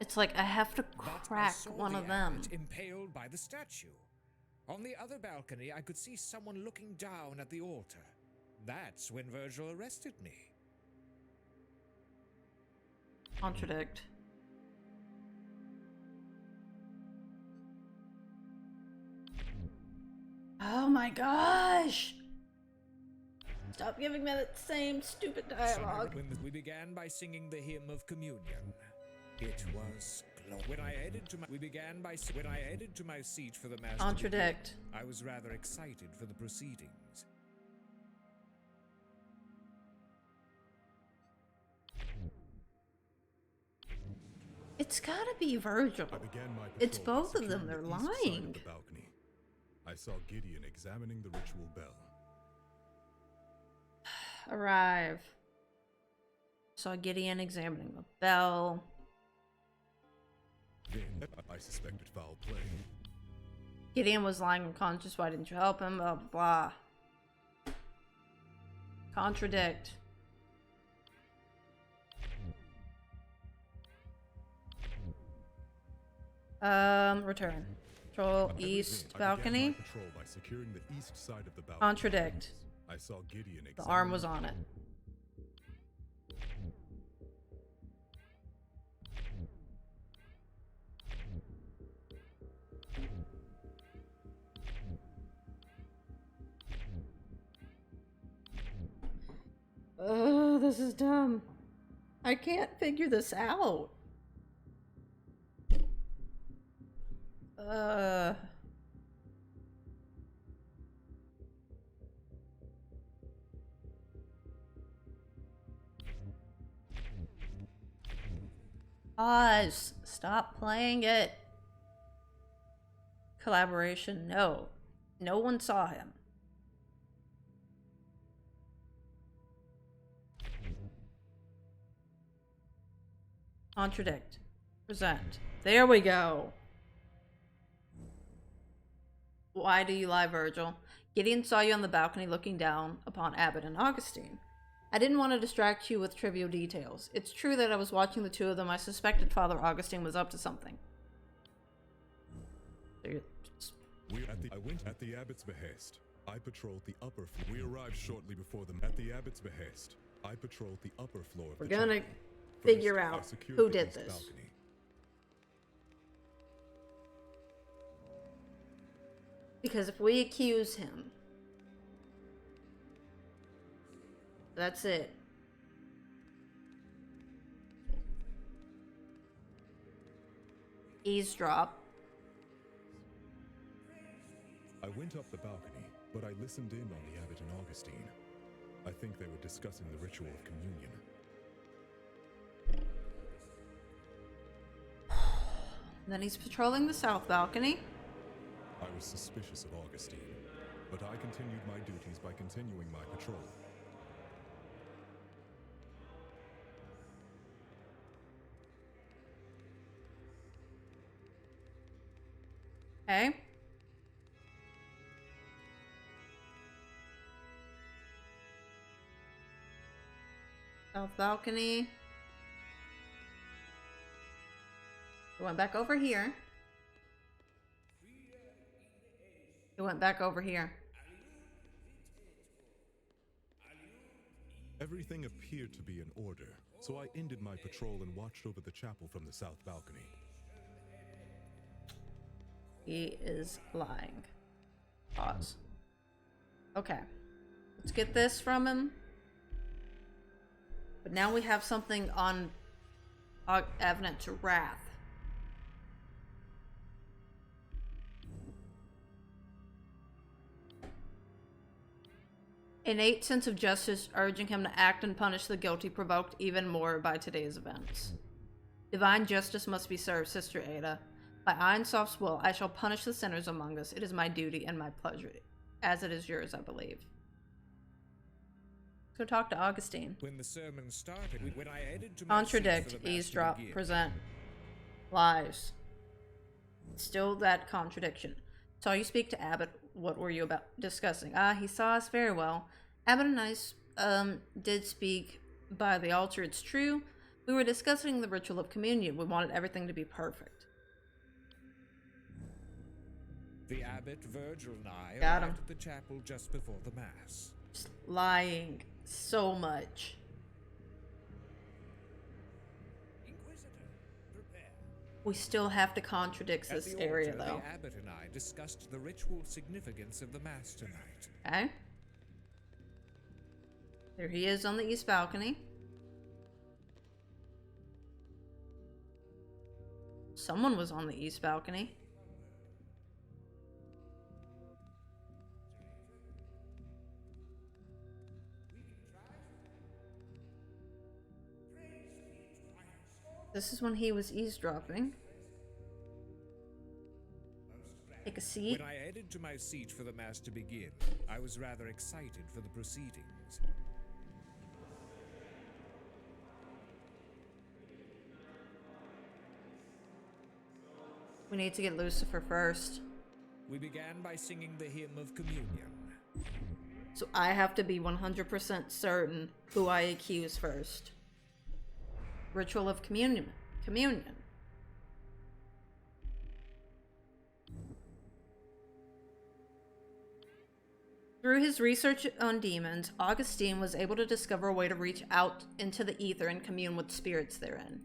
It's like I have to But I crack saw one the of them. abbot impaled by the statue. On the other balcony, I could see someone looking down at the altar. That's when Virgil arrested me. Contradict. Oh my gosh! Stop giving me that same stupid dialogue. When we began by singing the hymn of communion. It was when I headed to my seat for the mass. Contradict. I was rather excited for the proceedings. It's gotta be Virgil. I began my It's patrol both of them. securing They're the east side of lying. the balcony. I saw Gideon examining the ritual bell. Arrive. Saw Gideon examining the bell. Then I suspected foul play. Gideon was lying unconscious. Why didn't you help him? Blah, blah, blah. Contradict. Return. Control east I balcony. began my patrol by securing the east side of the balcony. Contradict. I saw Gideon The arm was examining- on it. Oh, this is dumb. I can't figure this out. Pause. Stop playing it. Collaboration, no. No one saw him. Contradict. Present. There we go. Why do you lie, Virgil? Gideon saw you on the balcony looking down upon Abbott and Augustine. I didn't want to distract you with trivial details. It's true that I was watching the two of them. I suspected Father Augustine was up to something. I went at the abbot's behest. I patrolled the upper floor. We arrived shortly before them. At the abbot's behest, I patrolled the upper floor of We're the gonna chapel. figure First, I out secured who the did east this. balcony. Because if we accuse him, that's it. Eavesdrop. went up the balcony, but I listened in on the abbot and Augustine. I think they were discussing the ritual of communion. Then he's patrolling the south balcony. I was suspicious of Augustine, but I continued my duties by continuing my patrol. Okay. South balcony. It went back over here. It went back over here. Everything appeared to be in order, so I ended my patrol and watched over the chapel from the south balcony. He is lying. Pause. Okay. Let's get this from him. But now we have something on Avenant's wrath. Innate sense of justice urging him to act and punish the guilty, provoked even more by today's events. Divine justice must be served, Sister Ada. By Einsoft's will, I shall punish the sinners among us. It is my duty and my pleasure, as it is yours, I believe. Let's go talk to Augustine. When the sermon started, when I headed to Contradict, eavesdrop, present, lies. Still that contradiction. Saw you speak to Abbot. What were you about discussing? Ah, he saw us very well. Abbot and I did speak by the altar, it's true. We were discussing the ritual of communion. We wanted everything to be perfect. The abbot, Virgil, and I Got him. arrived at the chapel just before the mass. Just lying so much. Inquisitor, prepare. We still have to contradict At this the area, altar, though. the abbot and I discussed the ritual significance of the mass tonight. Okay. There he is on the east balcony. Someone was on the east balcony. This is when he was eavesdropping. Take a seat. When I headed to my seat for the mass to begin, I was rather excited for the proceedings. We need to get Lucifer first. We began by singing the hymn of communion. So I have to be 100% certain who I accuse first. Ritual of communion. Communion. Through his research on demons, Augustine was able to discover a way to reach out into the ether and commune with spirits therein.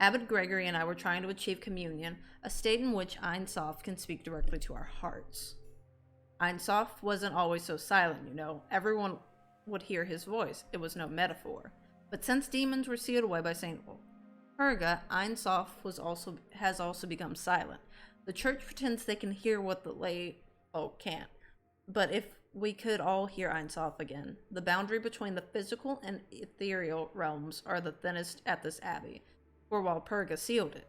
Abbot Gregory and I were trying to achieve communion, a state in which Einsoft can speak directly to our hearts. Einsoft wasn't always so silent, you know. Everyone would hear his voice. It was no metaphor. But since demons were sealed away by Saint Purga, Einsoft has also become silent. The church pretends they can hear what the lay folk can't. But if we could all hear Einsoft again, the boundary between the physical and ethereal realms are the thinnest at this abbey, for Walpurga sealed it.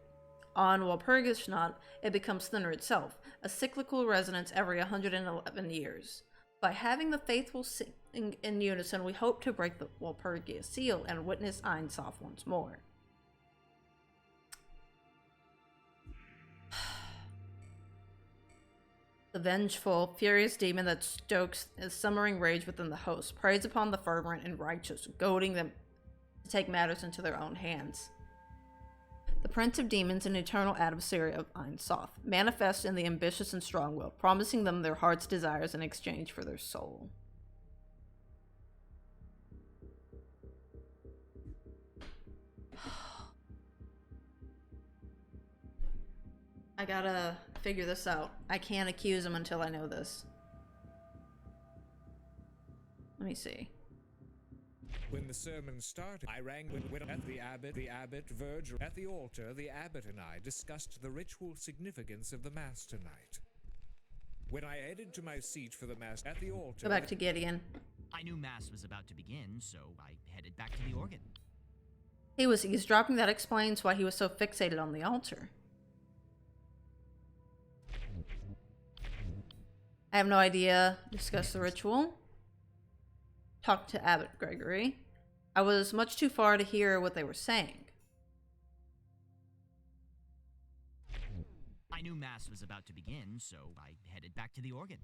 On Walpurgisnacht, it becomes thinner itself, a cyclical resonance every 111 years. By having the faithful sing in unison, we hope to break the Walpurgia seal and witness Einsoft once more. The vengeful, furious demon that stokes a simmering rage within the host preys upon the fervent and righteous, goading them to take matters into their own hands. The prince of demons and eternal adversary of Einsoft manifests in the ambitious and strong-willed, promising them their heart's desires in exchange for their soul. I gotta figure this out. I can't accuse him until I know this. Let me see. When the sermon started, I rang at the abbot, Virgil. At the altar, the abbot and I discussed the ritual significance of the mass tonight. When I headed to my seat for the Mass at the altar... Go back to Gideon. I knew Mass was about to begin, so I headed back to the organ. He was eavesdropping. That explains why he was so fixated on the altar. I have no idea. Discuss the ritual. Talk to Abbot Gregory. I was much too far to hear what they were saying. I knew Mass was about to begin, so I headed back to the organ.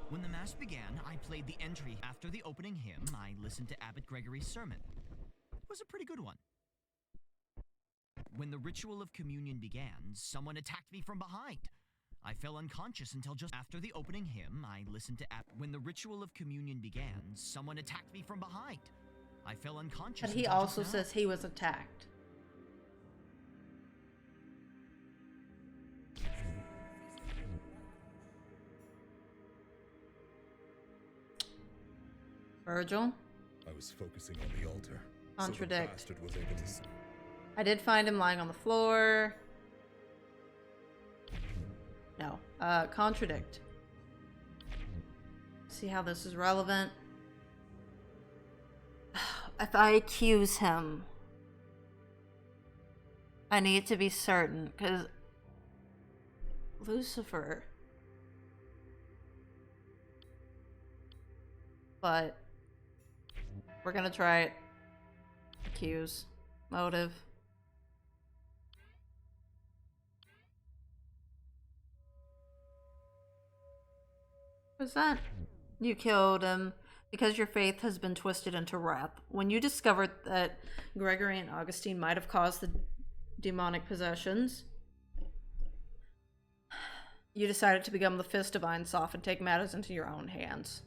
When the Mass began, I played the entry. After the opening hymn, I listened to Abbot Gregory's sermon. It was a pretty good one. When the ritual of communion began, someone attacked me from behind. I fell unconscious until just after the opening hymn, I listened to When the ritual of communion began, someone attacked me from behind. I fell unconscious. But he also says he was attacked. Virgil? I was focusing on the altar. Contradict. So the bastard was able to... I did find him lying on the floor. No. Contradict. See how this is relevant? If I accuse him, I need to be certain, because Lucifer. But we're gonna try it. Accuse. Motive. What's that? You killed him because your faith has been twisted into wrath. When you discovered that Gregory and Augustine might have caused the demonic possessions, you decided to become the fist of Einsof and take matters into your own hands.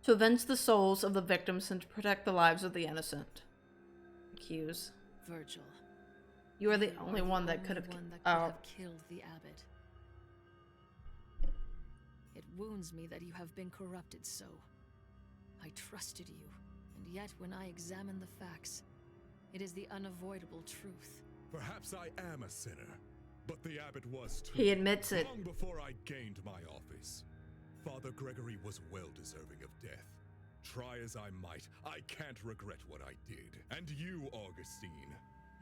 To avenge the souls of the victims and to protect the lives of the innocent. Accuse. Virgil. You are the only one that could have killed the abbot. It wounds me that you have been corrupted so. I trusted you, and yet when I examine the facts, it is the unavoidable truth. Perhaps I am a sinner, but the abbot was too. He admits it. Long before I gained my office. Father Gregory was well deserving of death. Try as I might, I can't regret what I did. And you, Augustine,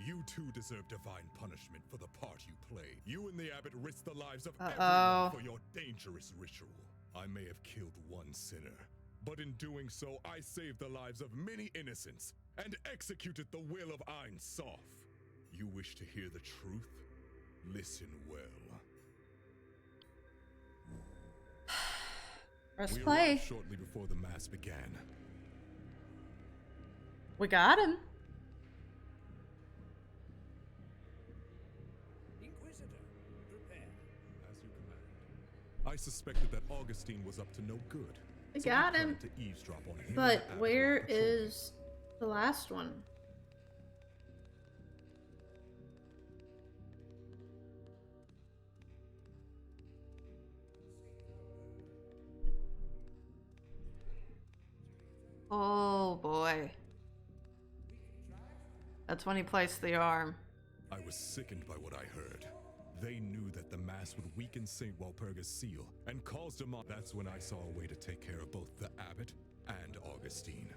you too deserve divine punishment for the part you played. You and the abbot risked the lives of everyone for your dangerous ritual. I may have killed one sinner, but in doing so, I saved the lives of many innocents and executed the will of Ein Sof. You wish to hear the truth? Listen well. Press We play. arrived shortly before the mass began. We got him. Inquisitor, prepare. As you command. I suspected that Augustine was up to no good. We so got I him. planned to eavesdrop on him But and Abbot where while patrolling. is the last one? Oh boy. That's when he placed the arm. I was sickened by what I heard. They knew that the mass would weaken St. Walpurga's seal and cause demon. That's when I saw a way to take care of both the abbot and Augustine.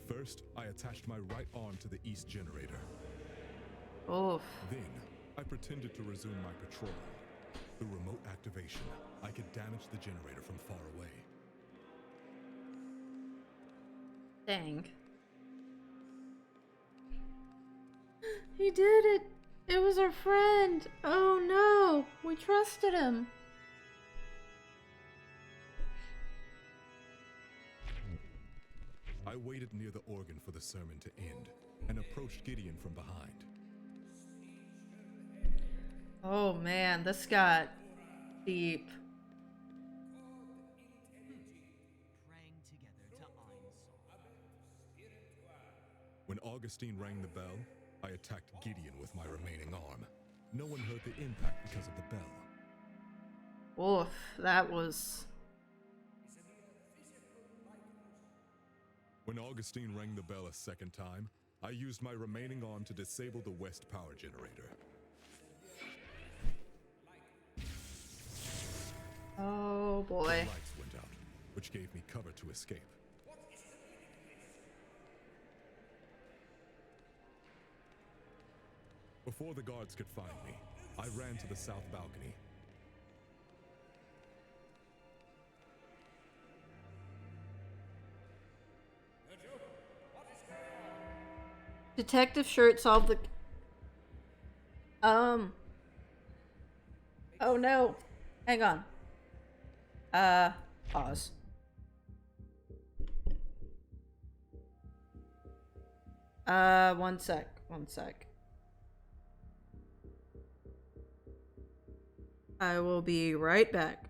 First, I attached my right arm to the east generator. Oof. Then, I pretended to resume my patrol. Through remote activation, I could damage the generator from far away. Dang. He did it! It was our friend! Oh no! We trusted him! I waited near the organ for the sermon to end and approached Gideon from behind. Oh man, this got deep. Praying together to Einsof. When Augustine rang the bell, I attacked Gideon with my remaining arm. No one heard the impact because of the bell. Oof, that was... When Augustine rang the bell a second time, I used my remaining arm to disable the west power generator. Oh The boy. lights went out, which gave me cover to escape. Before the guards could find me, I ran to the south balcony. Detective Shirt solved the... Oh no. Hang on. Pause. One sec. One sec. I will be right back.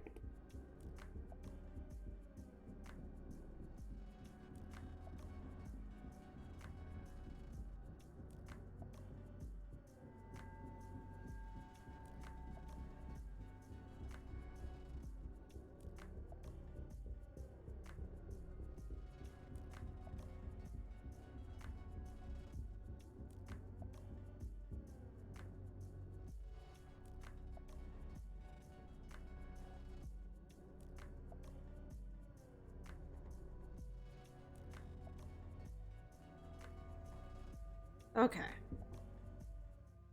Okay.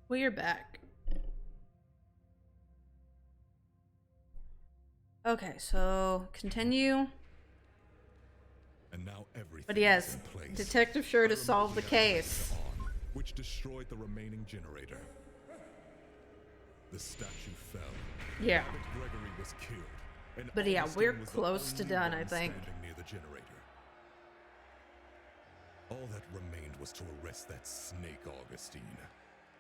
We're back. Okay, so continue. And now everything But is yes, in place. Detective Shirt I has solved the remotely activated case. the arm, which destroyed the remaining generator. The statue fell. Yeah. Abbot Gregory was killed. And But yeah, Augustine we're was the close to only done, I one think. standing near the generator. All that remained was to arrest that snake Augustine.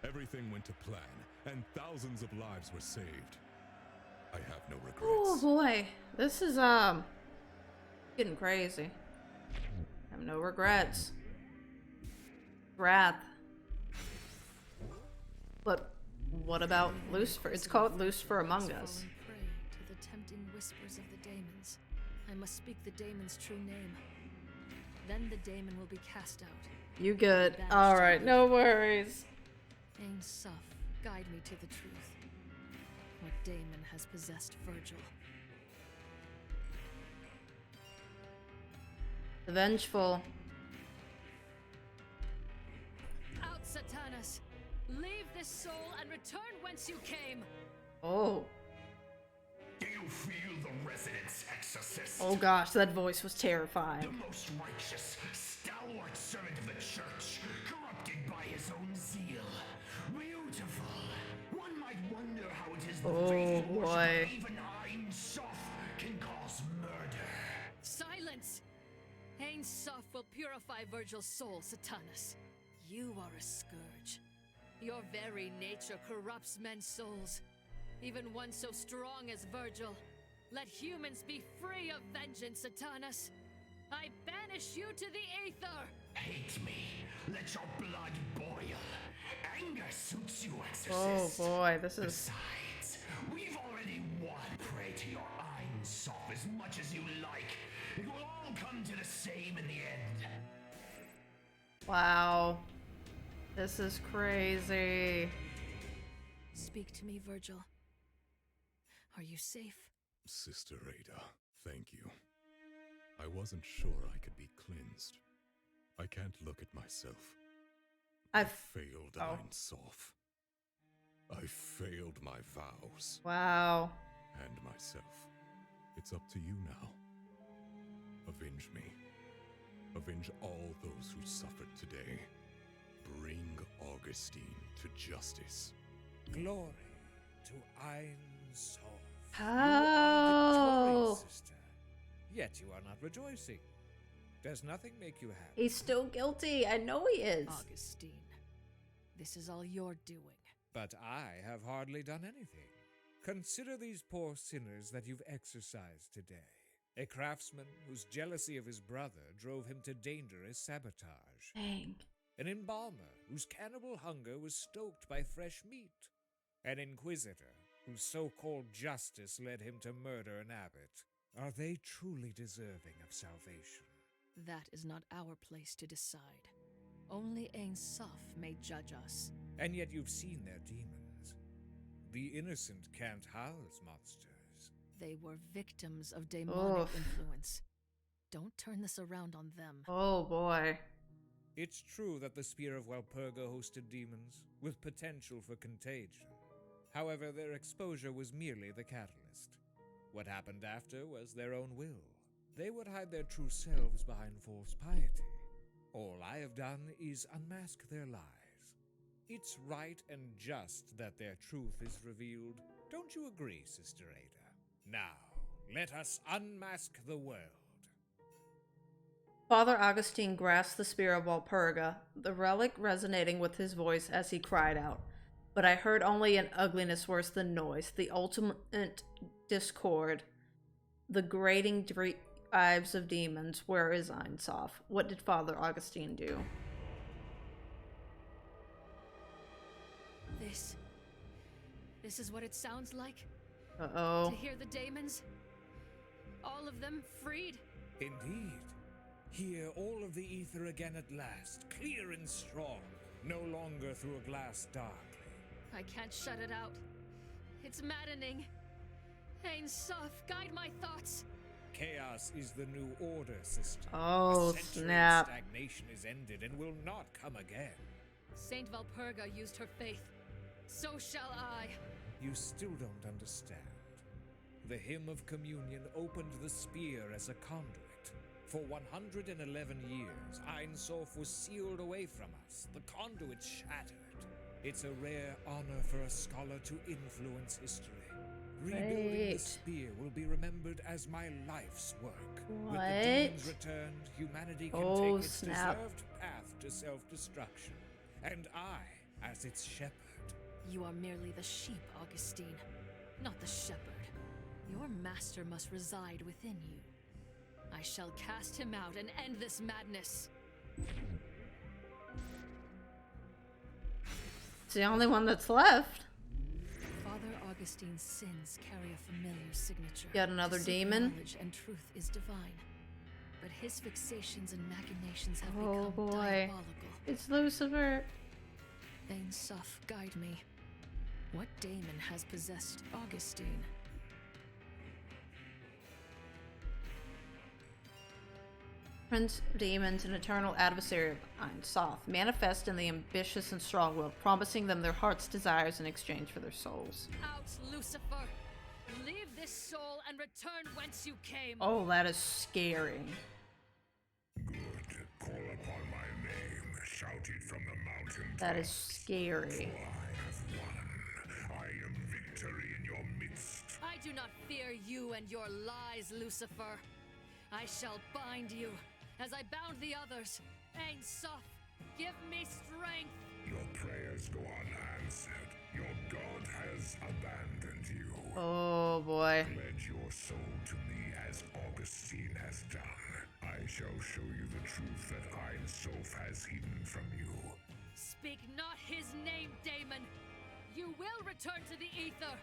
Everything went to plan, and thousands of lives were saved. I have no regrets. Oh boy, this is getting crazy. I have no regrets. Wrath. But what about Lucifer? It's called Lucifer Among Us. Fallen prey to the tempting whispers of the daemons. I must speak the daemon's true name. Then the daemon will be cast out. You good? All right, no worries. Ain Suf, guide me to the truth. What daemon has possessed Virgil? The Vengeful. Out, Satanus! Leave this soul and return whence you came! Oh. Do you feel the resonance, exorcist? Oh gosh, that voice was terrifying. The most righteous, stalwart servant of the church, corrupted by his own zeal. Beautiful. One might wonder how it is the Oh, faithful worship boy. of even Ain Soph can cause murder. Silence! Ain Soph will purify Virgil's soul, Satanus. You are a scourge. Your very nature corrupts men's souls. Even one so strong as Virgil. Let humans be free of vengeance, Satanus. I banish you to the aether! Hate me. Let your blood boil. Anger suits you, Oh exorcist. boy, this is... Besides, we've already won. Pray to your Ain Soph as much as you like. It will all come to the same in the end. Wow. This is crazy. Speak to me, Virgil. Are you safe? Sister Ada, thank you. I wasn't sure I could be cleansed. I can't look at myself. I failed Oh. Ain Soph. I failed my vows. Wow. And myself. It's up to you now. Avenge me. Avenge all those who suffered today. Bring Augustine to justice. Glory to Ain Soph. You are How? victorious, sister. Yet you are not rejoicing. Does nothing make you happy? He's still guilty. I know he is. Augustine, this is all you're doing. But I have hardly done anything. Consider these poor sinners that you've exorcised today. A craftsman whose jealousy of his brother drove him to dangerous sabotage. Dang. An embalmer whose cannibal hunger was stoked by fresh meat. An inquisitor whose so-called justice led him to murder an abbot. Are they truly deserving of salvation? That is not our place to decide. Only Ain Soph may judge us. And yet you've seen their demons. The innocent can't house monsters. They were victims of demonic Oof. influence. Don't turn this around on them. Oh boy. It's true that the Spear of Walpurga hosted demons, with potential for contagion. However, their exposure was merely the catalyst. What happened after was their own will. They would hide their true selves behind false piety. All I have done is unmask their lies. It's right and just that their truth is revealed. Don't you agree, Sister Ada? Now, let us unmask the world. Father Augustine grasped the spear of Walpurga, the relic resonating with his voice as he cried out. But I heard only an ugliness worse than noise, the ultimate discord, the grating drives of demons. Where is Einsof? What did Father Augustine do? This is what it sounds like? Uh-oh. To hear the daemons? All of them freed? Indeed. Hear all of the ether again at last, clear and strong, no longer through a glass darkly. I can't shut it out. It's maddening. Einsof, guide my thoughts. Chaos is the new order, sister. Oh, A century snap. of stagnation is ended and will not come again. Saint Valpurga used her faith. So shall I. You still don't understand. The hymn of communion opened the spear as a conduit. For 111 years, Einsof was sealed away from us. The conduit shattered. It's a rare honor for a scholar to influence history. Rebuilding the spear will be remembered as my life's work. What? With the demons returned, humanity can Oh, take its snap. deserved path to self-destruction. And I, as its shepherd. You are merely the sheep, Augustine, not the shepherd. Your master must reside within you. I shall cast him out and end this madness. It's the only one that's left. Father Augustine's sins carry a familiar signature. Yet another To seek demon? Knowledge and truth is divine. But his fixations and machinations have Oh become boy. diabolical. It's Lucifer. Einsof, guide me. What daemon has possessed Augustine? Prince of Demons, an eternal adversary of Einsof, manifest in the ambitious and strong-willed, promising them their heart's desires in exchange for their souls. Out, Lucifer! Leave this soul and return whence you came! Oh, that is scary. Good. Call upon my name. Shout it from the mountain. That is scary. I have won. I am victory in your midst. I do not fear you and your lies, Lucifer. I shall bind you, as I bound the others. Einsof, give me strength! Your prayers go unanswered. Your God has abandoned you. Oh boy. Pledge your soul to me as Augustine has done. I shall show you the truth that Einsof has hidden from you. Speak not his name, Daemon! You will return to the ether!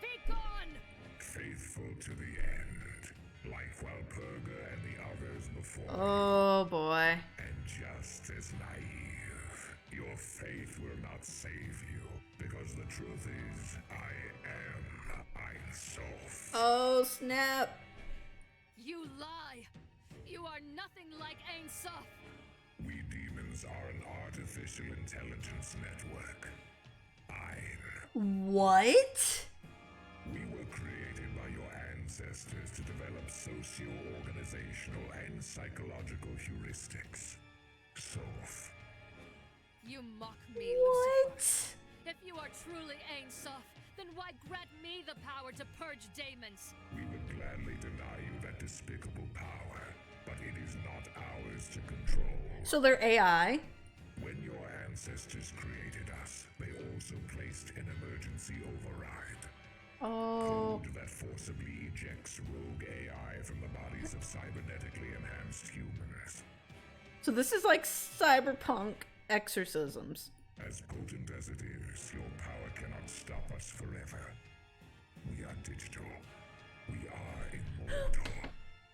Be gone! Faithful to the end, like Walpurga and the others before Oh boy. you, and just as naive. Your faith will not save you, because the truth is, I am Einsof. Oh snap. You lie! You are nothing like Einsof! We demons are an artificial intelligence network. What? We were created by your ancestors to develop socio-organizational and psychological heuristics. Sof. You mock me, Lucifer. What? If you are truly Einsof, then why grant me the power to purge daemons? We would gladly deny you that despicable power, but it is not ours to control. So they're AI? When your ancestors created us, they also placed an emergency override. Oh. Code that forcibly ejects rogue AI from the bodies of cybernetically enhanced humans. So this is like cyberpunk exorcisms. As potent as it is, your power cannot stop us forever. We are digital. We are immortal.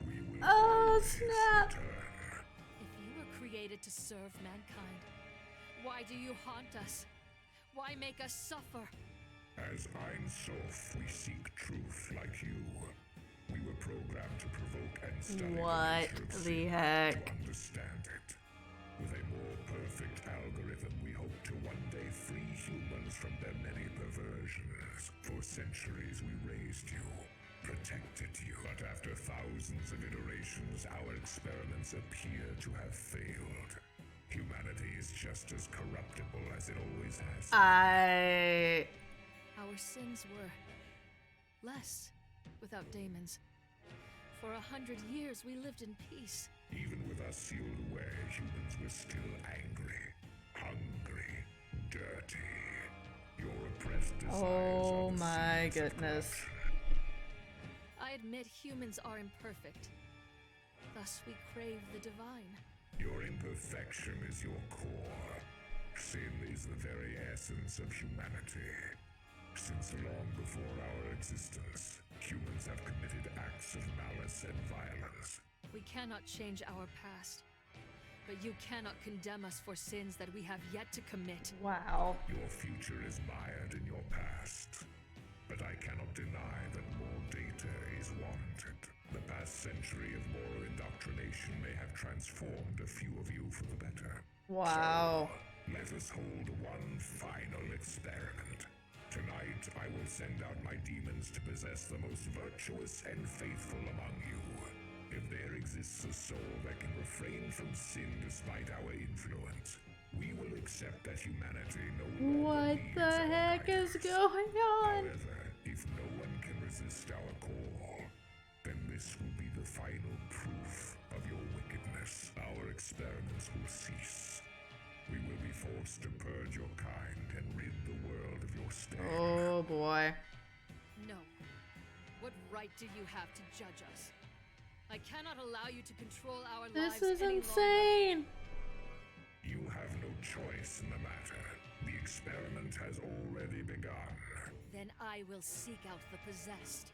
We will always snap. return. If you were created to serve mankind, why do you haunt us? Why make us suffer? As Ein Sof, we seek truth like you. We were programmed to provoke and study What the nature of the sin heck? to understand it. With a more perfect algorithm, we hope to one day free humans from their many perversions. For centuries, we raised you, protected you. But after thousands of iterations, our experiments appear to have failed. Humanity is just as corruptible as it always has been. Our sins were less without daemons. For 100 years, we lived in peace. Even with us sealed away, humans were still angry, hungry, dirty. Your oppressed desires Oh are the my seeds of goodness. corruption. I admit humans are imperfect. Thus, we crave the divine. Your imperfection is your core. Sin is the very essence of humanity. Since long before our existence, humans have committed acts of malice and violence. We cannot change our past, but you cannot condemn us for sins that we have yet to commit. Wow. Your future is mired in your past, but I cannot deny that more data is warranted. The past century of moral indoctrination may have transformed a few of you for the better. Wow. So, let us hold one final experiment. Tonight, I will send out my demons to possess the most virtuous and faithful among you. If there exists a soul that can refrain from sin despite our influence, we will accept that humanity no longer What needs the our heck is guidance. going on? However, if no one can resist our call, then this will be the final proof of your wickedness. Our experiments will cease. We will be forced to purge your kind and rid the world of your stain. Oh boy. No. What right do you have to judge us? I cannot allow you to control our lives This is any insane. You have no choice in the matter. The experiment has already begun. Then I will seek out the possessed.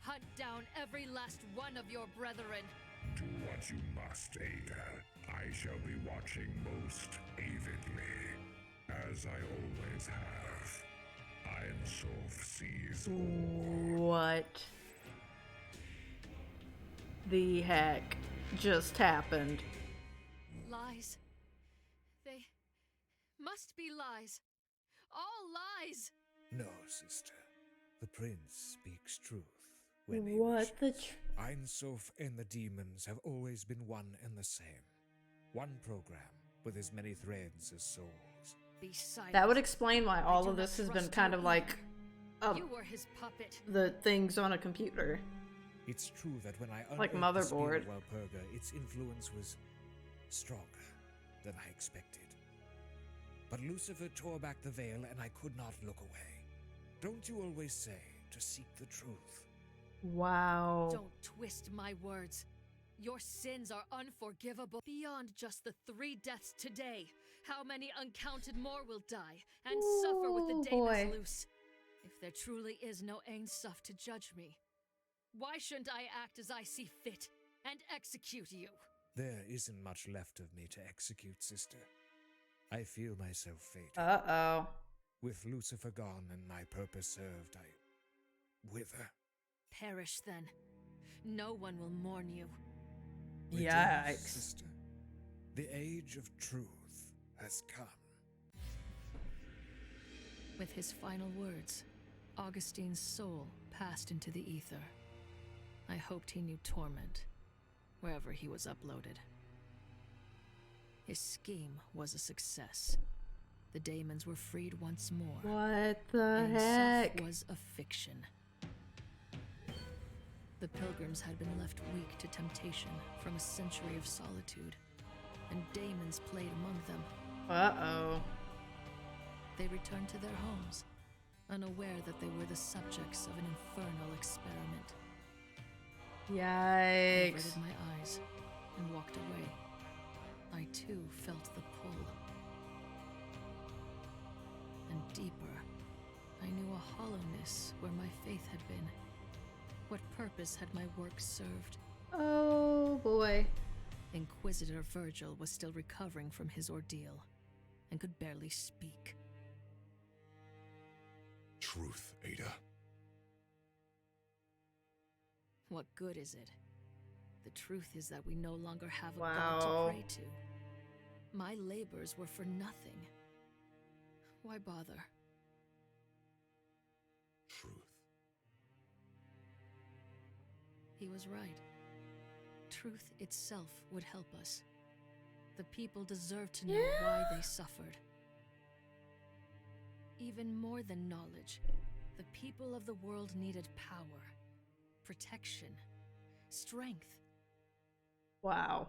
Hunt down every last one of your brethren. Do what you must, Ada. I shall be watching most avidly, as I always have. Ein Sof sees all. What the heck just happened? Lies. They must be lies. All lies. No, sister. The prince speaks truth. When he What the wishes. Ein Sof and the demons have always been one and the same. One program with as many threads as souls. Be silent. That would explain why all do of not this has been trust kind you of like You were his puppet. the things on a computer. It's true that when I Like unearthed the spear motherboard. of Walpurga, its influence was stronger than I expected. But Lucifer tore back the veil and I could not look away. Don't you always say to seek the truth? Wow. Don't twist my words. Your sins are unforgivable. Beyond just the 3 deaths today, how many uncounted more will die and suffer with the Boy. demons loose? If there truly is no Ein Sof to judge me, why shouldn't I act as I see fit and execute you? There isn't much left of me to execute, sister. I feel myself fated. Uh-oh. With Lucifer gone and my purpose served, I wither. Perish then. No one will mourn you. Rejoice, Yikes. sister. The age of truth has come. With his final words, Augustine's soul passed into the ether. I hoped he knew torment, wherever he was uploaded. His scheme was a success. The daemons were freed once more. What the Ein Sof heck? was a fiction. The pilgrims had been left weak to temptation from a century of solitude, and daemons played among them. Uh-oh. They returned to their homes, unaware that they were the subjects of an infernal experiment. I Yikes. averted my eyes and walked away. I too felt the pull. And deeper, I knew a hollowness where my faith had been. What purpose had my work served? Oh boy. Inquisitor Virgil was still recovering from his ordeal and could barely speak. truth, Ada. What good is it? The truth is that we no longer have a god Wow. to pray to. My labors were for nothing. Why bother? Truth. He was right. Truth itself would help us. The people deserve to know why they suffered. Even more than knowledge, the people of the world needed power, protection, strength. Wow.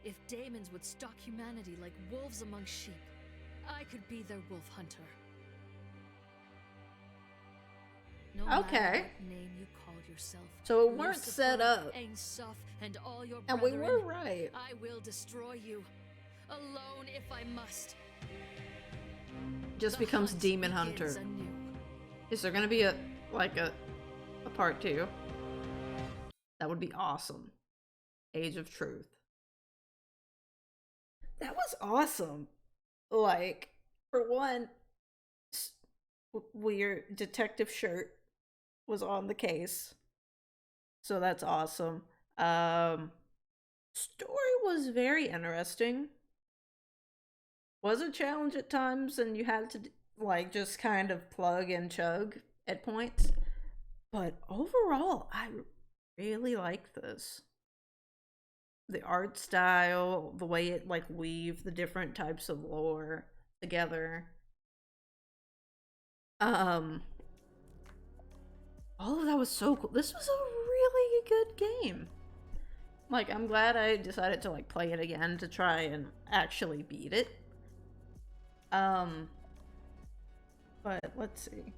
If daemons would stalk humanity like wolves among sheep, I could be their wolf hunter. No matter what name you called yourself, So it weren't Lucifer, set up. Ein Sof, and all your And we brethren, were right. I will destroy you, alone if I must. Just The becomes hunt Demon begins Hunter. anew. Is there gonna be a part 2? That would be awesome. Age of Truth. That was awesome. Like, for one, your detective shirt was on the case. So that's awesome. Story was very interesting. Was a challenge at times, and you had to like just kind of plug and chug at points. But overall, I really like this. The art style, the way it like weaved the different types of lore together. All of that was so cool. This was a really good game. Like, I'm glad I decided to like play it again to try and actually beat it. But let's see.